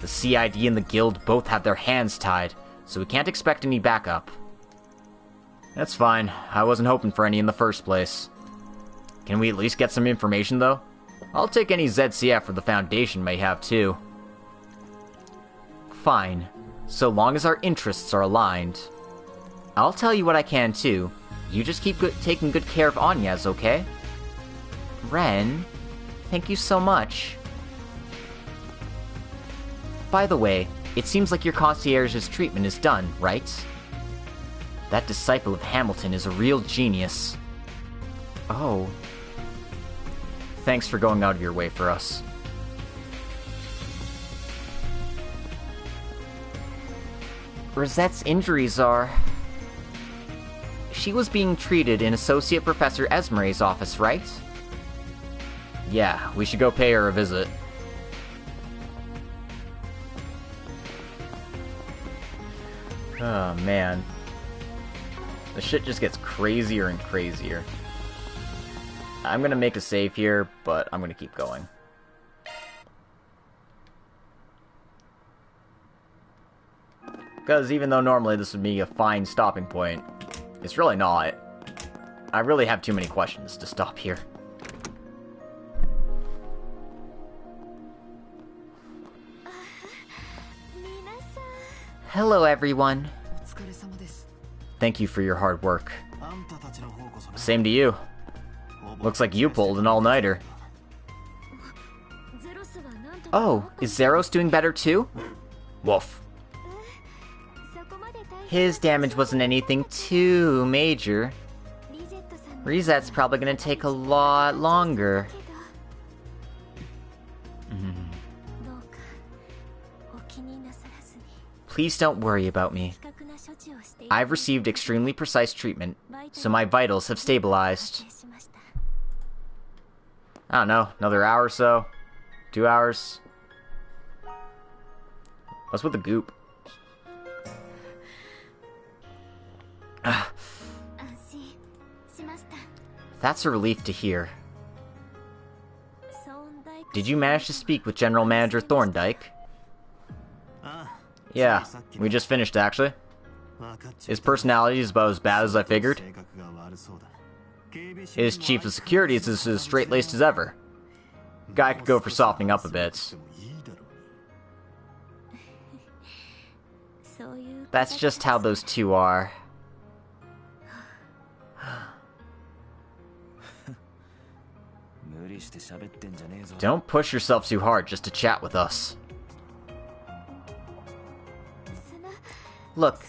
The CID and the Guild both have their hands tied, so we can't expect any backup. That's fine. I wasn't hoping for any in the first place. Can we at least get some information, though? I'll take any ZCF or the Foundation may have, too. Fine, so long as our interests are aligned. I'll tell you what I can, too. You just keep taking good care of Anyas, okay? Ren, thank you so much. By the way, it seems like your concierge's treatment is done, right? That disciple of Hamilton is a real genius. Oh. Thanks for going out of your way for us. Rosette's injuries are... She was being treated in Associate Professor Esmery's office, right? Yeah, we should go pay her a visit. Oh, man. The shit just gets crazier and crazier. I'm gonna make a save here, but I'm gonna keep going. Because even though normally this would be a fine stopping point, it's really not. I really have too many questions to stop here. Hello, everyone. Thank you for your hard work. Same to you. Looks like you pulled an all-nighter. Oh, is Zeros doing better too? Woof. His damage wasn't anything too major. Reset's probably gonna take a lot longer. Please don't worry about me. I've received extremely precise treatment, so my vitals have stabilized. I don't know, another hour or so? 2 hours? What's with the goop? That's a relief to hear. Did you manage to speak with General Manager Thorndyke? Yeah, we just finished actually. His personality is about as bad as I figured. His chief of security is as straight-laced as ever. Guy could go for softening up a bit. That's just how those two are. Don't push yourself too hard just to chat with us. Look,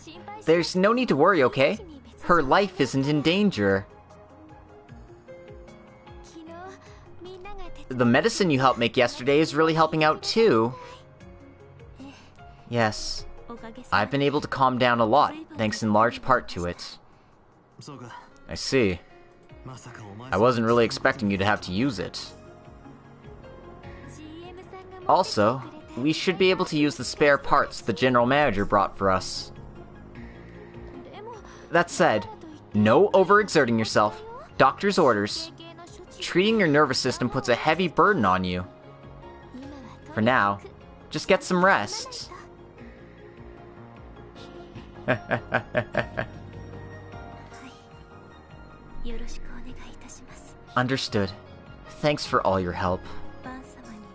there's no need to worry, okay? Her life isn't in danger. The medicine you helped make yesterday is really helping out too. Yes, I've been able to calm down a lot, thanks in large part to it. I see. I wasn't really expecting you to have to use it. Also, we should be able to use the spare parts the General Manager brought for us. That said, no overexerting yourself. Doctor's orders. Treating your nervous system puts a heavy burden on you. For now, just get some rest. Understood. Thanks for all your help.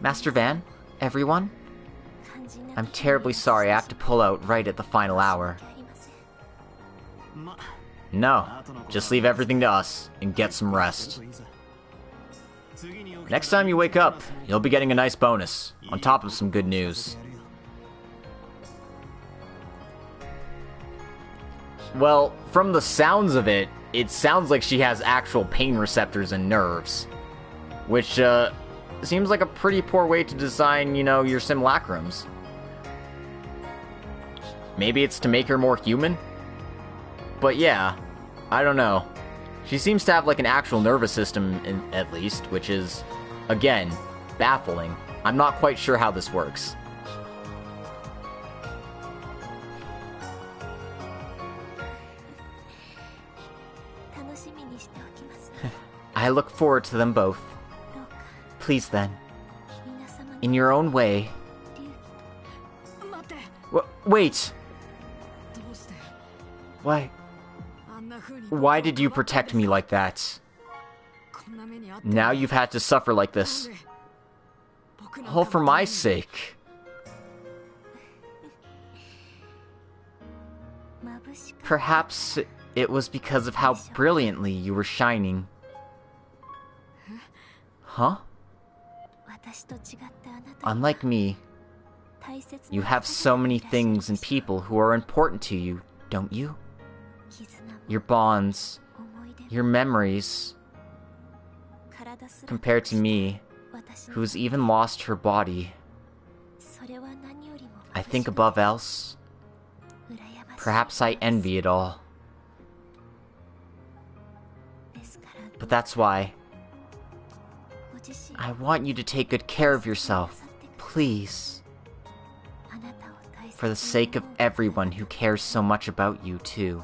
Master Van, everyone? I'm terribly sorry I have to pull out right at the final hour. No, just leave everything to us and get some rest. Next time you wake up, you'll be getting a nice bonus, on top of some good news. Well, from the sounds of it, it sounds like she has actual pain receptors and nerves. Which, seems like a pretty poor way to design, your simulacrums. Maybe it's to make her more human? But yeah, I don't know. She seems to have like an actual nervous system, at least, which is, again, baffling. I'm not quite sure how this works. I look forward to them both. Please then, in your own way. Wait! Why did you protect me like that? Now you've had to suffer like this. All for my sake. Perhaps it was because of how brilliantly you were shining. Huh? Unlike me, you have so many things and people who are important to you, don't you? Your bonds, your memories. Compared to me, who's even lost her body. I think above else, Perhaps I envy it all. But that's why I want you to take good care of yourself, please. For the sake of everyone who cares so much about you, too.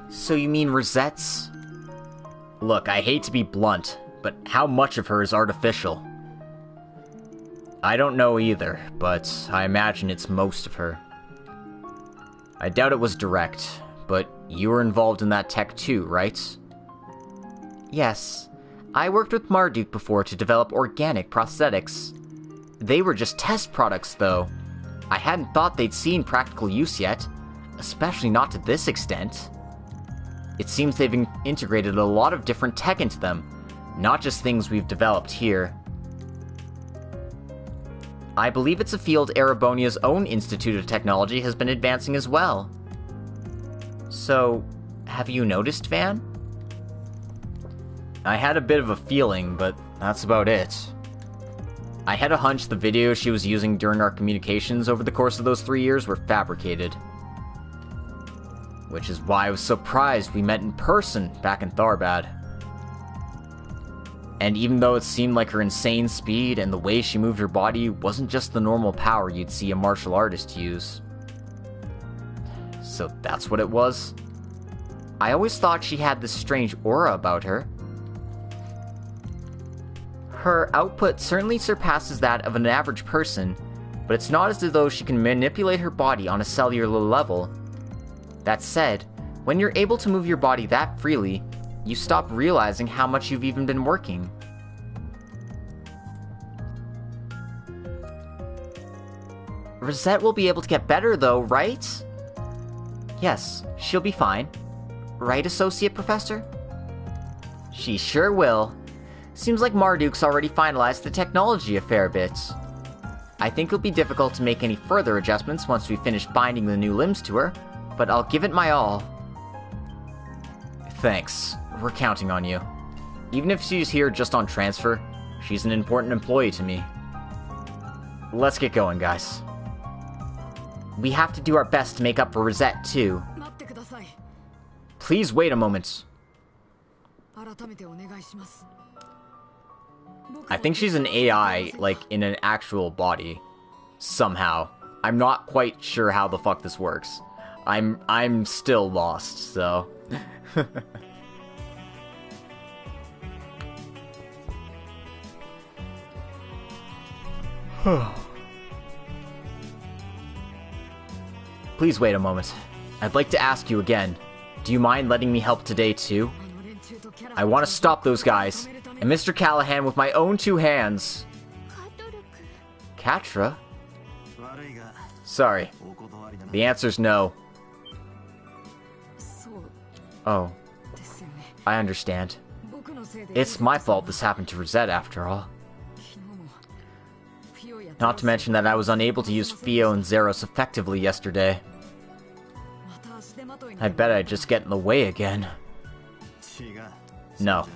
So you mean Rosette's? Look, I hate to be blunt, but how much of her is artificial? I don't know either, but I imagine it's most of her. I doubt it was direct, but you were involved in that tech too, right? Yes. I worked with Marduk before to develop organic prosthetics. They were just test products, though. I hadn't thought they'd seen practical use yet, especially not to this extent. It seems they've integrated a lot of different tech into them, not just things we've developed here. I believe it's a field Erebonia's own Institute of Technology has been advancing as well. So, have you noticed, Van? I had a bit of a feeling, but that's about it. I had a hunch the videos she was using during our communications over the course of those 3 years were fabricated. Which is why I was surprised we met in person back in Tharbad. And even though it seemed like her insane speed and the way she moved her body wasn't just the normal power you'd see a martial artist use. So that's what it was? I always thought she had this strange aura about her. Her output certainly surpasses that of an average person, but it's not as though she can manipulate her body on a cellular level. That said, when you're able to move your body that freely, you stop realizing how much you've even been working. Rosette will be able to get better though, right? Yes, she'll be fine. Right, Associate Professor? She sure will. Seems like Marduk's already finalized the technology a fair bit. I think it'll be difficult to make any further adjustments once we finish binding the new limbs to her, but I'll give it my all. Thanks. We're counting on you. Even if she's here just on transfer, she's an important employee to me. Let's get going, guys. We have to do our best to make up for Rosette, too. Please wait a moment. I think she's an AI, like, in an actual body. Somehow. I'm not quite sure how the fuck this works. I'm still lost, so... Please wait a moment. I'd like to ask you again. Do you mind letting me help today, too? I want to stop those guys, and Mr. Callahan with my own 2 hands. Katra? Sorry. The answer's no. Oh. I understand. It's my fault this happened to Rosette, after all. Not to mention that I was unable to use Fio and Zeros effectively yesterday. I bet I'd just get in the way again. No,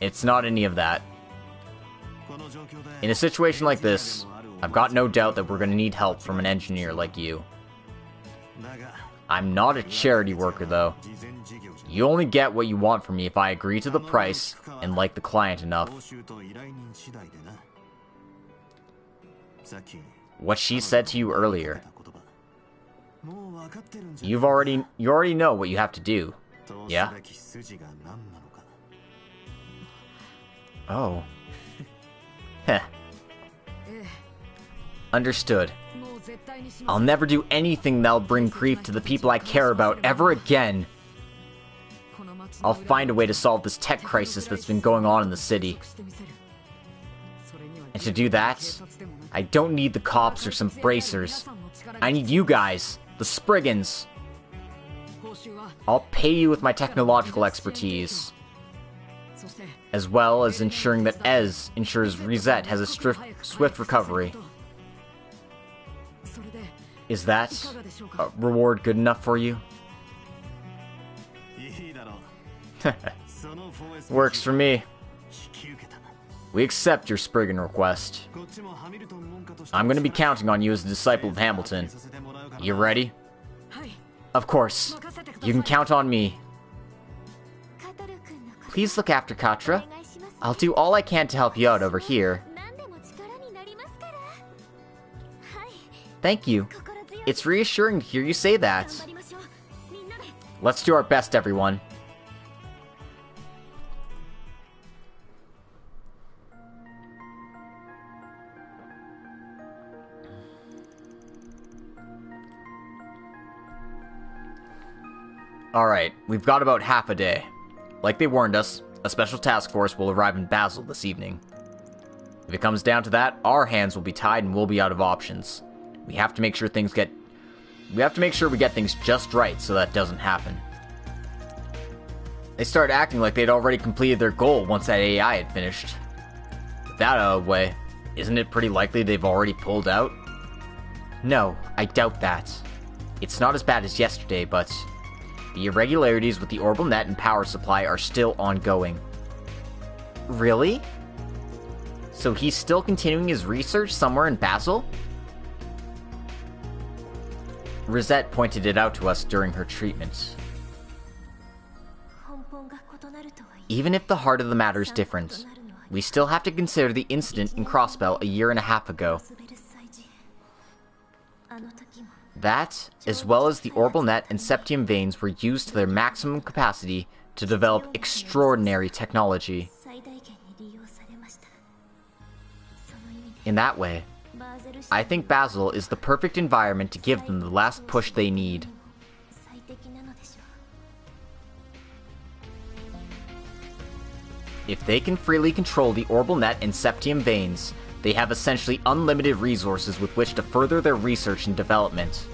it's not any of that. In a situation like this, I've got no doubt that we're going to need help from an engineer like you. I'm not a charity worker, though. You only get what you want from me if I agree to the price and like the client enough. What she said to you earlier. You already know what you have to do, yeah? Oh. Heh. Understood. I'll never do anything that'll bring grief to the people I care about ever again. I'll find a way to solve this tech crisis that's been going on in the city. And to do that, I don't need the cops or some bracers. I need you guys, the Spriggans. I'll pay you with my technological expertise, as well as ensuring that Ez ensures Rosette has a swift recovery. Is that a reward good enough for you? Works for me. We accept your Spriggan request. I'm going to be counting on you as a disciple of Hamilton. You ready? Of course. You can count on me. Please look after Katra. I'll do all I can to help you out over here. Thank you. It's reassuring to hear you say that. Let's do our best, everyone. Alright, we've got about half a day. Like they warned us, a special task force will arrive in Basel this evening. If it comes down to that, our hands will be tied and we'll be out of options. We have to make sure we get things just right so that doesn't happen. They started acting like they'd already completed their goal once that AI had finished. With that out of the way, isn't it pretty likely they've already pulled out? No, I doubt that. It's not as bad as yesterday, but the irregularities with the orbital net and power supply are still ongoing. Really? So he's still continuing his research somewhere in Basel? Rosette pointed it out to us during her treatment. Even if the heart of the matter is different, we still have to consider the incident in Crossbell a year and a half ago. That, as well as the orbital net and septium veins, were used to their maximum capacity to develop extraordinary technology. In that way, I think Basel is the perfect environment to give them the last push they need. If they can freely control the orbital net and septium veins, they have essentially unlimited resources with which to further their research and development.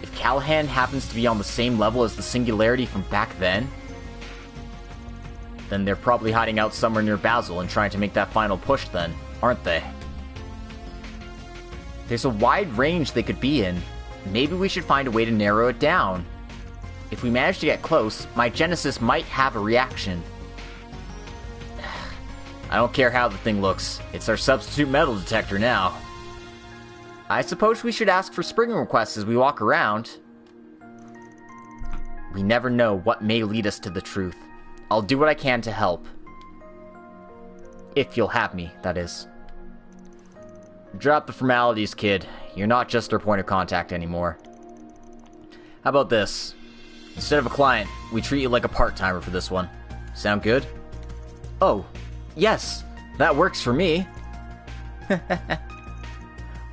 If Callahan happens to be on the same level as the Singularity from back then they're probably hiding out somewhere near Basel and trying to make that final push then, aren't they? There's a wide range they could be in. Maybe we should find a way to narrow it down. If we manage to get close, my Genesis might have a reaction. I don't care how the thing looks. It's our substitute metal detector now. I suppose we should ask for Spriggan requests as we walk around. We never know what may lead us to the truth. I'll do what I can to help. If you'll have me, that is. Drop the formalities, kid. You're not just our point of contact anymore. How about this? Instead of a client, we treat you like a part-timer for this one. Sound good? Oh, yes, that works for me.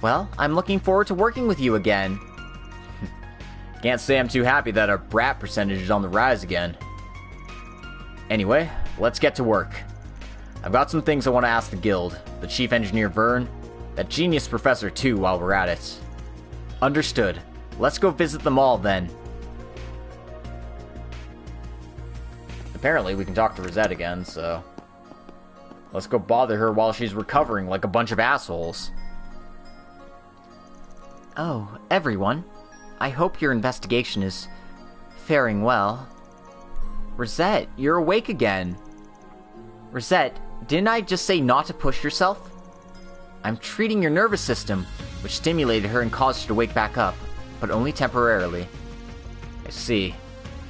Well, I'm looking forward to working with you again. Can't say I'm too happy that our brat percentage is on the rise again. Anyway, let's get to work. I've got some things I want to ask the guild, the chief engineer Vern, that genius professor too while we're at it. Understood. Let's go visit them all then. Apparently we can talk to Rosette again, so let's go bother her while she's recovering like a bunch of assholes. Oh, everyone. I hope your investigation is faring well. Rosette, you're awake again. Rosette, didn't I just say not to push yourself? I'm treating your nervous system, which stimulated her and caused her to wake back up, but only temporarily. I see.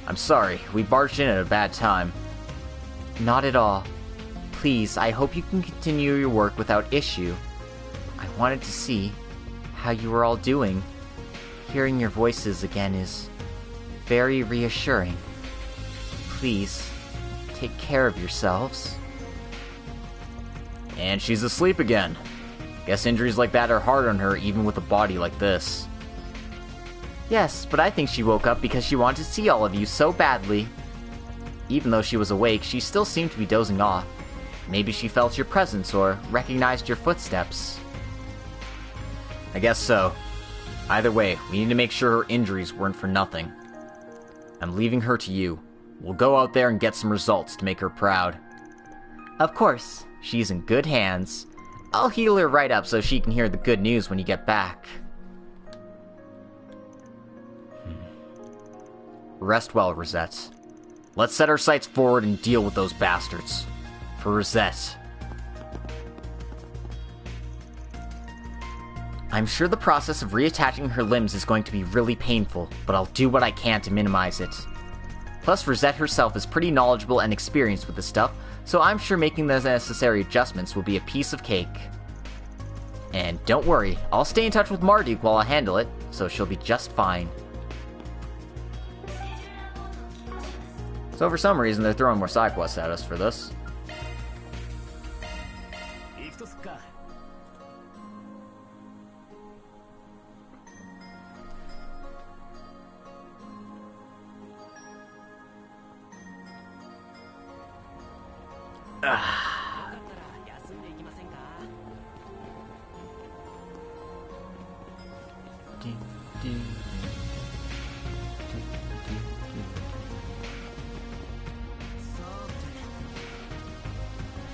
I'm sorry, we barged in at a bad time. Not at all. Please, I hope you can continue your work without issue. I wanted to see how you were all doing. Hearing your voices again is very reassuring. Please, take care of yourselves. And she's asleep again. Guess injuries like that are hard on her even with a body like this. Yes, but I think she woke up because she wanted to see all of you so badly. Even though she was awake, she still seemed to be dozing off. Maybe she felt your presence or recognized your footsteps. I guess so. Either way, we need to make sure her injuries weren't for nothing. I'm leaving her to you. We'll go out there and get some results to make her proud. Of course, she's in good hands. I'll heal her right up so she can hear the good news when you get back. Rest well, Rosette. Let's set our sights forward and deal with those bastards. For Rosette. I'm sure the process of reattaching her limbs is going to be really painful, but I'll do what I can to minimize it. Plus, Rosette herself is pretty knowledgeable and experienced with this stuff, so I'm sure making the necessary adjustments will be a piece of cake. And don't worry, I'll stay in touch with Marduk while I handle it, so she'll be just fine. So for some reason, they're throwing more side quests at us for this.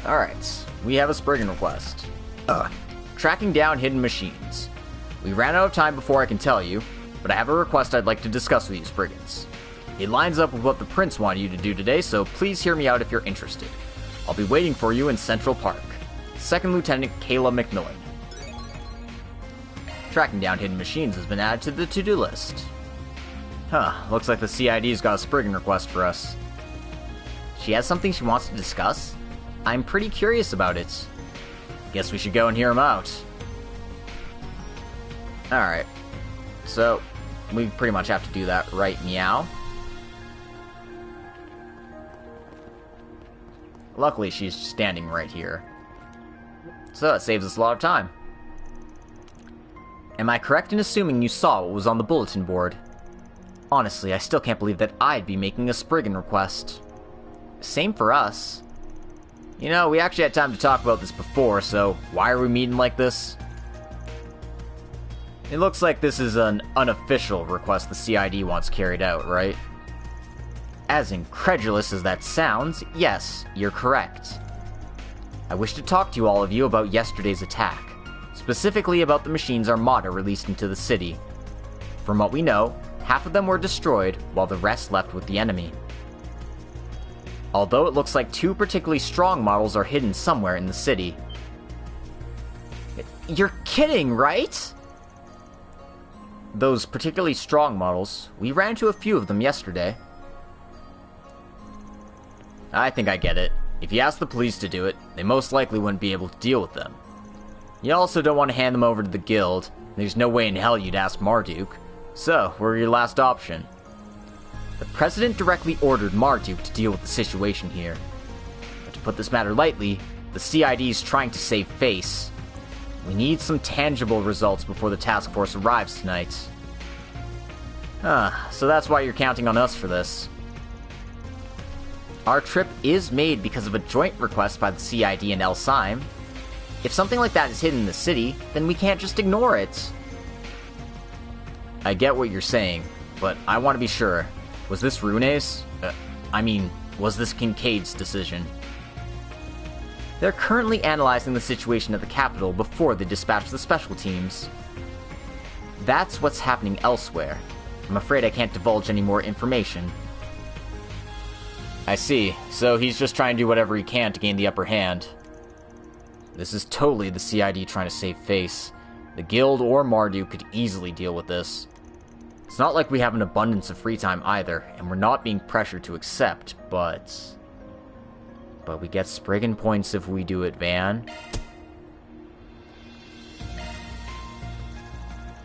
Alright, we have a Spriggan request. Tracking down hidden machines. We ran out of time before I can tell you, but I have a request I'd like to discuss with you, Spriggans. It lines up with what the Prince wanted you to do today, so please hear me out if you're interested. I'll be waiting for you in Central Park. 2nd Lieutenant Kayla McMillan. Tracking down hidden machines has been added to the to-do list. Looks like the CID's got a Spriggan request for us. She has something she wants to discuss? I'm pretty curious about it. Guess we should go and hear him out. Alright. So, we pretty much have to do that right meow. Luckily, she's standing right here. So that saves us a lot of time. Am I correct in assuming you saw what was on the bulletin board? Honestly, I still can't believe that I'd be making a Spriggan request. Same for us. You know, we actually had time to talk about this before, so why are we meeting like this? It looks like this is an unofficial request the CID wants carried out, right? As incredulous as that sounds, yes, you're correct. I wish to talk to all of you about yesterday's attack, specifically about the machines Armada released into the city. From what we know, half of them were destroyed, while the rest left with the enemy. Although it looks like 2 particularly strong models are hidden somewhere in the city. You're kidding, right? Those particularly strong models, we ran into a few of them yesterday. I think I get it. If you ask the police to do it, they most likely wouldn't be able to deal with them. You also don't want to hand them over to the guild. There's no way in hell you'd ask Marduk. So, we're your last option. The President directly ordered Marduk to deal with the situation here. But to put this matter lightly, the CID is trying to save face. We need some tangible results before the task force arrives tonight. So that's why you're counting on us for this. Our trip is made because of a joint request by the CID and El Sime. If something like that is hidden in the city, then we can't just ignore it. I get what you're saying, but I want to be sure. Was this Rune's? Was this Kincaid's decision? They're currently analyzing the situation at the capital before they dispatch the special teams. That's what's happening elsewhere. I'm afraid I can't divulge any more information. I see. So he's just trying to do whatever he can to gain the upper hand. This is totally the CID trying to save face. The guild or Marduk could easily deal with this. It's not like we have an abundance of free time either, and we're not being pressured to accept, but we get Spriggan points if we do it, Van.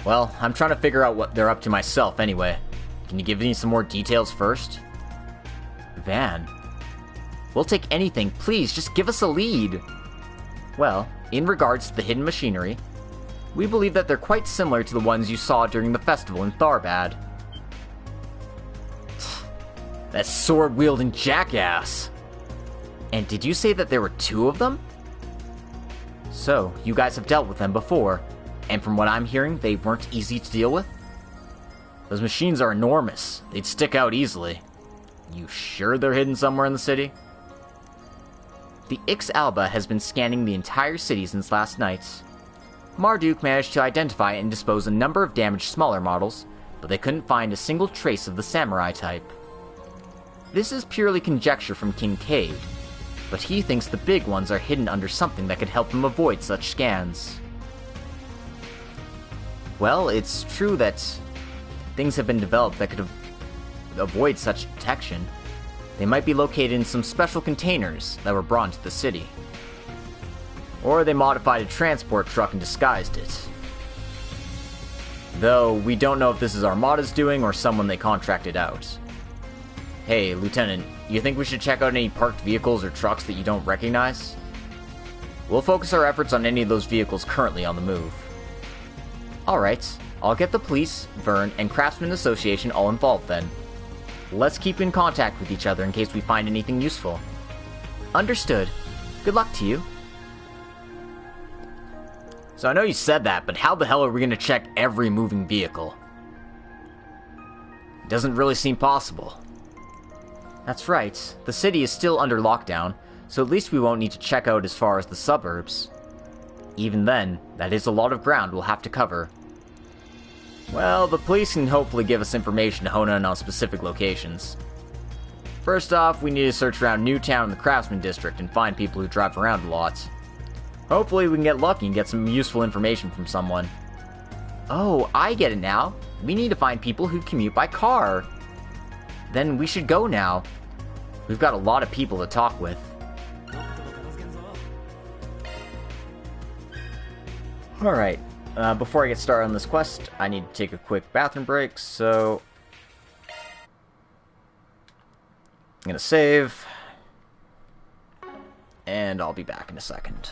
Well, I'm trying to figure out what they're up to myself anyway. Can you give me some more details first? Van. We'll take anything, please, just give us a lead. Well, in regards to the hidden machinery, we believe that they're quite similar to the ones you saw during the festival in Tharbad. That sword-wielding jackass! And did you say that there were 2 of them? So, you guys have dealt with them before, and from what I'm hearing, they weren't easy to deal with? Those machines are enormous. They'd stick out easily. You sure they're hidden somewhere in the city? The Ix Alba has been scanning the entire city since last night. Marduk managed to identify and dispose a number of damaged smaller models, but they couldn't find a single trace of the samurai type. This is purely conjecture from Kincaid, but he thinks the big ones are hidden under something that could help him avoid such scans. Well, it's true that things have been developed that could avoid such detection. They might be located in some special containers that were brought into the city. Or they modified a transport truck and disguised it. Though, we don't know if this is Armada's doing or someone they contracted out. Hey, Lieutenant, you think we should check out any parked vehicles or trucks that you don't recognize? We'll focus our efforts on any of those vehicles currently on the move. Alright, I'll get the police, Vern, and Craftsman Association all involved then. Let's keep in contact with each other in case we find anything useful. Understood. Good luck to you. So I know you said that, but how the hell are we going to check every moving vehicle? It doesn't really seem possible. That's right. The city is still under lockdown, so at least we won't need to check out as far as the suburbs. Even then, that is a lot of ground we'll have to cover. Well, the police can hopefully give us information to hone in on specific locations. First off, we need to search around Newtown and the Craftsman District and find people who drive around a lot. Hopefully we can get lucky and get some useful information from someone. Oh, I get it now. We need to find people who commute by car. Then we should go now. We've got a lot of people to talk with. Alright, before I get started on this quest, I need to take a quick bathroom break, so I'm gonna save, and I'll be back in a second.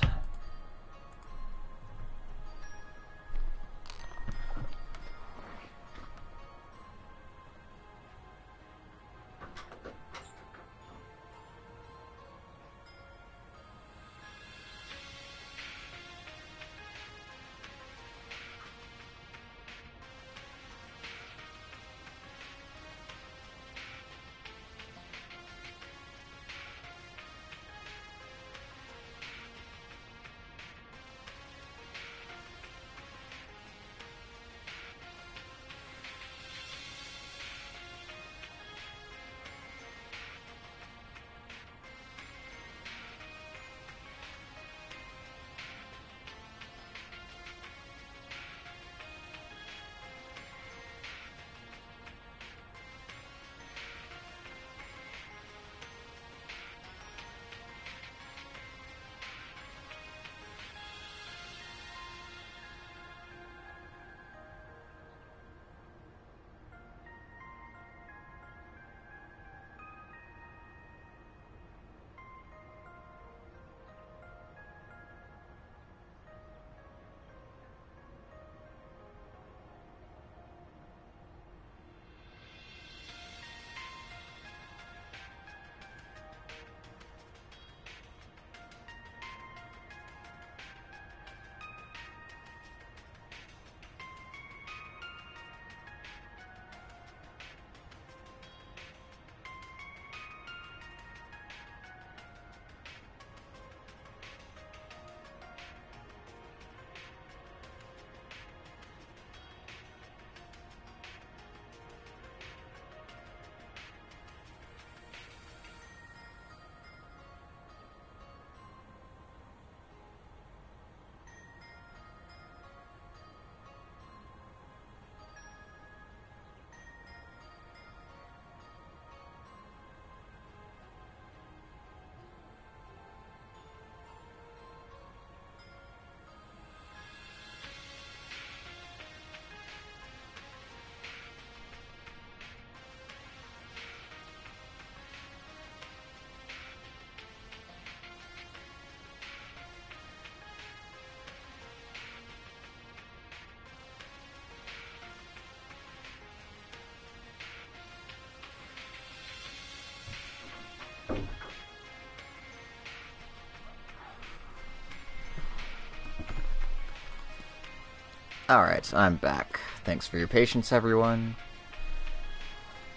Alright, I'm back. Thanks for your patience, everyone.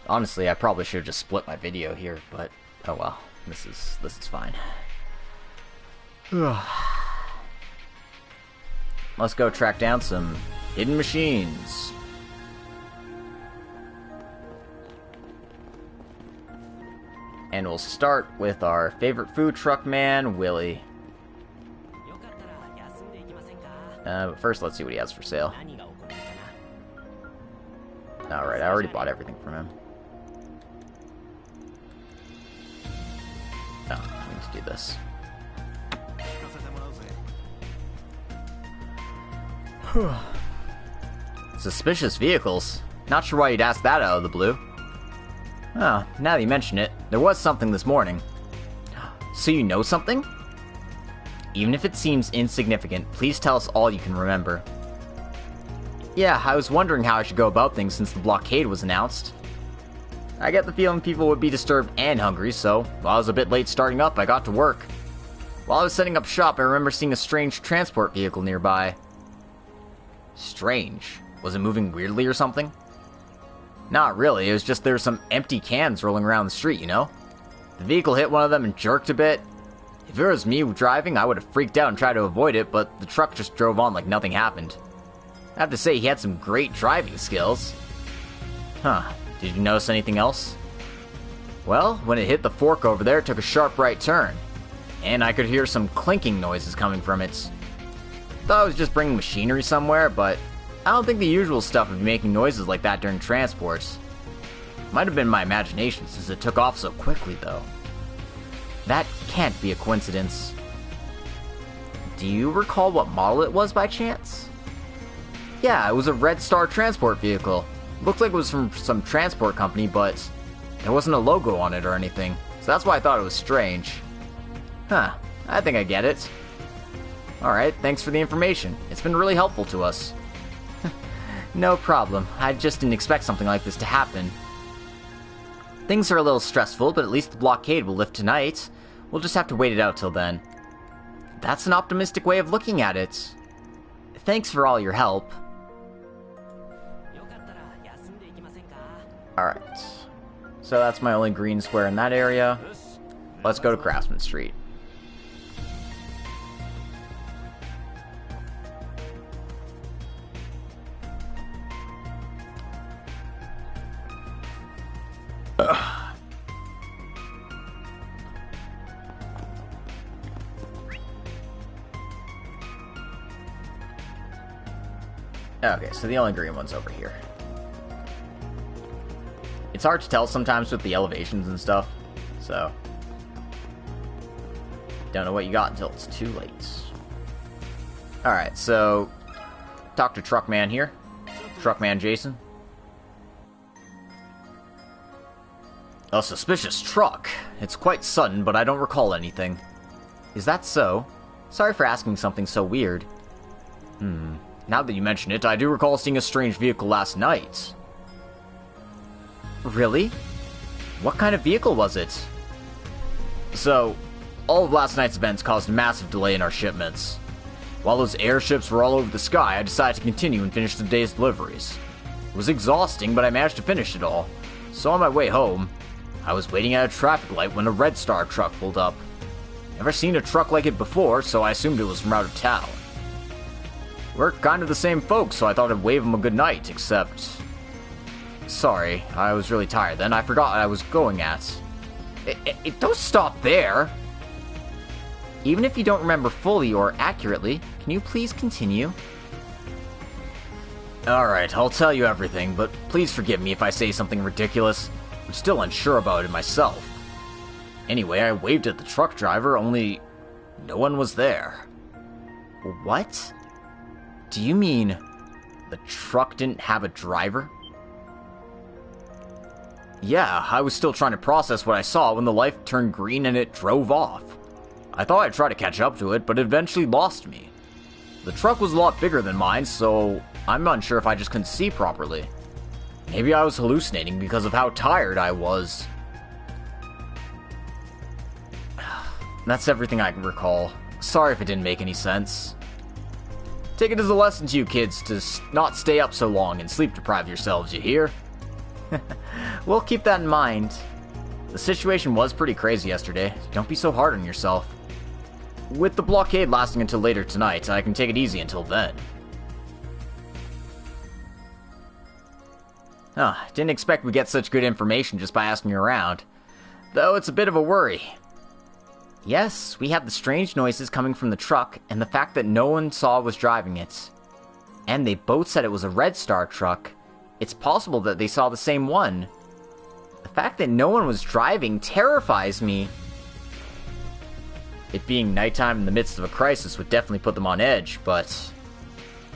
Honestly, I probably should have just split my video here, but oh well. This is fine. Let's go track down some hidden machines. And we'll start with our favorite food truck man, Willie. But first, let's see what he has for sale. Alright, I already bought everything from him. Oh, let's do this. Suspicious vehicles? Not sure why you'd ask that out of the blue. Oh, now that you mention it, there was something this morning. So you know something? Even if it seems insignificant, please tell us all you can remember. Yeah, I was wondering how I should go about things since the blockade was announced. I get the feeling people would be disturbed and hungry, so while I was a bit late starting up, I got to work. While I was setting up shop, I remember seeing a strange transport vehicle nearby. Strange? Was it moving weirdly or something? Not really, it was just there were some empty cans rolling around the street, you know? The vehicle hit one of them and jerked a bit. If it was me driving, I would have freaked out and tried to avoid it, but the truck just drove on like nothing happened. I have to say, he had some great driving skills. Huh, did you notice anything else? Well, when it hit the fork over there, it took a sharp right turn. And I could hear some clinking noises coming from it. Thought I was just bringing machinery somewhere, but I don't think the usual stuff would be making noises like that during transports. Might have been my imagination since it took off so quickly, though. That can't be a coincidence. Do you recall what model it was by chance? Yeah, it was a Red Star transport vehicle. Looked like it was from some transport company, but there wasn't a logo on it or anything, so that's why I thought it was strange. Huh, I think I get it. Alright, thanks for the information. It's been really helpful to us. No problem. I just didn't expect something like this to happen. Things are a little stressful, but at least the blockade will lift tonight. We'll just have to wait it out till then. That's an optimistic way of looking at it. Thanks for all your help. Alright. So that's my only green square in that area. Let's go to Craftsman Street. Okay, so the only green one's over here. It's hard to tell sometimes with the elevations and stuff, so don't know what you got until it's too late. Alright, so talk to Truckman here. Truckman Jason. A suspicious truck. It's quite sudden, but I don't recall anything. Is that so? Sorry for asking something so weird. Now that you mention it, I do recall seeing a strange vehicle last night. Really? What kind of vehicle was it? So, all of last night's events caused a massive delay in our shipments. While those airships were all over the sky, I decided to continue and finish the day's deliveries. It was exhausting, but I managed to finish it all. So on my way home, I was waiting at a traffic light when a Red Star truck pulled up. Never seen a truck like it before, so I assumed it was from out of town. We're kind of the same folks, so I thought I'd wave them a good night, except... Sorry, I was really tired then. I forgot what I was going at. Don't stop there! Even if you don't remember fully or accurately, can you please continue? Alright, I'll tell you everything, but please forgive me if I say something ridiculous. I'm still unsure about it myself. Anyway, I waved at the truck driver, only no one was there. What? Do you mean the truck didn't have a driver? Yeah, I was still trying to process what I saw when the light turned green and it drove off. I thought I'd try to catch up to it, but it eventually lost me. The truck was a lot bigger than mine, so I'm unsure if I just couldn't see properly. Maybe I was hallucinating because of how tired I was. That's everything I can recall. Sorry if it didn't make any sense. Take it as a lesson to you kids to not stay up so long and sleep deprive yourselves, you hear? We'll keep that in mind. The situation was pretty crazy yesterday. Don't be so hard on yourself. With the blockade lasting until later tonight, I can take it easy until then. Didn't expect we'd get such good information just by asking around. though it's a bit of a worry. Yes, we have the strange noises coming from the truck, and the fact that no one saw was driving it. And they both said it was a Red Star truck. It's possible that they saw the same one. The fact that no one was driving terrifies me. It being nighttime in the midst of a crisis would definitely put them on edge, but...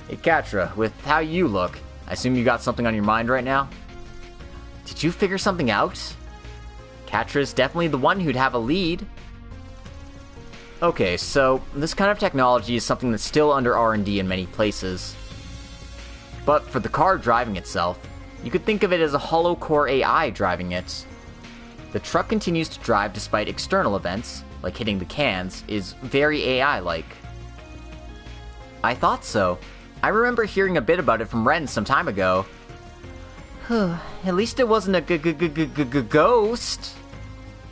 Hey, Katra, with how you look, I assume you got something on your mind right now? Did you figure something out? Katra is definitely the one who'd have a lead. Okay, so this kind of technology is something that's still under R&D in many places. But for the car driving itself, you could think of it as a hollow core AI driving it. The truck continues to drive despite external events, like hitting the cans, is very AI-like. I thought so. I remember hearing a bit about it from Ren some time ago. At least it wasn't a ghost.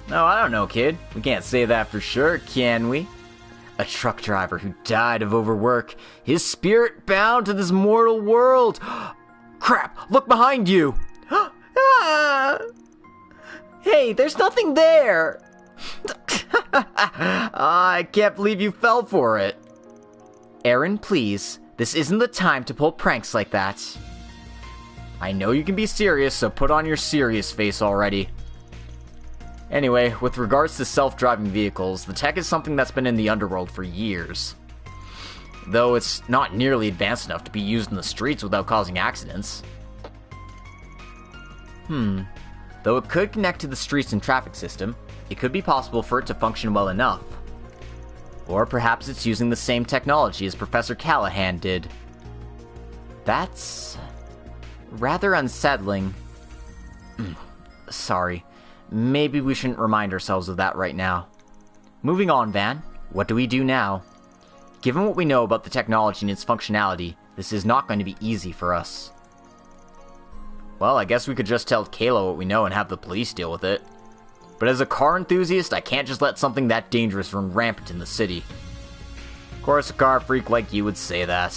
No, I don't know, kid. We can't say that for sure, can we? A truck driver who died of overwork, his spirit bound to this mortal world. Crap, look behind you! Hey, there's nothing there! I can't believe you fell for it. Aaron, please. This isn't the time to pull pranks like that. I know you can be serious, so put on your serious face already. Anyway, with regards to self-driving vehicles, the tech is something that's been in the underworld for years. Though it's not nearly advanced enough to be used in the streets without causing accidents. Though it could connect to the streets and traffic system, it could be possible for it to function well enough. Or perhaps it's using the same technology as Professor Callahan did. That's... rather unsettling. Sorry. Maybe we shouldn't remind ourselves of that right now. Moving on, Van. What do we do now? Given what we know about the technology and its functionality, this is not going to be easy for us. Well, I guess we could just tell Kayla what we know and have the police deal with it. But as a car enthusiast, I can't just let something that dangerous run rampant in the city. Of course, a car freak like you would say that.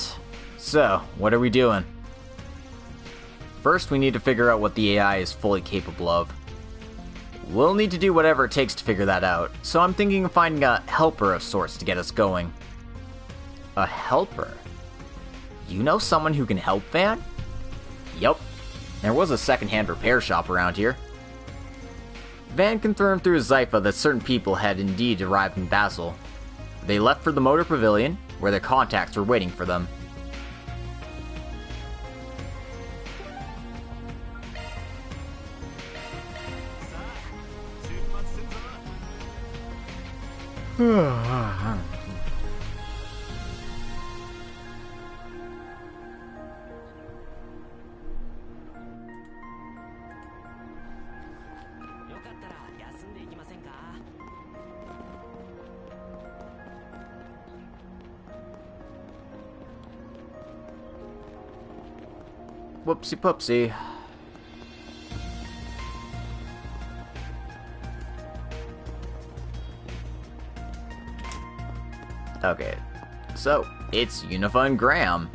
So, what are we doing? First, we need to figure out what the AI is fully capable of. We'll need to do whatever it takes to figure that out, so I'm thinking of finding a helper of sorts to get us going. A helper? You know someone who can help, Van? Yup. There was a second-hand repair shop around here. Van confirmed through his Zypha that certain people had indeed arrived in Basel. They left for the motor pavilion, where their contacts were waiting for them. Whoopsie poopsie. Okay, so it's Unifa and Graham.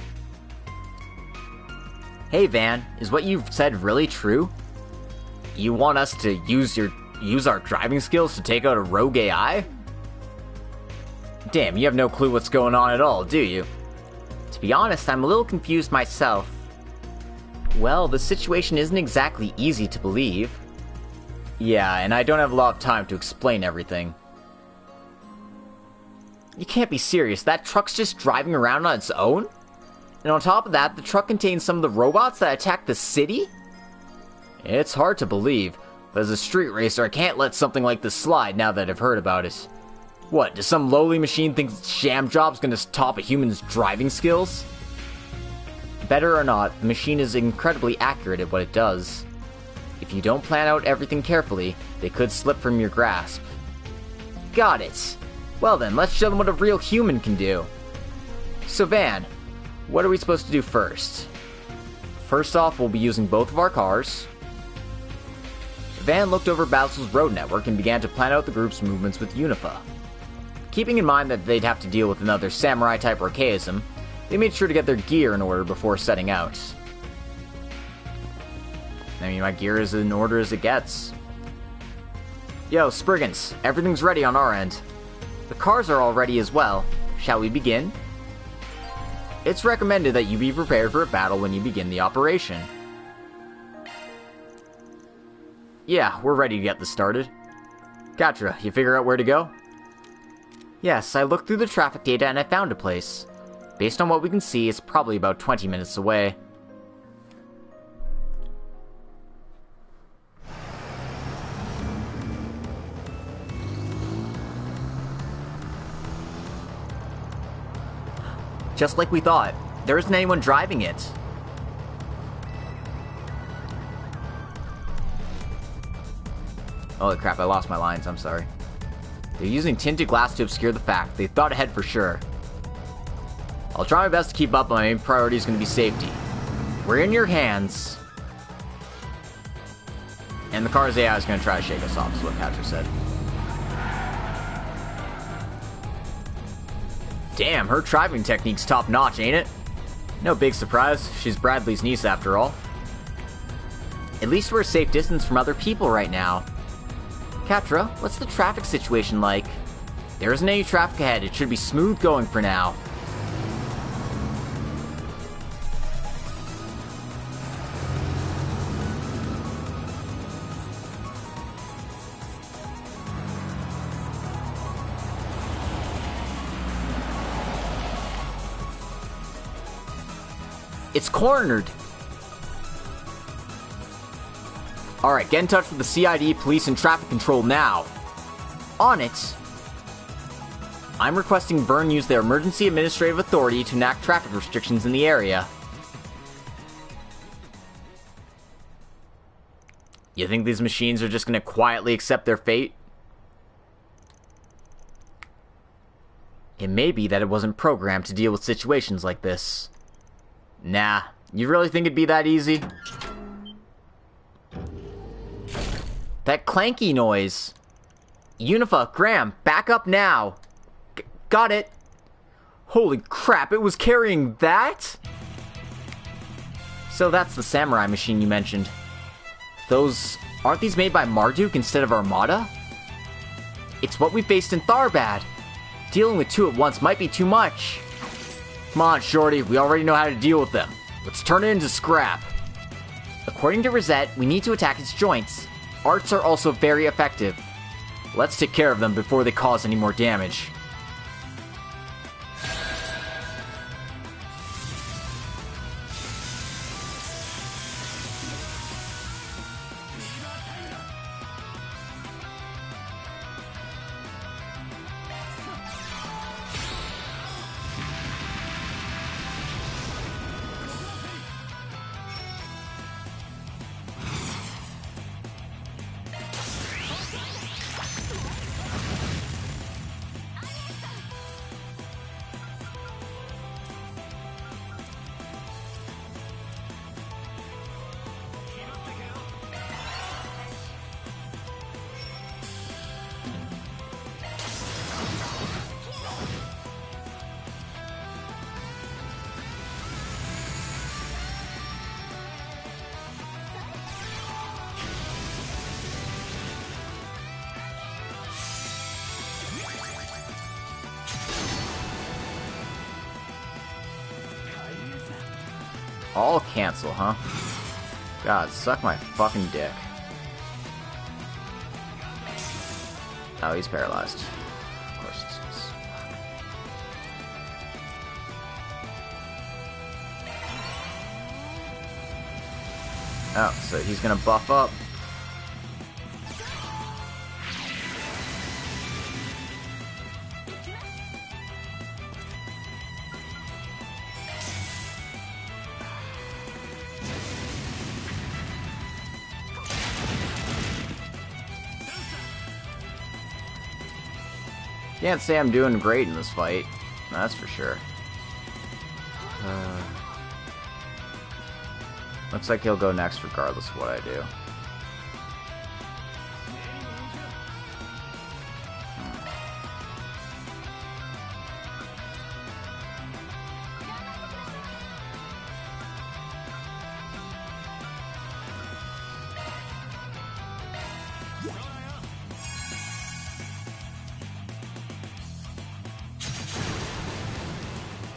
Hey Van, is what you've said really true? You want us to use our driving skills to take out a rogue AI? Damn, you have no clue what's going on at all, do you? To be honest, I'm a little confused myself. Well, the situation isn't exactly easy to believe. Yeah, and I don't have a lot of time to explain everything. You can't be serious, that truck's just driving around on its own? And on top of that, the truck contains some of the robots that attacked the city? It's hard to believe, but as a street racer, I can't let something like this slide now that I've heard about it. What, does some lowly machine think sham job's gonna top a human's driving skills? Better or not, the machine is incredibly accurate at what it does. If you don't plan out everything carefully, they could slip from your grasp. Got it! Well then, let's show them what a real human can do. So Van, what are we supposed to do first? First off, we'll be using both of our cars. Van looked over Basel's road network and began to plan out the group's movements with Unifa. Keeping in mind that they'd have to deal with another samurai-type archaism, they made sure to get their gear in order before setting out. I mean, my gear is in order as it gets. Yo, Spriggans, everything's ready on our end. The cars are all ready as well. Shall we begin? It's recommended that you be prepared for a battle when you begin the operation. Yeah, we're ready to get this started. Gatra, you figure out where to go? Yes, I looked through the traffic data and I found a place. Based on what we can see, it's probably about 20 minutes away. Just like we thought, there isn't anyone driving it. Holy crap, I lost my lines, I'm sorry. They're using tinted glass to obscure the fact. They thought ahead for sure. I'll try my best to keep up, but my main priority is going to be safety. We're in your hands. And the car's AI is going to try to shake us off, is what Katra said. Damn, her driving technique's top-notch, ain't it? No big surprise. She's Bradley's niece, after all. At least we're a safe distance from other people right now. Katra, what's the traffic situation like? There isn't any traffic ahead. It should be smooth going for now. It's cornered! Alright, get in touch with the CID, police, and traffic control now. On it. I'm requesting Vern use their emergency administrative authority to enact traffic restrictions in the area. You think these machines are just gonna quietly accept their fate? It may be that it wasn't programmed to deal with situations like this. Nah, you really think it'd be that easy? That clanky noise. Unifa, Graham, back up now. Got it. Holy crap, it was carrying that? So that's the samurai machine you mentioned. Aren't these made by Marduk instead of Armada? It's what we faced in Tharbad. Dealing with two at once might be too much. Come on, Shorty, we already know how to deal with them. Let's turn it into scrap. According to Rosette, we need to attack its joints. Arts are also very effective. Let's take care of them before they cause any more damage. All cancel, huh? God, suck my fucking dick. Oh, he's paralyzed. Of course he is. Oh, so he's gonna buff up. Can't say I'm doing great in this fight, that's for sure. Looks like he'll go next regardless of what I do.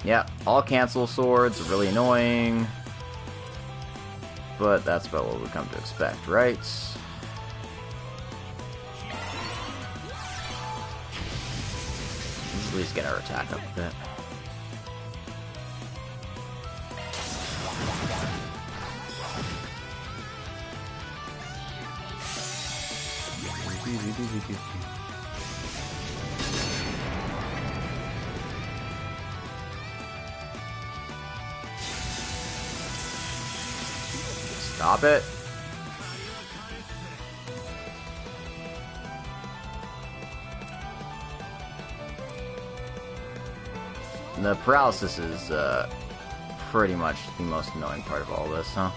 Yeah, all cancel swords are really annoying. But that's about what we come to expect, right? Let's at least get our attack up a bit. Stop it. The paralysis is pretty much the most annoying part of all this, huh?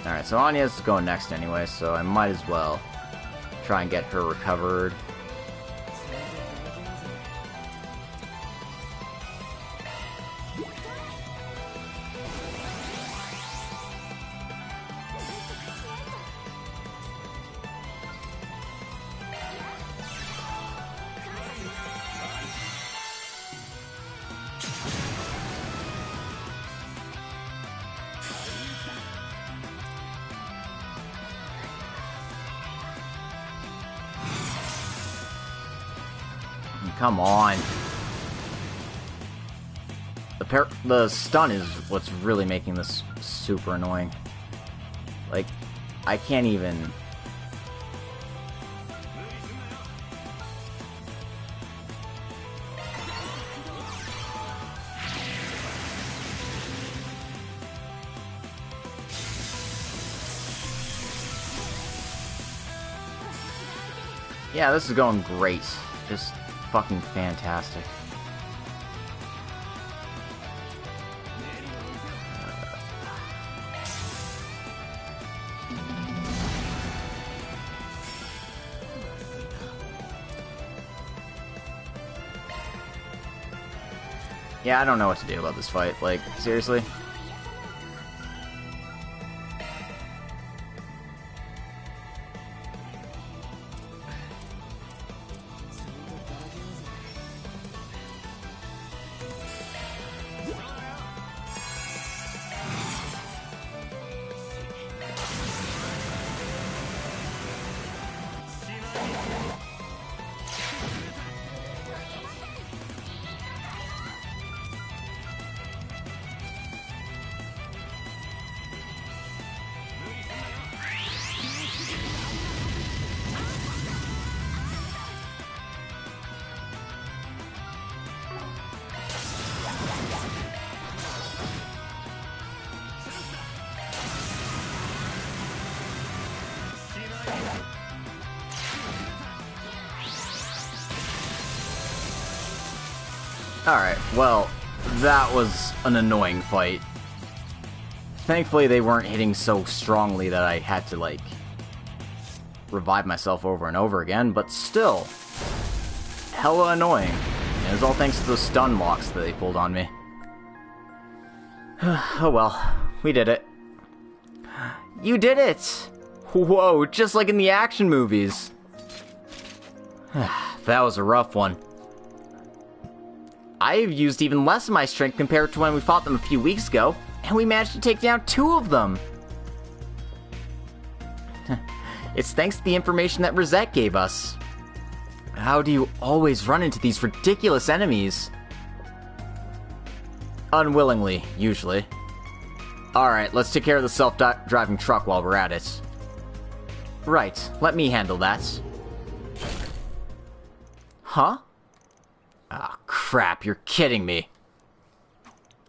Alright, so Anya's going next anyway, so I might as well try and get her recovered. Come on. The stun is what's really making this super annoying. Like, I can't even... Yeah, this is going great. Just fucking fantastic. Yeah, I don't know what to do about this fight. Like, seriously? Alright, well, that was an annoying fight. Thankfully, they weren't hitting so strongly that I had to, like, revive myself over and over again, but still, hella annoying. And it was all thanks to those stun locks that they pulled on me. Oh well, we did it. You did it! Whoa, just like in the action movies. That was a rough one. I've used even less of my strength compared to when we fought them a few weeks ago, and we managed to take down 2 of them. It's thanks to the information that Rosette gave us. How do you always run into these ridiculous enemies? Unwillingly, usually. Alright, let's take care of the self-driving truck while we're at it. Right, let me handle that. Huh? Ah, oh, crap, you're kidding me.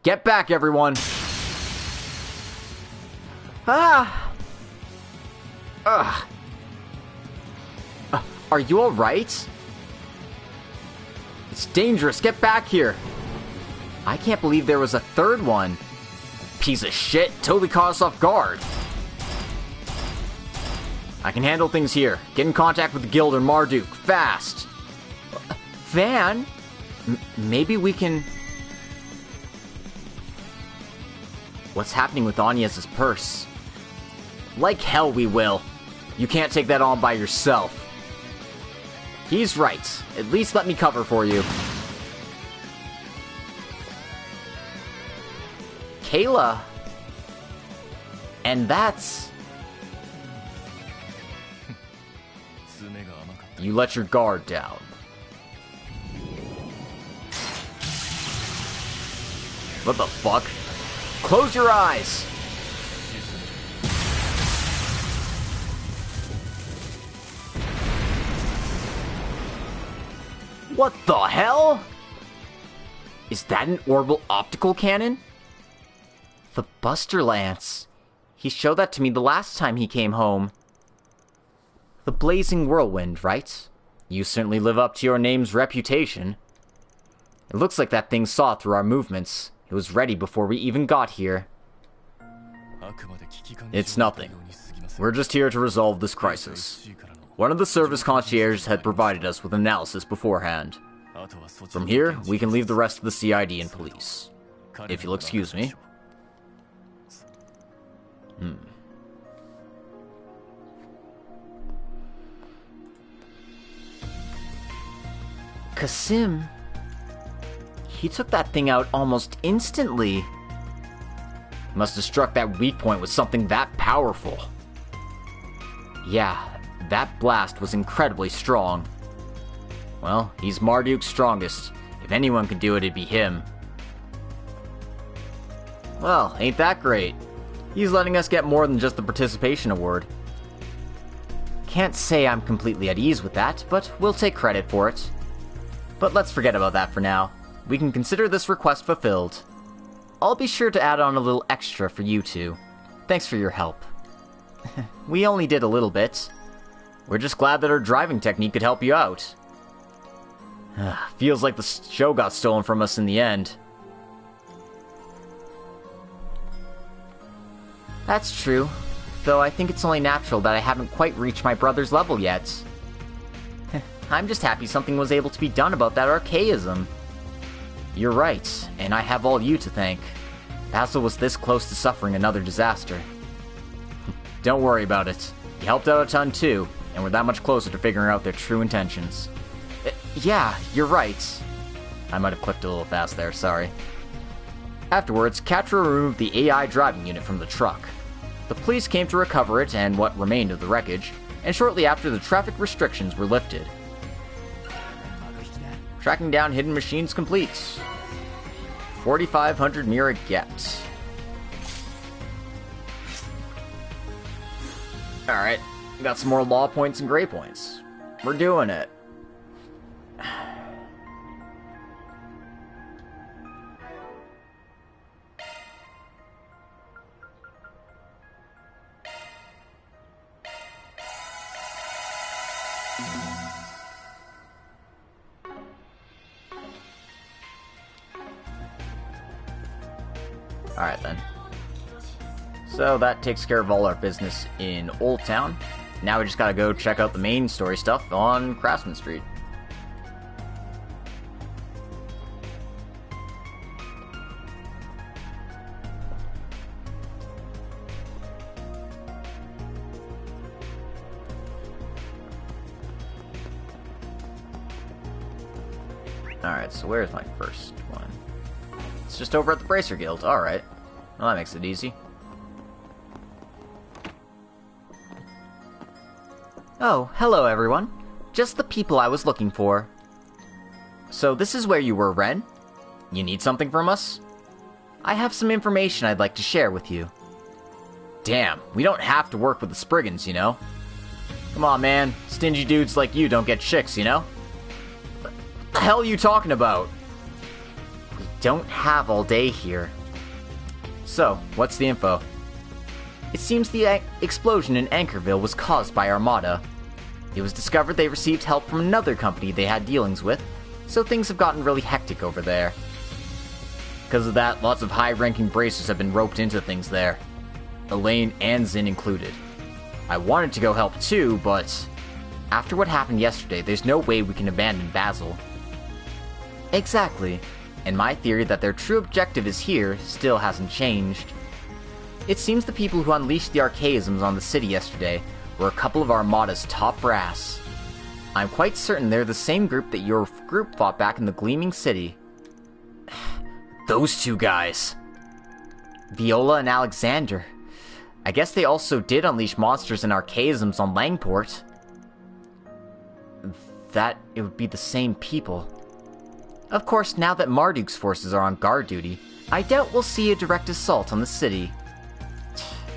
Get back, everyone! Ah! Ugh. Are you alright? It's dangerous, get back here! I can't believe there was a 3rd one. Piece of shit, totally caught us off guard. I can handle things here. Get in contact with the Guild or Marduk, fast! Van? Maybe we can... What's happening with Agnes's purse? Like hell we will. You can't take that on by yourself. He's right. At least let me cover for you. Kayla. And that's... You let your guard down. What the fuck? Close your eyes! What the hell? Is that an orbital optical cannon? The Buster Lance. He showed that to me the last time he came home. The Blazing Whirlwind, right? You certainly live up to your name's reputation. It looks like that thing saw through our movements. It was ready before we even got here. It's nothing. We're just here to resolve this crisis. One of the service concierges had provided us with analysis beforehand. From here, we can leave the rest of the CID and police. If you'll excuse me. Kasim... He took that thing out almost instantly. Must have struck that weak point with something that powerful. Yeah, that blast was incredibly strong. Well, he's Marduke's strongest. If anyone could do it, it'd be him. Well, ain't that great? He's letting us get more than just the participation award. Can't say I'm completely at ease with that, but we'll take credit for it. But let's forget about that for now. We can consider this request fulfilled. I'll be sure to add on a little extra for you two. Thanks for your help. We only did a little bit. We're just glad that our driving technique could help you out. Feels like the show got stolen from us in the end. That's true, though I think it's only natural that I haven't quite reached my brother's level yet. I'm just happy something was able to be done about that archaism. You're right, and I have all you to thank. Basel was this close to suffering another disaster. Don't worry about it. You helped out a ton too, and we're that much closer to figuring out their true intentions. Yeah, you're right. I might have clicked a little fast there, sorry. Afterwards, Catra removed the AI driving unit from the truck. The police came to recover it and what remained of the wreckage, and shortly after the traffic restrictions were lifted. Tracking down hidden machines complete. 4,500 Mira get. Alright, got some more law points and gray points. We're doing it. Alright then. So that takes care of all our business in Old Town. Now we just gotta go check out the main story stuff on Craftsman Street. Alright, so where's my first one? It's just over at the Bracer Guild. Alright. Well, that makes it easy. Oh, hello everyone. Just the people I was looking for. So this is where you were, Ren? You need something from us? I have some information I'd like to share with you. Damn, we don't have to work with the Spriggans, you know? Come on, man. Stingy dudes like you don't get chicks, you know? What the hell are you talking about? We don't have all day here. So, what's the info? It seems the explosion in Anchorville was caused by Armada. It was discovered they received help from another company they had dealings with, so things have gotten really hectic over there. Because of that, lots of high-ranking bracers have been roped into things there. Elaine and Zin included. I wanted to go help too, but... After what happened yesterday, there's no way we can abandon Basel. Exactly. And my theory that their true objective is here still hasn't changed. It seems the people who unleashed the archaisms on the city yesterday were a couple of Armada's top brass. I'm quite certain they're the same group that your group fought back in the Gleaming City. Those two guys. Viola and Alexander. I guess they also did unleash monsters and archaisms on Langport. That it would be the same people. Of course, now that Marduk's forces are on guard duty, I doubt we'll see a direct assault on the city.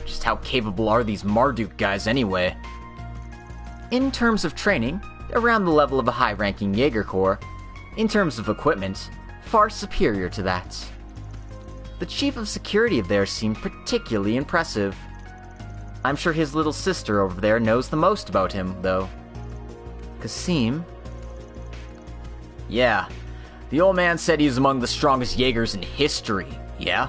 Just how capable are these Marduk guys anyway? In terms of training, around the level of a high-ranking Jaeger Corps. In terms of equipment, far superior to that. The chief of security of theirs seemed particularly impressive. I'm sure his little sister over there knows the most about him, though. Kasim? Yeah, the old man said he was among the strongest Jaegers in history, yeah?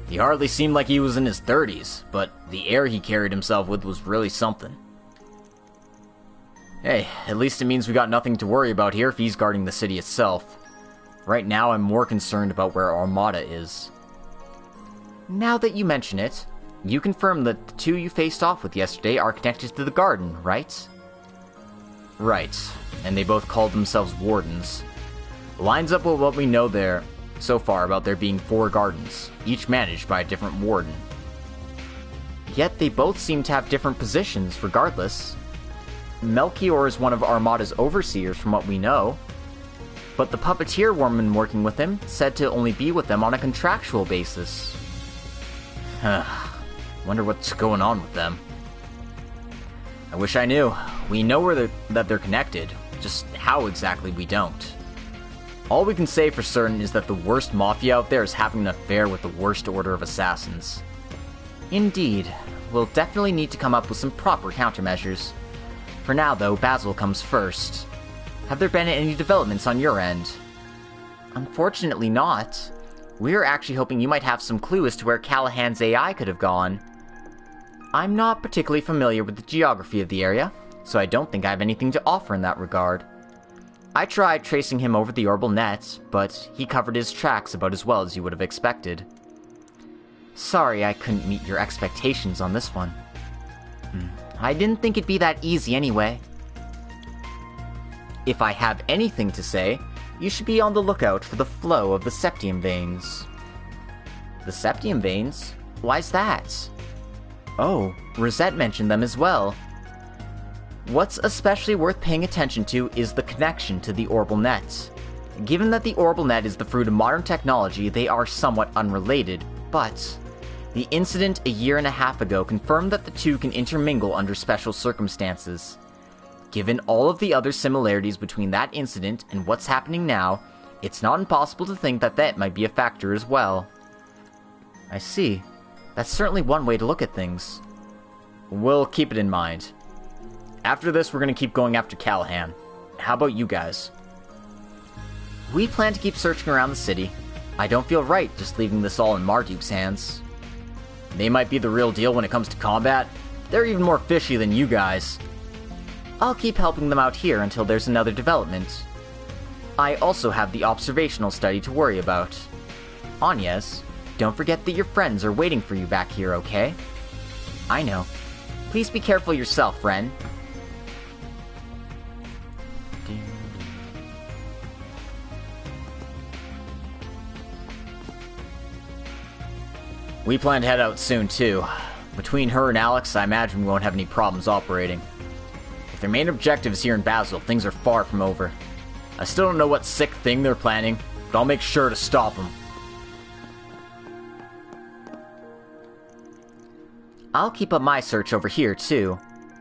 He hardly seemed like he was in his 30s, but the air he carried himself with was really something. Hey, at least it means we got nothing to worry about here if he's guarding the city itself. Right now, I'm more concerned about where Armada is. Now that you mention it, you confirm that the two you faced off with yesterday are connected to the garden, right? Right, and they both called themselves Wardens. Lines up with what we know there so far about there being 4 gardens, each managed by a different warden. Yet they both seem to have different positions, regardless. Melchior is one of Armada's overseers from what we know, but the puppeteer woman working with him said to only be with them on a contractual basis. Wonder what's going on with them. I wish I knew. We know that they're connected, just how exactly we don't. All we can say for certain is that the worst mafia out there is having an affair with the worst order of assassins. Indeed. We'll definitely need to come up with some proper countermeasures. For now, though, Basel comes first. Have there been any developments on your end? Unfortunately not. We're actually hoping you might have some clue as to where Callahan's AI could have gone. I'm not particularly familiar with the geography of the area, so I don't think I have anything to offer in that regard. I tried tracing him over the orbital net, but he covered his tracks about as well as you would have expected. Sorry I couldn't meet your expectations on this one. I didn't think it'd be that easy anyway. If I have anything to say, you should be on the lookout for the flow of the septium veins. The septium veins? Why's that? Oh, Rosette mentioned them as well. What's especially worth paying attention to is the connection to the orbital net. Given that the orbital net is the fruit of modern technology, they are somewhat unrelated, but the incident a year and a half ago confirmed that the two can intermingle under special circumstances. Given all of the other similarities between that incident and what's happening now, it's not impossible to think that that might be a factor as well. I see. That's certainly one way to look at things. We'll keep it in mind. After this, we're going to keep going after Callahan. How about you guys? We plan to keep searching around the city. I don't feel right just leaving this all in Marduk's hands. They might be the real deal when it comes to combat. They're even more fishy than you guys. I'll keep helping them out here until there's another development. I also have the observational study to worry about. Agnes, don't forget that your friends are waiting for you back here, okay? I know. Please be careful yourself, Ren. We plan to head out soon, too. Between her and Alex, I imagine we won't have any problems operating. If their main objective is here in Basel, things are far from over. I still don't know what sick thing they're planning, but I'll make sure to stop them. I'll keep up my search over here, too.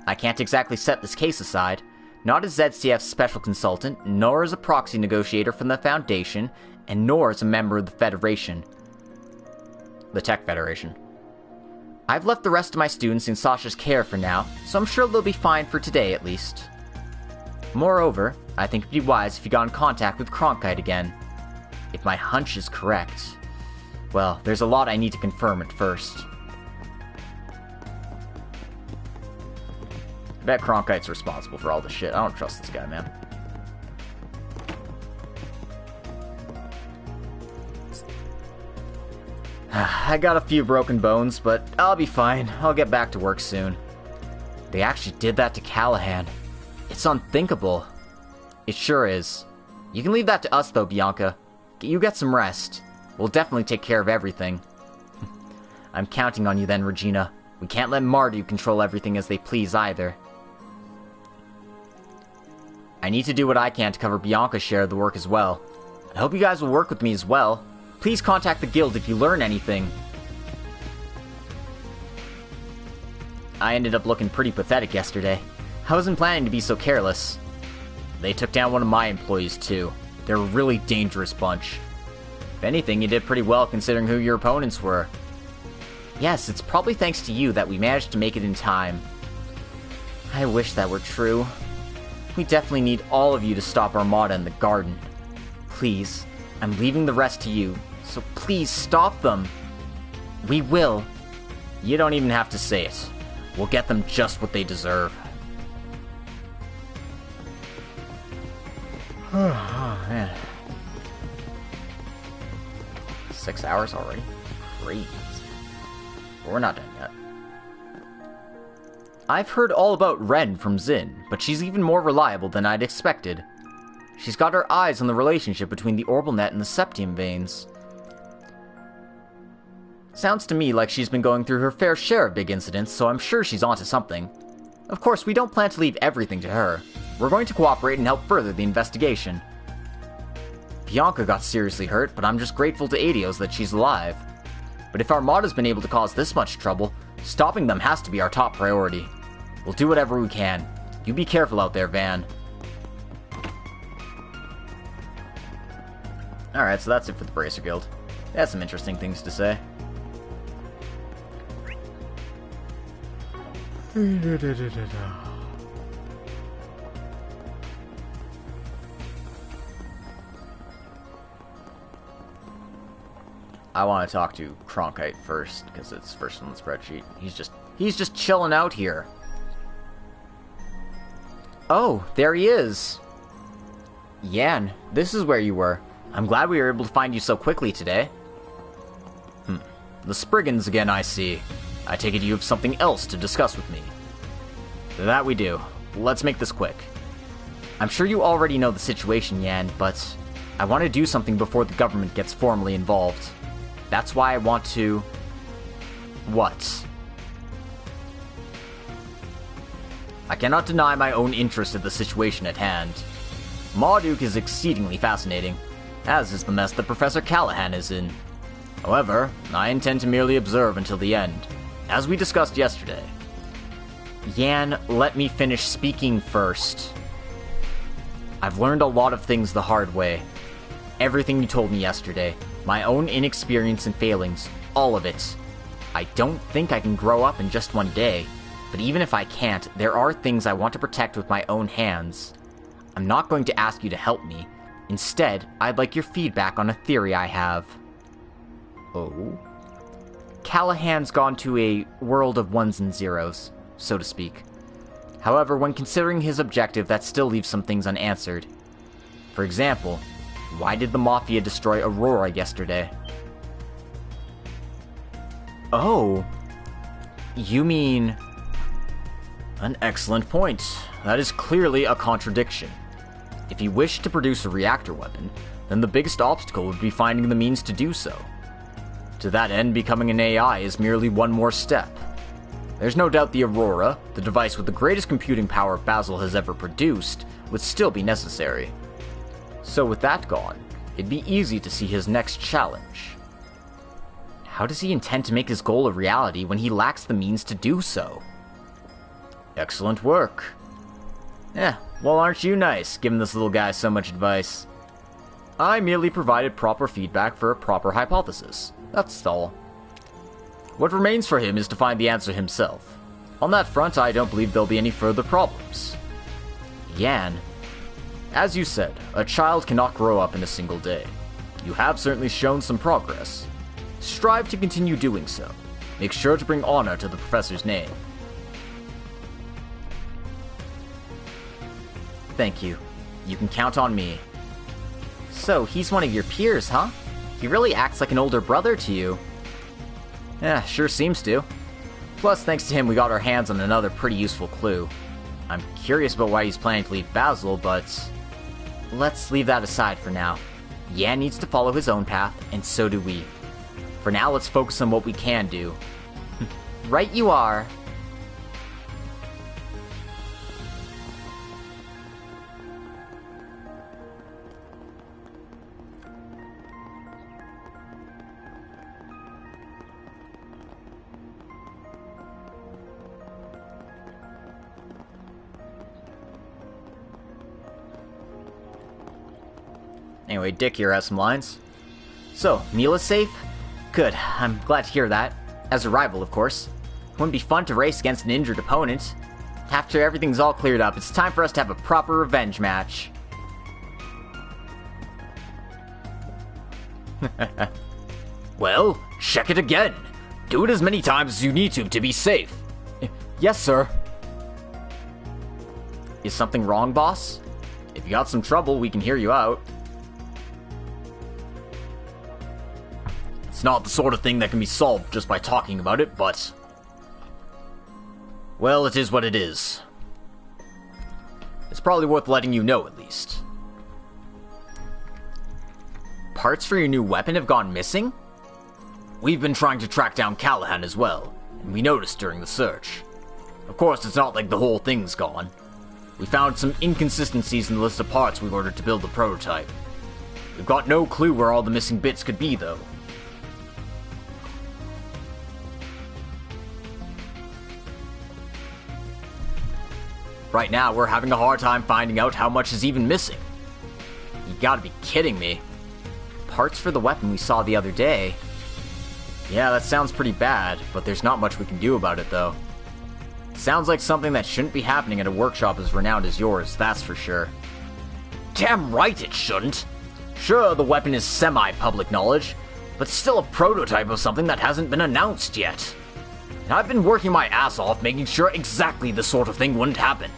I can't exactly set this case aside, not as ZCF's special consultant, nor as a proxy negotiator from the Foundation, and nor as a member of the Federation. The Tech Federation. I've left the rest of my students in Sasha's care for now, so I'm sure they'll be fine for today at least. Moreover, I think it'd be wise if you got in contact with Cronkite again. If my hunch is correct. Well, there's a lot I need to confirm at first. I bet Cronkite's responsible for all this shit. I don't trust this guy, man. I got a few broken bones, but I'll be fine. I'll get back to work soon. They actually did that to Callahan. It's unthinkable. It sure is. You can leave that to us, though, Bianca. You get some rest. We'll definitely take care of everything. I'm counting on you then, Regina. We can't let Mardu control everything as they please either. I need to do what I can to cover Bianca's share of the work as well. I hope you guys will work with me as well. Please contact the guild if you learn anything. I ended up looking pretty pathetic yesterday. I wasn't planning to be so careless. They took down one of my employees too. They're a really dangerous bunch. If anything, you did pretty well considering who your opponents were. Yes, it's probably thanks to you that we managed to make it in time. I wish that were true. We definitely need all of you to stop Armada in the garden. Please, I'm leaving the rest to you, so please stop them. We will. You don't even have to say it. We'll get them just what they deserve. Oh, man. 6 hours already? Great. But we're not done yet. I've heard all about Ren from Zin, but she's even more reliable than I'd expected. She's got her eyes on the relationship between the orbital net and the septium veins. Sounds to me like she's been going through her fair share of big incidents, so I'm sure she's onto something. Of course, we don't plan to leave everything to her. We're going to cooperate and help further the investigation. Bianca got seriously hurt, but I'm just grateful to Adios that she's alive. But if Armada's been able to cause this much trouble, stopping them has to be our top priority. We'll do whatever we can. You be careful out there, Van. Alright, so that's it for the Bracer Guild. They had some interesting things to say. I want to talk to Cronkite first, because it's first on the spreadsheet. He's just chilling out here. Oh, there he is. Yan, this is where you were. I'm glad we were able to find you so quickly today. The Spriggans again, I see. I take it you have something else to discuss with me. That we do. Let's make this quick. I'm sure you already know the situation, Yan, but I want to do something before the government gets formally involved. That's why I want to... What? I cannot deny my own interest in the situation at hand. Marduk is exceedingly fascinating, as is the mess that Professor Callahan is in. However, I intend to merely observe until the end, as we discussed yesterday. Yan, let me finish speaking first. I've learned a lot of things the hard way. Everything you told me yesterday, my own inexperience and failings, all of it. I don't think I can grow up in just one day, but even if I can't, there are things I want to protect with my own hands. I'm not going to ask you to help me. Instead, I'd like your feedback on a theory I have. Oh? Callahan's gone to a world of ones and zeros, so to speak. However, when considering his objective, that still leaves some things unanswered. For example, why did the Mafia destroy Aurora yesterday? Oh. You mean... An excellent point. That is clearly a contradiction. If you wish to produce a reactor weapon, then the biggest obstacle would be finding the means to do so. To that end, becoming an AI is merely one more step. There's no doubt the Aurora, the device with the greatest computing power Basel has ever produced, would still be necessary. So with that gone, it'd be easy to see his next challenge. How does he intend to make his goal a reality when he lacks the means to do so? Excellent work. Well, aren't you nice, giving this little guy so much advice? I merely provided proper feedback for a proper hypothesis. That's all. What remains for him is to find the answer himself. On that front, I don't believe there'll be any further problems. Yan. As you said, a child cannot grow up in a single day. You have certainly shown some progress. Strive to continue doing so. Make sure to bring honor to the professor's name. Thank you. You can count on me. So, he's one of your peers, huh? He really acts like an older brother to you. Yeah, sure seems to. Plus, thanks to him, we got our hands on another pretty useful clue. I'm curious about why he's planning to leave Basel, but let's leave that aside for now. Yan needs to follow his own path, and so do we. For now, let's focus on what we can do. Right you are. Anyway, Dick here has some lines. So, Mila's safe? Good, I'm glad to hear that. As a rival, of course. Wouldn't be fun to race against an injured opponent. After everything's all cleared up, it's time for us to have a proper revenge match. Well, check it again. Do it as many times as you need to be safe. Yes, sir. Is something wrong, boss? If you got some trouble, we can hear you out. It's not the sort of thing that can be solved just by talking about it, but... well, it is what it is. It's probably worth letting you know, at least. Parts for your new weapon have gone missing? We've been trying to track down Callahan as well, and we noticed during the search. Of course, it's not like the whole thing's gone. We found some inconsistencies in the list of parts we ordered to build the prototype. We've got no clue where all the missing bits could be, though. Right now, we're having a hard time finding out how much is even missing. You gotta be kidding me. Parts for the weapon we saw the other day. Yeah, that sounds pretty bad, but there's not much we can do about it, though. Sounds like something that shouldn't be happening at a workshop as renowned as yours, that's for sure. Damn right it shouldn't! Sure, the weapon is semi-public knowledge, but still a prototype of something that hasn't been announced yet. And I've been working my ass off making sure exactly this sort of thing wouldn't happen.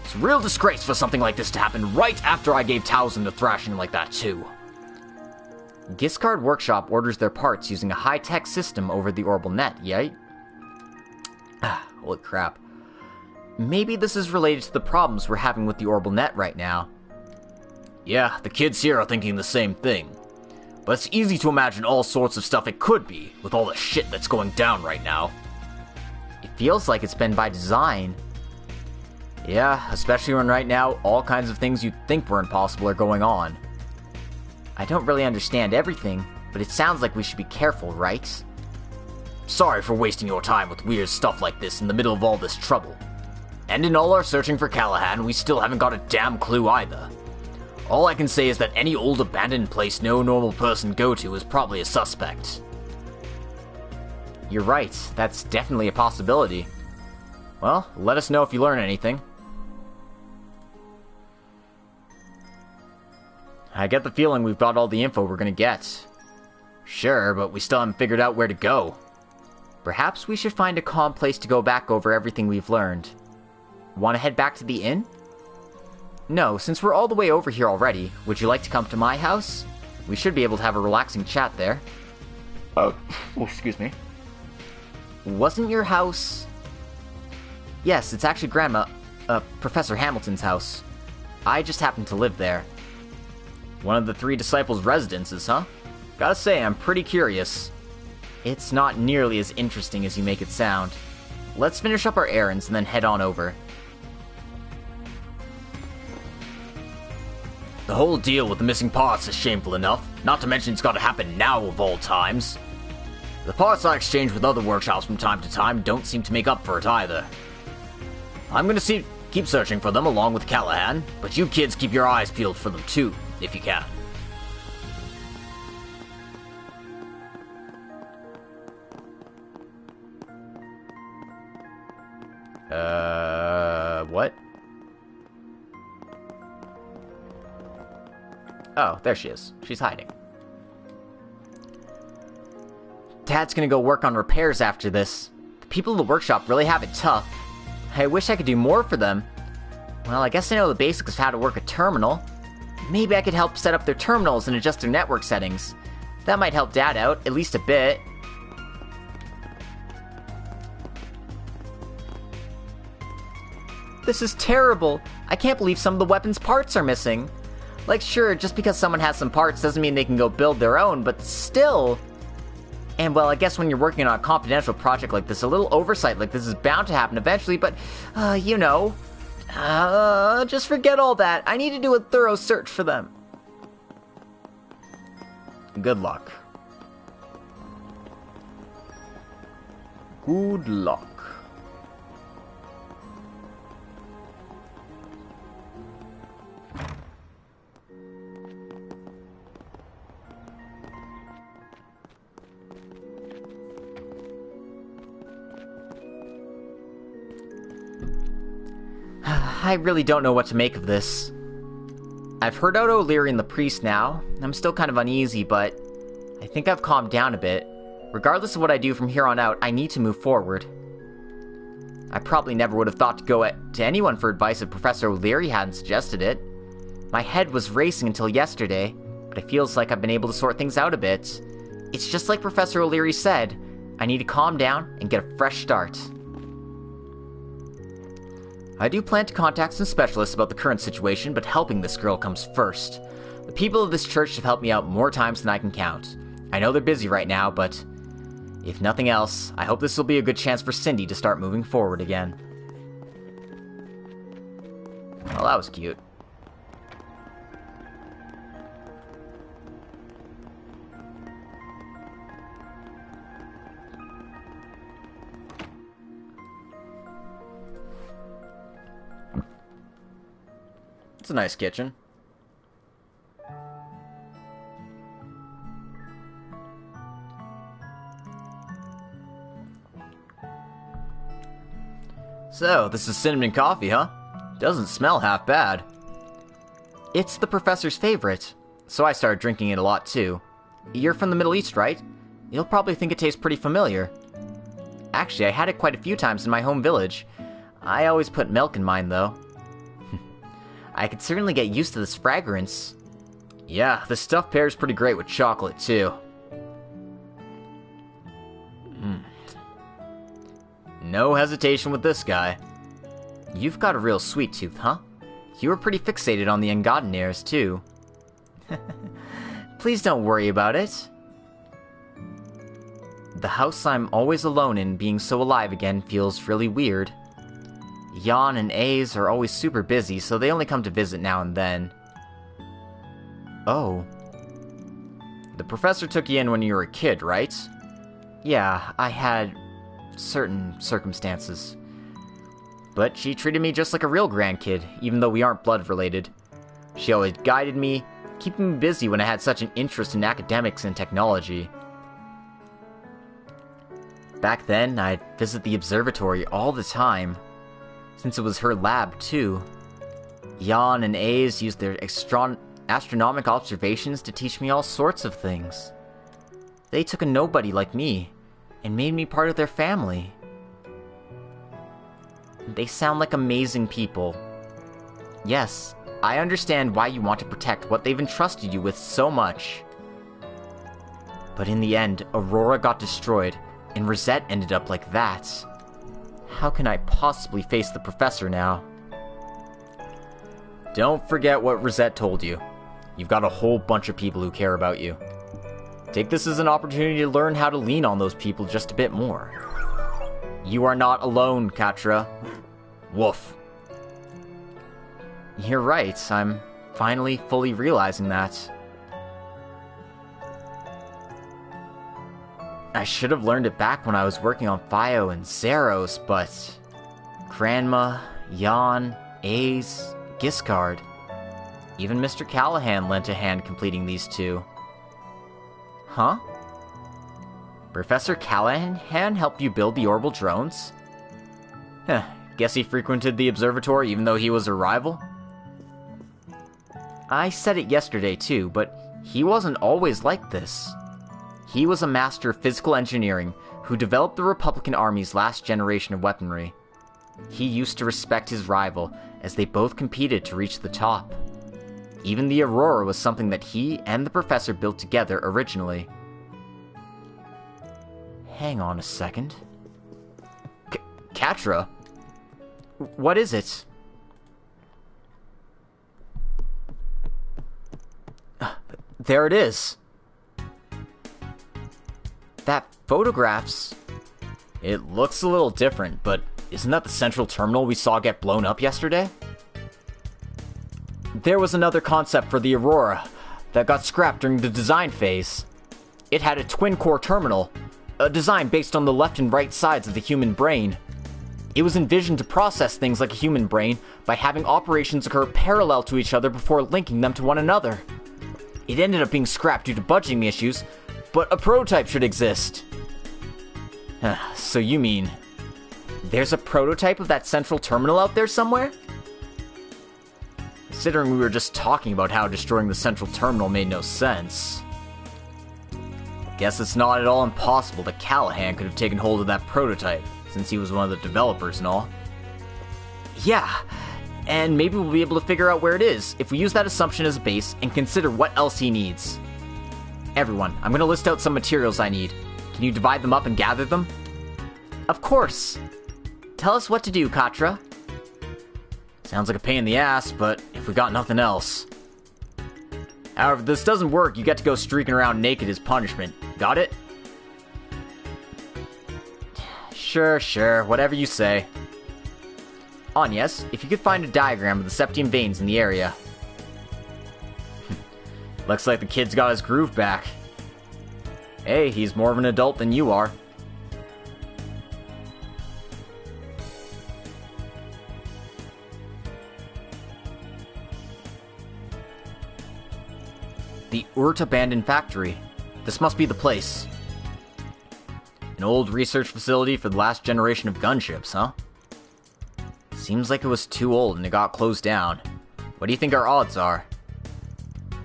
It's a real disgrace for something like this to happen right after I gave Towson a thrashing like that, too. Giscard Workshop orders their parts using a high-tech system over the Orbital net, right? Holy crap. Maybe this is related to the problems we're having with the Orbital net right now. Yeah, the kids here are thinking the same thing. But it's easy to imagine all sorts of stuff it could be, with all the shit that's going down right now. It feels like it's been by design. Yeah, especially when right now, all kinds of things you'd think were impossible are going on. I don't really understand everything, but it sounds like we should be careful, right? Sorry for wasting your time with weird stuff like this in the middle of all this trouble. And in all our searching for Callahan, we still haven't got a damn clue either. All I can say is that any old abandoned place no normal person go to is probably a suspect. You're right, that's definitely a possibility. Well, let us know if you learn anything. I get the feeling we've got all the info we're gonna get. Sure, but we still haven't figured out where to go. Perhaps we should find a calm place to go back over everything we've learned. Want to head back to the inn? No, since we're all the way over here already, would you like to come to my house? We should be able to have a relaxing chat there. Oh, excuse me. Wasn't your house... Yes, it's actually Professor Hamilton's house. I just happen to live there. One of the 3 disciples' residences, huh? Gotta say, I'm pretty curious. It's not nearly as interesting as you make it sound. Let's finish up our errands and then head on over. The whole deal with the missing parts is shameful enough, not to mention it's gotta happen now of all times. The parts I exchange with other workshops from time to time don't seem to make up for it either. I'm gonna keep searching for them along with Callahan, but you kids keep your eyes peeled for them too, if you can. What? Oh, there she is. She's hiding. Dad's gonna go work on repairs after this. The people in the workshop really have it tough. I wish I could do more for them. Well, I guess I know the basics of how to work a terminal. Maybe I could help set up their terminals and adjust their network settings. That might help Dad out, at least a bit. This is terrible. I can't believe some of the weapons' parts are missing. Like, sure, just because someone has some parts doesn't mean they can go build their own, but still. And, well, I guess when you're working on a confidential project like this, a little oversight like this is bound to happen eventually, but, you know. Just forget all that. I need to do a thorough search for them. Good luck. Good luck. I really don't know what to make of this. I've heard out O'Leary and the priest now. I'm still kind of uneasy, but I think I've calmed down a bit. Regardless of what I do from here on out, I need to move forward. I probably never would have thought to go to anyone for advice if Professor O'Leary hadn't suggested it. My head was racing until yesterday, but it feels like I've been able to sort things out a bit. It's just like Professor O'Leary said, I need to calm down and get a fresh start. I do plan to contact some specialists about the current situation, but helping this girl comes first. The people of this church have helped me out more times than I can count. I know they're busy right now, but if nothing else, I hope this will be a good chance for Cindy to start moving forward again. Well, that was cute. It's a nice kitchen. So, this is cinnamon coffee, huh? Doesn't smell half bad. It's the professor's favorite, so I started drinking it a lot too. You're from the Middle East, right? You'll probably think it tastes pretty familiar. Actually, I had it quite a few times in my home village. I always put milk in mine, though. I could certainly get used to this fragrance. Yeah, this stuff pairs pretty great with chocolate, too. No hesitation with this guy. You've got a real sweet tooth, huh? You were pretty fixated on the Engadiniers, too. Please don't worry about it. The house I'm always alone in being so alive again feels really weird. Jan and A's are always super busy, so they only come to visit now and then. Oh. The professor took you in when you were a kid, right? Yeah, I had certain circumstances. But she treated me just like a real grandkid, even though we aren't blood related. She always guided me, keeping me busy when I had such an interest in academics and technology. Back then, I'd visit the observatory all the time, since it was her lab, too. Jan and A's used their astronomical observations to teach me all sorts of things. They took a nobody like me, and made me part of their family. They sound like amazing people. Yes, I understand why you want to protect what they've entrusted you with so much. But in the end, Aurora got destroyed, and Rosette ended up like that. How can I possibly face the professor now? Don't forget what Rosette told you. You've got a whole bunch of people who care about you. Take this as an opportunity to learn how to lean on those people just a bit more. You are not alone, Katra. Woof. You're right, I'm finally fully realizing that. I should have learned it back when I was working on Fio and Zeros, but Grandma, Jan, Ace, Giscard, even Mr. Callahan lent a hand completing these two. Huh? Professor Callahan helped you build the orbital drones? Heh, guess he frequented the observatory even though he was a rival? I said it yesterday too, but he wasn't always like this. He was a master of physical engineering who developed the Republican Army's last generation of weaponry. He used to respect his rival as they both competed to reach the top. Even the Aurora was something that he and the professor built together originally. Hang on a second. Katra? What is it? There it is. That photographs... It looks a little different, but isn't that the central terminal we saw get blown up yesterday? There was another concept for the Aurora that got scrapped during the design phase. It had a twin-core terminal, a design based on the left and right sides of the human brain. It was envisioned to process things like a human brain by having operations occur parallel to each other before linking them to one another. It ended up being scrapped due to budgeting issues, but a prototype should exist. So you mean... There's a prototype of that central terminal out there somewhere? Considering we were just talking about how destroying the central terminal made no sense... Guess it's not at all impossible that Callahan could have taken hold of that prototype, since he was one of the developers and all. Yeah, and maybe we'll be able to figure out where it is if we use that assumption as a base and consider what else he needs. Everyone, I'm going to list out some materials I need. Can you divide them up and gather them? Of course. Tell us what to do, Katra. Sounds like a pain in the ass, but if we got nothing else. However, if this doesn't work, you get to go streaking around naked as punishment. Got it? Sure, whatever you say. Agnes, if you could find a diagram of the septium veins in the area. Looks like the kid's got his groove back. Hey, he's more of an adult than you are. The Urt abandoned factory. This must be the place. An old research facility for the last generation of gunships, huh? Seems like it was too old and it got closed down. What do you think our odds are?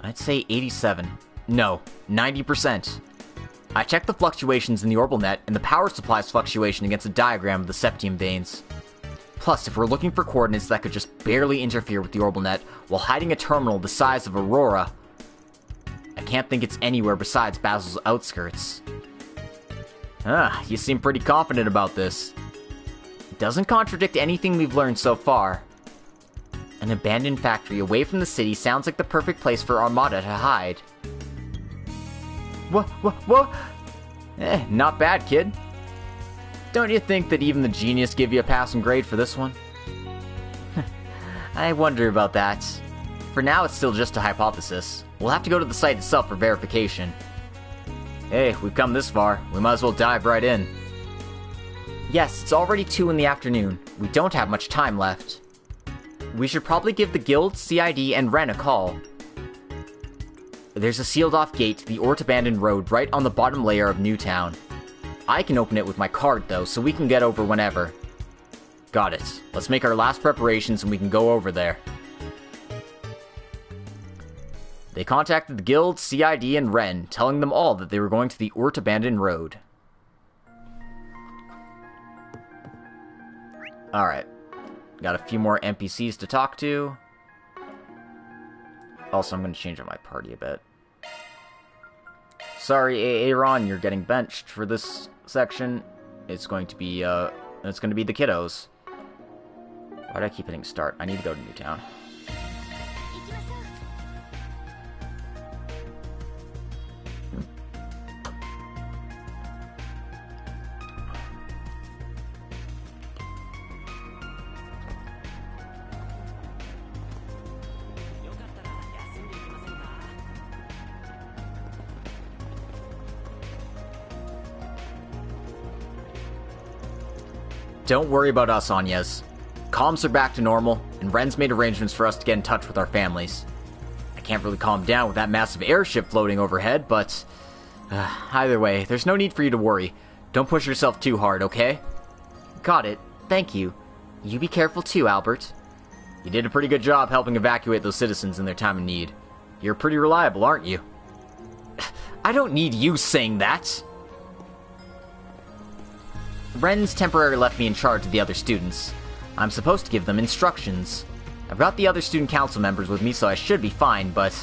I'd say 87. No, 90%. I checked the fluctuations in the orbital net and the power supply's fluctuation against a diagram of the septium veins. Plus, if we're looking for coordinates that could just barely interfere with the orbital net while hiding a terminal the size of Aurora, I can't think it's anywhere besides Basel's outskirts. You seem pretty confident about this. It doesn't contradict anything we've learned so far. An abandoned factory away from the city sounds like the perfect place for Armada to hide. What? Not bad, kid. Don't you think that even the genius give you a passing grade for this one? I wonder about that. For now, it's still just a hypothesis. We'll have to go to the site itself for verification. Hey, we've come this far. We might as well dive right in. Yes, it's already 2 in the afternoon. We don't have much time left. We should probably give the Guild, CID, and Ren a call. There's a sealed-off gate to the Ort Abandoned Road right on the bottom layer of Newtown. I can open it with my card, though, so we can get over whenever. Got it. Let's make our last preparations and we can go over there. They contacted the Guild, CID, and Ren, telling them all that they were going to the Urt Abandoned Road. Alright. Got a few more NPCs to talk to. Also, I'm going to change up my party a bit. Sorry, Aaron, you're getting benched for this section. It's going to be the kiddos. Why do I keep hitting start? I need to go to Newtown. Don't worry about us, Agnes. Comms are back to normal, and Ren's made arrangements for us to get in touch with our families. I can't really calm down with that massive airship floating overhead, but... either way, there's no need for you to worry. Don't push yourself too hard, okay? Got it. Thank you. You be careful too, Albert. You did a pretty good job helping evacuate those citizens in their time of need. You're pretty reliable, aren't you? I don't need you saying that! Ren's temporarily left me in charge of the other students. I'm supposed to give them instructions. I've got the other student council members with me, so I should be fine, but...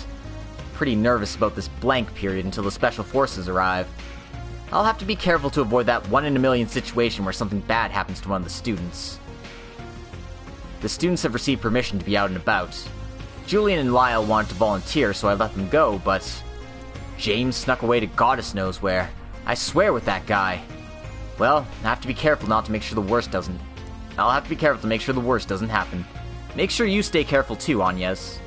I'm pretty nervous about this blank period until the special forces arrive. I'll have to be careful to avoid that 1-in-a-million situation where something bad happens to one of the students. The students have received permission to be out and about. Julian and Lyle wanted to volunteer, so I let them go, but... James snuck away to goddess knows where. I swear with that guy. Well, I have to be careful not to make sure the worst doesn't... I'll have to be careful to make sure the worst doesn't happen. Make sure you stay careful too, Agnes.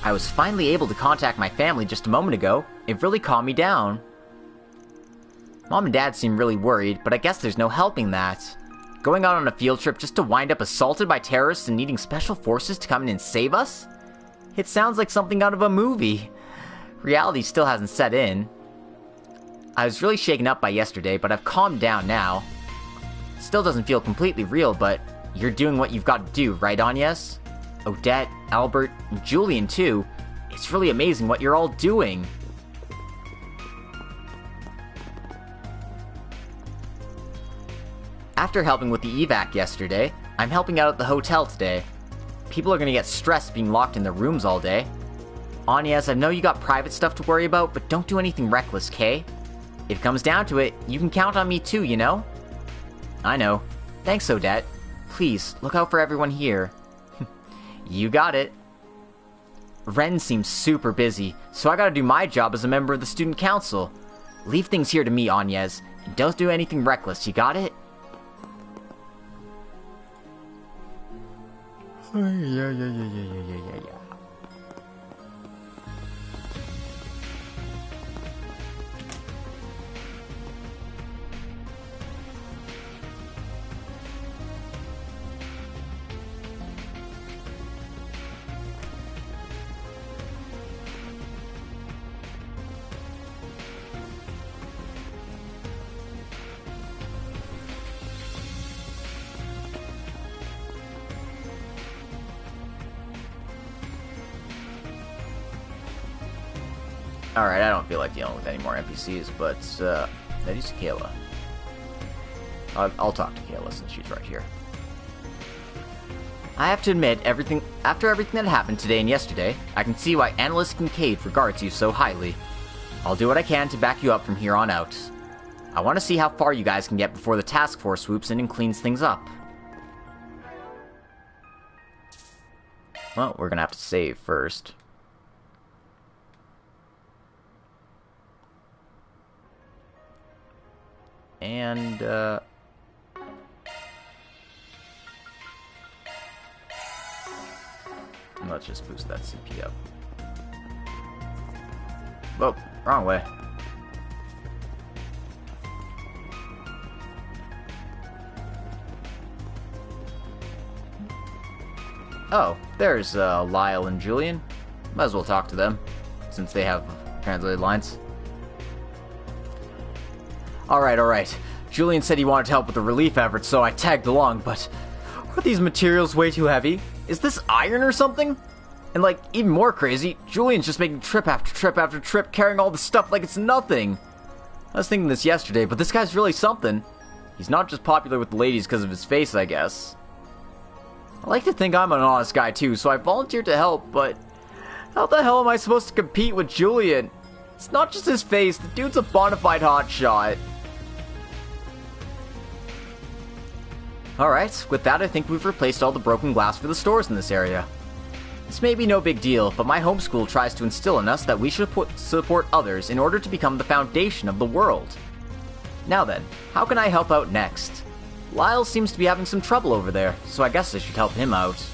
I was finally able to contact my family just a moment ago. It really calmed me down. Mom and Dad seem really worried, but I guess there's no helping that. Going out on a field trip just to wind up assaulted by terrorists and needing special forces to come in and save us? It sounds like something out of a movie. Reality still hasn't set in. I was really shaken up by yesterday, but I've calmed down now. Still doesn't feel completely real, but you're doing what you've got to do, right, Agnes? Odette, Albert, and Julian too. It's really amazing what you're all doing. After helping with the evac yesterday, I'm helping out at the hotel today. People are gonna get stressed being locked in their rooms all day. Agnes, I know you got private stuff to worry about, but don't do anything reckless, Kay? If it comes down to it, you can count on me too, you know? I know. Thanks, Odette. Please, look out for everyone here. You got it. Ren seems super busy, so I gotta do my job as a member of the student council. Leave things here to me, Agnes, and don't do anything reckless, you got it? Yeah. Alright, I don't feel like dealing with any more NPCs, but, that is Kayla. I'll talk to Kayla since she's right here. I have to admit, after everything that happened today and yesterday, I can see why Analyst Kincaid regards you so highly. I'll do what I can to back you up from here on out. I want to see how far you guys can get before the task force swoops in and cleans things up. Well, we're gonna have to save first. And, let's just boost that CP up. Whoa, wrong way. Oh, there's, Lyle and Julian. Might as well talk to them, since they have translated lines. Alright. Julian said he wanted to help with the relief efforts, so I tagged along, but are these materials way too heavy? Is this iron or something? And like, even more crazy, Julian's just making trip after trip after trip, carrying all the stuff like it's nothing. I was thinking this yesterday, but this guy's really something. He's not just popular with the ladies because of his face, I guess. I like to think I'm an honest guy too, so I volunteered to help, but how the hell am I supposed to compete with Julian? It's not just his face, the dude's a bona fide hotshot. Alright, with that I think we've replaced all the broken glass for the stores in this area. This may be no big deal, but my homeschool tries to instill in us that we should support others in order to become the foundation of the world. Now then, how can I help out next? Lyle seems to be having some trouble over there, so I guess I should help him out.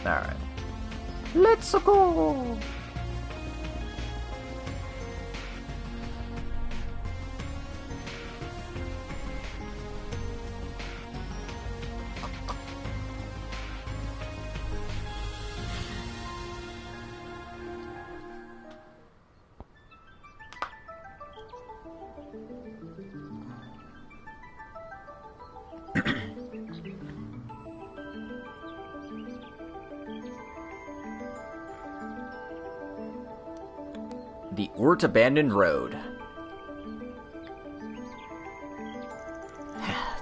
Alright. Let's go! The Urt Abandoned Road.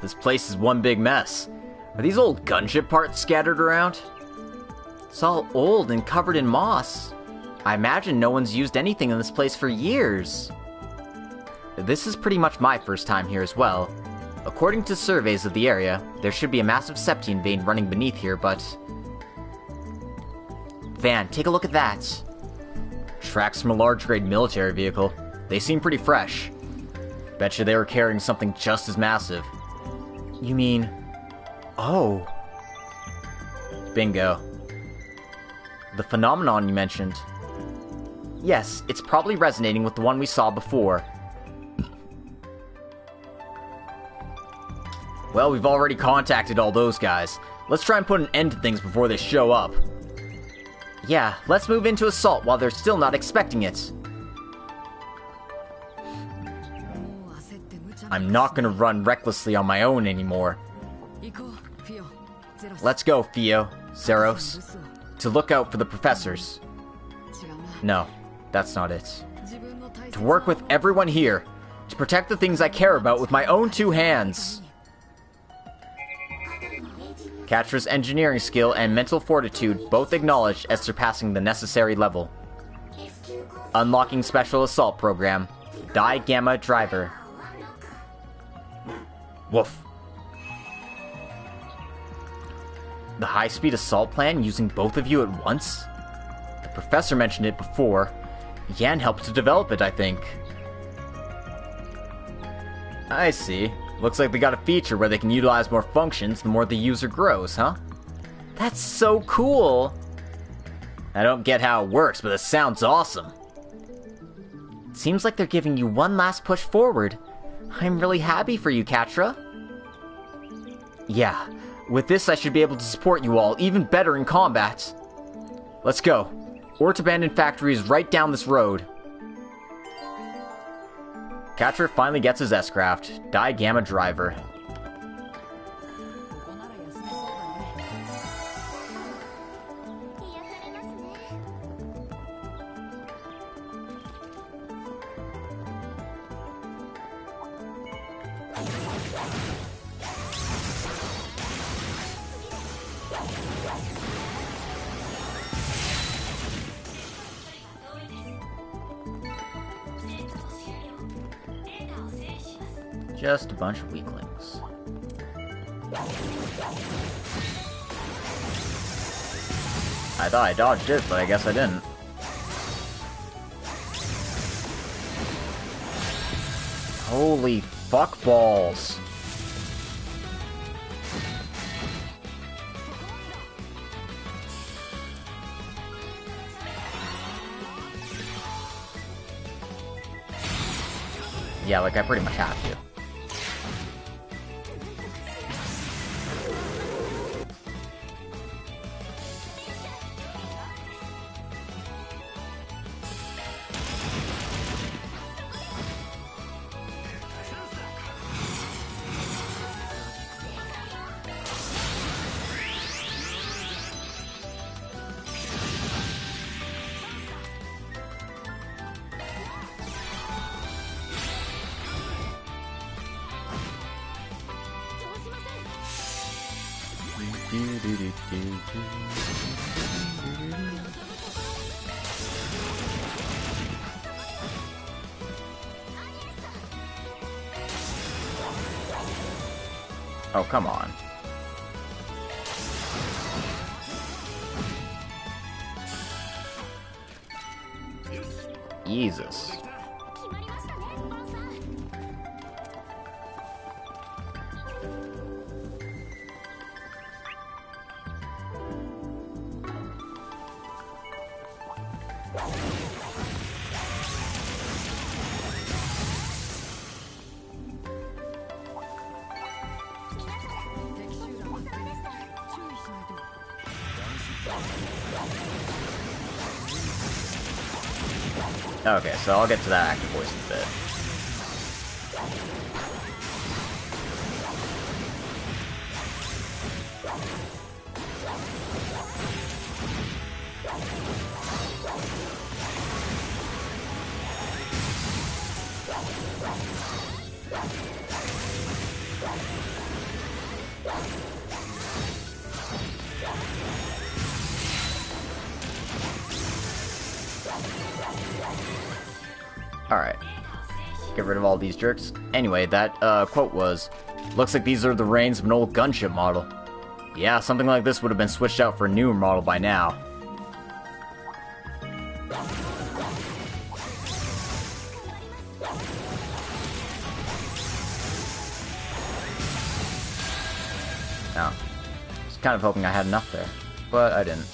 This place is one big mess. Are these old gunship parts scattered around? It's all old and covered in moss. I imagine no one's used anything in this place for years. This is pretty much my first time here as well. According to surveys of the area, there should be a massive septine vein running beneath here, but... Van, take a look at that. Tracks from a large-grade military vehicle. They seem pretty fresh. Betcha they were carrying something just as massive. You mean... Oh. Bingo. The phenomenon you mentioned. Yes, it's probably resonating with the one we saw before. Well, we've already contacted all those guys. Let's try and put an end to things before they show up. Yeah, let's move into assault while they're still not expecting it. I'm not gonna run recklessly on my own anymore. Let's go, Theo, Zeros. To look out for the professors. No, that's not it. To work with everyone here. To protect the things I care about with my own two hands. Catra's engineering skill and mental fortitude both acknowledged as surpassing the necessary level. Unlocking Special Assault Program. Di Gamma Driver. Woof. The high-speed assault plan using both of you at once? The professor mentioned it before. Yan helped to develop it, I think. I see. Looks like they got a feature where they can utilize more functions the more the user grows, huh? That's so cool! I don't get how it works, but it sounds awesome. Seems like they're giving you one last push forward. I'm really happy for you, Catra. Yeah, with this I should be able to support you all even better in combat. Let's go. Ort Abandoned Factory is right down this road. Catra finally gets his S-Craft, Di Gamma Driver. Just a bunch of weaklings. I thought I dodged it, but I guess I didn't. Holy fuck balls. Yeah, like I pretty much have to. Oh, come on. Jesus. Okay, so I'll get to that active voice in a bit. Alright. Get rid of all these jerks. Anyway, that quote was, "Looks like these are the reins of an old gunship model." Yeah, something like this would have been switched out for a newer model by now. Now, I was kind of hoping I had enough there, but I didn't.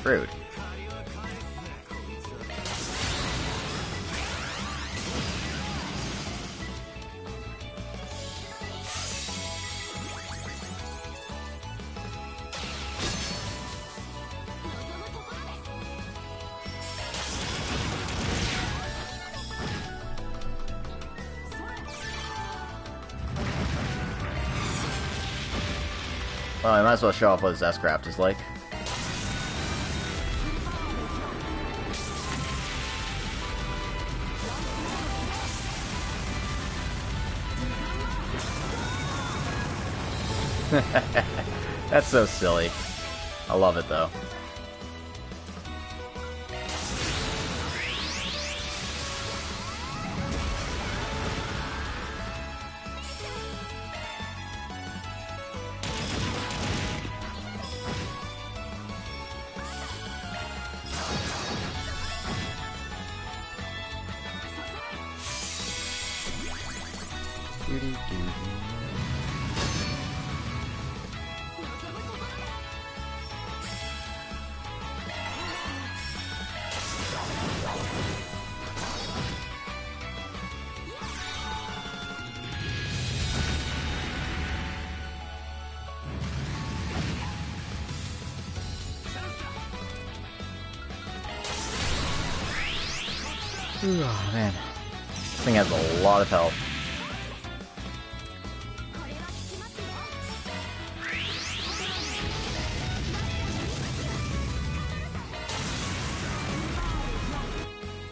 Rude. Well, I might as well show off what his S-Craft is like. That's so silly. I love it, though. Oh, man. This thing has a lot of health.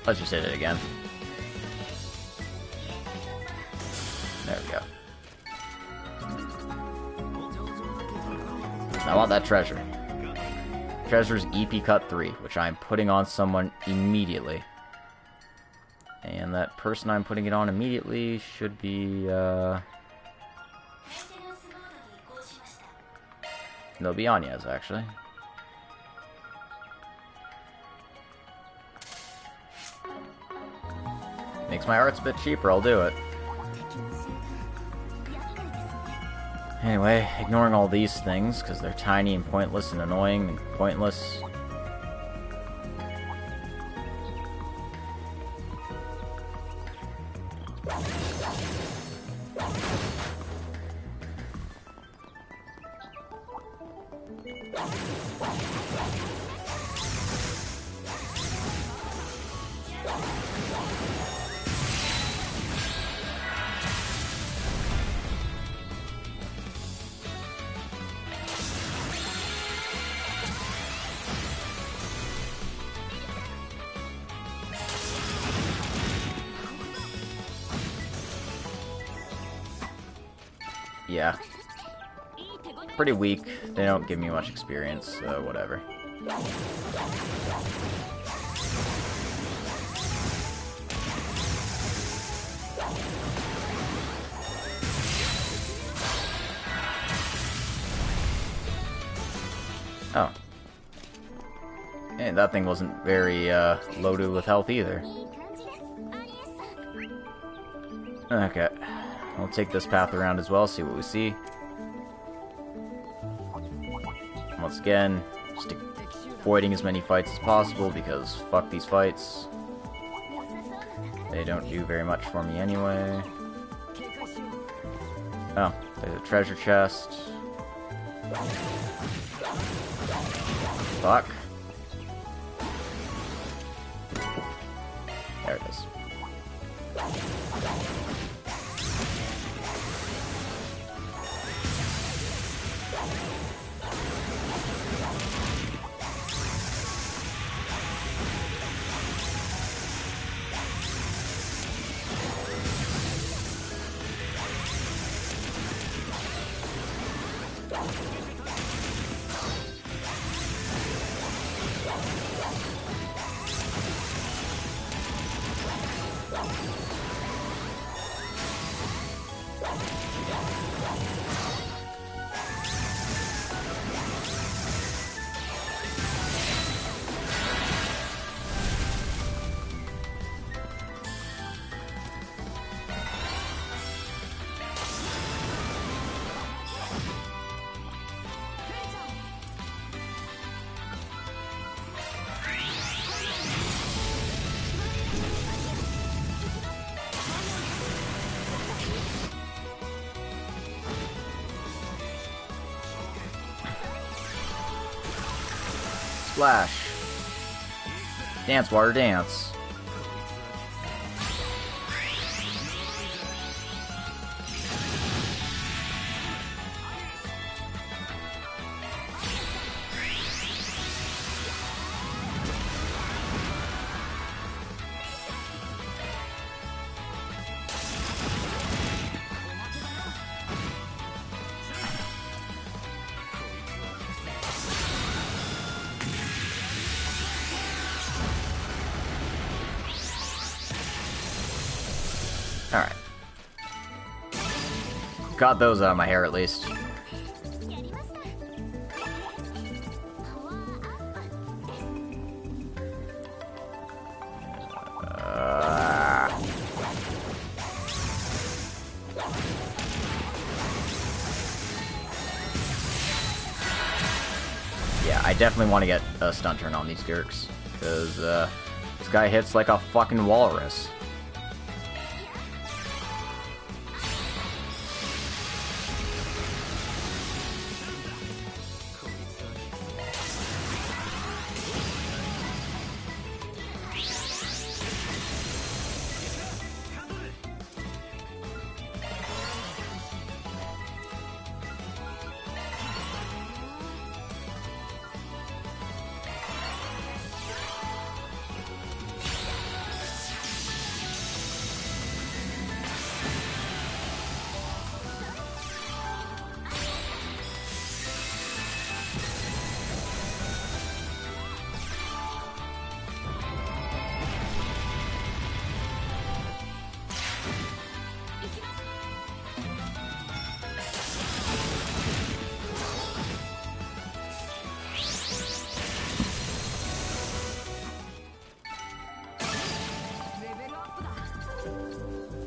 Let's just hit it again. There we go. I want that treasure. Treasure's EP Cut 3, which I'm putting on someone immediately. And that person I'm putting it on immediately should be, It'll be Agnes, actually. Makes my arts a bit cheaper, I'll do it. Anyway, ignoring all these things, because they're tiny and pointless and annoying and pointless. Yeah. Pretty weak. They don't give me much experience, so whatever. Oh. And that thing wasn't very loaded with health either. Okay. We'll take this path around as well, see what we see. Once again, just avoiding as many fights as possible, because fuck these fights. They don't do very much for me anyway. Oh, there's a treasure chest. Fuck. There it is. Splash. Dance, water, dance. Alright. Got those out of my hair at least. Yeah, I definitely want to get a stun turn on these Dirks, because this guy hits like a fucking walrus.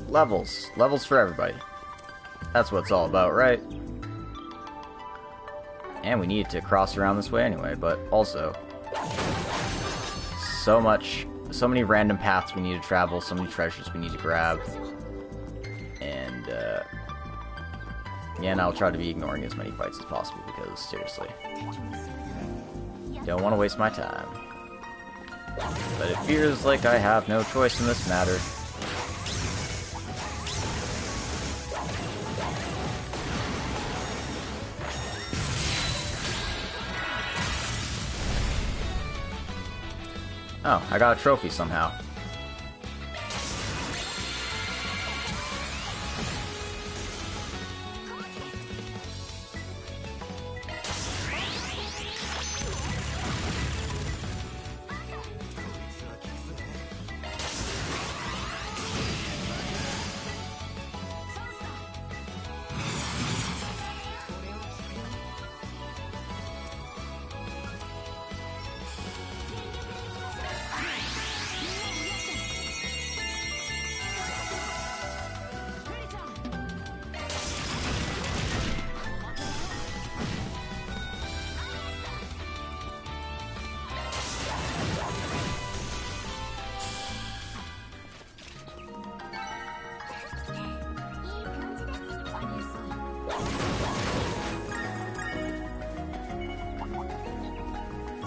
Levels. Levels for everybody. That's what it's all about, right? And we need to cross around this way anyway, but also so many random paths we need to travel, so many treasures we need to grab. And yeah, and I'll try to be ignoring as many fights as possible because seriously, don't want to waste my time. But it feels like I have no choice in this matter. Oh, I got a trophy somehow.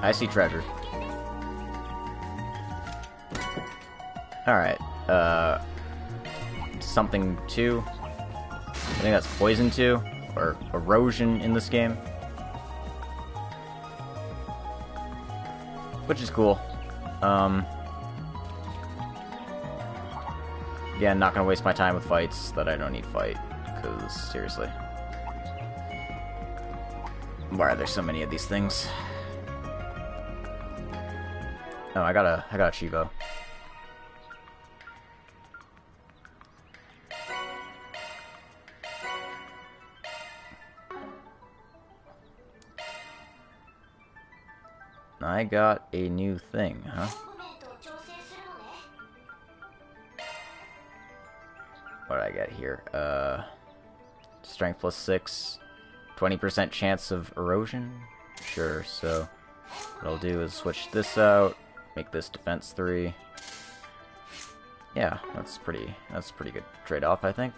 I see treasure. Alright, something 2. I think that's poison 2, or erosion in this game. Which is cool. Again, not gonna waste my time with fights that I don't need to fight, because, seriously. Why are there so many of these things? Oh, I got a Chivo. I got a new thing, huh? What did I get here? Strength plus 6, 20% chance of erosion? Sure, so what I'll do is switch this out, make this defense 3. Yeah, that's pretty good trade-off, I think.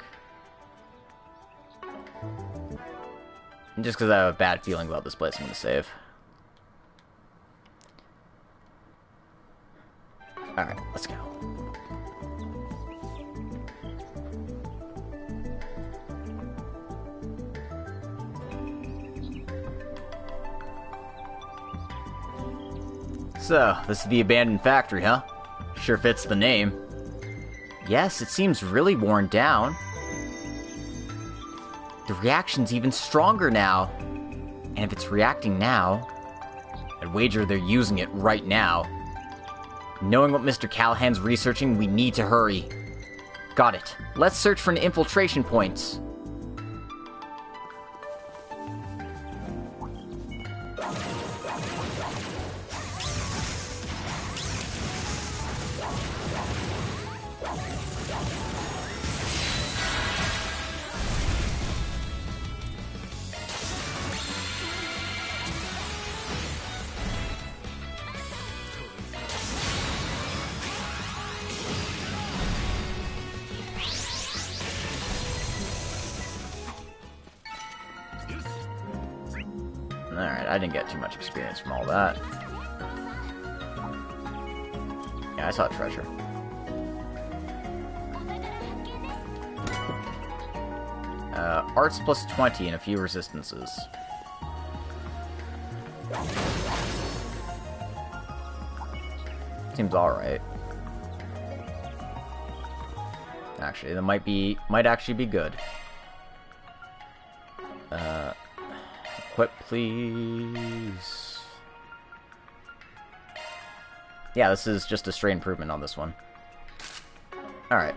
And just because I have a bad feeling about this place, I'm going to save. Alright, let's go. So, this is the abandoned factory, huh? Sure fits the name. Yes, it seems really worn down. The reaction's even stronger now. And if it's reacting now, I'd wager they're using it right now. Knowing what Mr. Callahan's researching, we need to hurry. Got it. Let's search for an infiltration point. Alright, I didn't get too much experience from all that. Yeah, I saw treasure. Arts plus 20 and a few resistances. Seems alright. Actually, that might actually be good. Equip, please. Yeah, this is just a straight improvement on this one. Alright.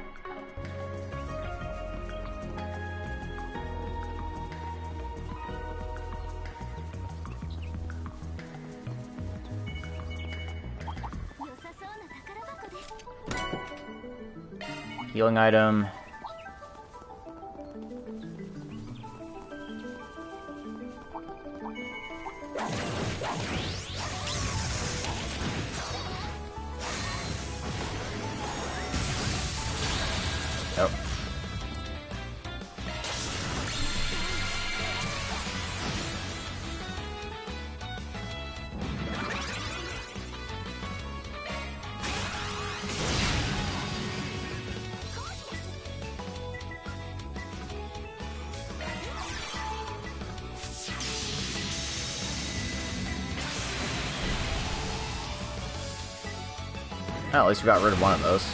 Healing item. Oh. Oh, at least we got rid of one of those.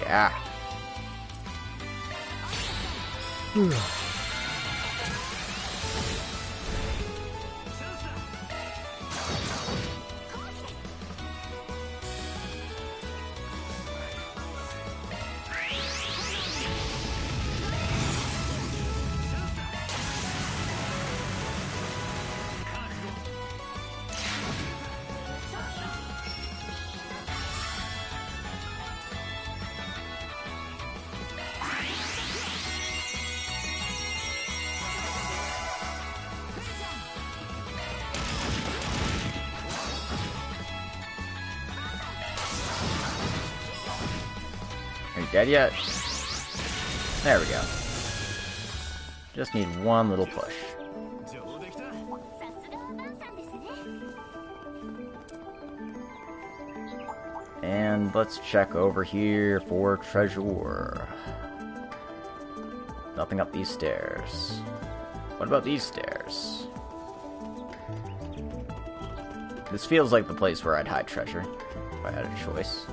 Yeah. Are you dead yet? There we go. Just need one little push. And let's check over here for treasure. Nothing up these stairs. What about these stairs? This feels like the place where I'd hide treasure, if I had a choice.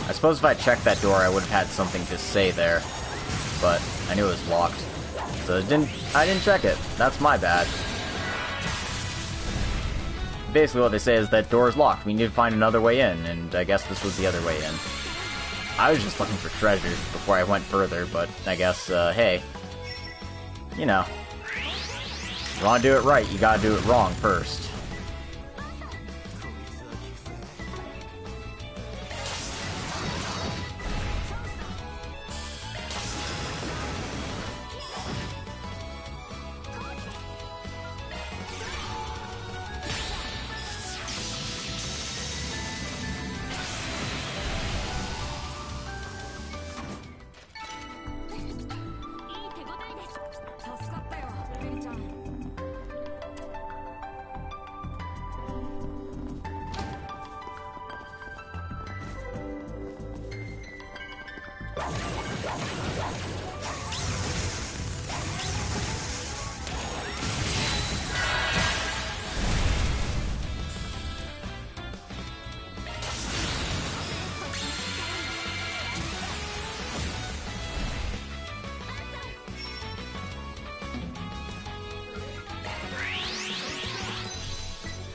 I suppose if I checked that door, I would have had something to say there, but I knew it was locked, so I didn't check it. That's my bad. Basically, what they say is that door is locked. We need to find another way in, and I guess this was the other way in. I was just looking for treasure before I went further, but I guess, hey, you know, if you want to do it right, you gotta do it wrong first.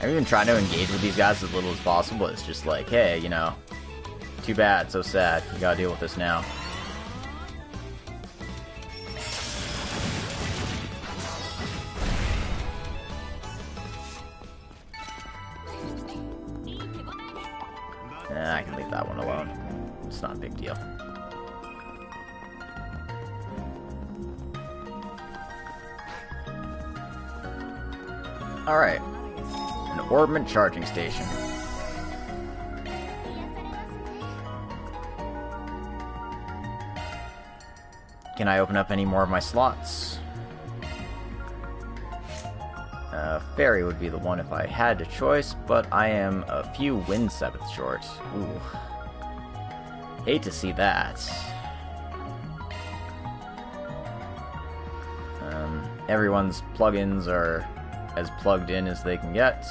I'm even trying to engage with these guys as little as possible. It's just like, hey, you know, too bad, so sad. You gotta deal with this now. I can leave that one alone. It's not a big deal. Alright. An orbment charging station. Can I open up any more of my slots? Fairy would be the one if I had a choice, but I am a few wind sevenths short. Ooh. Hate to see that. Everyone's plugins are as plugged in as they can get.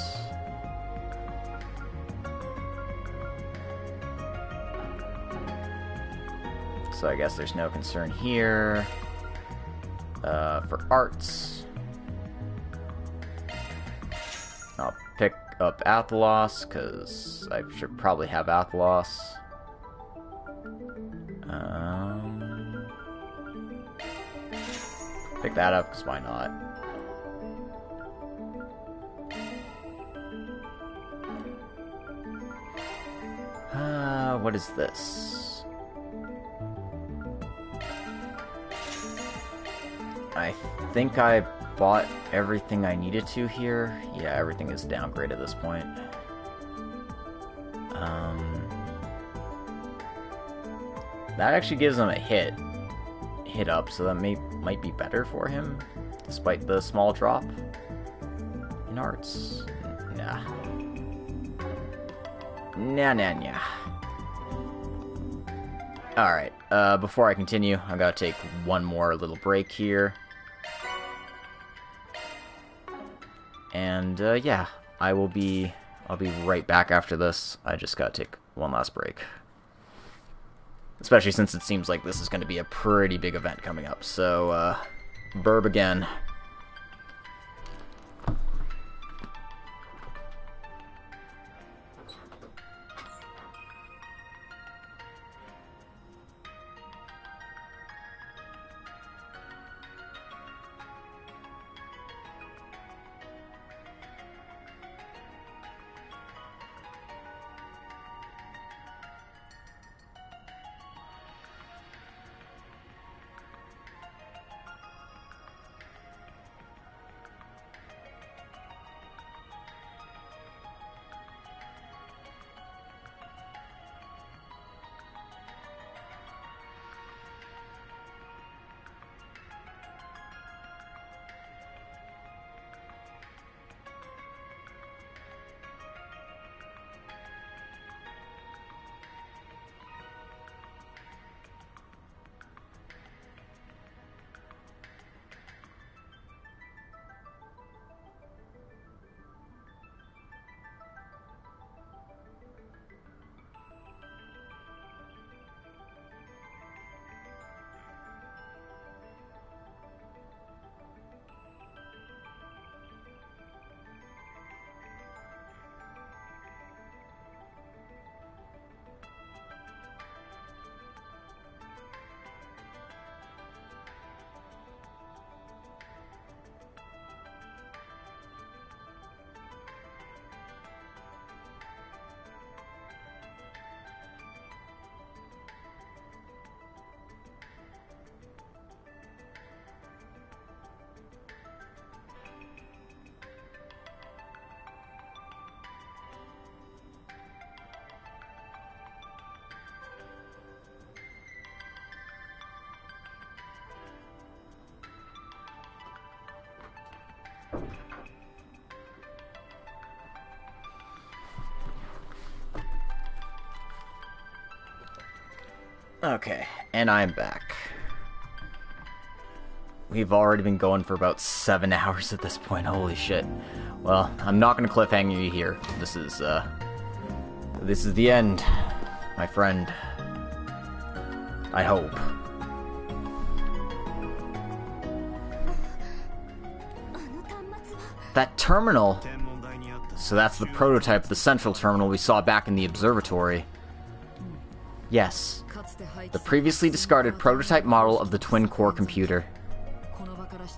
So I guess there's no concern here. For arts, I'll pick up Athelos, because I should probably have Athelos. Pick that up, because why not? What is this? I think I bought everything I needed to here. Yeah, everything is downgraded at this point. That actually gives him a hit up, so that might be better for him, despite the small drop in arts. Nah. Nah. Alright, before I continue, I gotta take one more little break here. And, yeah, I'll be right back after this. I just gotta take one last break. Especially since it seems like this is gonna be a pretty big event coming up, so, burb again. Okay, and I'm back. We've already been going for about 7 hours at this point, holy shit. Well, I'm not gonna cliffhanger you here. This is the end, my friend. I hope. That terminal! So that's the prototype of the central terminal we saw back in the observatory. Yes. The previously discarded prototype model of the twin-core computer.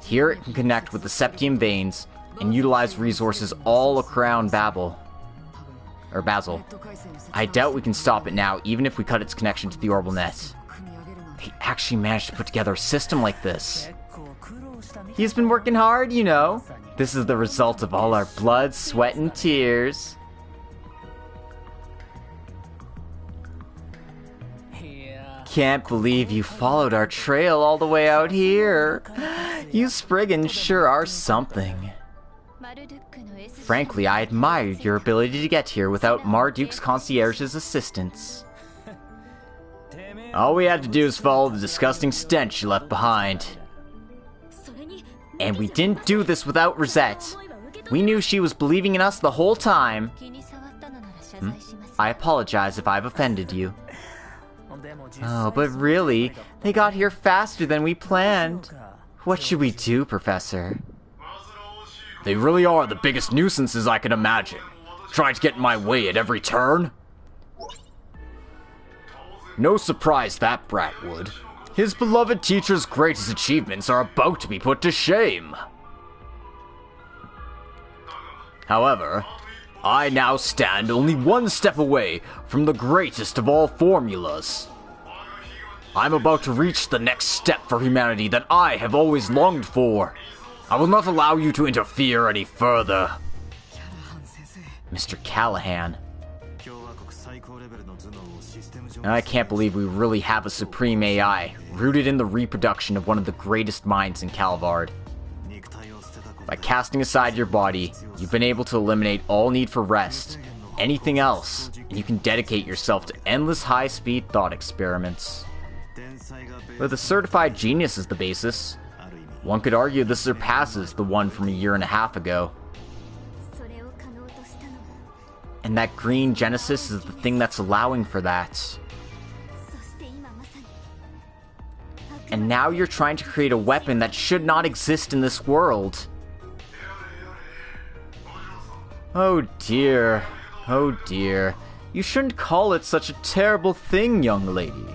Here it can connect with the septium veins and utilize resources all around Basel. I doubt we can stop it now, even if we cut its connection to the orbital net. They actually managed to put together a system like this. He's been working hard, you know. This is the result of all our blood, sweat, and tears. Can't believe you followed our trail all the way out here. You Spriggans sure are something. Frankly, I admired your ability to get here without Marduke's concierge's assistance. All we had to do is follow the disgusting stench you left behind. And we didn't do this without Rosette. We knew she was believing in us the whole time. I apologize if I've offended you. Oh, but really, they got here faster than we planned. What should we do, Professor? They really are the biggest nuisances I can imagine. Trying to get in my way at every turn. No surprise that brat would. His beloved teacher's greatest achievements are about to be put to shame. However, I now stand only one step away from the greatest of all formulas. I'm about to reach the next step for humanity that I have always longed for. I will not allow you to interfere any further. Mr. Callahan. I can't believe we really have a supreme AI, rooted in the reproduction of one of the greatest minds in Calvard. By casting aside your body, you've been able to eliminate all need for rest, anything else, and you can dedicate yourself to endless high-speed thought experiments. With a certified genius as the basis, one could argue this surpasses the one from a year and a half ago. And that green Genesis is the thing that's allowing for that. And now you're trying to create a weapon that should not exist in this world. Oh dear. Oh dear. You shouldn't call it such a terrible thing, young lady.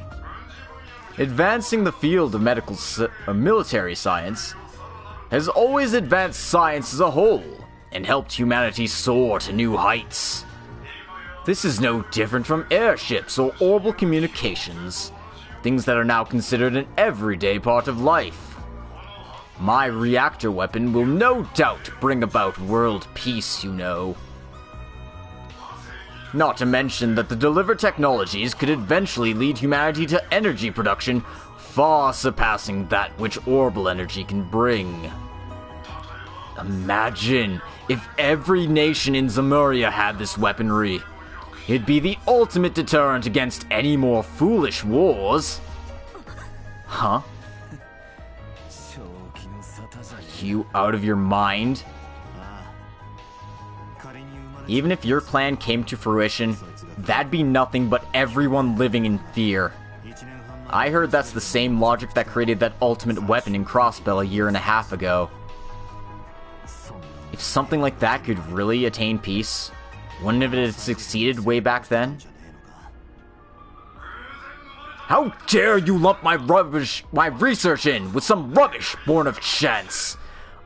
Advancing the field of military science has always advanced science as a whole and helped humanity soar to new heights. This is no different from airships or orbital communications, things that are now considered an everyday part of life. My reactor weapon will no doubt bring about world peace, you know. Not to mention that the delivered technologies could eventually lead humanity to energy production far surpassing that which orbital energy can bring. Imagine if every nation in Zamuria had this weaponry. It'd be the ultimate deterrent against any more foolish wars. Huh? Are you out of your mind? Even if your plan came to fruition, that'd be nothing but everyone living in fear. I heard that's the same logic that created that ultimate weapon in Crossbell a year and a half ago. If something like that could really attain peace, wouldn't it have succeeded way back then? How dare you lump my research in with some rubbish born of chance?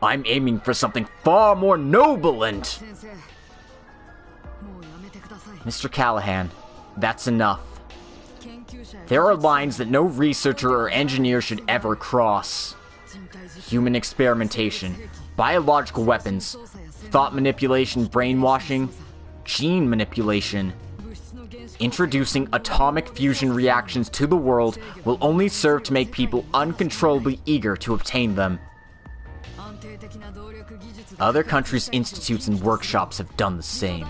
I'm aiming for something far more noble and... Mr. Callahan, that's enough. There are lines that no researcher or engineer should ever cross. Human experimentation, biological weapons, thought manipulation, brainwashing, gene manipulation. Introducing atomic fusion reactions to the world will only serve to make people uncontrollably eager to obtain them. Other countries' institutes and workshops have done the same.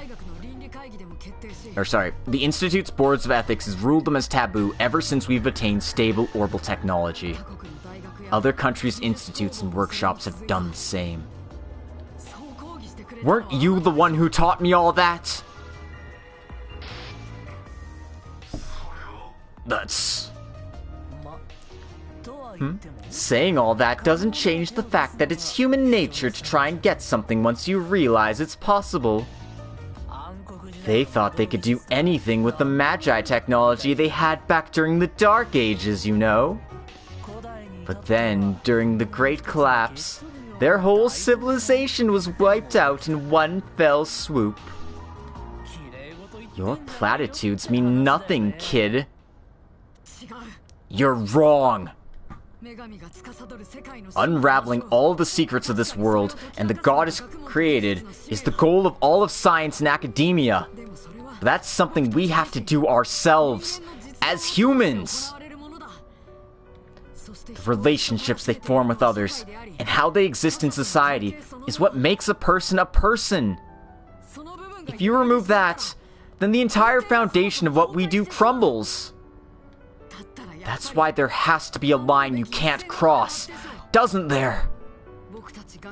The Institute's boards of ethics has ruled them as taboo ever since we've attained stable orbital technology. Other countries' institutes and workshops have done the same. Weren't you the one who taught me all that? That's... Saying all that doesn't change the fact that it's human nature to try and get something once you realize it's possible. They thought they could do anything with the Magi technology they had back during the Dark Ages, you know? But then, during the Great Collapse, their whole civilization was wiped out in one fell swoop. Your platitudes mean nothing, kid. You're wrong. Unraveling all the secrets of this world and the goddess created is the goal of all of science and academia. But that's something we have to do ourselves, as humans. The relationships they form with others and how they exist in society is what makes a person a person. If you remove that, then the entire foundation of what we do crumbles. That's why there has to be a line you can't cross, doesn't there?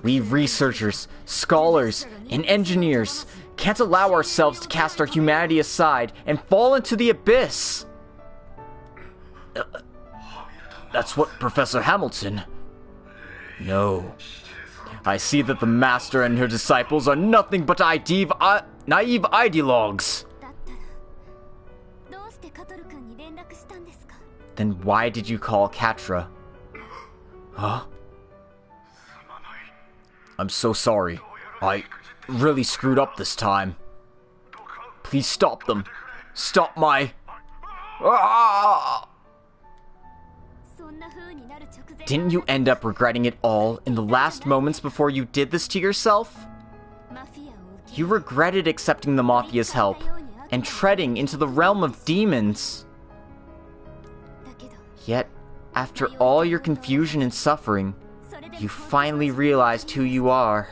We researchers, scholars, and engineers can't allow ourselves to cast our humanity aside and fall into the abyss. That's what Professor Hamilton... No. I see that the Master and her disciples are nothing but naive ideologues. Then why did you call Katra? Huh? I'm so sorry. I really screwed up this time. Please stop them. Stop my... Ah! Didn't you end up regretting it all in the last moments before you did this to yourself? You regretted accepting the Mafia's help and treading into the realm of demons. Yet, after all your confusion and suffering, you finally realized who you are.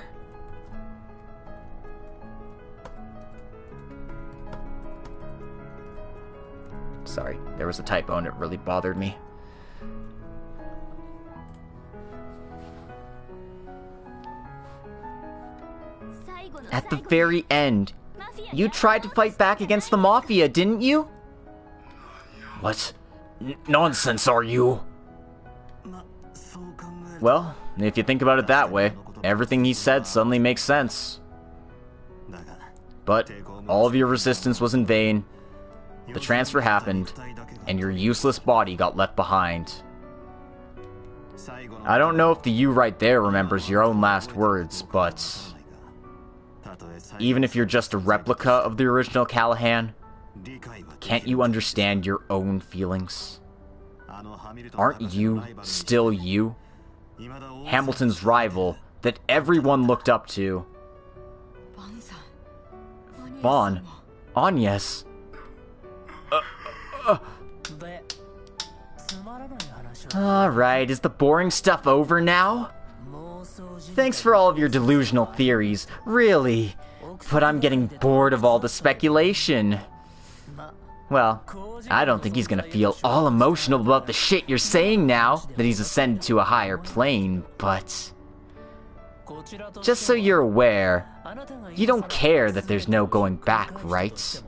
Sorry, there was a typo and it really bothered me. At the very end, you tried to fight back against the Mafia, didn't you? What nonsense are you? Well, if you think about it that way, everything he said suddenly makes sense. But all of your resistance was in vain. The transfer happened, and your useless body got left behind. I don't know if the you right there remembers your own last words, but... even if you're just a replica of the original Callahan, can't you understand your own feelings? Aren't you still you? Hamilton's rival that everyone looked up to. Vaughn. Agnes. Alright, is the boring stuff over now? Thanks for all of your delusional theories, really. But I'm getting bored of all the speculation. Well, I don't think he's gonna feel all emotional about the shit you're saying now that he's ascended to a higher plane, but... just so you're aware, you don't care that there's no going back, right?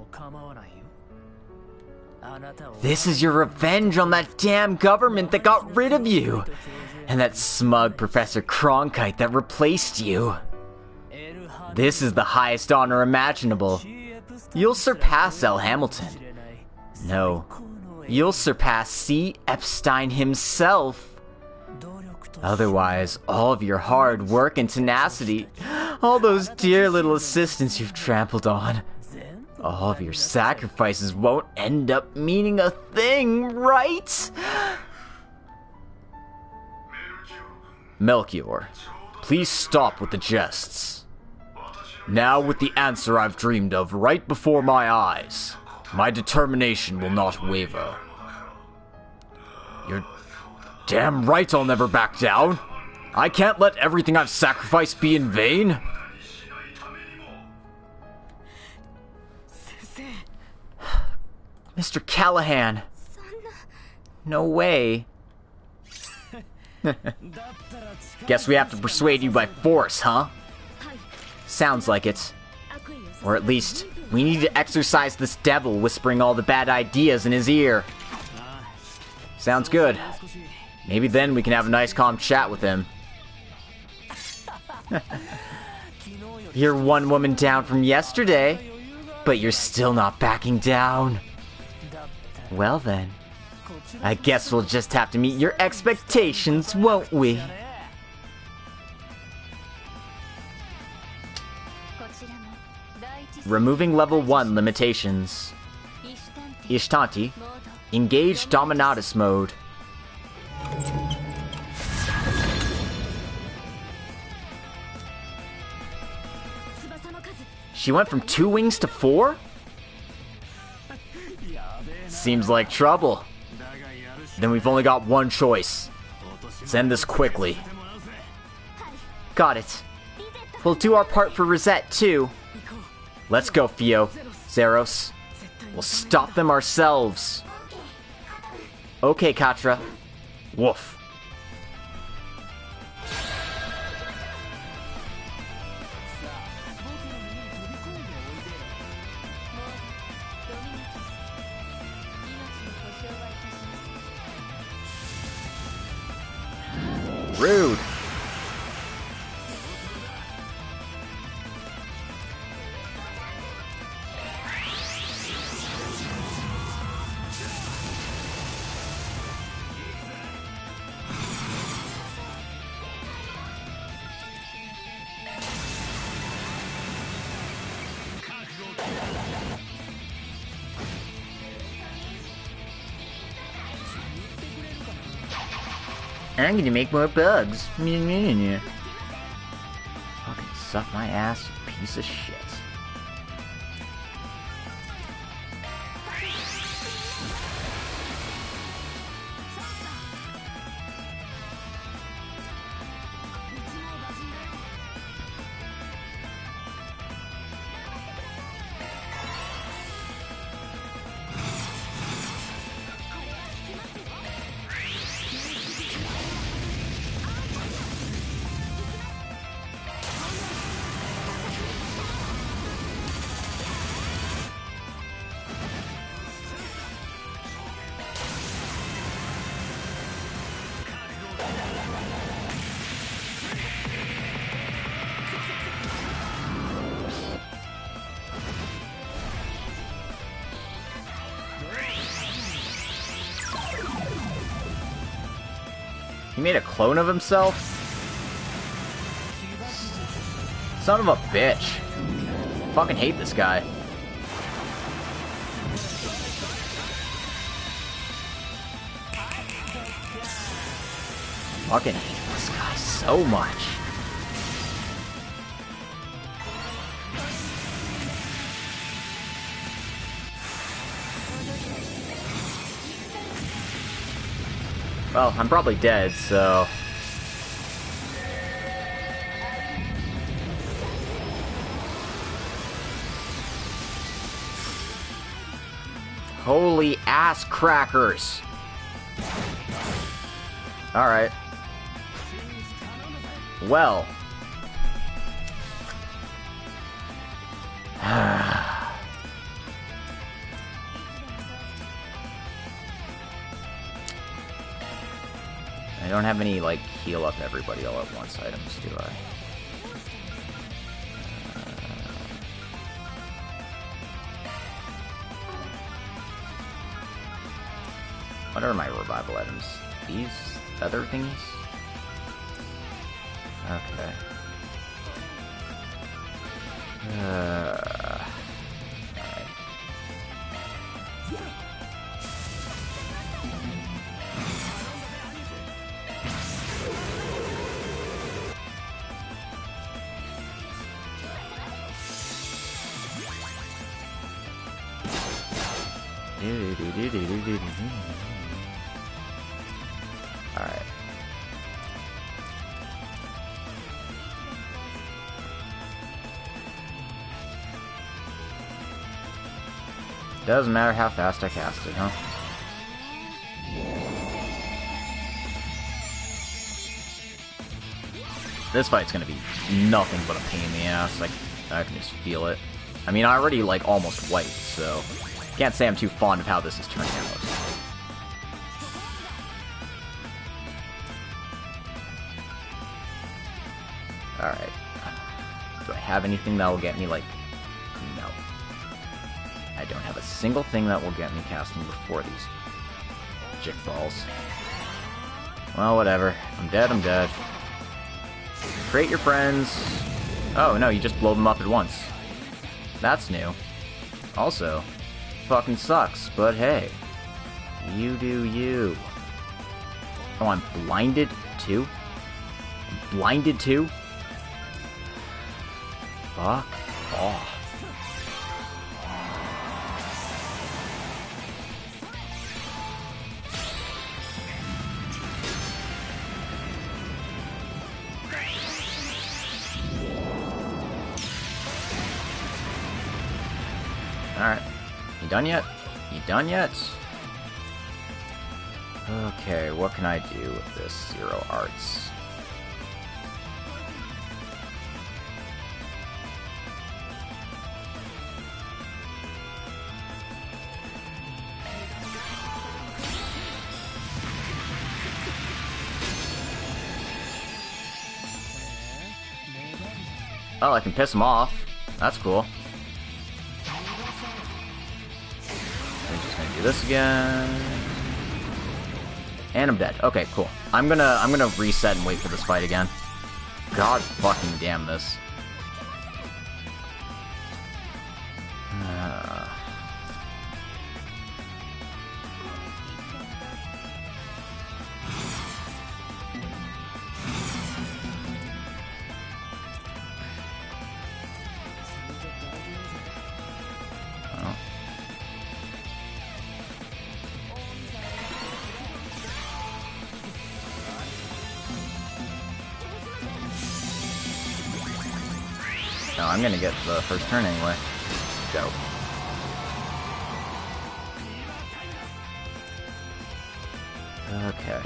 This is your revenge on that damn government that got rid of you, and that smug Professor Cronkite that replaced you. This is the highest honor imaginable. You'll surpass L. Hamilton. No, you'll surpass C. Epstein himself. Otherwise, all of your hard work and tenacity, all those dear little assistants you've trampled on, all of your sacrifices won't end up meaning a thing, right? Melchior, please stop with the jests. Now with the answer I've dreamed of right before my eyes, my determination will not waver. You're damn right I'll never back down. I can't let everything I've sacrificed be in vain. Mr. Callahan! No way. Guess we have to persuade you by force, huh? Sounds like it. Or at least, we need to exorcise this devil whispering all the bad ideas in his ear. Sounds good. Maybe then we can have a nice calm chat with him. You're one woman down from yesterday, but you're still not backing down. Well then, I guess we'll just have to meet your expectations, won't we? Removing level 1 limitations. Ishtanti, engage Dominatus mode. She went from 2 wings to 4? Seems like trouble. Then we've only got one choice. Let's end this quickly. Got it. We'll do our part for Rosette, too. Let's go, Fio. Zeros. We'll stop them ourselves. Okay, Katra. Woof. Rude. I'm gonna make more bugs. Fucking suck my ass, you piece of shit. He made a clone of himself? Son of a bitch. Fucking hate this guy. Fucking hate this guy so much. Well, I'm probably dead, so... Holy ass crackers! Alright. Well. I don't have any, like, heal up everybody all at once items, do I? What are my revival items? These other things? Okay. Alright. Alright. Doesn't matter how fast I cast it, huh? This fight's gonna be nothing but a pain in the ass. Like, I can just feel it. I mean, I already, like, almost wiped, so... Can't say I'm too fond of how this is turning out. Alright. Do I have anything that will get me, like... No. I don't have a single thing that will get me casting before these jick balls. Well, whatever. I'm dead, I'm dead. Create your friends. Oh, no, you just blow them up at once. That's new. Also, fucking sucks, but hey. You do you. Oh, I'm blinded too? I'm blinded too? Fuck off. Alright. You done yet? You done yet? Okay, what can I do with this Zero Arts? Oh, I can piss him off. That's cool. I'm just gonna do this again. And I'm dead. Okay, cool. I'm gonna reset and wait for this fight again. God fucking damn this. No, I'm gonna get the first turn anyway. Go. Okay.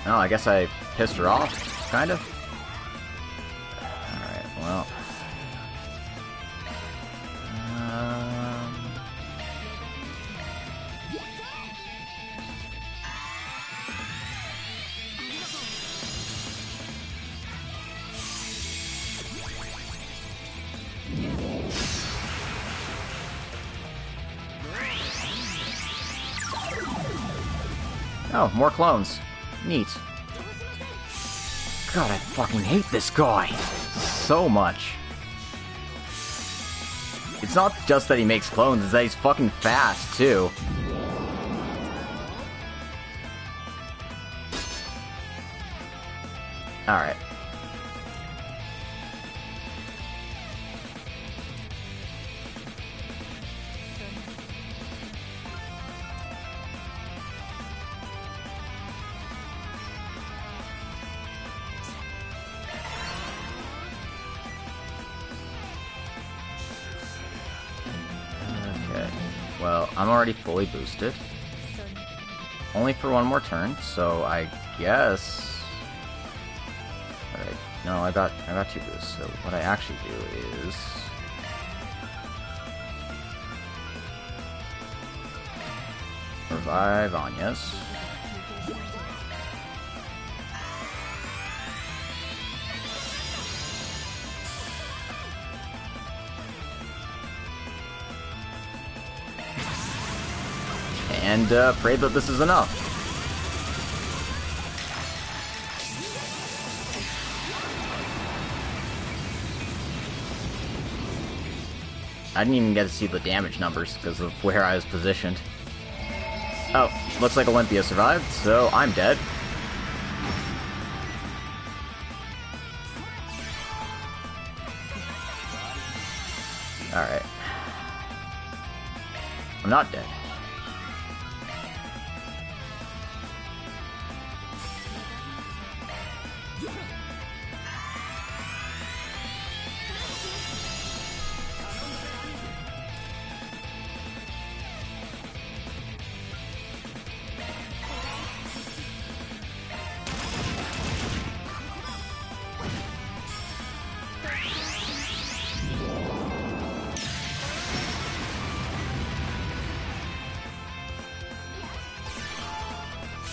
Oh, I guess I pissed her off, kind of. Alright, well. Oh, more clones. Neat. God, I fucking hate this guy so much. It's not just that he makes clones, it's that he's fucking fast, too. Alright. Well, I'm already fully boosted. Only for one more turn, so I guess... Alright, no, I got 2 boosts, so what I actually do is... Revive Agnes. And pray that this is enough. I didn't even get to see the damage numbers because of where I was positioned. Oh, looks like Olympia survived, so I'm dead. Alright. I'm not dead.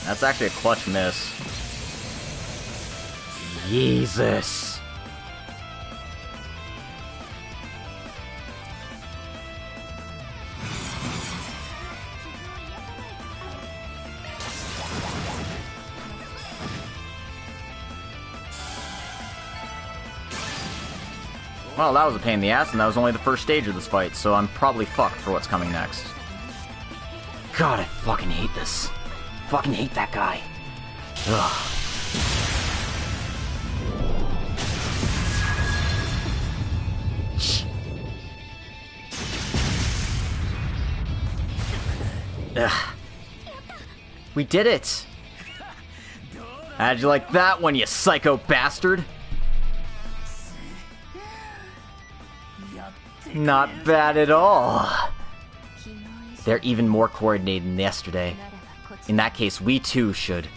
That's actually a clutch miss. Jesus. Well, that was a pain in the ass, and that was only the first stage of this fight, so I'm probably fucked for what's coming next. God, I fucking hate this. Fucking hate that guy. Ugh. Ugh. We did it! How'd you like that one, you psycho bastard? Not bad at all. They're even more coordinated than yesterday. In that case, we too should.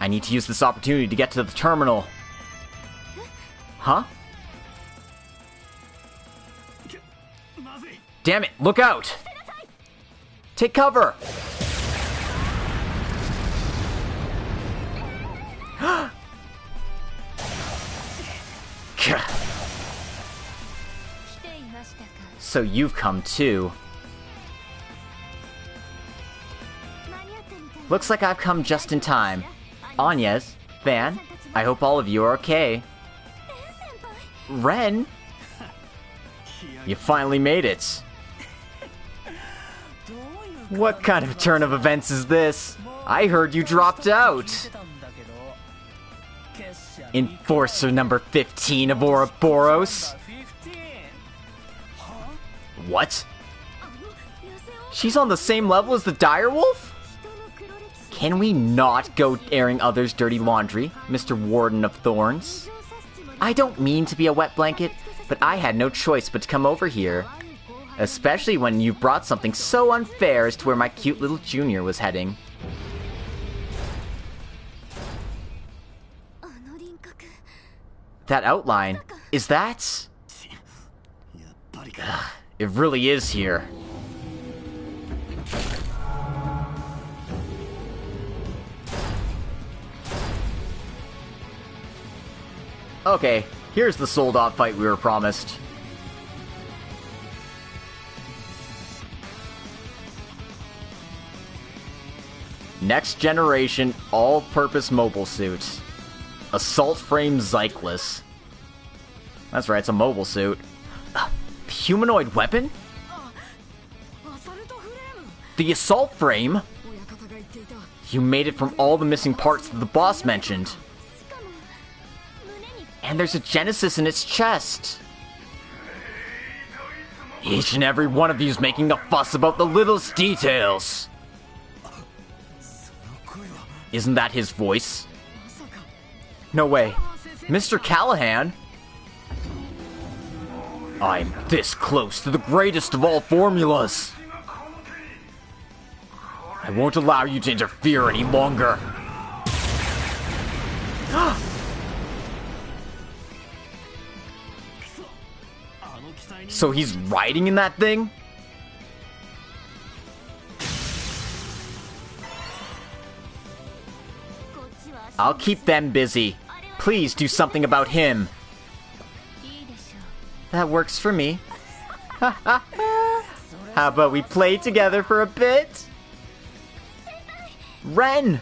I need to use this opportunity to get to the terminal. Huh? Damn it, look out! Take cover! So you've come too. Looks like I've come just in time. Agnes, Van, I hope all of you are okay. Ren? You finally made it. What kind of turn of events is this? I heard you dropped out. Enforcer number 15 of Ouroboros? What? She's on the same level as the direwolf? Can we not go airing others' dirty laundry, Mr. Warden of Thorns? I don't mean to be a wet blanket, but I had no choice but to come over here. Especially when you brought something so unfair as to where my cute little junior was heading. That outline, is that... It really is here. Okay, here's the sold-out fight we were promised. Next generation all-purpose mobile suit. Assault frame Zyklus. That's right, it's a mobile suit. Humanoid weapon? The assault frame? You made it from all the missing parts that the boss mentioned. And there's a Genesis in its chest. Each and every one of you's making a fuss about the littlest details. Isn't that his voice? No way. Mr. Callahan? I'm this close to the greatest of all formulas. I won't allow you to interfere any longer. So he's riding in that thing? I'll keep them busy. Please do something about him. That works for me. How about we play together for a bit? Ren!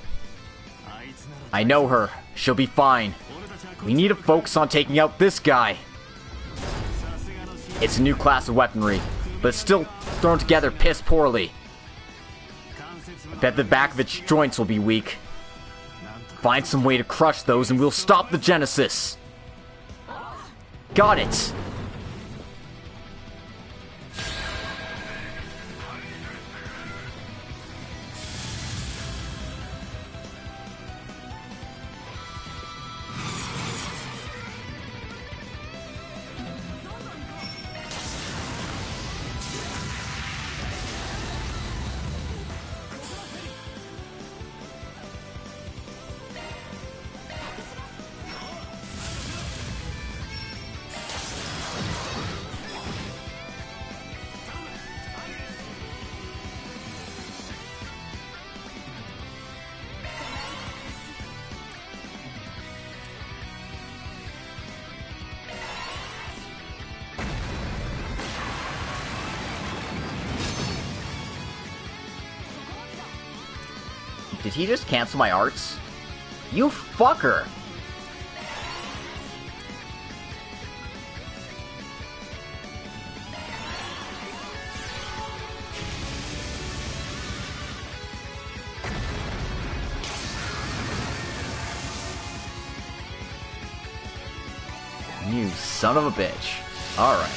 I know her. She'll be fine. We need to focus on taking out this guy. It's a new class of weaponry, but it's still thrown together piss poorly. I bet the back of its joints will be weak. Find some way to crush those and we'll stop the Genesis! Got it! Did he just cancel my arts? You fucker! You son of a bitch. Alright.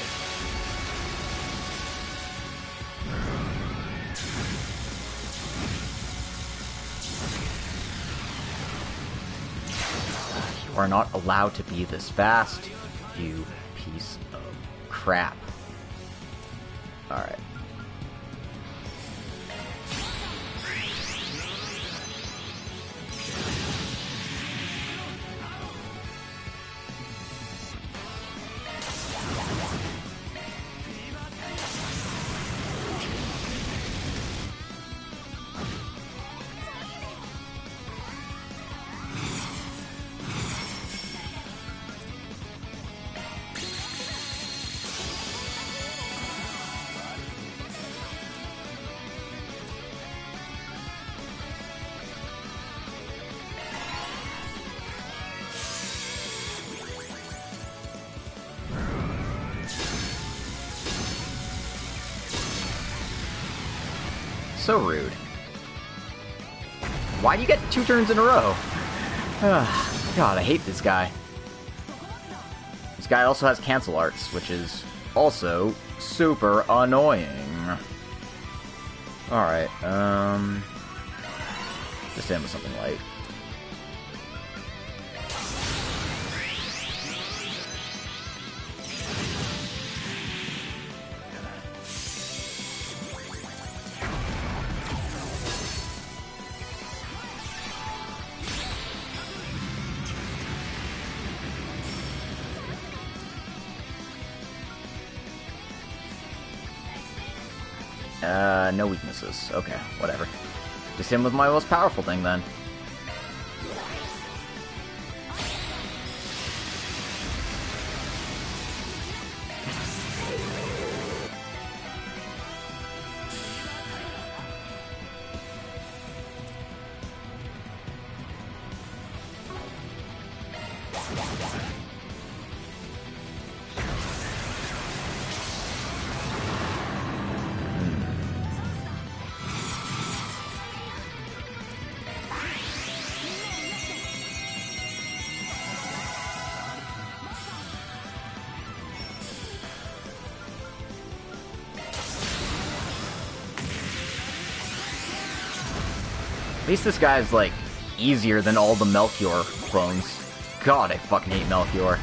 You are not allowed to be this fast, you piece of crap. Alright. So rude. Why do you get 2 turns in a row? God, I hate this guy. This guy also has cancel arts, which is also super annoying. Alright, just end with something light. No weaknesses. Okay, whatever. Just him with my most powerful thing, then. At least this guy's, like, easier than all the Melchior clones. God, I fucking hate Melchior.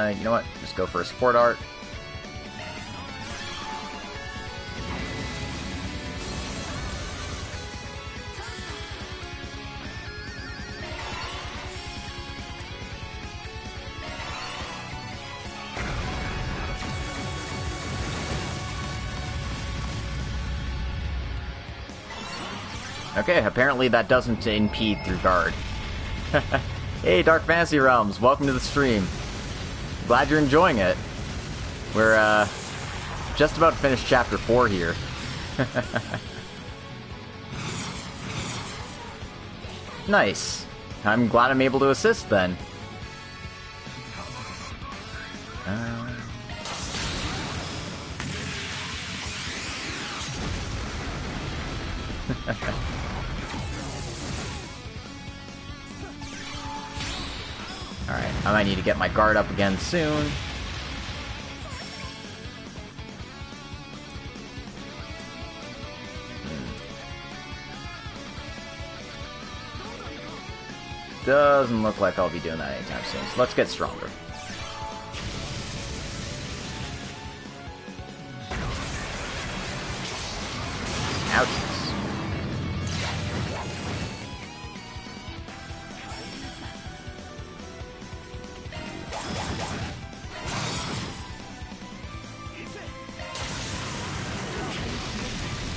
You know what? Just go for a support art. Okay, apparently that doesn't impede through guard. Hey, Dark Fantasy Realms, welcome to the stream. Glad you're enjoying it. We're, just about to finish Chapter 4 here. Nice. I'm glad I'm able to assist, then. Alright, I might need to get my guard up again soon. Doesn't look like I'll be doing that anytime soon, so let's get stronger. Ouchies.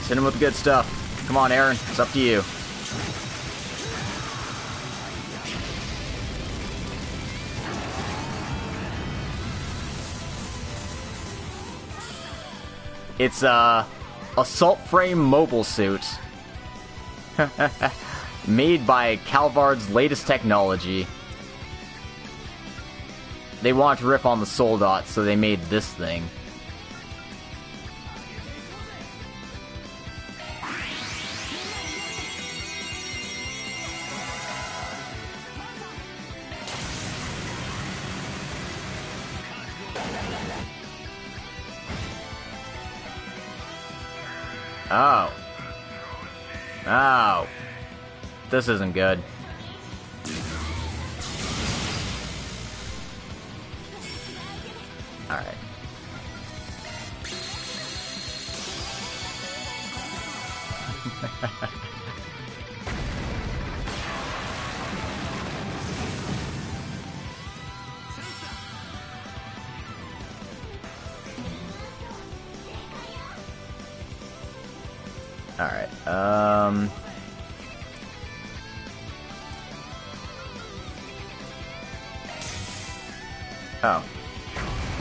Hit him with the good stuff. Come on, Aaron. It's up to you. It's a assault frame mobile suit made by Calvard's latest technology. They wanted to riff on the Soldot, so they made this thing. Oh. Oh. This isn't good. Alright. Alright, oh.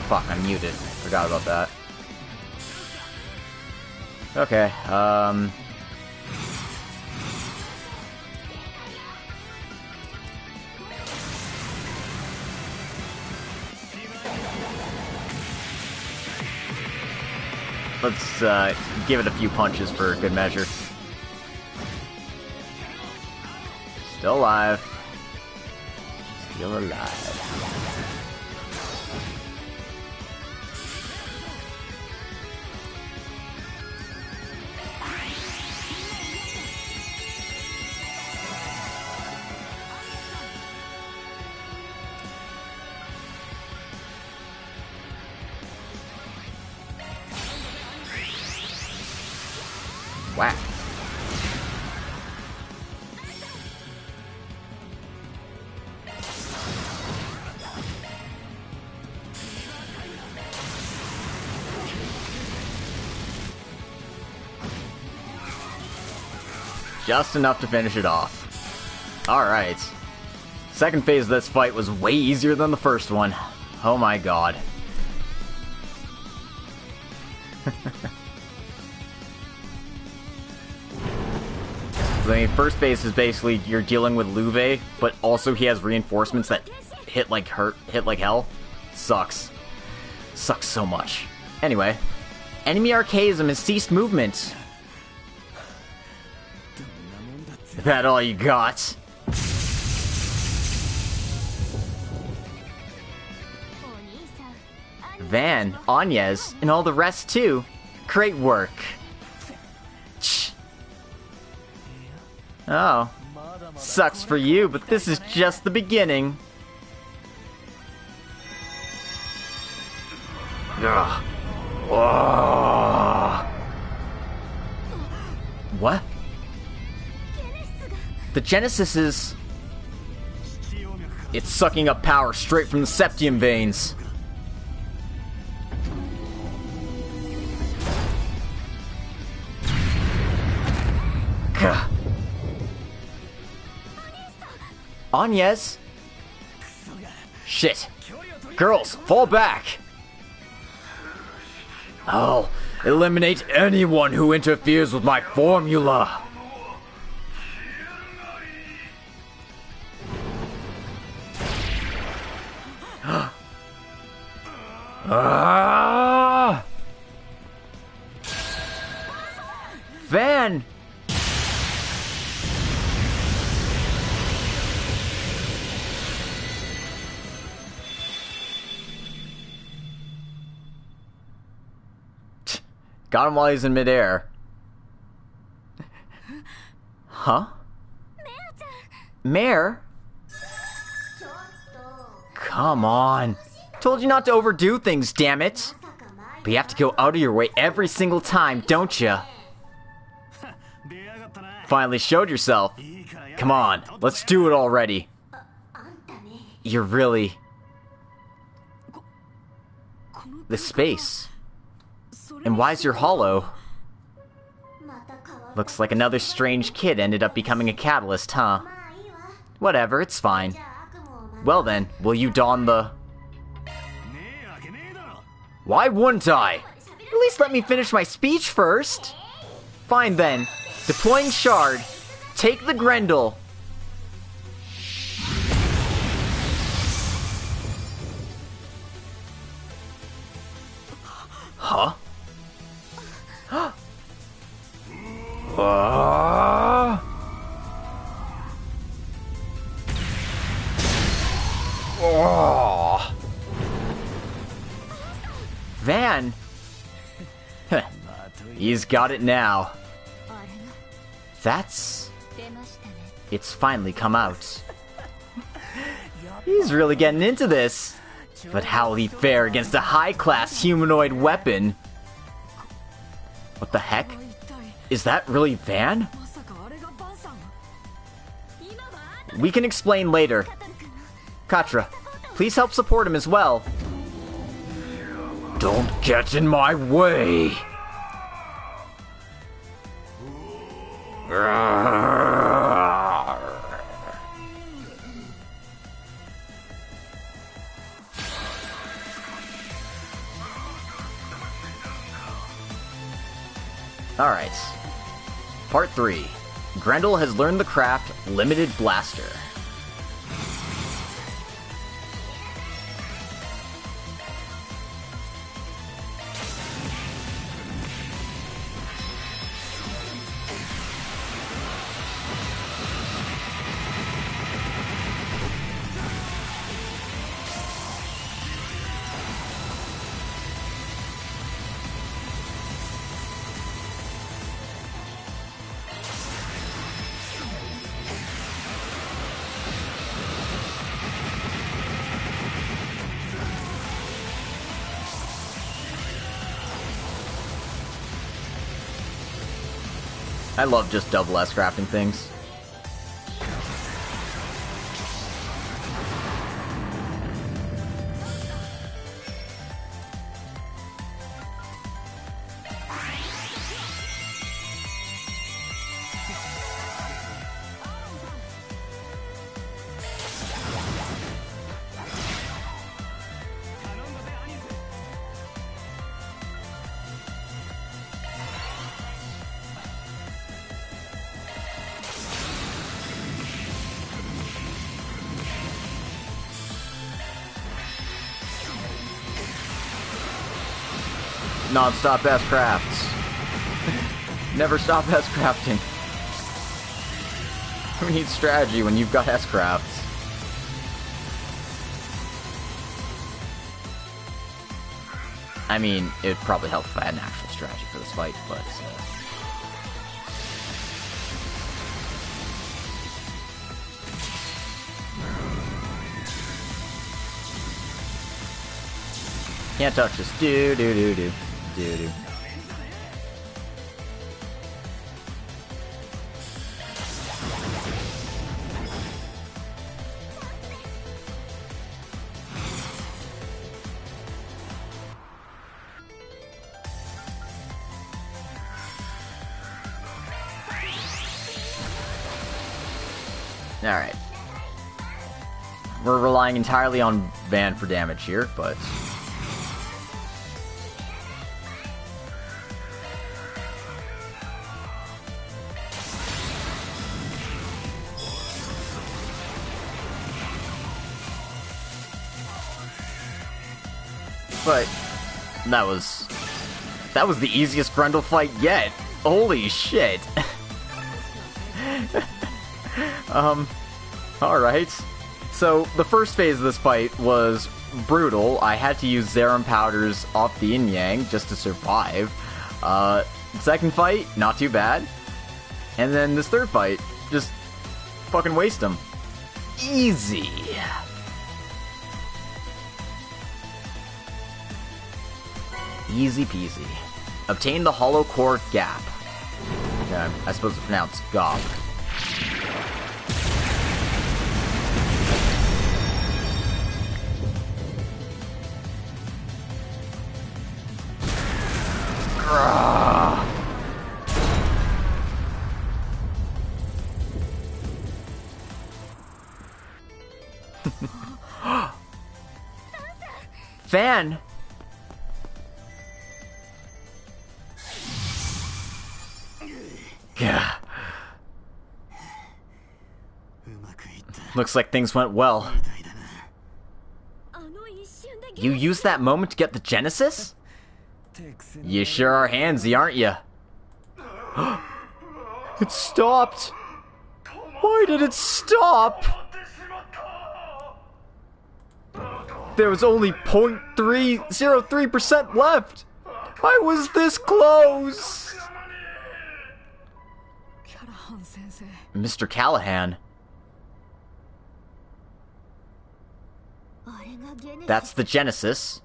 Fuck, I'm muted. Forgot about that. Okay, let's, give it a few punches for good measure. Still alive. Still alive. Whack. Just enough to finish it off. Alright. Second phase of this fight was way easier than the first one. Oh my god. I mean, first phase is basically you're dealing with Louve, but also he has reinforcements that hit like hell. Sucks. Sucks so much. Anyway, enemy archaism has ceased movement. Is that all you got? Van, Agnes, and all the rest too. Great work. Oh. Sucks for you, but this is just the beginning. Ugh. Oh. What? The Genesis is... It's sucking up power straight from the septium veins. Gah. Agnes? Shit. Girls, fall back! I'll eliminate anyone who interferes with my formula. Van! Got him while he's in midair. Huh? Mare? Come on. Told you not to overdo things, damn it. But you have to go out of your way every single time, don't you? Finally showed yourself. Come on, let's do it already. You're really... The space. And why's your hollow? Looks like another strange kid ended up becoming a catalyst, huh? Whatever, it's fine. Well then, will you don the... Why wouldn't I? At least let me finish my speech first. Fine then. Deploying Shard. Take the Grendel. Huh? Van! He's got it now. That's... It's finally come out. He's really getting into this. But how will he fare against a high-class humanoid weapon? What the heck? Is that really Van? We can explain later. Katra, please help support him as well. Don't get in my way! Alright. Part 3. Grendel has learned the craft Limited Blaster. I love just double S crafting things. Non-stop S crafts. Never stop S crafting. Who needs strategy when you've got S crafts? I mean, it'd probably help if I had an actual strategy for this fight, but... Can't touch this. Do. Alright. We're relying entirely on Van for damage here, but... fight. That was the easiest Grendel fight yet. Holy shit. Alright. So, the first phase of this fight was brutal. I had to use Zerum powders off the Yin Yang just to survive. Second fight, not too bad. And then this third fight, just fucking waste them. Easy. Easy peasy. Obtain the hollow core gap. Okay, I suppose it's pronounced GOP. Fan! Yeah. Looks like things went well. You used that moment to get the Genesis? You sure are handsy, aren't you? It stopped! Why did it stop? There was only 0.303% left! I was this close! Mr. Callahan. That's the Genesis.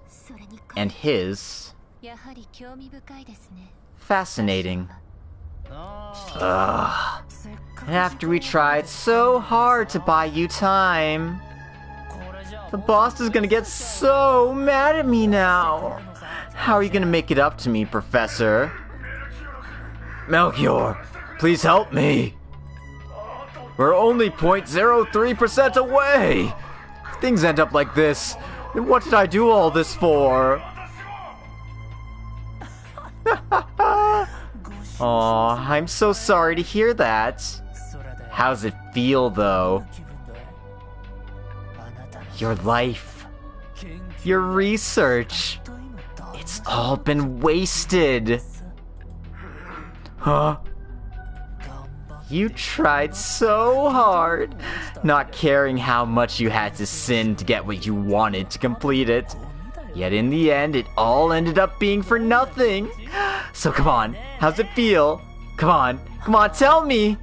And his... Fascinating. Ugh. After we tried so hard to buy you time... The boss is gonna get so mad at me now. How are you gonna make it up to me, Professor? Melchior, please help me. We're only 0.03% away. If things end up like this, then what did I do all this for? Aw, I'm so sorry to hear that. How's it feel, though? Your life, your research, it's all been wasted. Huh? You tried so hard, not caring how much you had to sin to get what you wanted to complete it. Yet in the end, it all ended up being for nothing. So come on, how's it feel? Come on, tell me!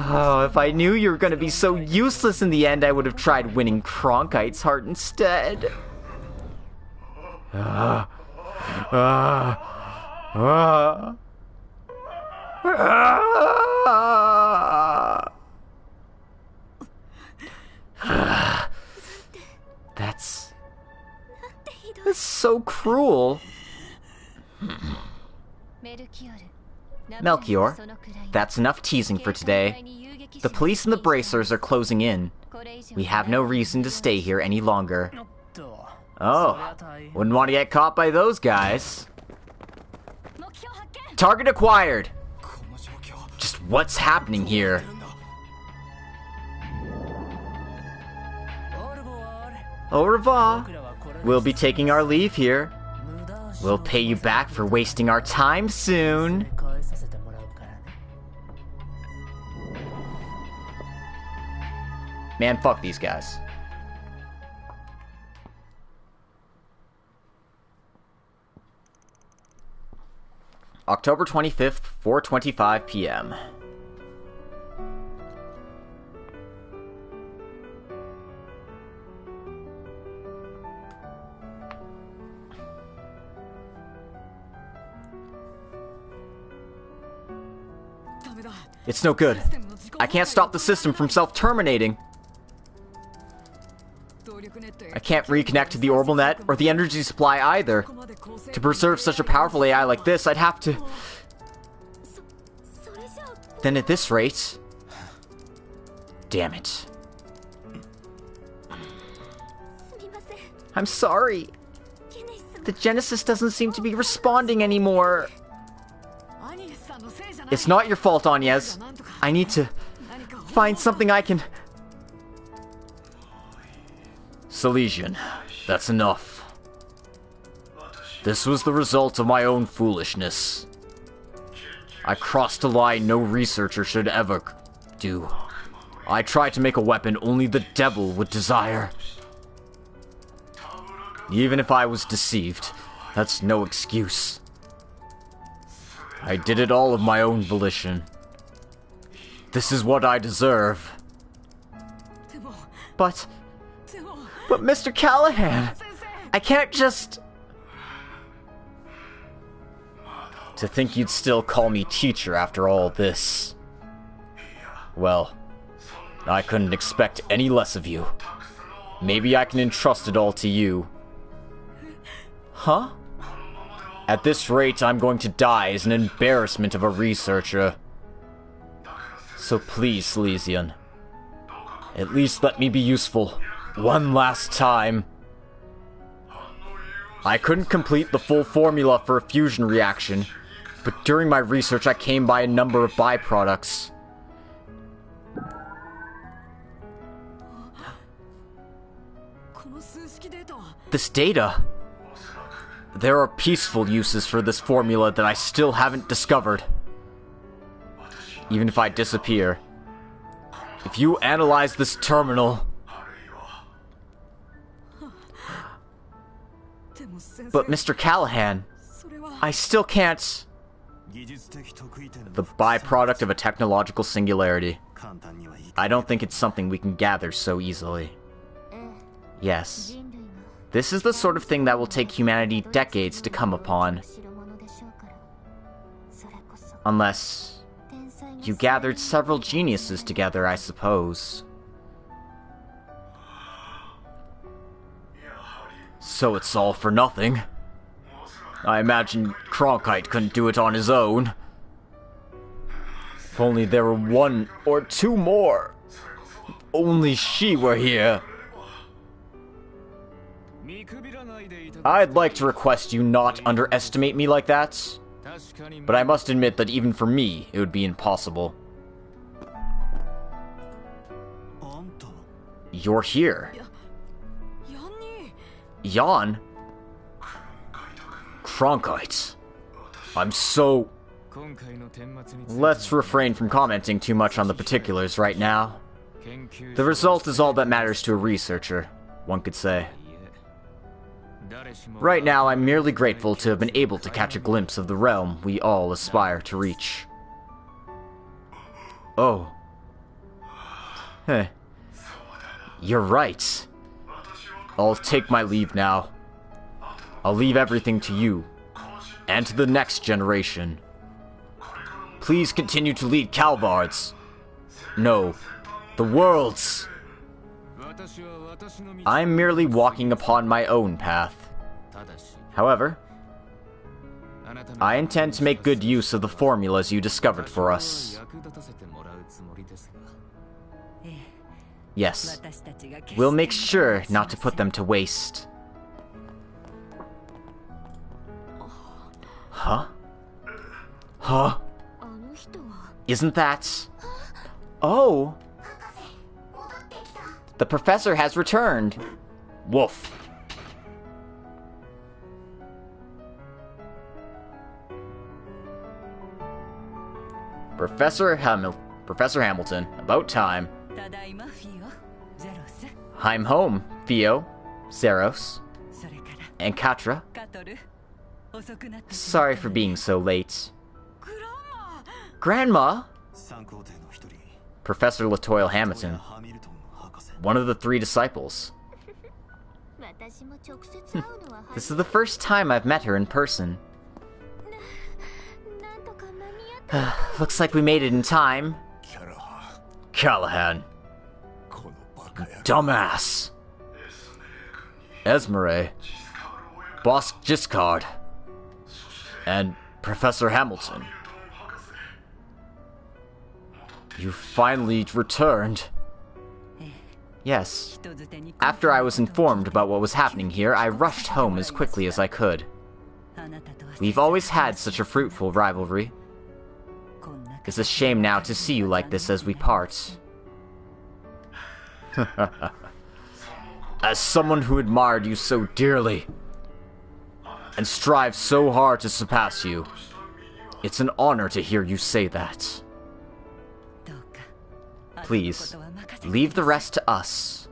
Oh, if I knew you were gonna be so useless in the end, I would have tried winning Cronkite's heart instead. That's so cruel. Melchior, that's enough teasing for today. The police and the bracers are closing in. We have no reason to stay here any longer. Oh, wouldn't want to get caught by those guys. Target acquired! Just what's happening here? Au revoir. We'll be taking our leave here. We'll pay you back for wasting our time soon. Man, fuck these guys. October 25th, 4:25 p.m. It's no good. I can't stop the system from self-terminating. I can't reconnect to the orbital net or the energy supply either. To preserve such a powerful AI like this, I'd have to... Then at this rate... Damn it. I'm sorry. The Genesis doesn't seem to be responding anymore. It's not your fault, Agnes. I need to find something I can... Silesian, that's enough. This was the result of my own foolishness. I crossed a line no researcher should ever do. I tried to make a weapon only the devil would desire. Even if I was deceived, that's no excuse. I did it all of my own volition. This is what I deserve. But Mr. Callahan, I can't just... To think you'd still call me teacher after all this. Well, I couldn't expect any less of you. Maybe I can entrust it all to you. Huh? At this rate, I'm going to die as an embarrassment of a researcher. So please, Silesian, at least let me be useful one last time. I couldn't complete the full formula for a fusion reaction, but during my research I came by a number of byproducts. This data... There are peaceful uses for this formula that I still haven't discovered. Even if I disappear. If you analyze this terminal... But Mr. Callahan, I still can't... The byproduct of a technological singularity. I don't think it's something we can gather so easily. Yes. This is the sort of thing that will take humanity decades to come upon. Unless you gathered several geniuses together, I suppose. So it's all for nothing. I imagine Cronkite couldn't do it on his own. If only there were one or two more. If only she were here. I'd like to request you not underestimate me like that, but I must admit that even for me, it would be impossible. You're here. Jan? Cronkite. I'm so... Let's refrain from commenting too much on the particulars right now. The result is all that matters to a researcher, one could say. Right now, I'm merely grateful to have been able to catch a glimpse of the realm we all aspire to reach. Oh. Heh. You're right. I'll take my leave now. I'll leave everything to you, and to the next generation. Please continue to lead Calvards. No, the worlds. I'm merely walking upon my own path. However, I intend to make good use of the formulas you discovered for us. Yes, we'll make sure not to put them to waste. Huh? Huh? Isn't that... Oh! The professor has returned. Woof. Professor Hamilton, about time. I'm home, Theo, Zeros, and Katra. Sorry for being so late. Grandma? Professor Latoyle Hamilton, one of the 3 disciples. This is the first time I've met her in person. Looks like we made it in time. Callahan. Dumbass. Esmeralda. Boss Giscard. And Professor Hamilton. You finally returned. Yes. After I was informed about what was happening here, I rushed home as quickly as I could. We've always had such a fruitful rivalry. It's a shame now to see you like this as we part. As someone who admired you so dearly, and strive so hard to surpass you. It's an honor to hear you say that. Please, leave the rest to us.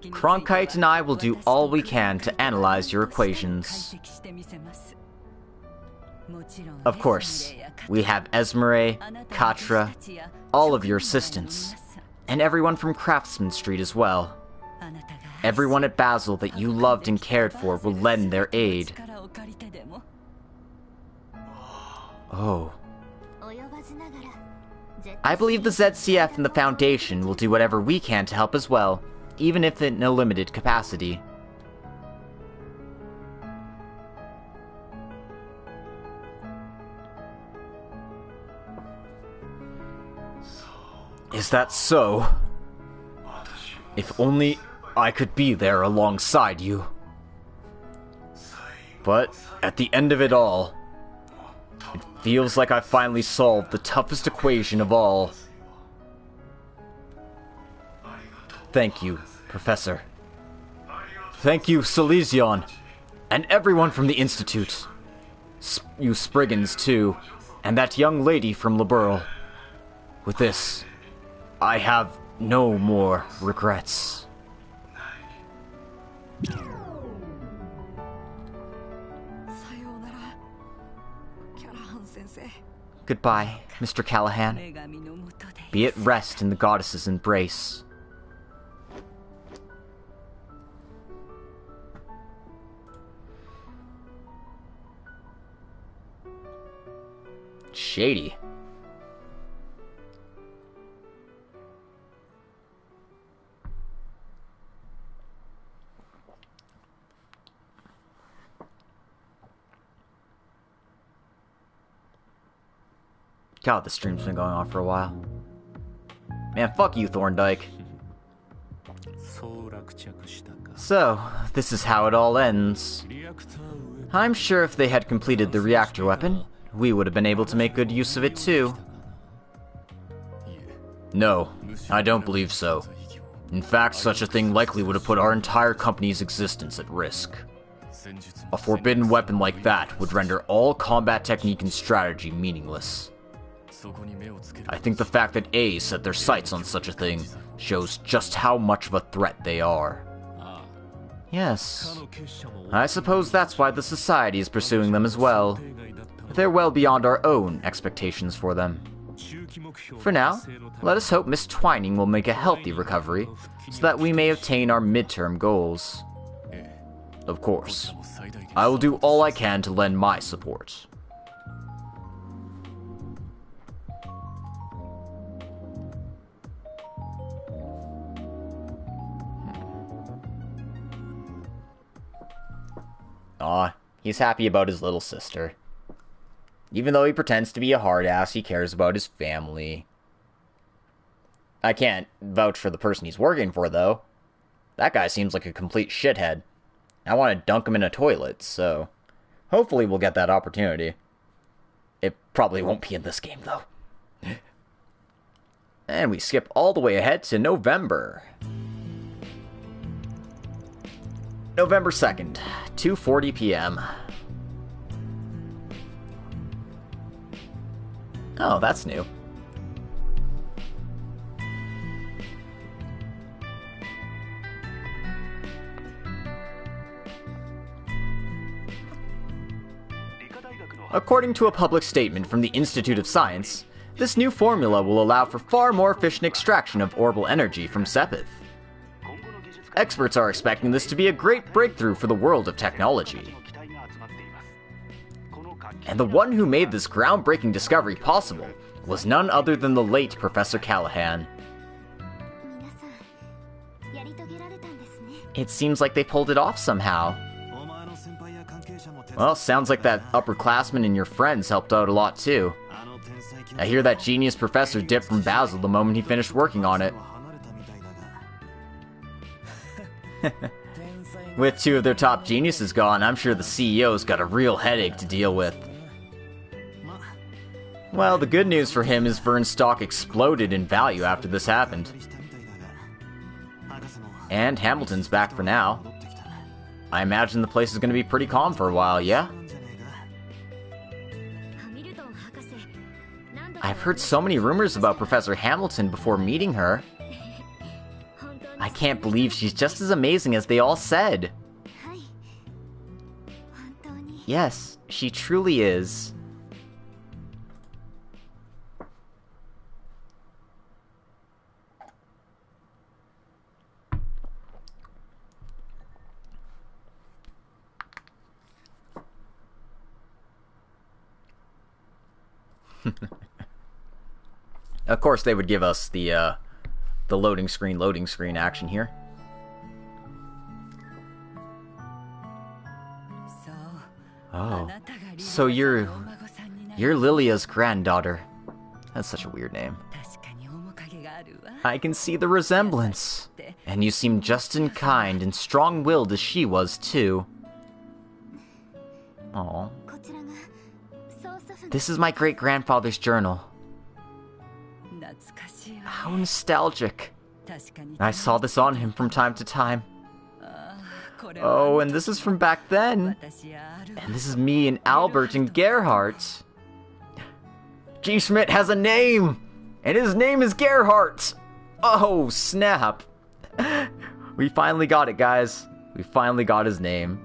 Cronkite and I will do all we can to analyze your equations. Of course, we have Esmeralda, Katra, all of your assistants, and everyone from Craftsman Street as well. Everyone at Basel that you loved and cared for will lend their aid. Oh. I believe the ZCF and the Foundation will do whatever we can to help as well, even if in a limited capacity. Is that so? If only I could be there alongside you. But at the end of it all, it feels like I finally solved the toughest equation of all. Thank you, Professor. Thank you, Silesian, and everyone from the Institute. You Spriggans, too, and that young lady from Liberl. With this, I have no more regrets. Goodbye, Mr. Callahan. Be at rest in the goddess's embrace. Shady. God, the stream's been going on for a while. Man, fuck you, Thorndyke. So, this is how it all ends. I'm sure if they had completed the reactor weapon, we would have been able to make good use of it too. No, I don't believe so. In fact, such a thing likely would have put our entire company's existence at risk. A forbidden weapon like that would render all combat technique and strategy meaningless. I think the fact that A set their sights on such a thing shows just how much of a threat they are. Yes, I suppose that's why the Society is pursuing them as well. They're well beyond our own expectations for them. For now, let us hope Miss Twining will make a healthy recovery, so that we may obtain our midterm goals. Of course, I will do all I can to lend my support. Aw, he's happy about his little sister. Even though he pretends to be a hard-ass, he cares about his family. I can't vouch for the person he's working for, though. That guy seems like a complete shithead. I want to dunk him in a toilet, so... hopefully we'll get that opportunity. It probably won't be in this game, though. And we skip all the way ahead to November. November 2nd, 2:40 p.m. Oh, that's new. According to a public statement from the Institute of Science, this new formula will allow for far more efficient extraction of orbital energy from Sepith. Experts are expecting this to be a great breakthrough for the world of technology. And the one who made this groundbreaking discovery possible was none other than the late Professor Callahan. It seems like they pulled it off somehow. Well, sounds like that upperclassman and your friends helped out a lot too. I hear that genius professor dipped from Basel the moment he finished working on it. With two of their top geniuses gone, I'm sure the CEO's got a real headache to deal with. Well, the good news for him is Vern's stock exploded in value after this happened. And Hamilton's back for now. I imagine the place is going to be pretty calm for a while, yeah? I've heard so many rumors about Professor Hamilton before meeting her. I can't believe she's just as amazing as they all said. Yes, she truly is. Of course, they would give us the loading screen action here. Oh, so you're Lilia's granddaughter. That's such a weird name. I can see the resemblance. And you seem just as kind and strong-willed as she was, too. Aw. This is my great-grandfather's journal. How nostalgic. I saw this on him from time to time. Oh, and this is from back then. And this is me and Albert and Gerhardt. G. Schmidt has a name! And his name is Gerhardt! Oh, snap. We finally got it, guys. We finally got his name.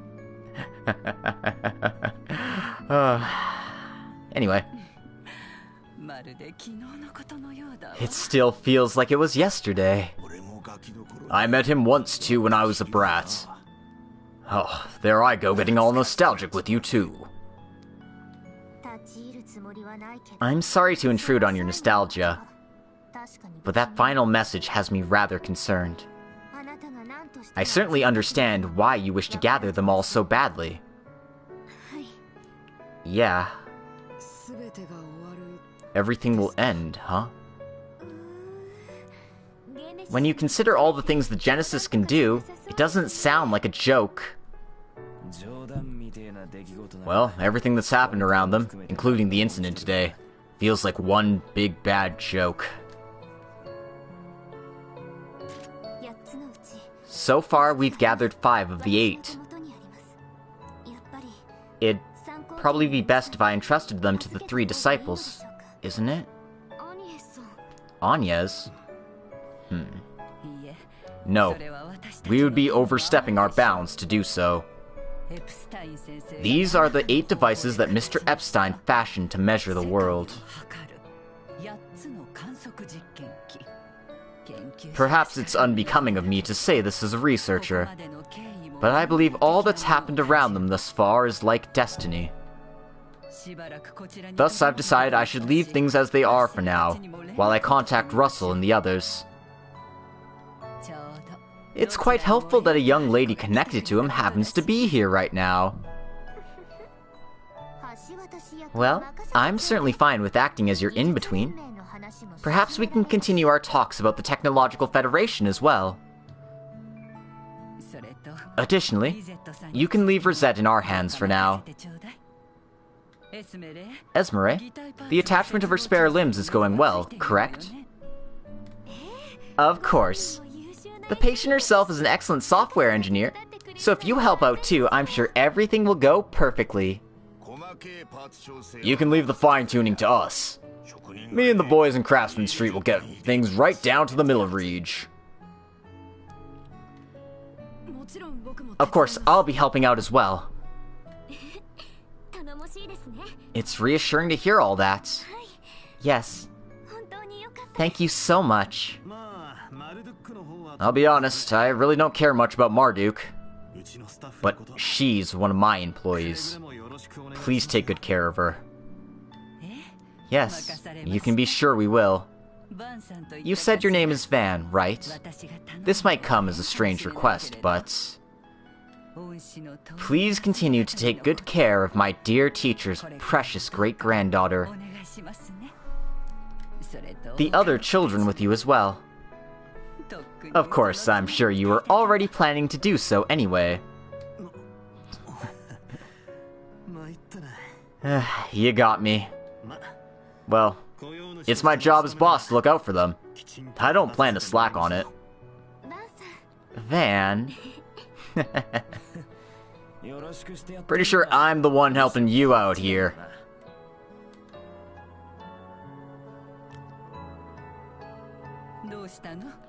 Anyway. It still feels like it was yesterday. I met him once, too, when I was a brat. Oh, there I go, getting all nostalgic with you, too. I'm sorry to intrude on your nostalgia, but that final message has me rather concerned. I certainly understand why you wish to gather them all so badly. Yeah. Everything will end, huh? When you consider all the things the Genesis can do, it doesn't sound like a joke. Well, everything that's happened around them, including the incident today, feels like one big bad joke. So far, we've gathered 5 of the 8. It'd probably be best if I entrusted them to the 3 disciples, isn't it? Agnes? No. We would be overstepping our bounds to do so. These are the 8 devices that Mr. Epstein fashioned to measure the world. Perhaps it's unbecoming of me to say this as a researcher, but I believe all that's happened around them thus far is like destiny. Thus, I've decided I should leave things as they are for now, while I contact Russell and the others. It's quite helpful that a young lady connected to him happens to be here right now. Well, I'm certainly fine with acting as your in-between. Perhaps we can continue our talks about the Technological Federation as well. Additionally, you can leave Rosette in our hands for now. Esmeralda, the attachment of her spare limbs is going well, correct? Of course. The patient herself is an excellent software engineer, so if you help out too, I'm sure everything will go perfectly. You can leave the fine-tuning to us. Me and the boys in Craftsman Street will get things right down to the middle of Reach. Of course, I'll be helping out as well. It's reassuring to hear all that. Yes. Thank you so much. I'll be honest, I really don't care much about Marduk. But she's one of my employees. Please take good care of her. Yes, you can be sure we will. You said your name is Van, right? This might come as a strange request, but... please continue to take good care of my dear teacher's precious great-granddaughter. The other children with you as well. Of course, I'm sure you were already planning to do so anyway. You got me. Well, it's my job as boss to look out for them. I don't plan to slack on it. Van... Pretty sure I'm the one helping you out here.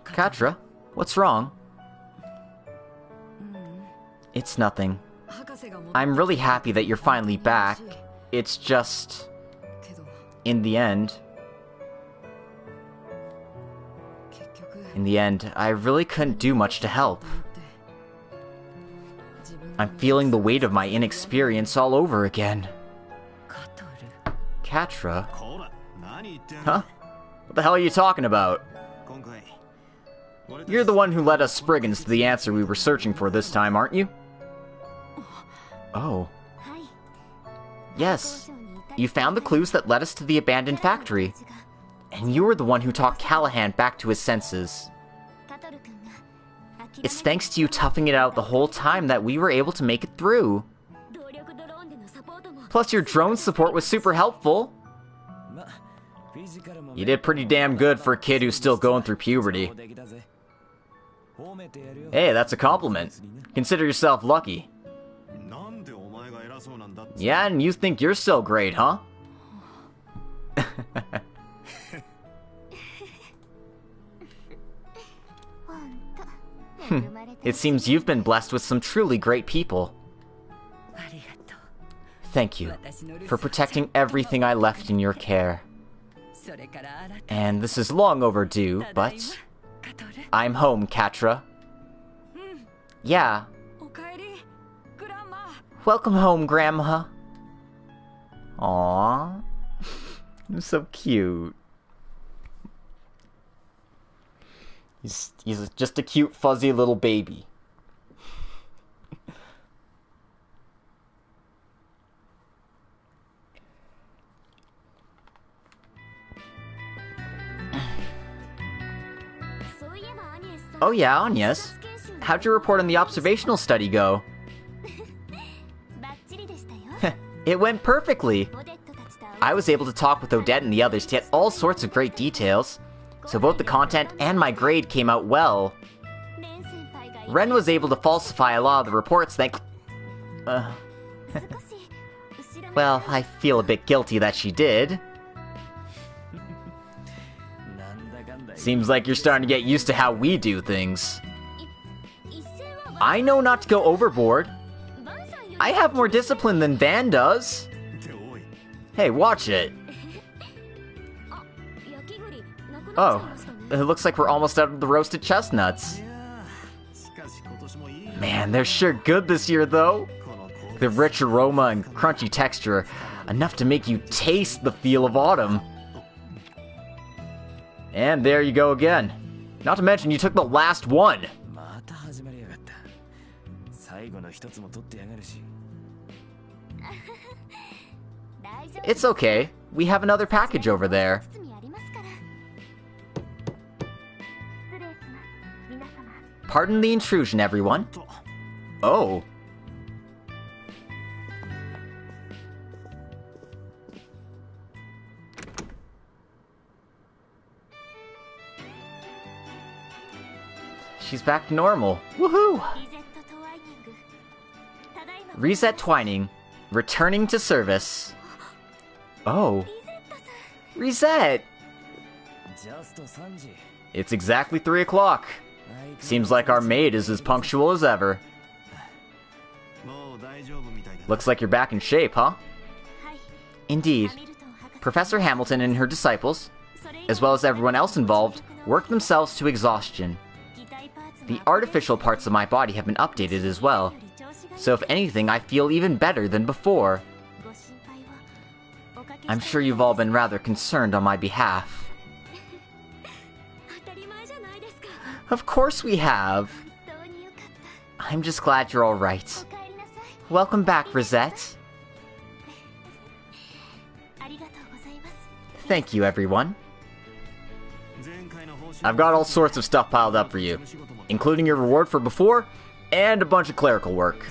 Katra, what's wrong? It's nothing. I'm really happy that you're finally back. It's just... In the end, I really couldn't do much to help. I'm feeling the weight of my inexperience all over again. Katra? Huh? What the hell are you talking about? You're the one who led us Spriggans to the answer we were searching for this time, aren't you? Oh. Yes. You found the clues that led us to the abandoned factory. And you were the one who talked Callahan back to his senses. It's thanks to you toughing it out the whole time that we were able to make it through. Plus your drone support was super helpful. You did pretty damn good for a kid who's still going through puberty. Hey, that's a compliment. Consider yourself lucky. Yeah, and you think you're still great, huh? It seems you've been blessed with some truly great people. Thank you for protecting everything I left in your care. And this is long overdue, but... I'm home, Katra. Yeah. Welcome home, Grandma. Aww. You're so cute. He's just a cute, fuzzy little baby. Oh yeah, Agnes. How'd your report on the observational study go? It went perfectly. I was able to talk with Odette and the others to get all sorts of great details, so both the content and my grade came out well. Ren was able to falsify a lot of the reports that... Well, I feel a bit guilty that she did. Seems like you're starting to get used to how we do things. I know not to go overboard. I have more discipline than Van does. Hey, watch it. Oh, it looks like we're almost out of the roasted chestnuts. Man, they're sure good this year, though. The rich aroma and crunchy texture, enough to make you taste the feel of autumn. And there you go again. Not to mention you took the last one. It's okay. We have another package over there. Pardon the intrusion, everyone. Oh. She's back to normal. Woohoo! Reset Twining. Returning to service. Oh. Reset! It's exactly 3 o'clock. Seems like our maid is as punctual as ever. Looks like you're back in shape, huh? Indeed. Professor Hamilton and her disciples, as well as everyone else involved, worked themselves to exhaustion. The artificial parts of my body have been updated as well, so if anything, I feel even better than before. I'm sure you've all been rather concerned on my behalf. Of course we have! I'm just glad you're alright. Welcome back, Rosette. Thank you, everyone. I've got all sorts of stuff piled up for you, including your reward for before, and a bunch of clerical work.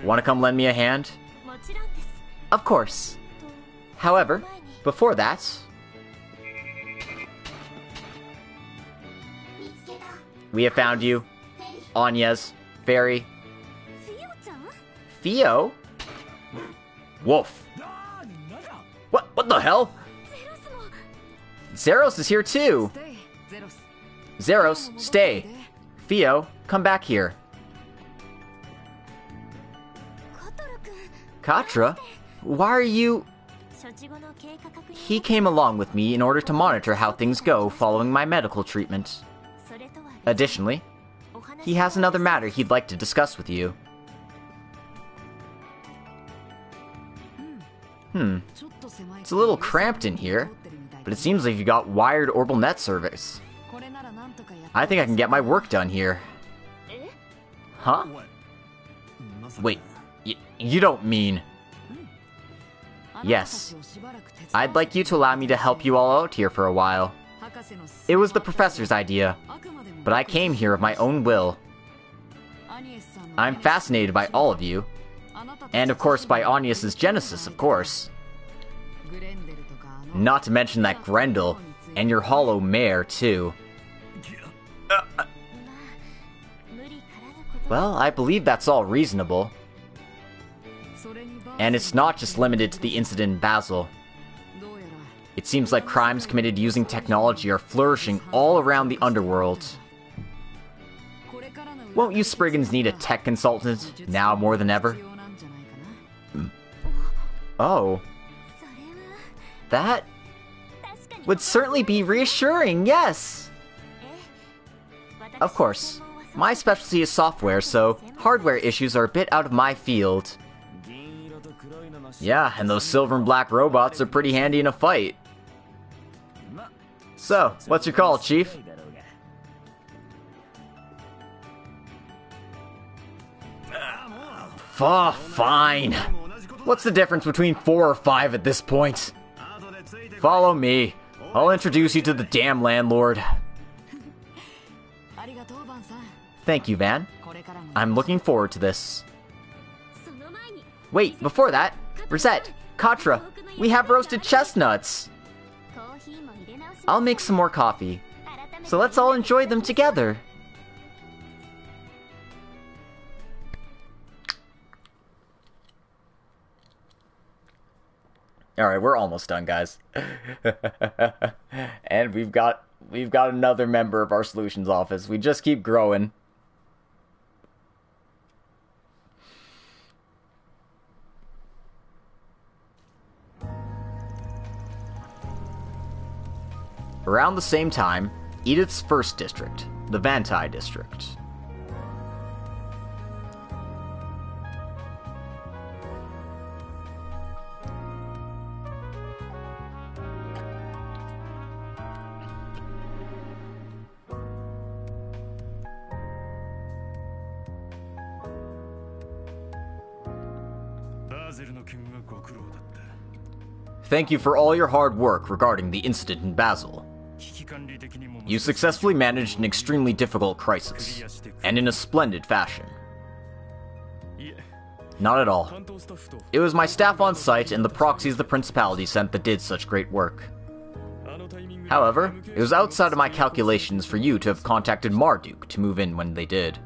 Want to come lend me a hand? Of course. However, before that... We have found you. Agnes, Fairy. Theo? Wolf. What the hell? Zeros is here too. Zeros, stay. Theo, come back here. Katra? Why are you... He came along with me in order to monitor how things go following my medical treatment. Additionally, he has another matter he'd like to discuss with you. It's a little cramped in here, but it seems like you got wired orbital net service. I think I can get my work done here. Huh? Wait, you don't mean... Yes. I'd like you to allow me to help you all out here for a while. It was the professor's idea, but I came here of my own will. I'm fascinated by all of you, and of course by Agnes's genesis, of course. Not to mention that Grendel, and your hollow mare, too. Well, I believe that's all reasonable. And it's not just limited to the incident in Basel. It seems like crimes committed using technology are flourishing all around the underworld. Won't you Spriggans need a tech consultant, now more than ever? Oh. That would certainly be reassuring, yes! Of course, my specialty is software, so hardware issues are a bit out of my field. Yeah, and those silver and black robots are pretty handy in a fight. So, what's your call, Chief? Fine. What's the difference between 4 or 5 at this point? Follow me. I'll introduce you to the damn landlord. Thank you, Van. I'm looking forward to this. Wait, before that, Rosette, Katra, we have roasted chestnuts. I'll make some more coffee, so let's all enjoy them together. Alright, we're almost done, guys. And we've got another member of our solutions office. We just keep growing. Around the same time, Edith's first district, the Vantai district. Thank you for all your hard work regarding the incident in Basel. You successfully managed an extremely difficult crisis, and in a splendid fashion. Not at all. It was my staff on site and the proxies the Principality sent that did such great work. However, it was outside of my calculations for you to have contacted Marduk to move in when they did.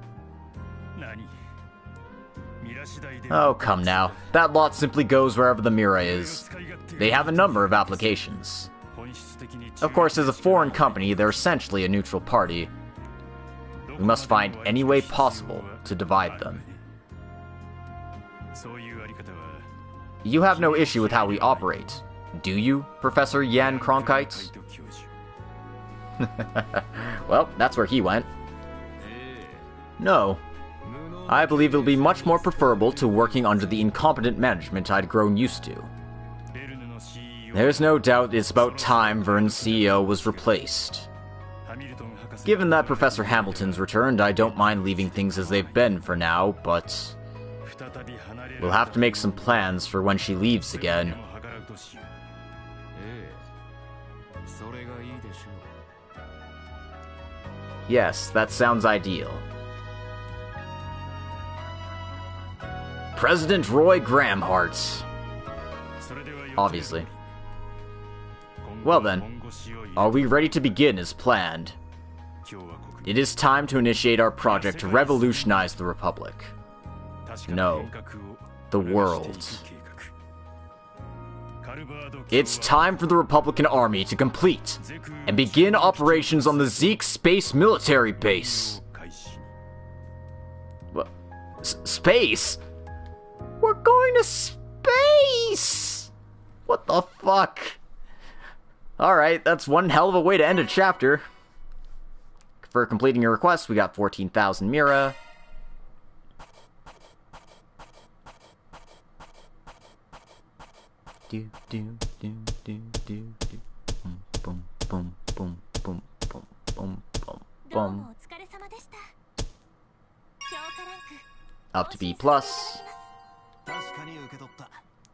Oh, come now. That lot simply goes wherever the Mira is. They have a number of applications. Of course, as a foreign company, they're essentially a neutral party. We must find any way possible to divide them. You have no issue with how we operate, do you, Professor Jan Cronkite? Well, that's where he went. No. I believe it'll be much more preferable to working under the incompetent management I'd grown used to. There's no doubt it's about time Vern's CEO was replaced. Given that Professor Hamilton's returned, I don't mind leaving things as they've been for now, but we'll have to make some plans for when she leaves again. Yes, that sounds ideal. President Roy Gramhart. Obviously. Well then, are we ready to begin as planned? It is time to initiate our project to revolutionize the Republic. No. The world. It's time for the Republican Army to complete and begin operations on the Zeke Space Military Base. What? Space? We're going to space! What the fuck? Alright, that's one hell of a way to end a chapter. For completing your request, we got 14,000 Mira. Do do do do do do. Boom boom boom boom boom boom boom boom. Up to B+.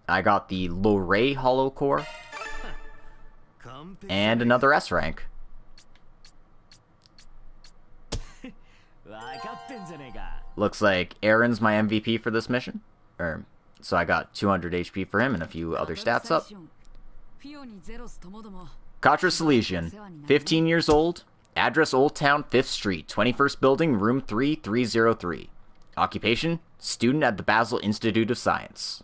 I got the Lorray Hollow Core. And another S rank. Looks like Aaron's my MVP for this mission. So I got 200 HP for him and a few other stats up. Katra Silesian, 15 years old, address Old Town, 5th Street, 21st Building, room 3303. Occupation, student at the Basel Institute of Science.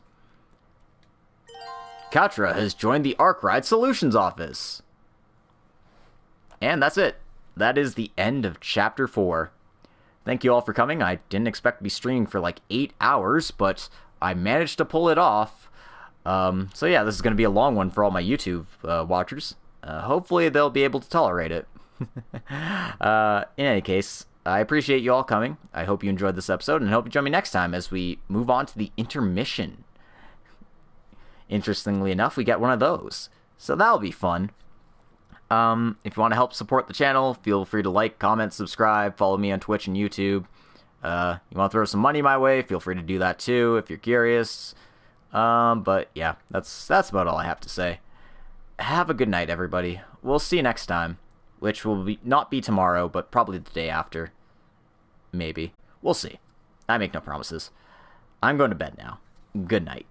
Katra has joined the Arkride Solutions Office. And that's it. That is the end of Chapter 4. Thank you all for coming. I didn't expect to be streaming for like 8 hours, but I managed to pull it off. So yeah, this is going to be a long one for all my YouTube watchers. Hopefully they'll be able to tolerate it. In any case, I appreciate you all coming. I hope you enjoyed this episode, and I hope you join me next time as we move on to the intermission. Interestingly enough, we get one of those. So that'll be fun. If you want to help support the channel, feel free to like, comment, subscribe, follow me on Twitch and YouTube. You want to throw some money my way, feel free to do that too if you're curious. But yeah, that's about all I have to say. Have a good night, everybody. We'll see you next time, which will not be tomorrow, but probably the day after. Maybe. We'll see. I make no promises. I'm going to bed now. Good night.